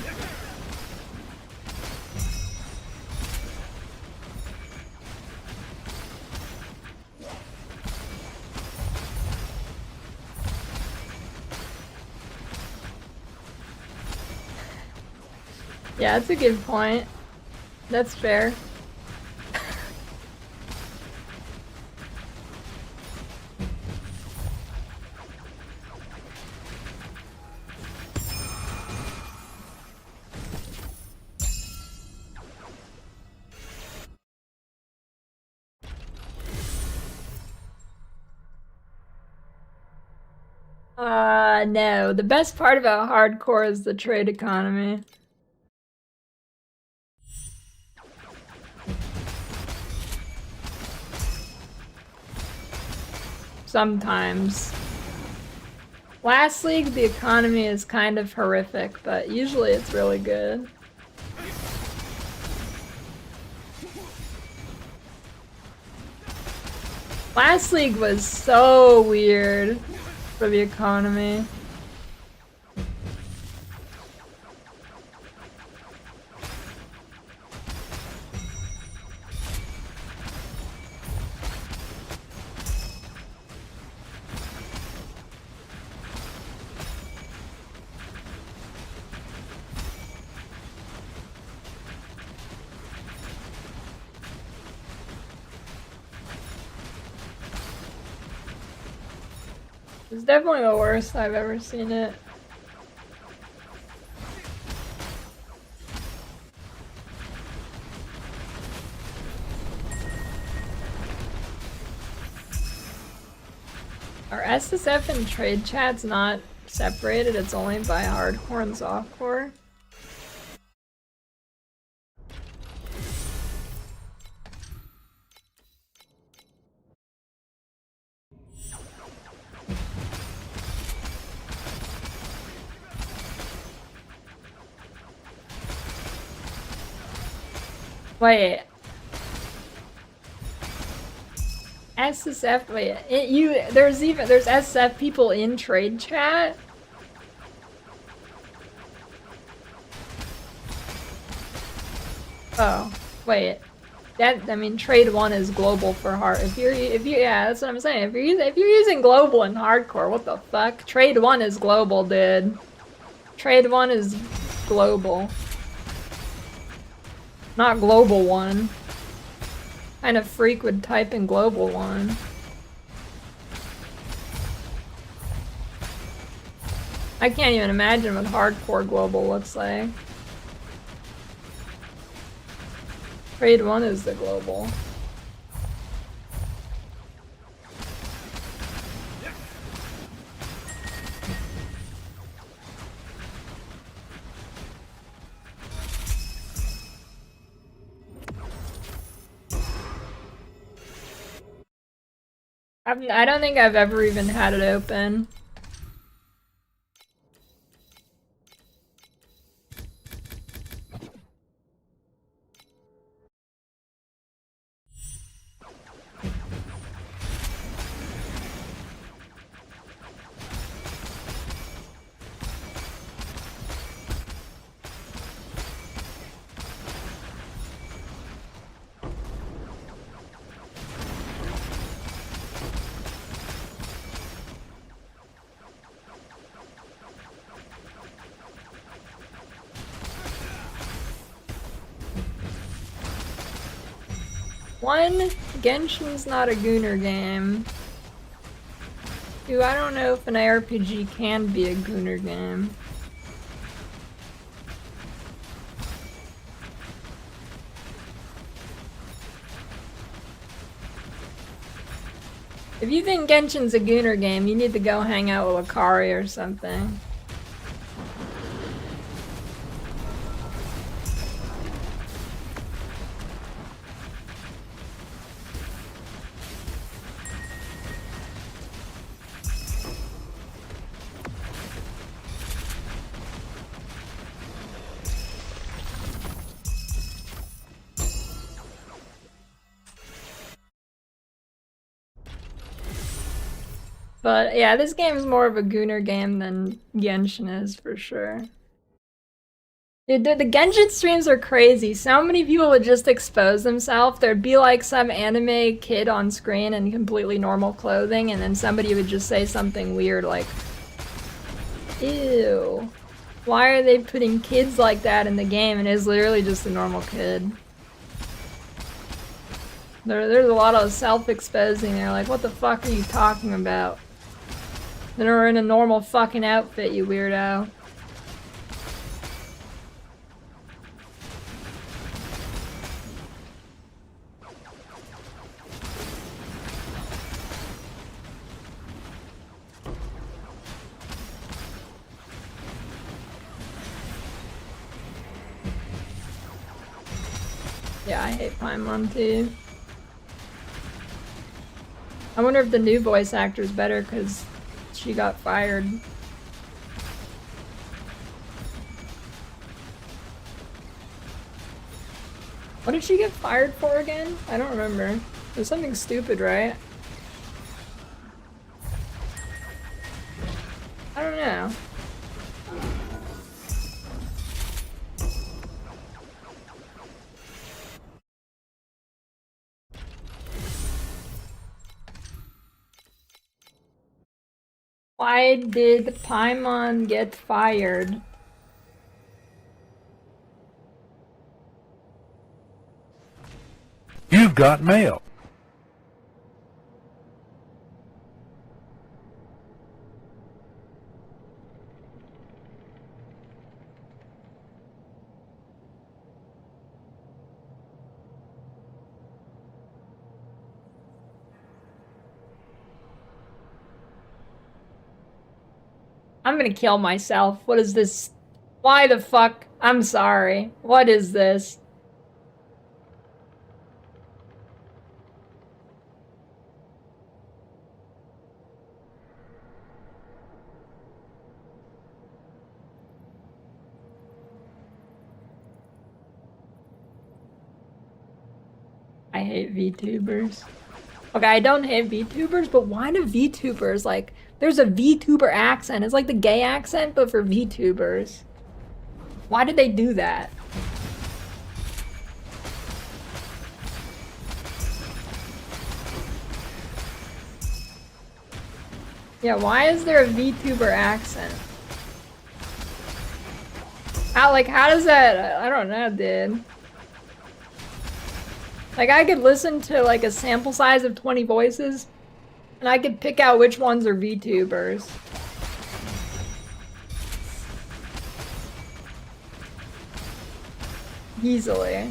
Yeah, that's a good point. That's fair. No. The best part about hardcore is the trade economy. Sometimes. Last League, the economy is kind of horrific, but usually it's really good. Last League was so weird for the economy. It's definitely the worst I've ever seen it. Are SSF and trade chats not separated? It's only by hardcore and softcore? Wait. SSF, wait, there's SSF people in trade chat? Oh, wait. I mean, trade 1 is global for hard. Yeah, that's what I'm saying. If you're using global in hardcore, what the fuck? Trade 1 is global, dude. Trade 1 is global. Not global 1. Kind of freak would type in global 1. I can't even imagine what hardcore global looks like. Trade 1 is the global. I don't think I've ever even had it open. One, Genshin's not a Gooner game. Two, I don't know if an ARPG can be a Gooner game. If you think Genshin's a Gooner game, you need to go hang out with Akari or something. But yeah, this game is more of a Gooner game than Genshin is for sure. Dude, the Genshin streams are crazy. So many people would just expose themselves. There'd be like some anime kid on screen in completely normal clothing, and then somebody would just say something weird like, ew, why are they putting kids like that in the game? And it's literally just a normal kid. There's a lot of self-exposing. They're like, what the fuck are you talking about? They're in a normal fucking outfit, you weirdo. Yeah, I hate Paimon too. I wonder if the new voice actor is better because she got fired. What did she get fired for again? I don't remember. It was something stupid, right? I don't know. Why did Paimon get fired? You've got mail. I'm gonna kill myself. What is this? Why the fuck? I'm sorry. What is this? I hate VTubers. Okay, I don't hate VTubers, but why do VTubers, like, there's a VTuber accent. It's like the gay accent, but for VTubers. Why did they do that? Yeah, why is there a VTuber accent? How does that, I don't know, dude. Like, I could listen to, like, a sample size of 20 voices, and I could pick out which ones are VTubers. Easily.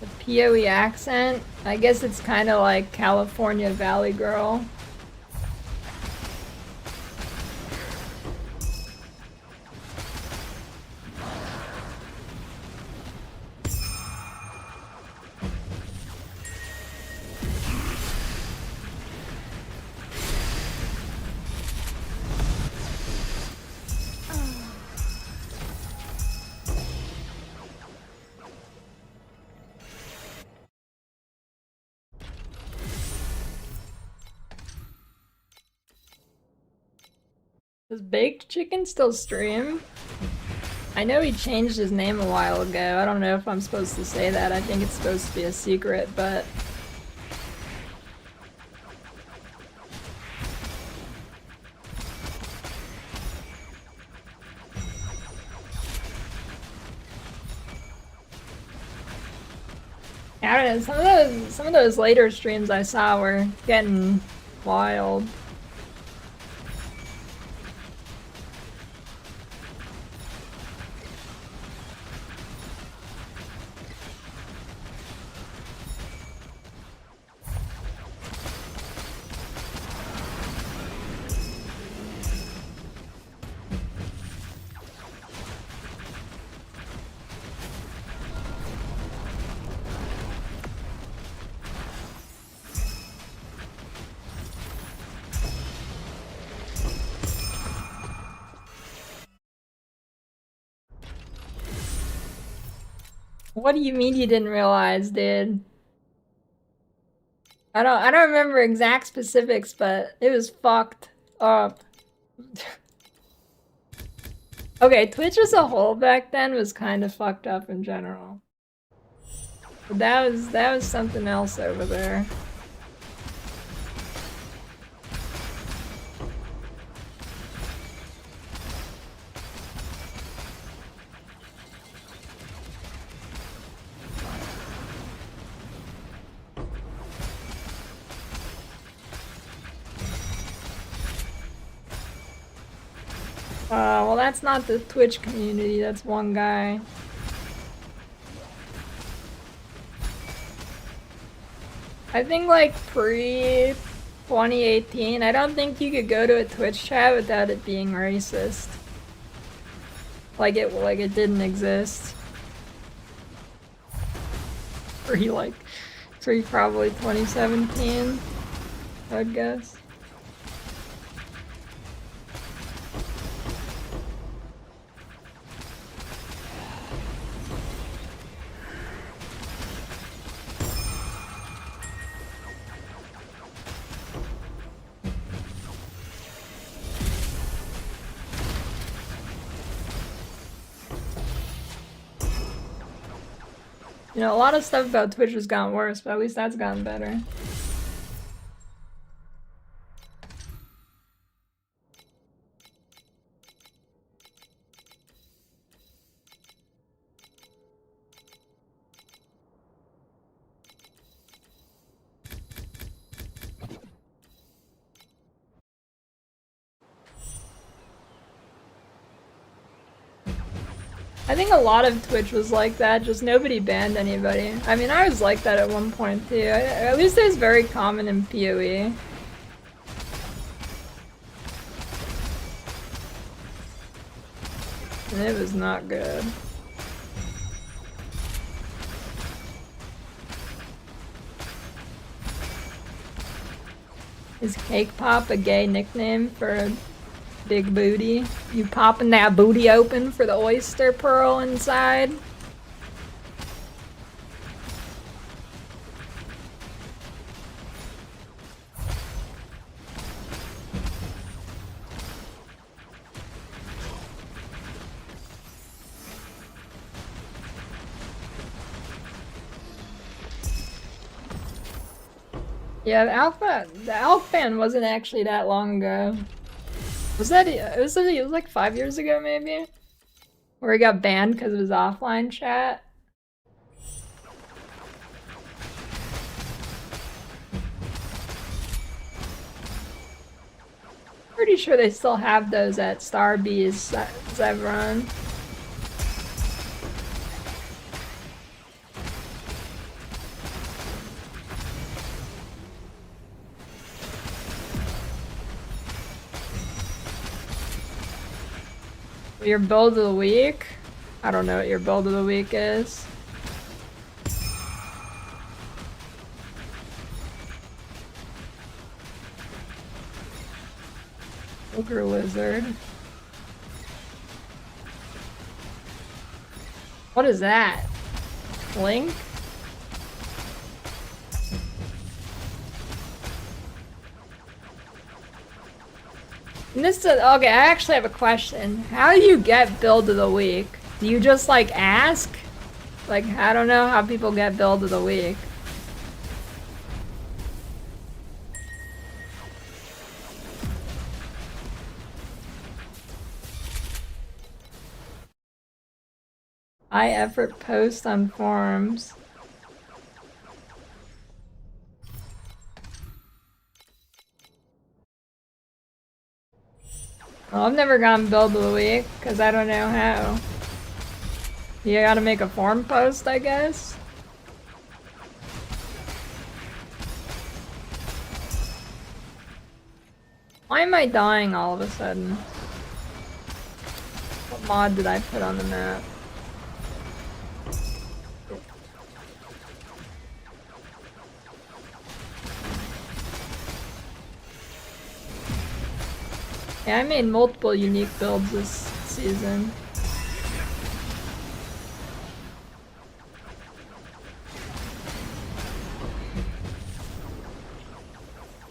The POE accent? I guess it's kind of like California Valley Girl. Does Baked Chicken still stream? I know he changed his name a while ago. I don't know if I'm supposed to say that. I think it's supposed to be a secret, but... I don't know, some of those later streams I saw were getting wild. What do you mean you didn't realize, dude? I don't remember exact specifics, but it was fucked up. Okay, Twitch as a whole back then was kind of fucked up in general. But that was something else over there. Well, that's not the Twitch community, that's one guy. I think like pre-2018, I don't think you could go to a Twitch chat without it being racist. Like it didn't exist. Pre probably 2017, I'd guess. You know, a lot of stuff about Twitch has gotten worse, but at least that's gotten better. I think a lot of Twitch was like that, just nobody banned anybody. I mean, I was like that at one point too. At least it was very common in PoE. And it was not good. Is Cake Pop a gay nickname for a big booty? You popping that booty open for the oyster pearl inside? Yeah, the Alp ban wasn't actually that long ago. Was that, it was like 5 years ago maybe? Where he got banned because of his offline chat? Pretty sure they still have those at Starbees Zevron. Your build of the week? I don't know what your build of the week is. Ogre Wizard. What is that? Link? And this is, okay, I actually have a question. How do you get build of the week? Do you just like ask? Like, I don't know how people get build of the week. High effort post on forums. Well, I've never gone build of the week, because I don't know how. You gotta make a forum post, I guess? Why am I dying all of a sudden? What mod did I put on the map? Yeah, I made multiple unique builds this season.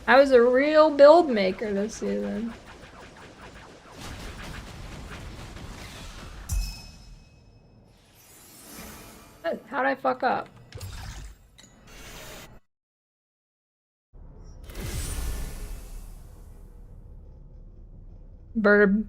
I was a real build maker this season. How'd I fuck up? Burb.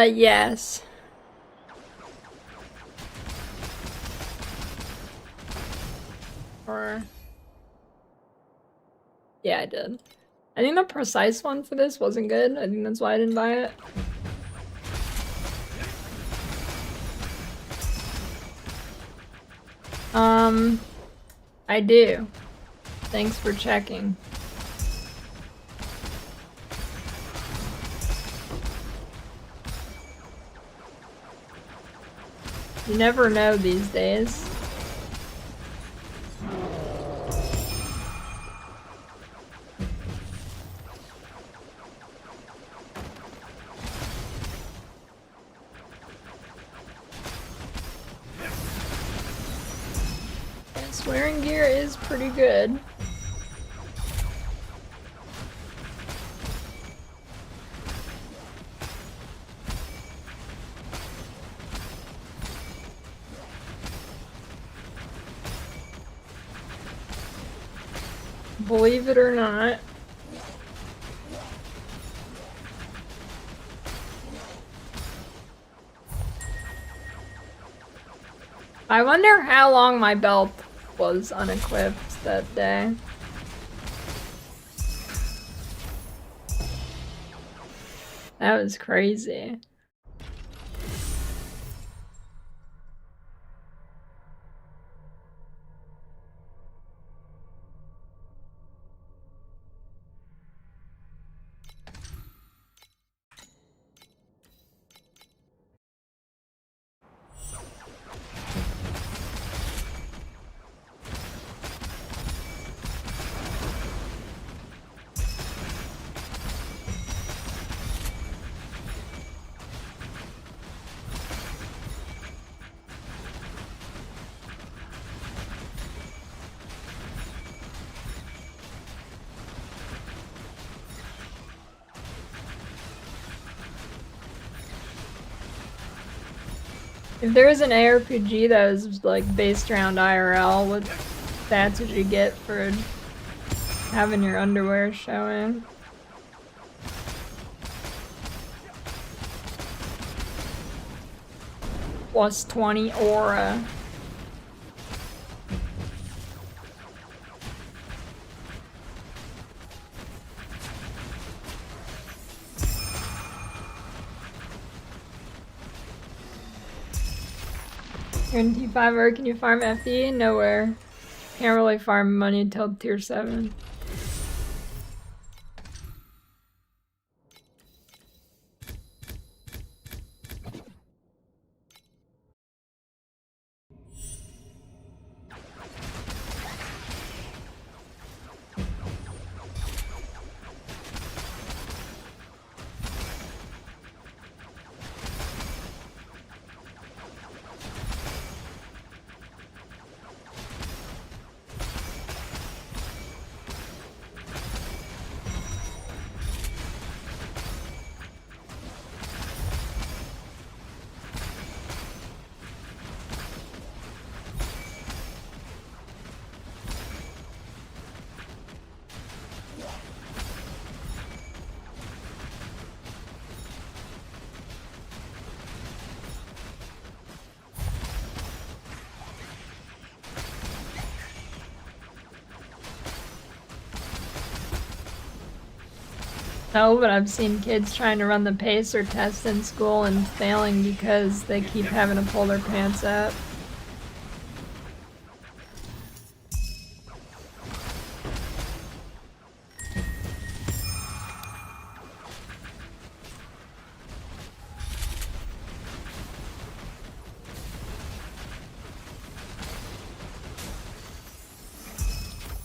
Yes. Or... Yeah, I did. I think the precise one for this wasn't good. I think that's why I didn't buy it. I do. Thanks for checking. You never know these days. Yeah, swearing gear is pretty good. Believe it or not. I wonder how long my belt was unequipped that day. That was crazy. If there was an ARPG that was like based around IRL, what stats would you get for having your underwear showing? Plus 20 aura. You're in T5 or can you farm FE? Nowhere. Can't really farm money until tier 7. No, but I've seen kids trying to run the pacer test in school and failing because they keep having to pull their pants up.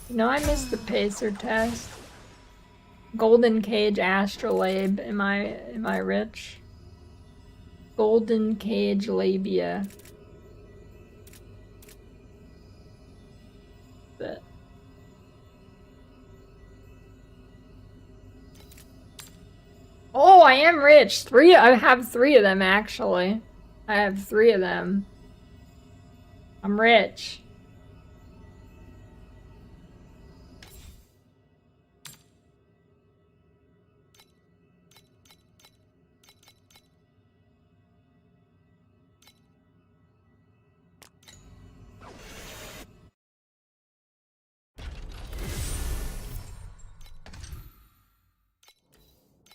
You know, I missed the pacer test. Golden Cage Astrolabe. Am I rich? Golden Cage Labia. But oh, I am rich. I have 3 of them actually. I have 3 of them. I'm rich.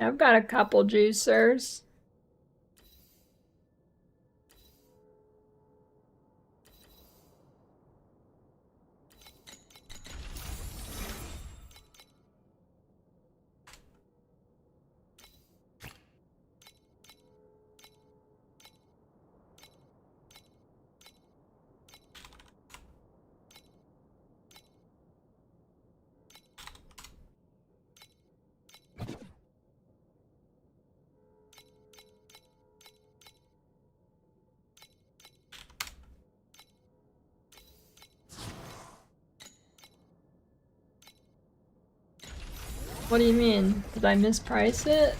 I've got a couple juicers. What do you mean? Did I misprice it?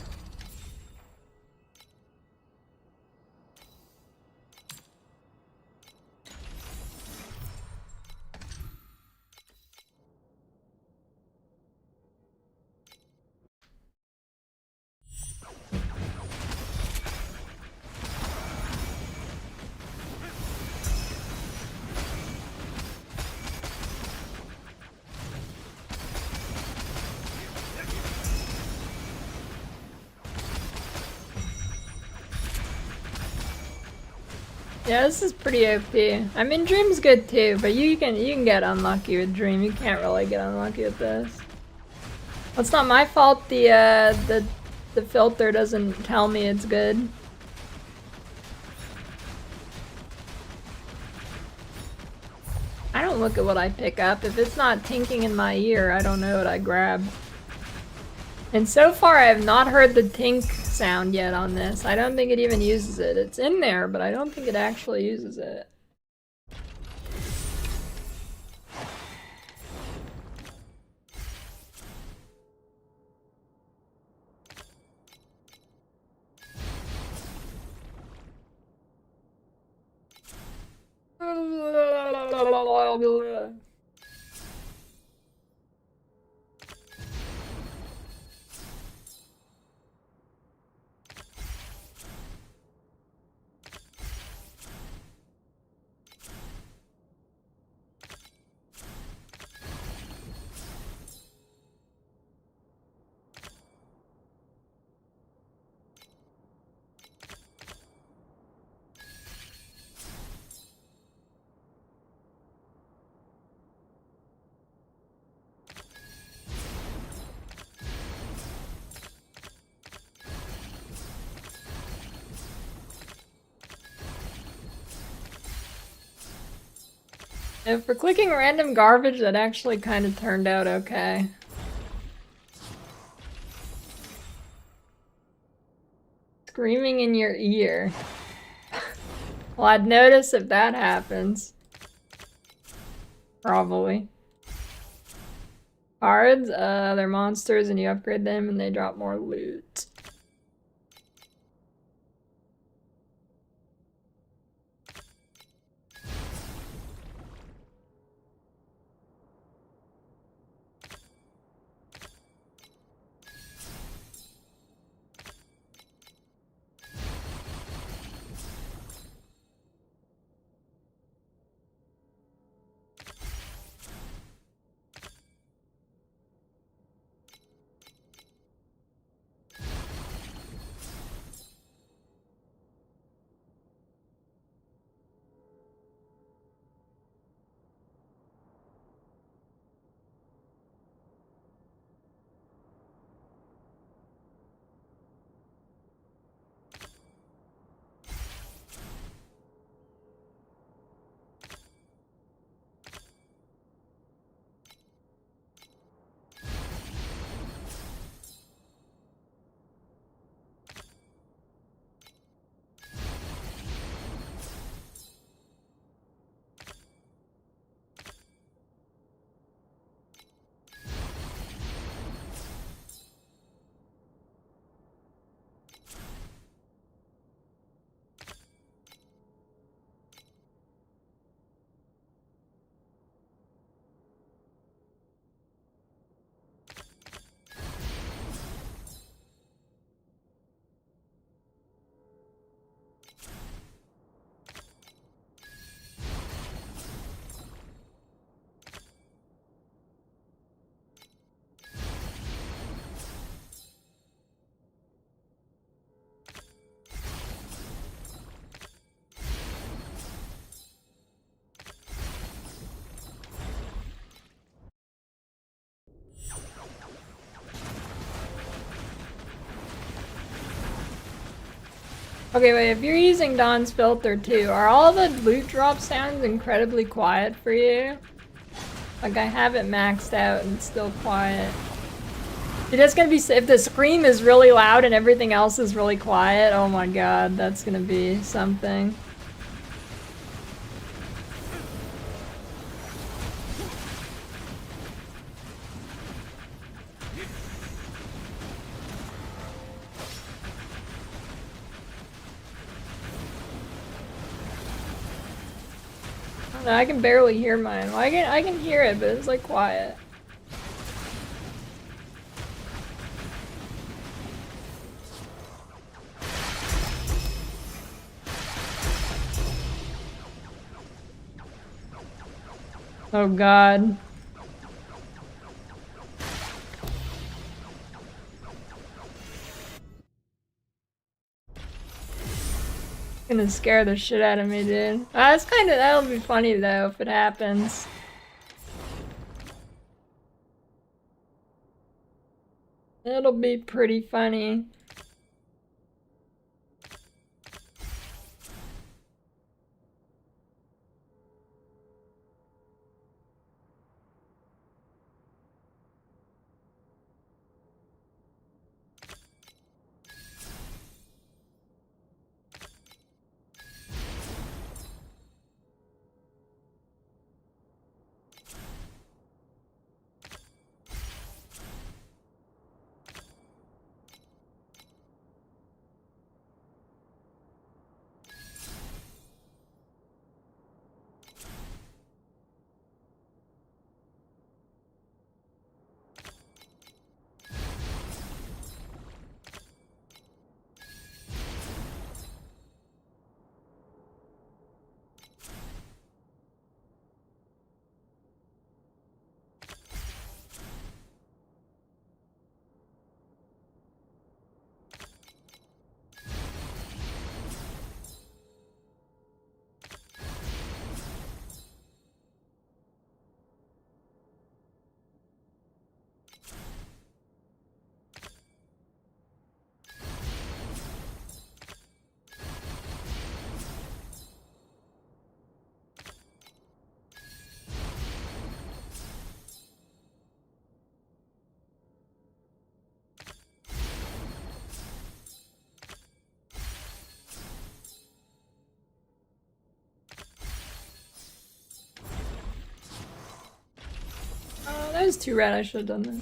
Yeah, this is pretty OP. I mean, Dream's good too, but you can get unlucky with Dream. You can't really get unlucky with this. Well, it's not my fault the filter doesn't tell me it's good. I don't look at what I pick up. If it's not tinking in my ear, I don't know what I grab. And so far, I have not heard the tink sound yet on this. I don't think it even uses it. It's in there, but I don't think it actually uses it. And for clicking random garbage, that actually kind of turned out okay. Screaming in your ear. Well, I'd notice if that happens. Probably. Cards, they're monsters and you upgrade them and they drop more loot. Okay, wait, if you're using Dawn's filter too, are all the loot drop sounds incredibly quiet for you? Like, I have it maxed out and it's still quiet. That's gonna be, if the scream is really loud and everything else is really quiet, oh my god, that's gonna be something. I can barely hear mine. Well, I can hear it, but it's like quiet. Oh god. Gonna scare the shit out of me, dude. That's kinda, that'll be funny though if it happens. It'll be pretty funny. Oh, that was too red. I should have done that.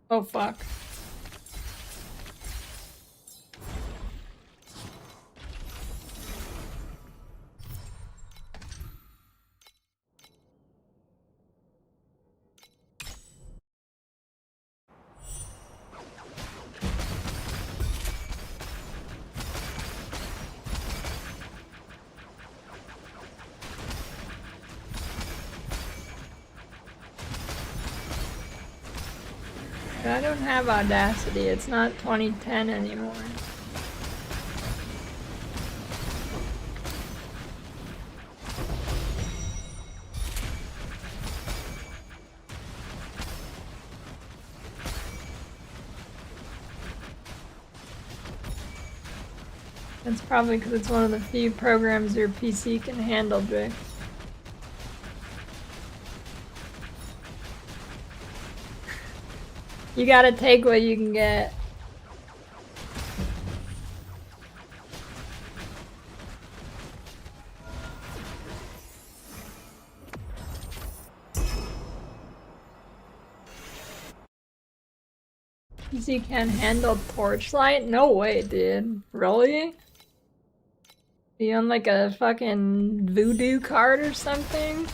Oh fuck. I don't have Audacity. It's not 2010 anymore. That's probably because it's one of the few programs your PC can handle, Drake. You gotta take what you can get. PC can't handle Torchlight? No way, dude. Really? You on like a fucking voodoo card or something?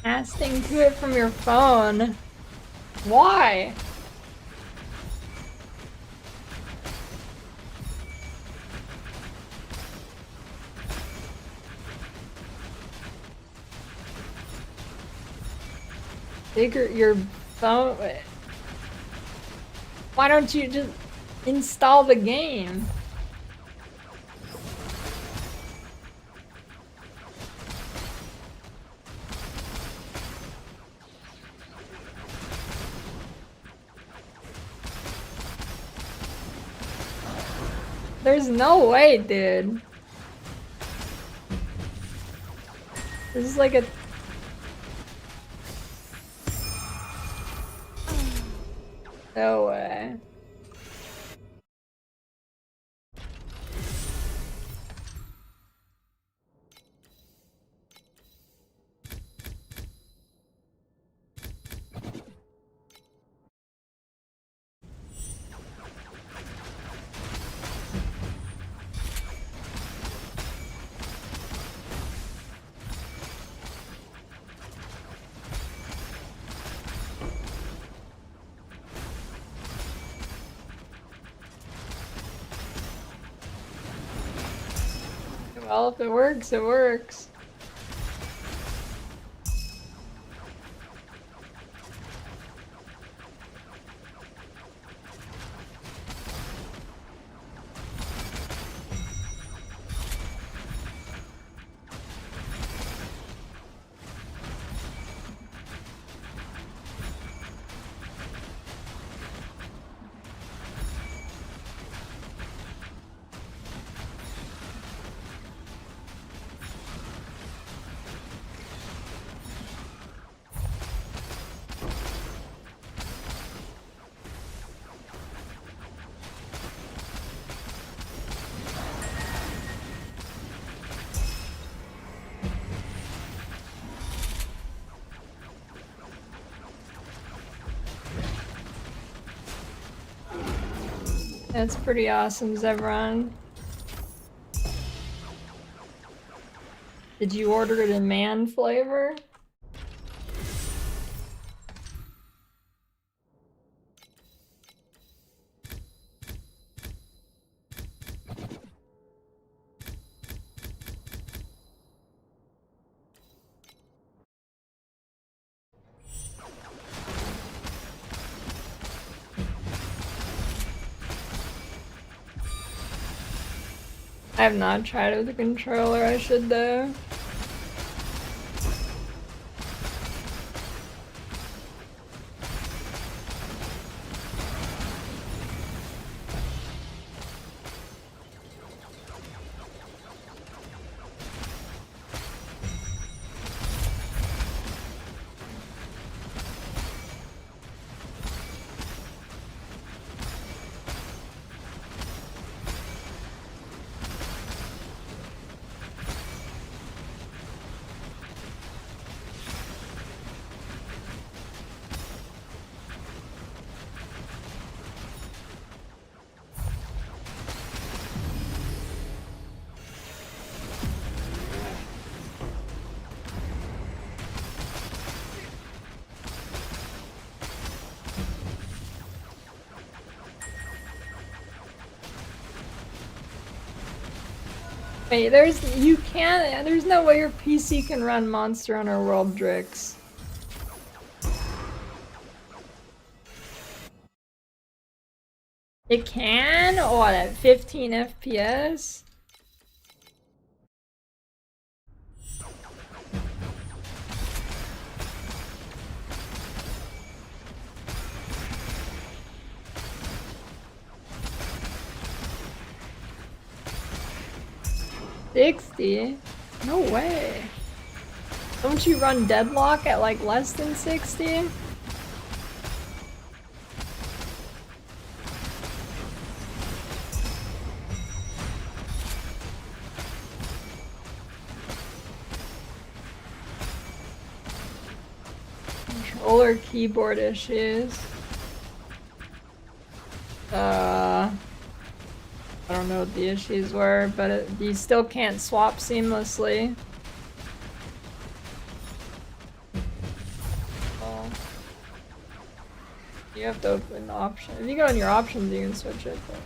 Casting to it from your phone. Why? Bigger your phone. Why don't you just install the game? There's no way, dude. This is like a... No way. Well, if it works, it works. That's pretty awesome, Zevron. Did you order it in man flavor? I have not tried it with a controller, I should though. Wait, there's no way your PC can run Monster Hunter World Drix. It can? What, at 15 FPS? $60? No way. Don't you run Deadlock at like less than 60? Controller keyboard issues. I don't know what the issues were, but you still can't swap seamlessly. Oh. You have to open the option. If you go in your options, you can switch it. But...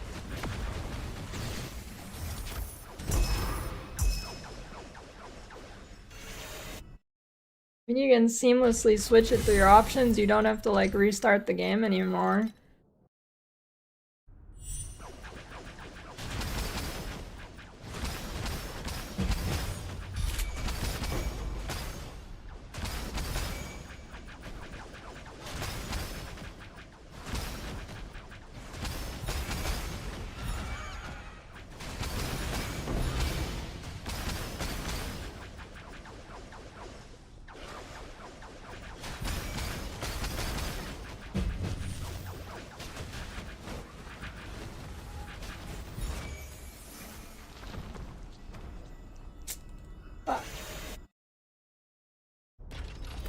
when you can seamlessly switch it through your options, you don't have to like restart the game anymore.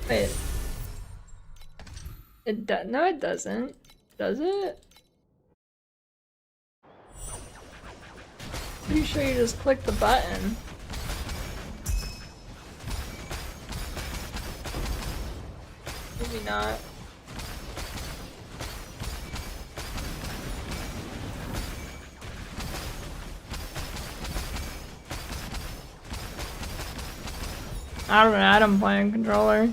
Wait. No, it doesn't. Does it? Pretty sure you just click the button. Maybe not. I don't know, I don't play on controller.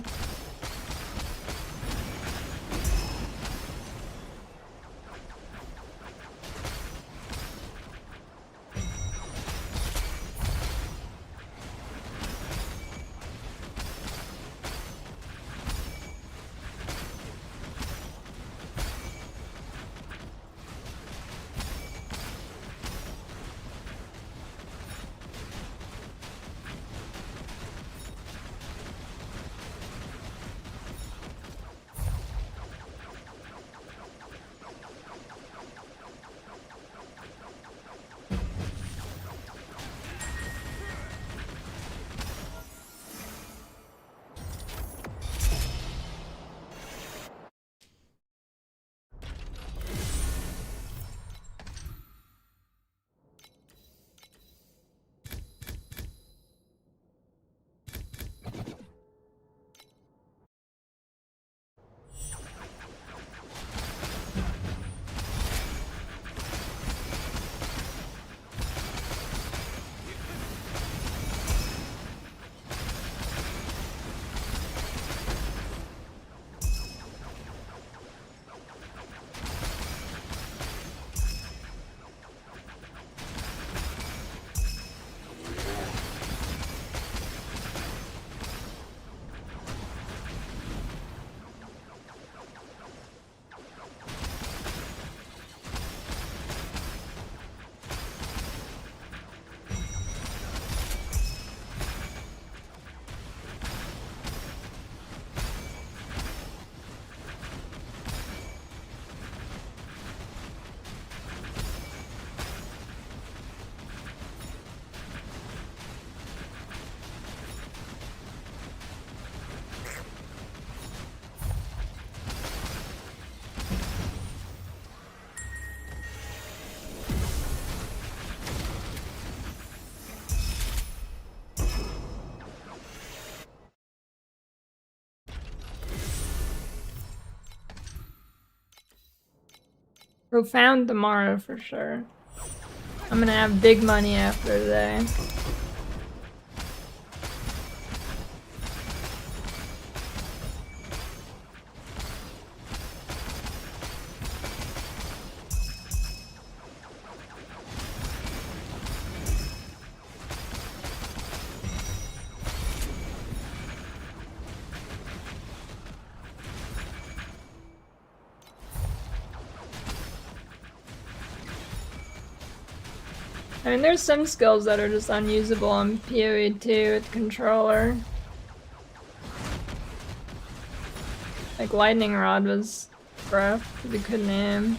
Profound tomorrow for sure. I'm gonna have big money after today. I mean, there's some skills that are just unusable on PoE 2 with controller. Like Lightning Rod was rough because you couldn't aim.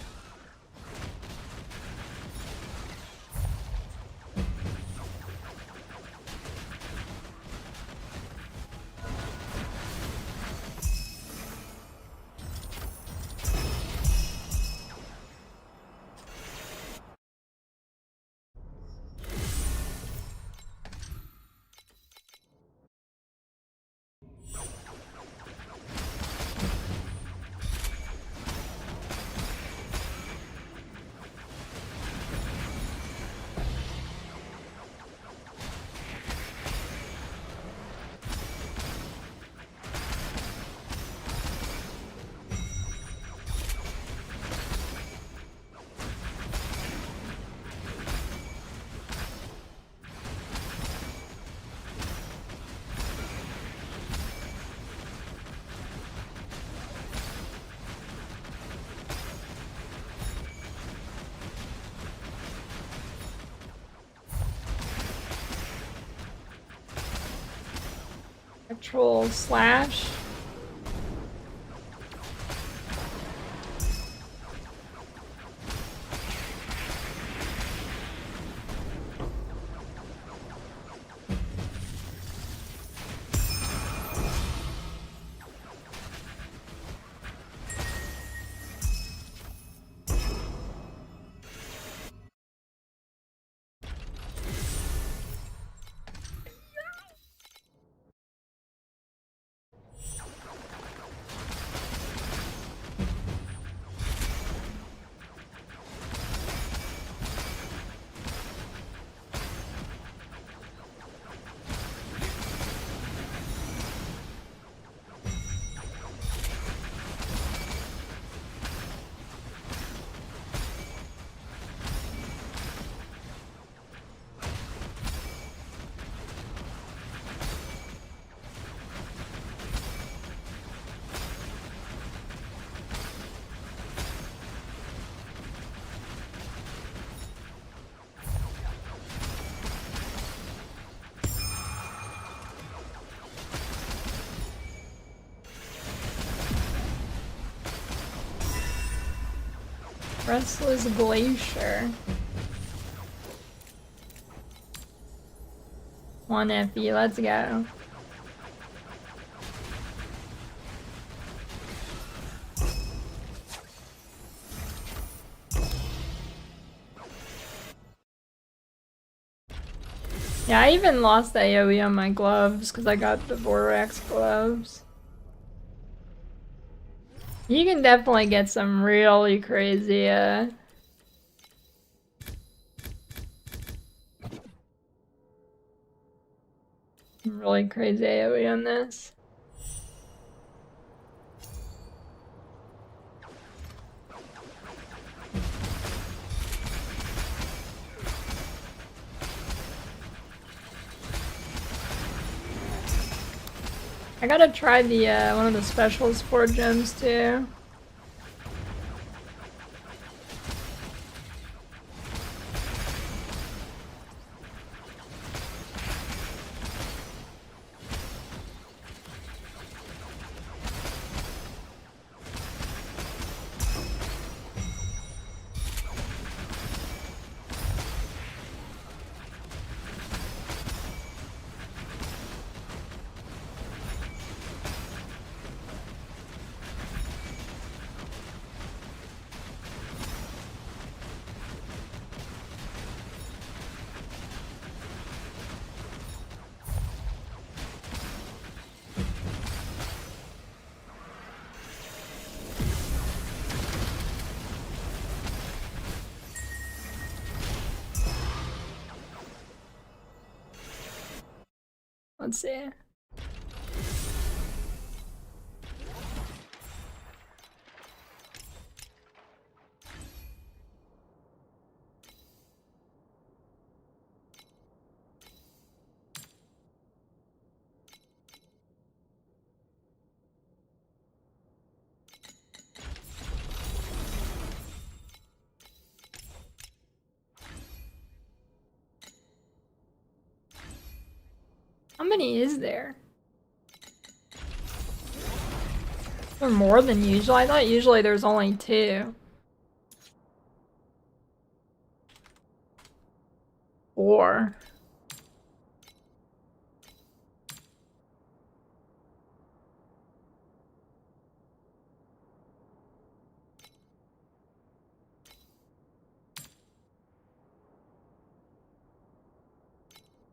Control slash. Restless Glacier. 1 FE, let's go. Yeah, I even lost the AoE on my gloves because I got the Borax gloves. You can definitely get some really crazy, really crazy AoE on this. I gotta try the one of the special sport gems too. Let's see. many is there? Or more than usual? I thought usually there's only 2. 4.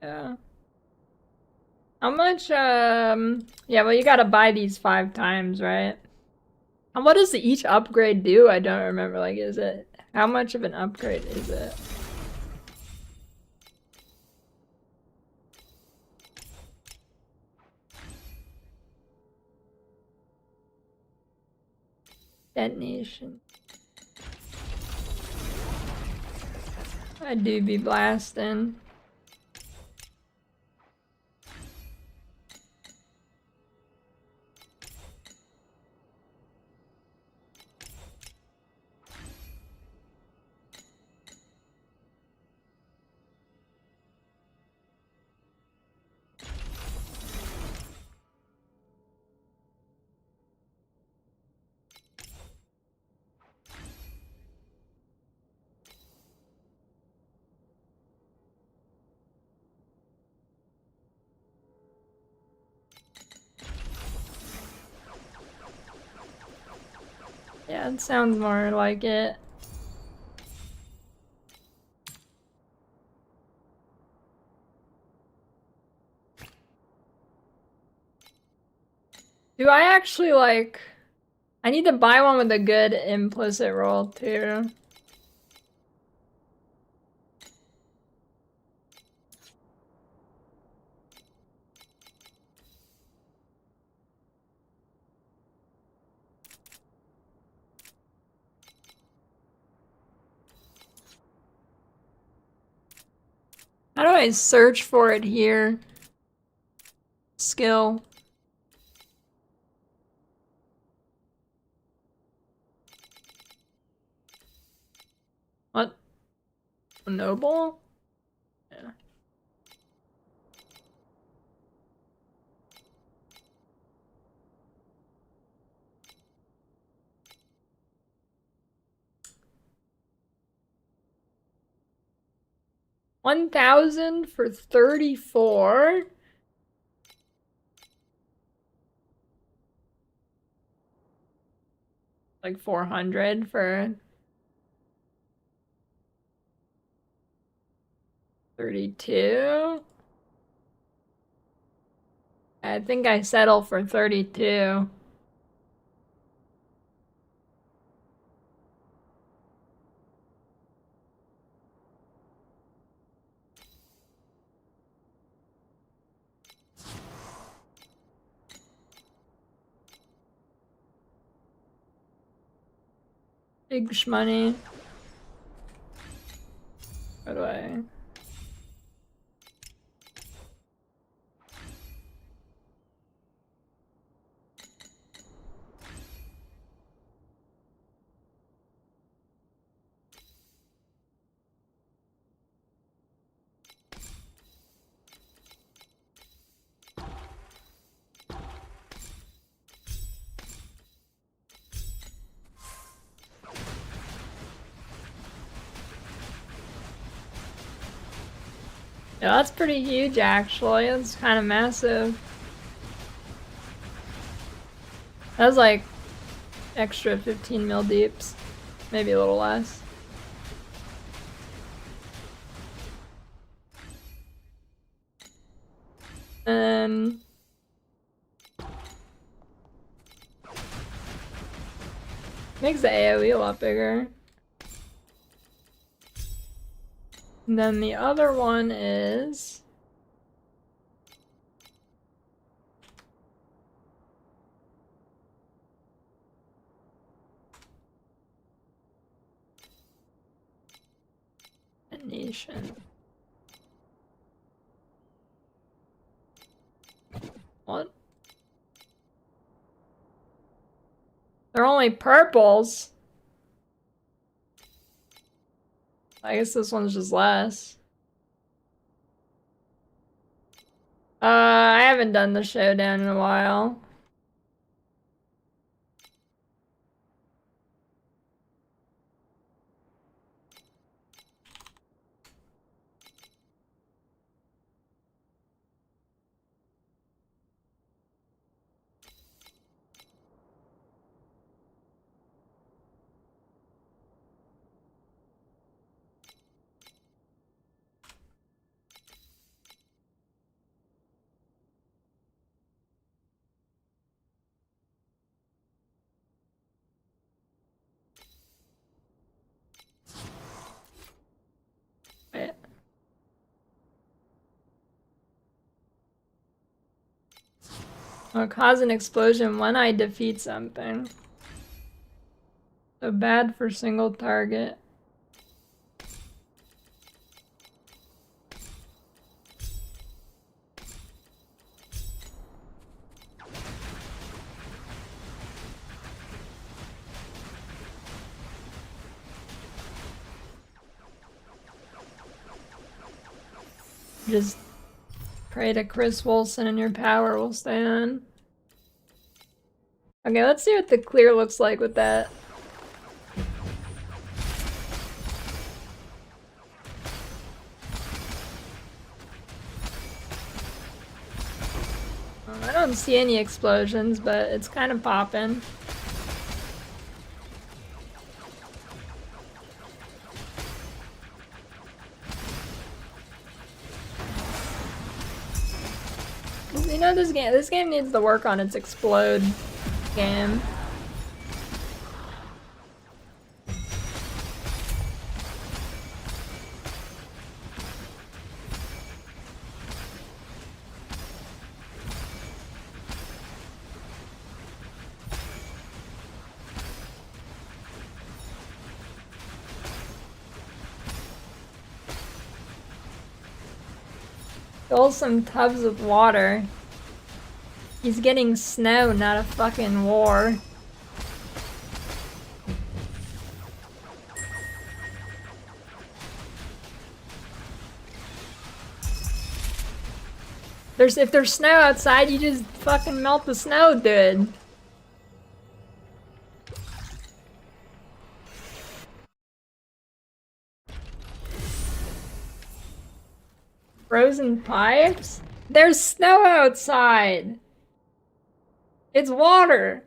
Yeah. How much, yeah, well, you gotta buy these 5 times, right? And what does each upgrade do? I don't remember, like, is it, how much of an upgrade is it? Detonation. I do be blasting. Yeah, it sounds more like it. Do I actually, like... I need to buy one with a good implicit roll, too. How do I search for it here? Skill. What? Noble? Yeah. $1,000 for 34. Like 400 for 32. I think I settle for 32. Big shmoney. How do I? Yeah, that's pretty huge actually. That's kind of massive. That's like extra 15 mil deeps. Maybe a little less. And makes the AoE a lot bigger. And then the other one is a nation. What? They're only purples. I guess this one's just less. I haven't done the showdown in a while. Wait. Will cause an explosion when I defeat something. So bad for single target. Just pray to Chris Wilson and your power will stay on. Okay, let's see what the clear looks like with that. I don't see any explosions, but it's kind of popping. You know, this game needs to work on its explode game. Fill some tubs with water. He's getting snow, not a fucking war. If there's snow outside, you just fucking melt the snow, dude. Frozen pipes? There's snow outside! It's water!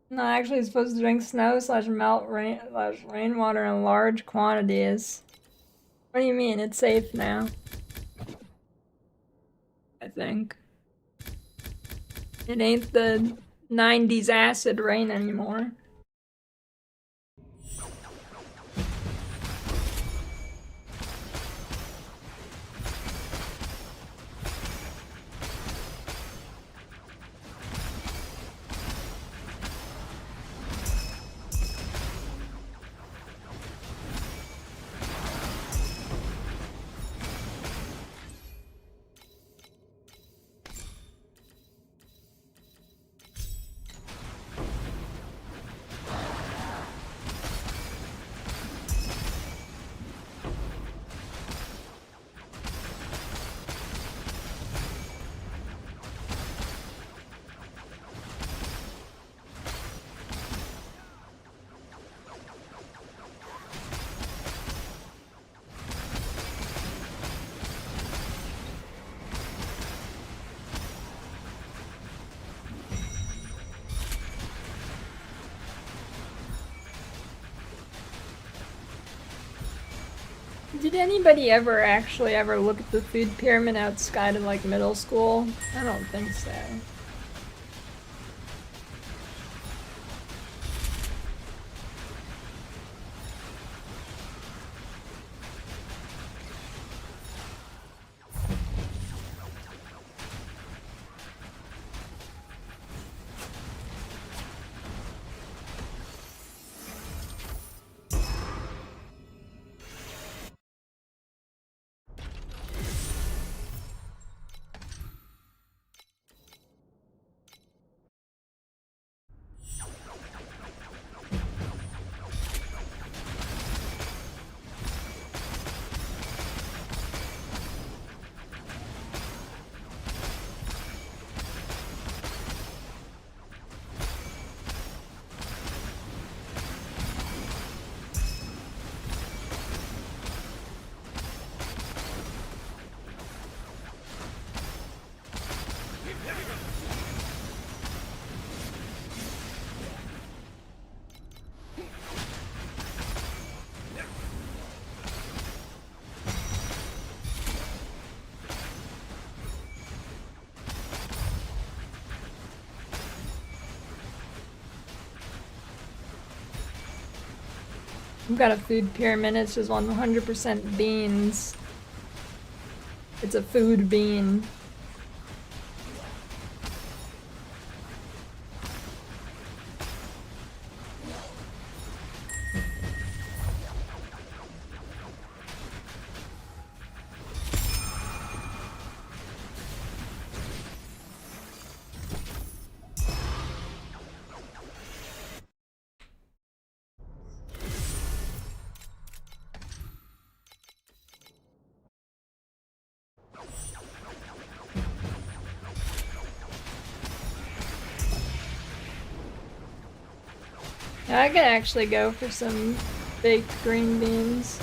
No, actually, it's supposed to drink snow / melt rainwater in large quantities. What do you mean? It's safe now. I think. It ain't the 90s acid rain anymore. Did anybody ever look at the food pyramid outside of like middle school? I don't think so. I've got a food pyramid, it's just 100% beans. It's a food bean. Yeah, I could actually go for some baked green beans.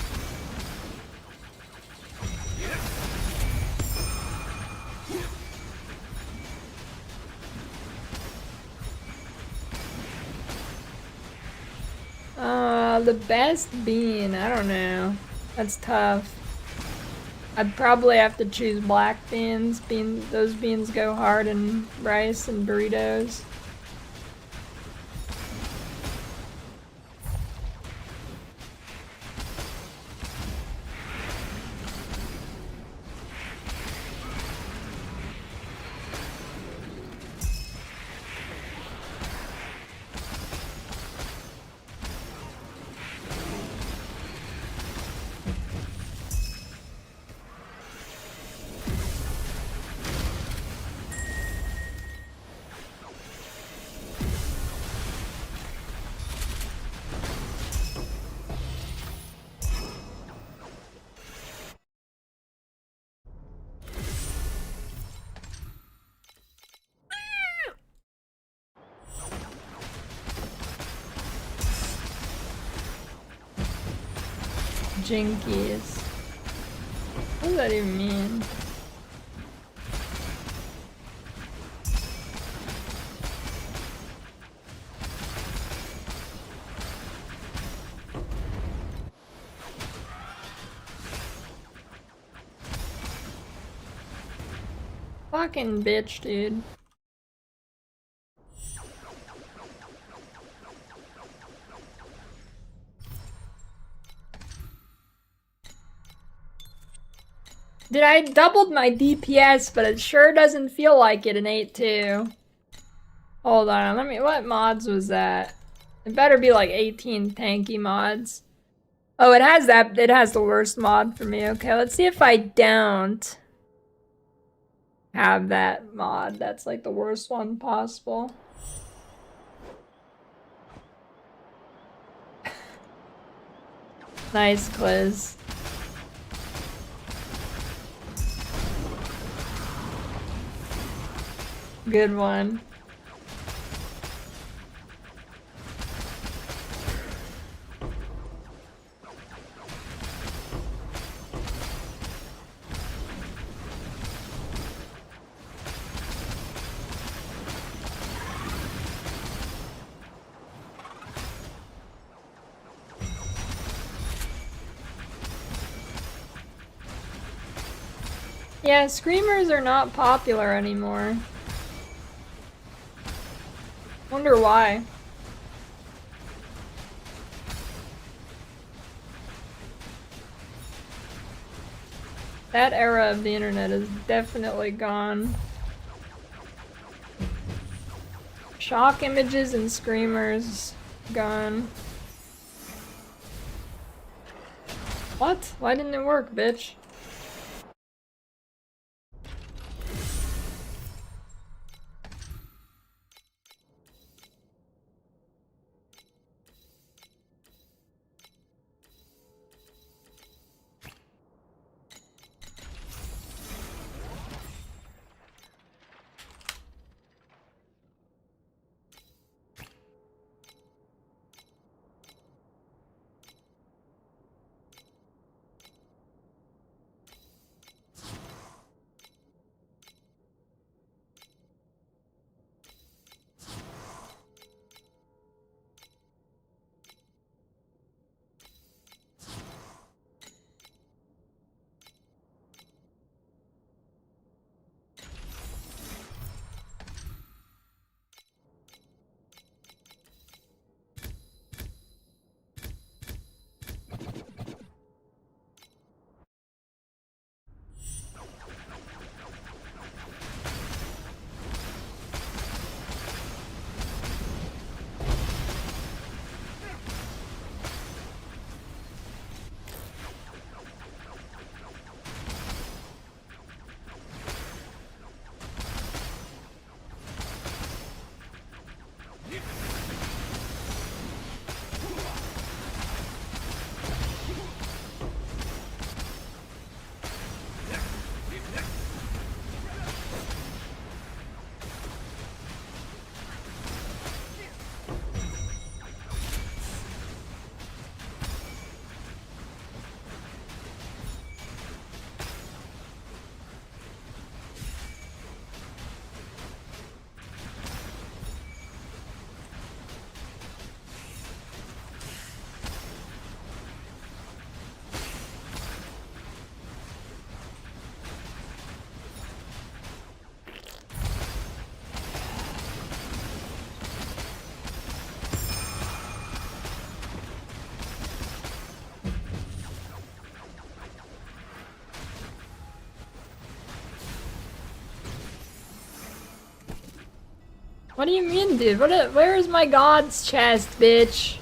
The best bean, I don't know. That's tough. I'd probably have to choose black beans. Those beans go hard in rice and burritos. Jinkies. What does that even mean? Fucking bitch, dude. Dude, I doubled my DPS, but it sure doesn't feel like it in 8.2. Hold on, what mods was that? It better be like 18 tanky mods. Oh, it has the worst mod for me. Okay, let's see if I don't have that mod. That's like the worst one possible. Nice quiz. Good one. Yeah, screamers are not popular anymore. Wonder why. That era of the internet is definitely gone. Shock images and screamers gone. What? Why didn't it work, bitch? What do you mean, dude? Where is my god's chest, bitch?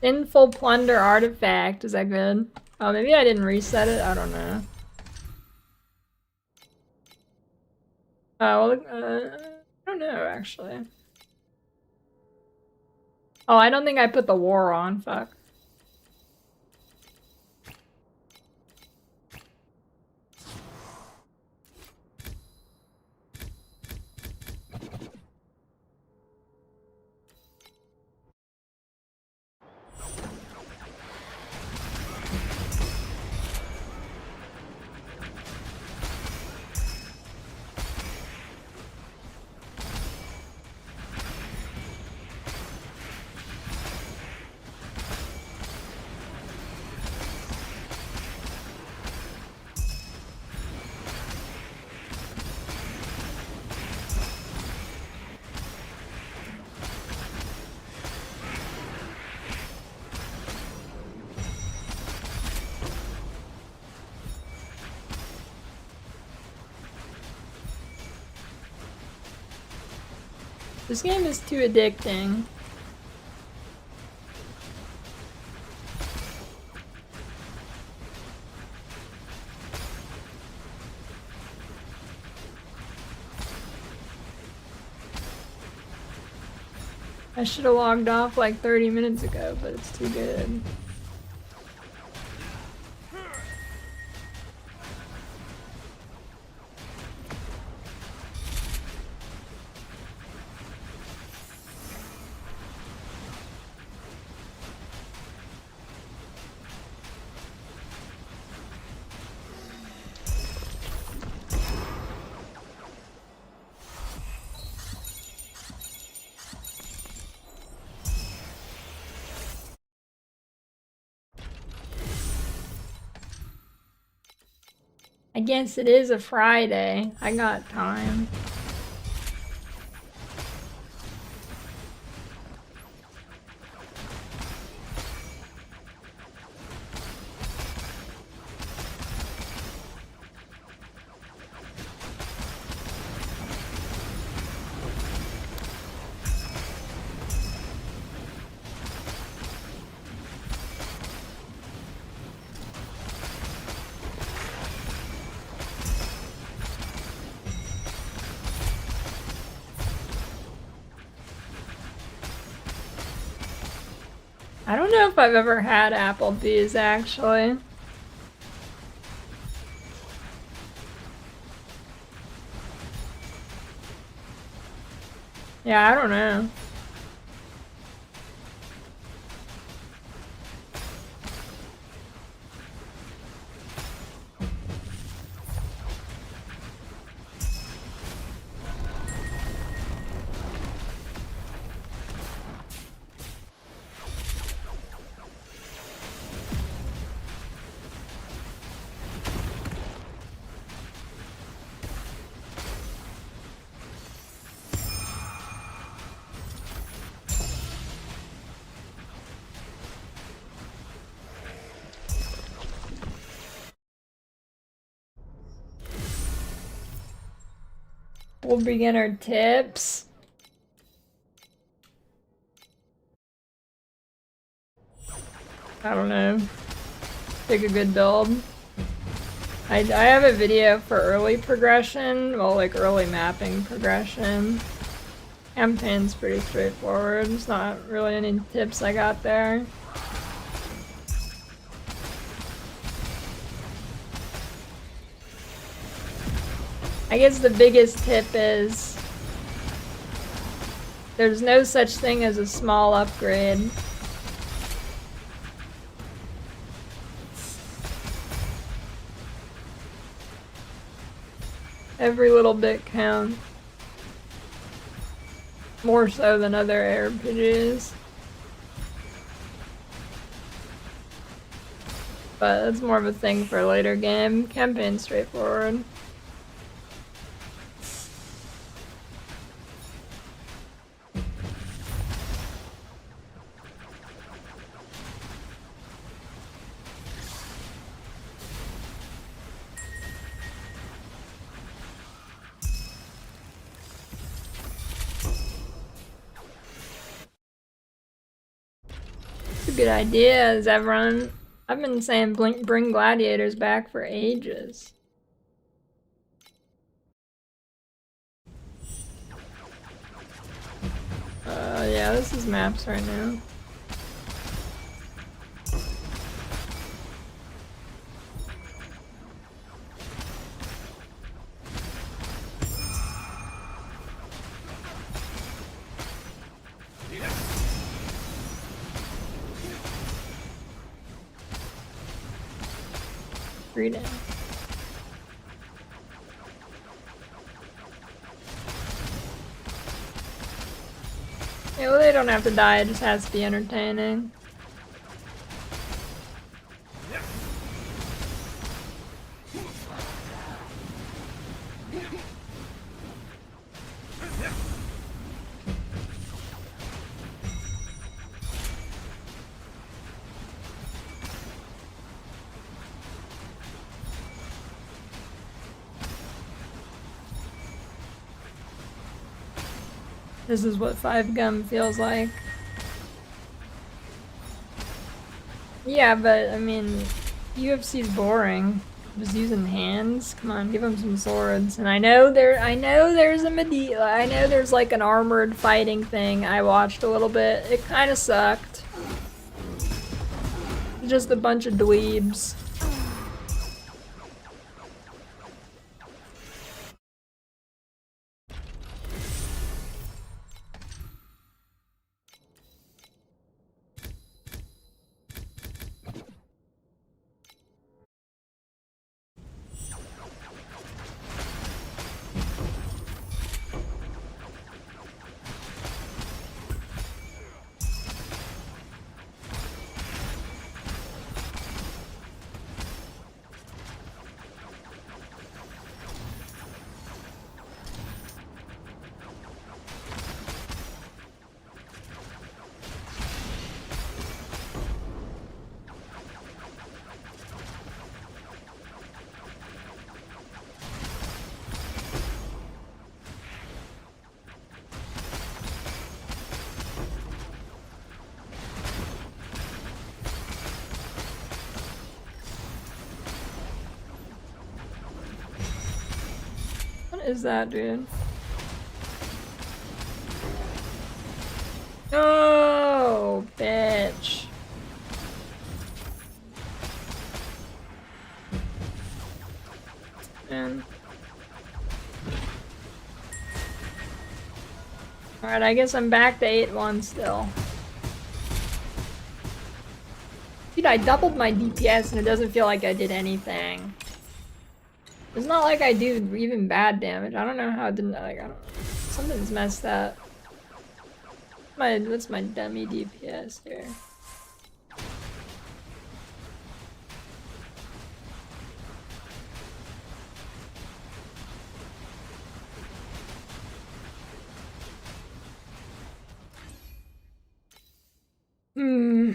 Sinful plunder artifact. Is that good? Oh, maybe I didn't reset it. I don't know. Oh, well, I don't know, actually. Oh, I don't think I put the war on. Fuck. This game is too addicting. I should have logged off like 30 minutes ago, but it's too good. guess it is a Friday. I got time. I don't know if I've ever had Applebee's, actually. Yeah, I don't know. Full beginner tips. I don't know. Pick a good build. I have a video for early progression, well, like early mapping progression. Campaign's pretty straightforward. There's not really any tips I got there. I guess the biggest tip is there's no such thing as a small upgrade. Every little bit counts. More so than other RPGs. But that's more of a thing for a later game. Campaign's straightforward. Good idea, Zevron. I've been saying bring gladiators back for ages. Yeah, this is maps right now. Read it. Yeah, well, they don't have to die, it just has to be entertaining. This is what 5 Gum feels like. Yeah, but I mean, UFC's boring. Just using hands. Come on, give them some swords. And I know there's a I know there's like an armored fighting thing. I watched a little bit. It kind of sucked. Just a bunch of dweebs. is that, dude? Oh, bitch. Man. Alright, I guess I'm back to 8-1 still. Dude, I doubled my DPS and it doesn't feel like I did anything. It's not like I do even bad damage. I don't know how it didn't, like, I don't, something's messed up. What's my dummy DPS here? Hmm.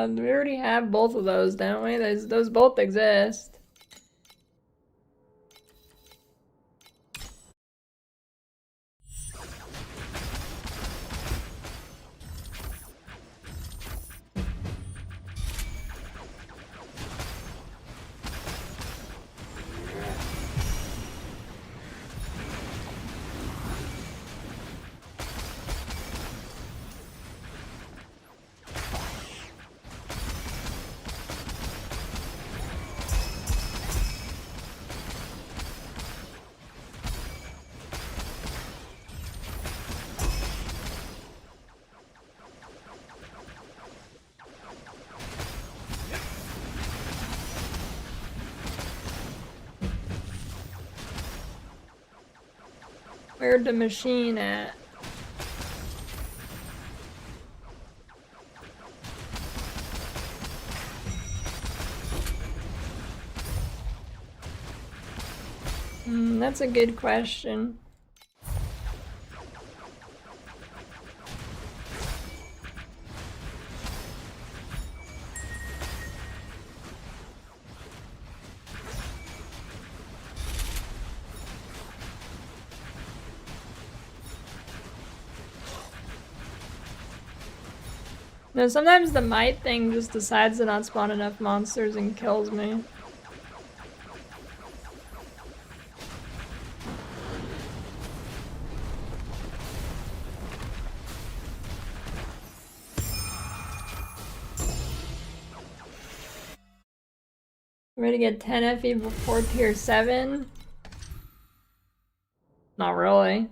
We already have both of those, don't we? Those both exist. Where'd the machine at? That's a good question. No, sometimes the might thing just decides to not spawn enough monsters and kills me. Ready to get 10 FE before tier 7? Not really.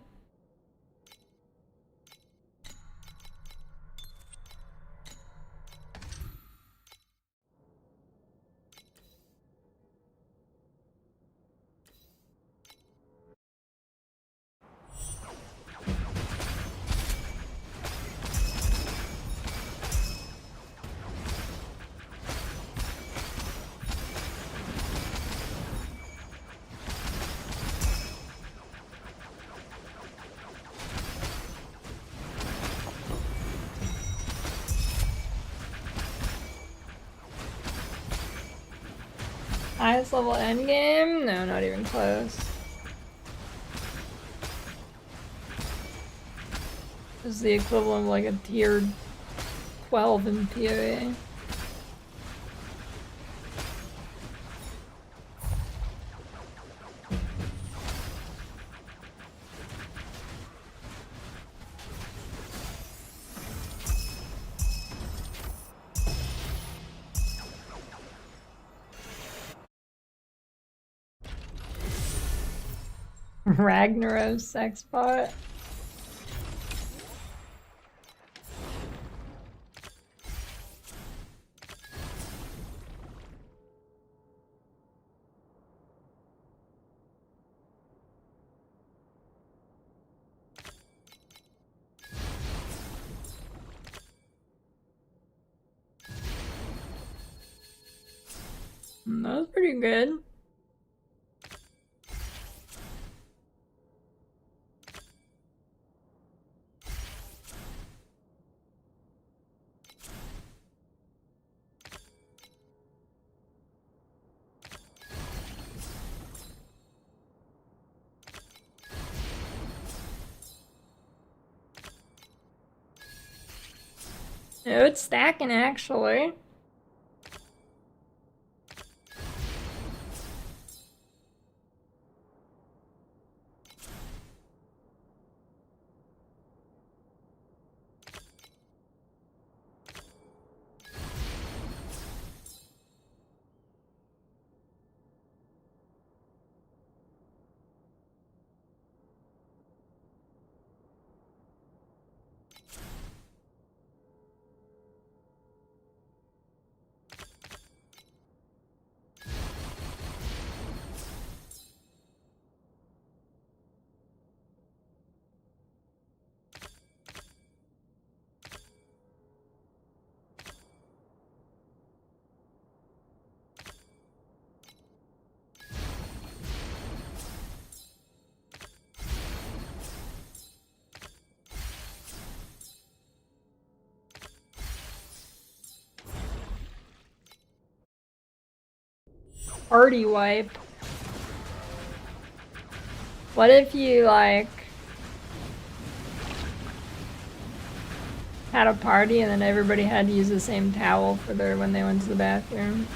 Highest level endgame? No, not even close. This is the equivalent of like a tier 12 in PoE. Ragnaros sexbot. That was pretty good. Oh, it's stacking actually. Party wipe. What if you, like, had a party and then everybody had to use the same towel for their when they went to the bathroom?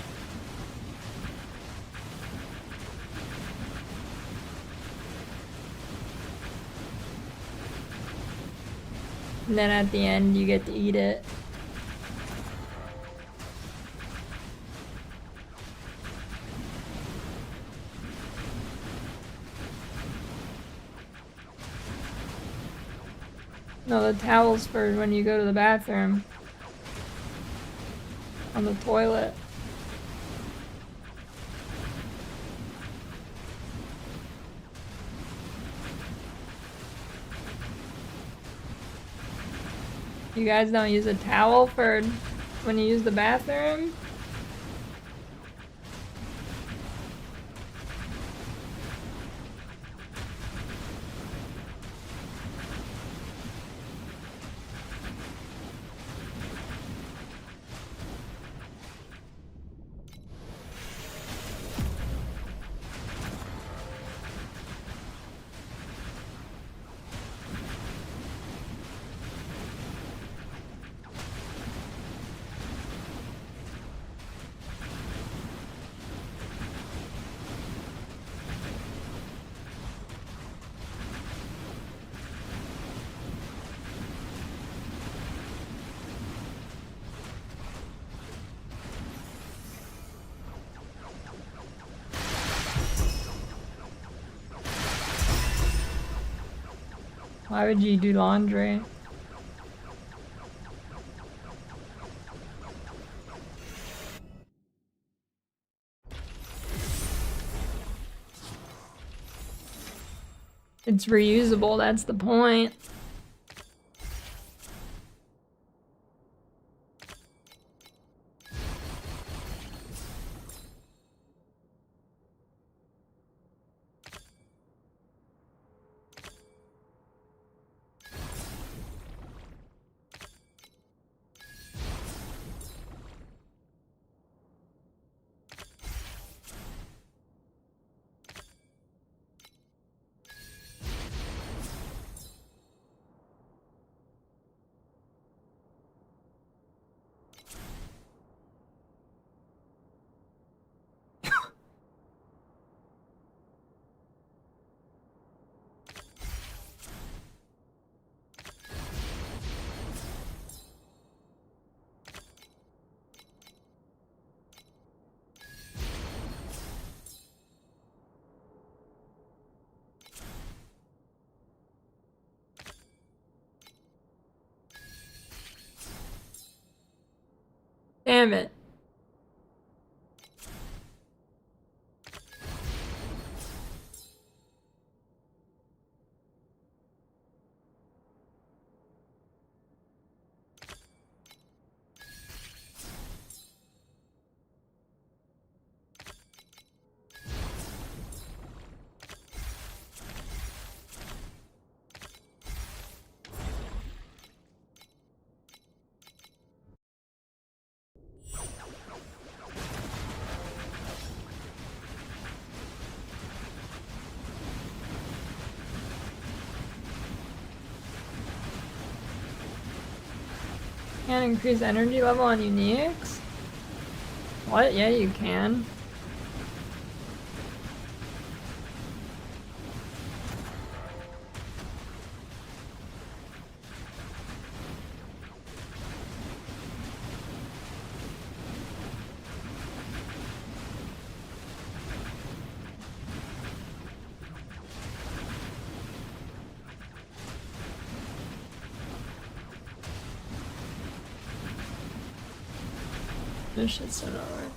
And then at the end you get to eat it. No, the towel's for when you go to the bathroom. On the toilet. You guys don't use a towel for when you use the bathroom? Why would you do laundry? It's reusable, that's the point. Damn it. Can't increase energy level on uniques? What? Yeah, you can. This shit's so not right.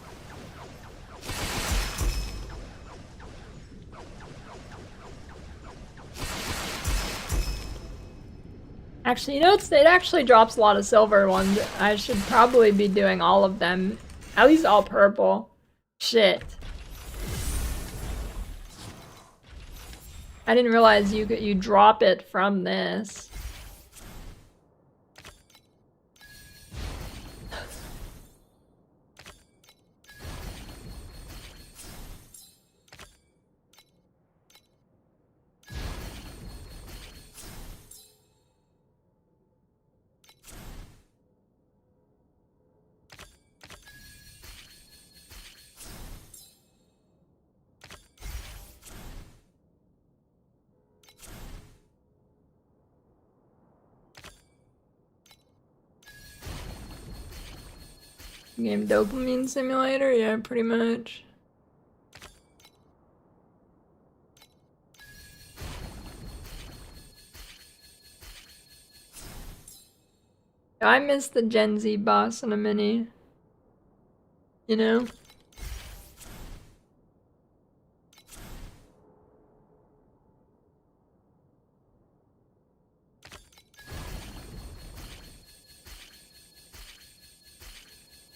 Actually, you know, it actually drops a lot of silver ones. I should probably be doing all of them. At least all purple. Shit. I didn't realize you drop it from this. Game dopamine simulator? Yeah, pretty much. I miss the Gen Z boss in a mini. You know?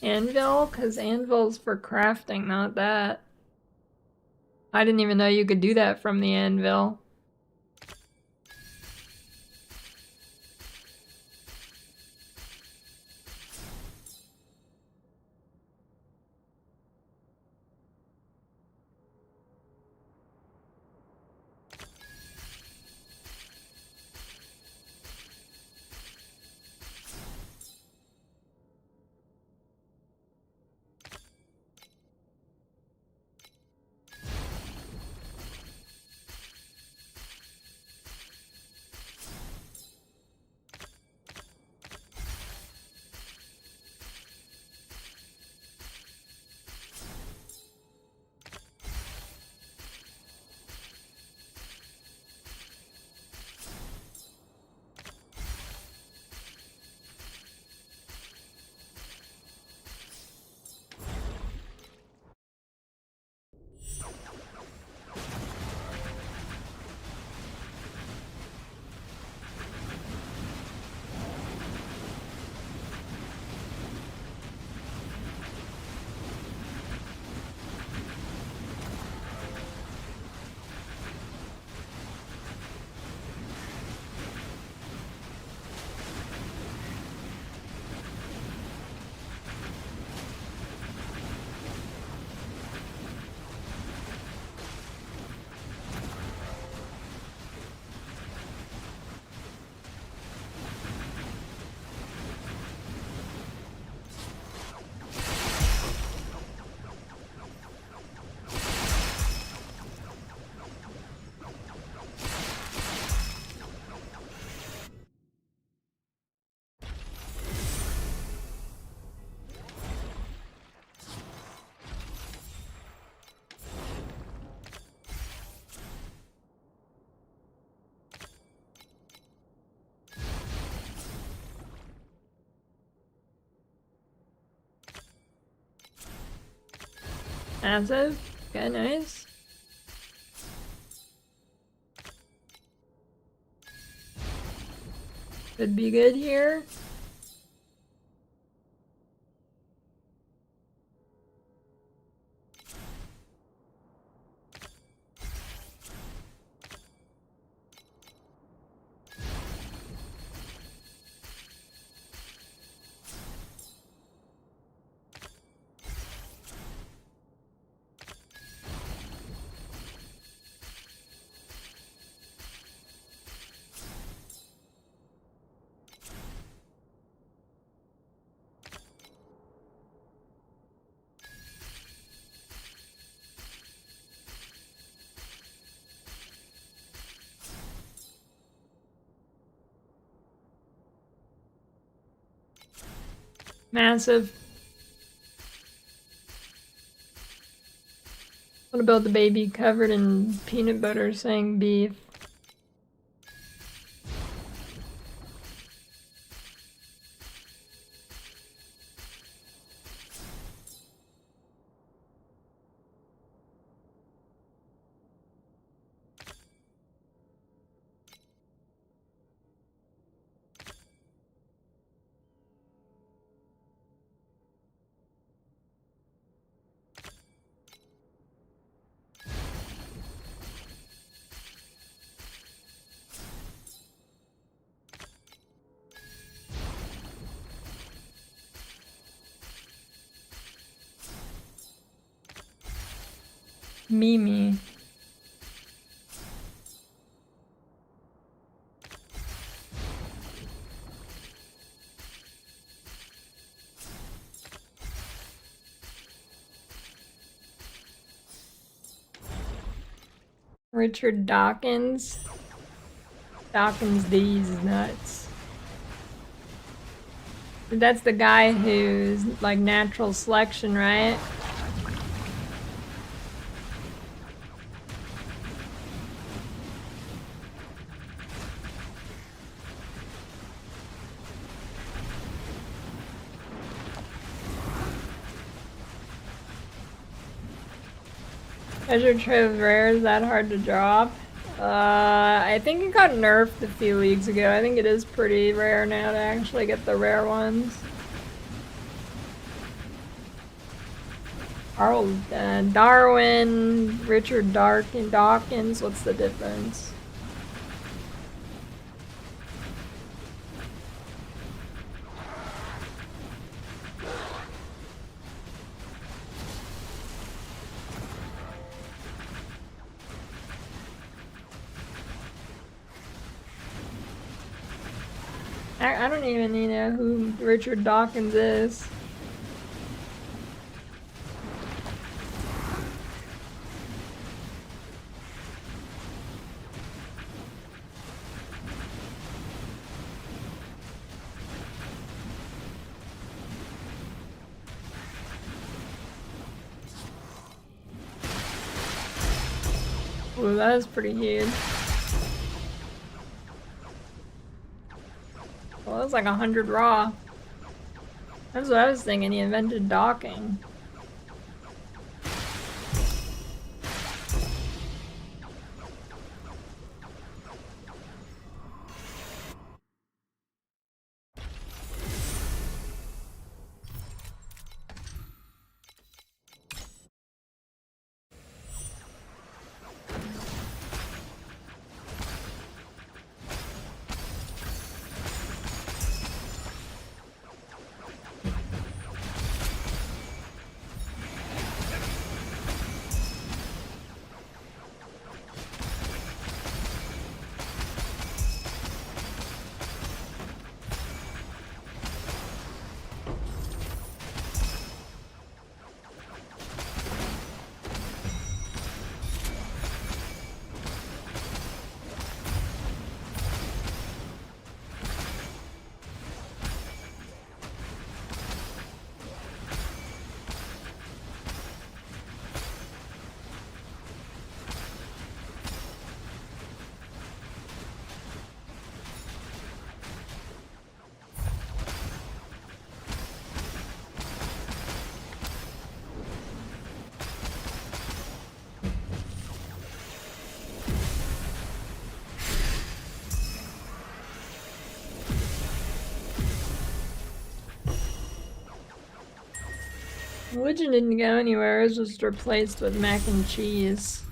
Anvil? Because anvil's for crafting, not that. I didn't even know you could do that from the anvil. Massive? Okay, nice. Could be good here. Massive. What about the baby covered in peanut butter saying beef? Mimi. Richard Dawkins. Dawkins D's nuts. That's the guy who's like natural selection, right? Treasure Trove Rare, is that hard to drop? I think it got nerfed a few weeks ago. I think it is pretty rare now to actually get the rare ones. Darwin, Richard Dawkins, what's the difference? I don't even know who Richard Dawkins is. Ooh, that is pretty huge. Well, that's like 100 raw. That's what I was thinking, he invented docking. Religion didn't go anywhere, it was just replaced with mac and cheese.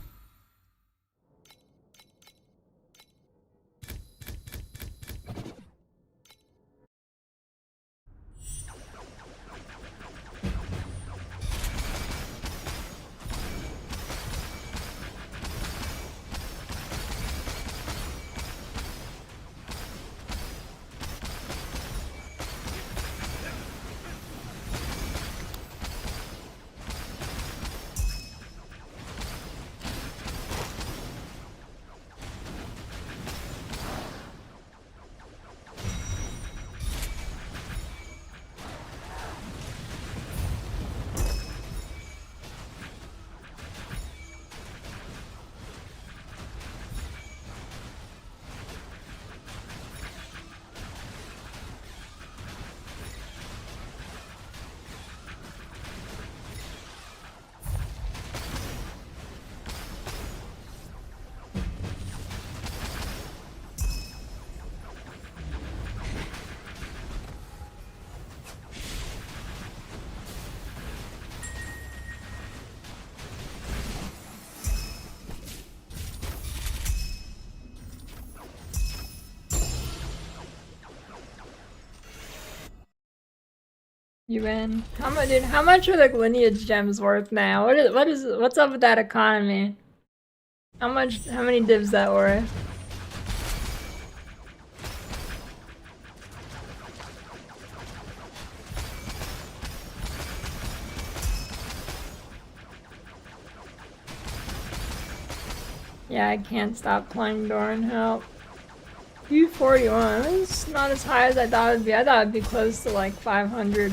You win. How much, dude? How much are the lineage gems worth now? What's up with that economy? How much? How many divs that worth? Yeah, I can't stop playing Doran Help. 241. It's not as high as I thought it'd be. I thought it'd be close to like 500.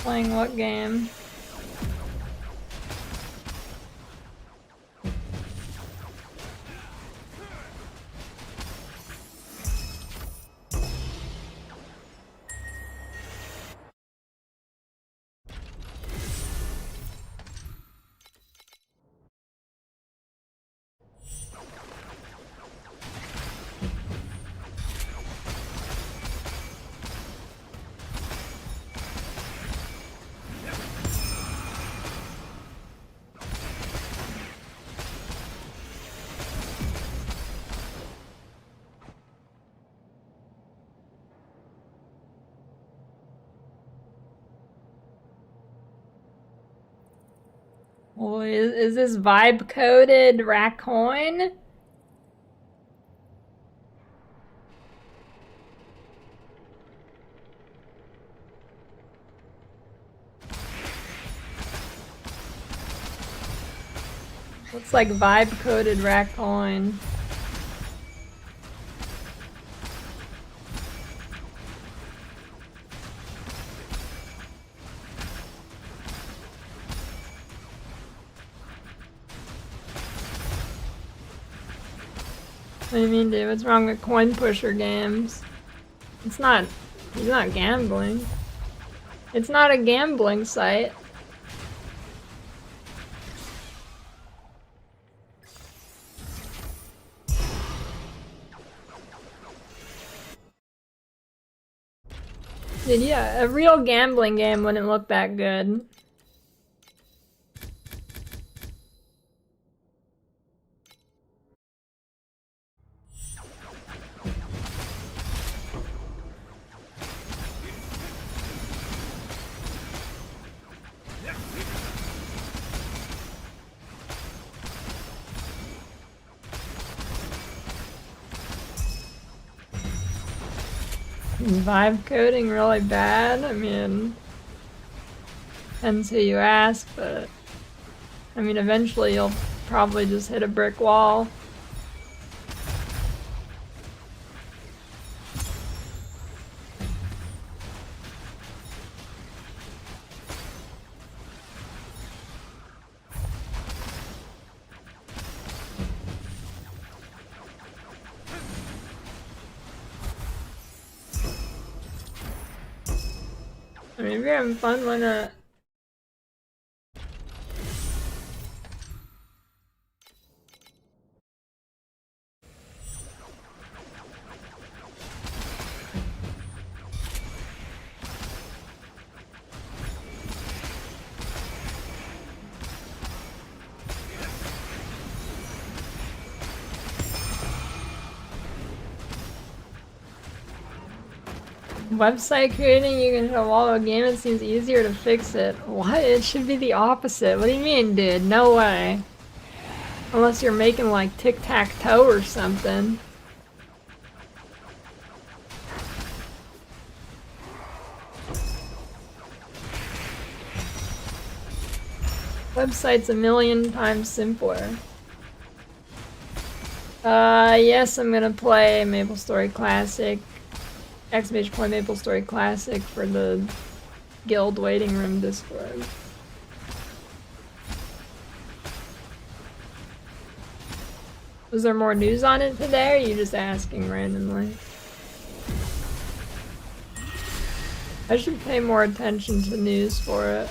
Playing what game? Well, is this vibe coded raccoon? Looks like vibe coded raccoon. What do you mean, dude? What's wrong with coin pusher games? It's not. He's not gambling. It's not a gambling site. Dude, yeah, a real gambling game wouldn't look that good. Vibe coding really bad? I mean, depends who you ask, but I mean, eventually you'll probably just hit a brick wall. I mean, if you're having fun, why not? Website creating, you can hit a wall of a game, it seems easier to fix it. What? It should be the opposite. What do you mean, dude? No way. Unless you're making like tic-tac-toe or something. Website's a million times simpler. Yes, I'm gonna play MapleStory Classic. !Point MapleStory Classic for the Guild Waiting Room Discord. Was there more news on it today, or are you just asking randomly? I should pay more attention to news for it.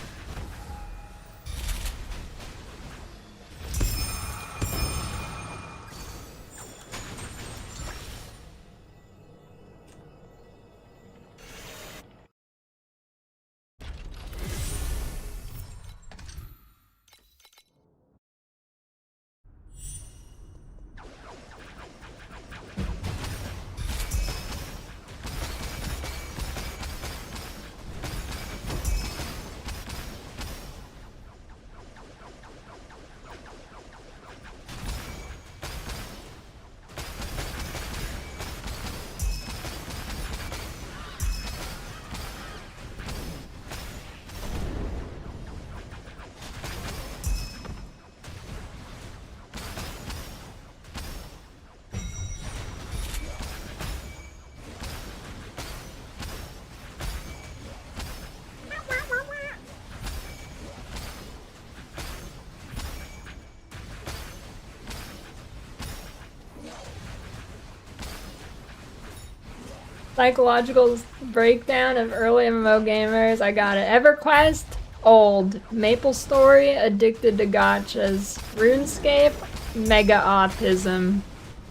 Psychological breakdown of early MMO gamers. I got it. EverQuest, old. MapleStory, addicted to gotchas. RuneScape, mega autism.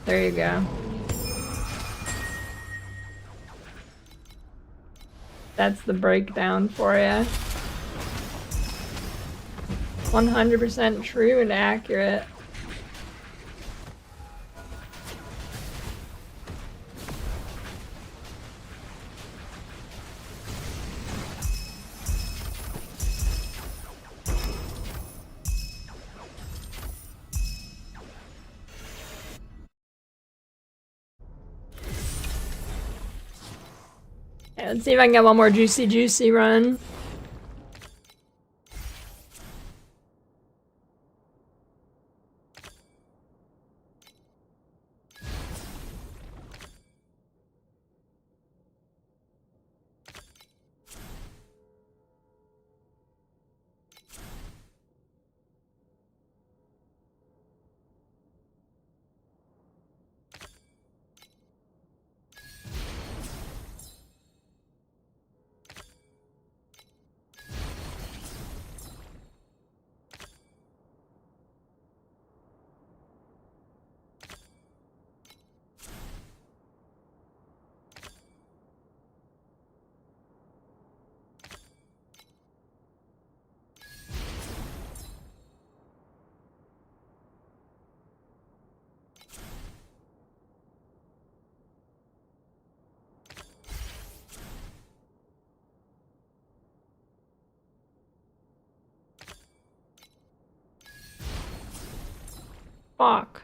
There you go. That's the breakdown for you. 100% true and accurate. Let's see if I can get one more juicy run. Fuck.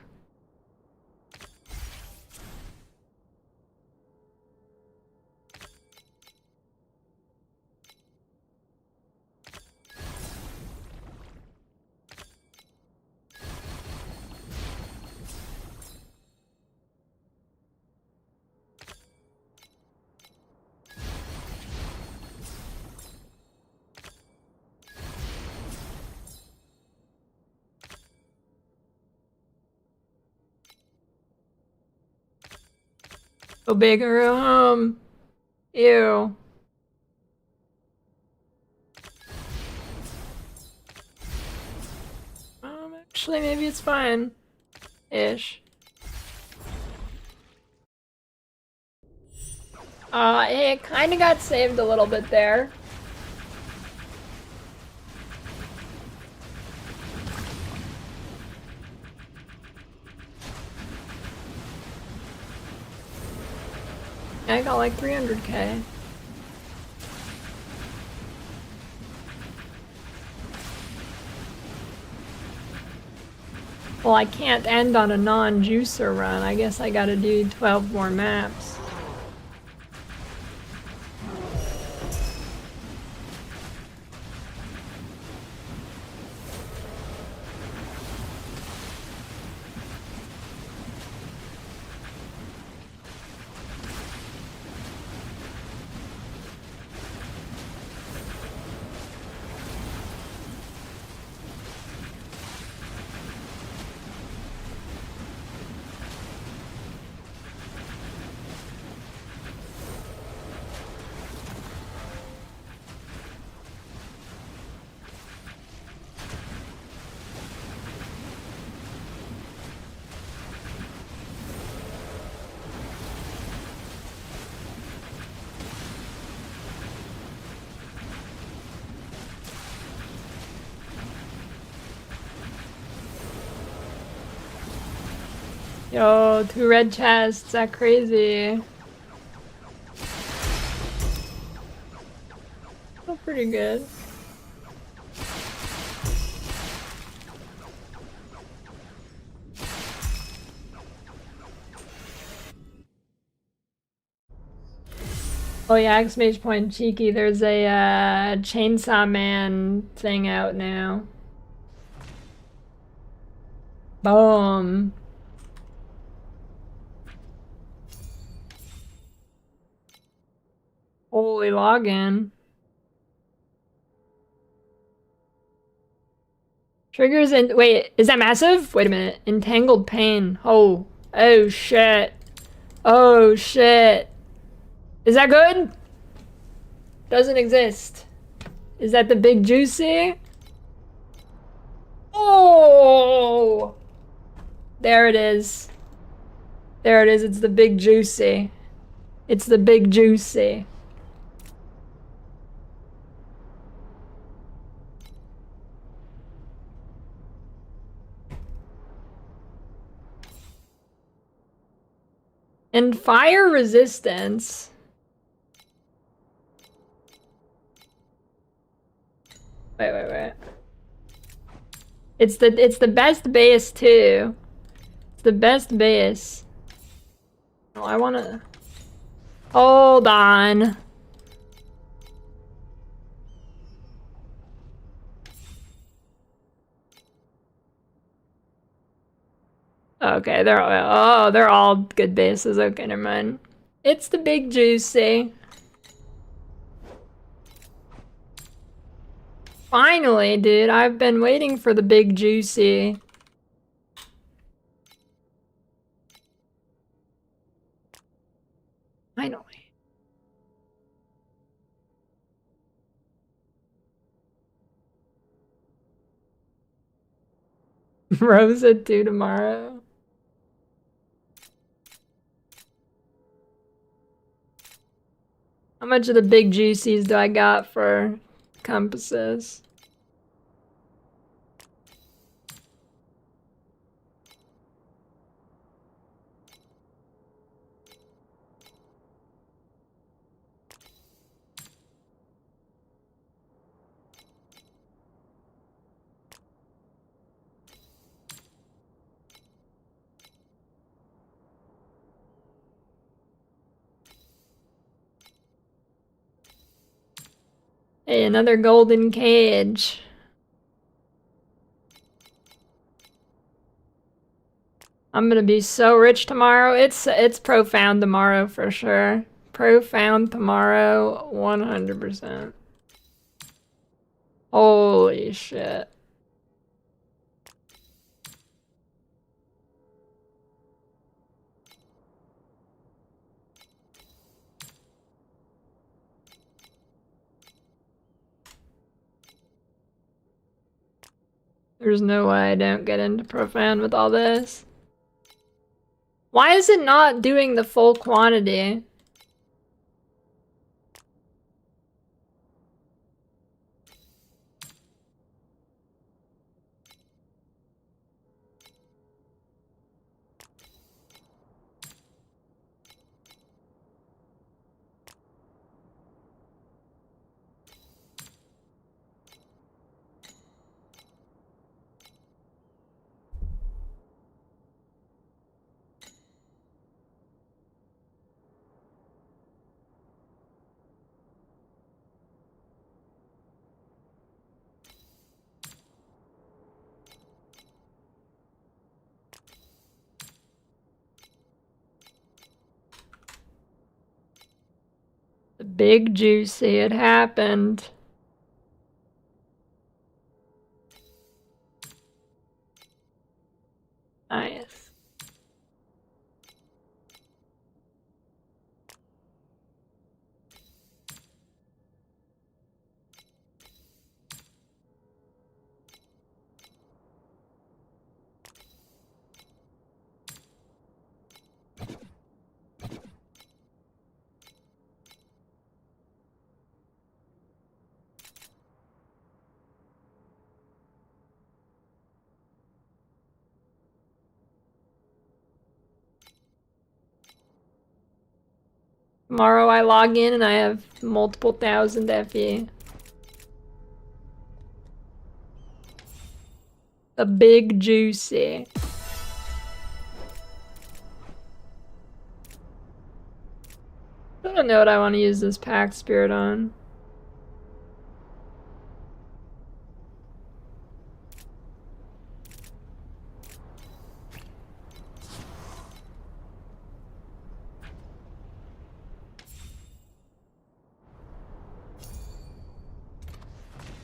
Go big or go home. Ew. Actually, maybe it's fine. Ish. It kinda got saved a little bit there. I got like 300k. Well, I can't end on a non-juicer run. I guess I gotta do 12 more maps. Yo, 2 red chests, that crazy. Oh, pretty good. Oh yeah, X-Mage Point cheeky. There's a Chainsaw Man thing out now. Boom. Holy login. Triggers and wait, is that massive? Wait a minute. Entangled pain. Oh. Oh shit. Oh shit. Is that good? Doesn't exist. Is that the big juicy? Oh! There it is. There it is. It's the big juicy. It's the big juicy. And fire resistance. Wait. It's the best base too. It's the best base. Oh, I wanna hold on. Okay, they're all good bases. Okay, never mind. It's the big juicy. Finally, dude, I've been waiting for the big juicy. Finally. Rosa 2 tomorrow. How much of the big juicies do I got for compasses? Hey, another golden cage. I'm gonna be so rich tomorrow. It's profound tomorrow for sure. Profound tomorrow, 100%. Holy shit. There's no way I don't get into profound with all this. Why is it not doing the full quantity? Big juicy, it happened. Nice. Tomorrow I log in and I have multiple thousand FE. A big juicy. I don't know what I want to use this pack spirit on.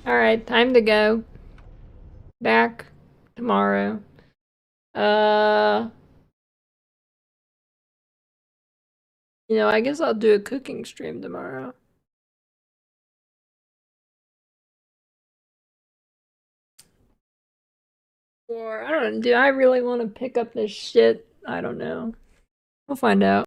Alright, time to go. Back tomorrow. You know, I guess I'll do a cooking stream tomorrow. Or, I don't know, do I really want to pick up this shit? I don't know. We'll find out.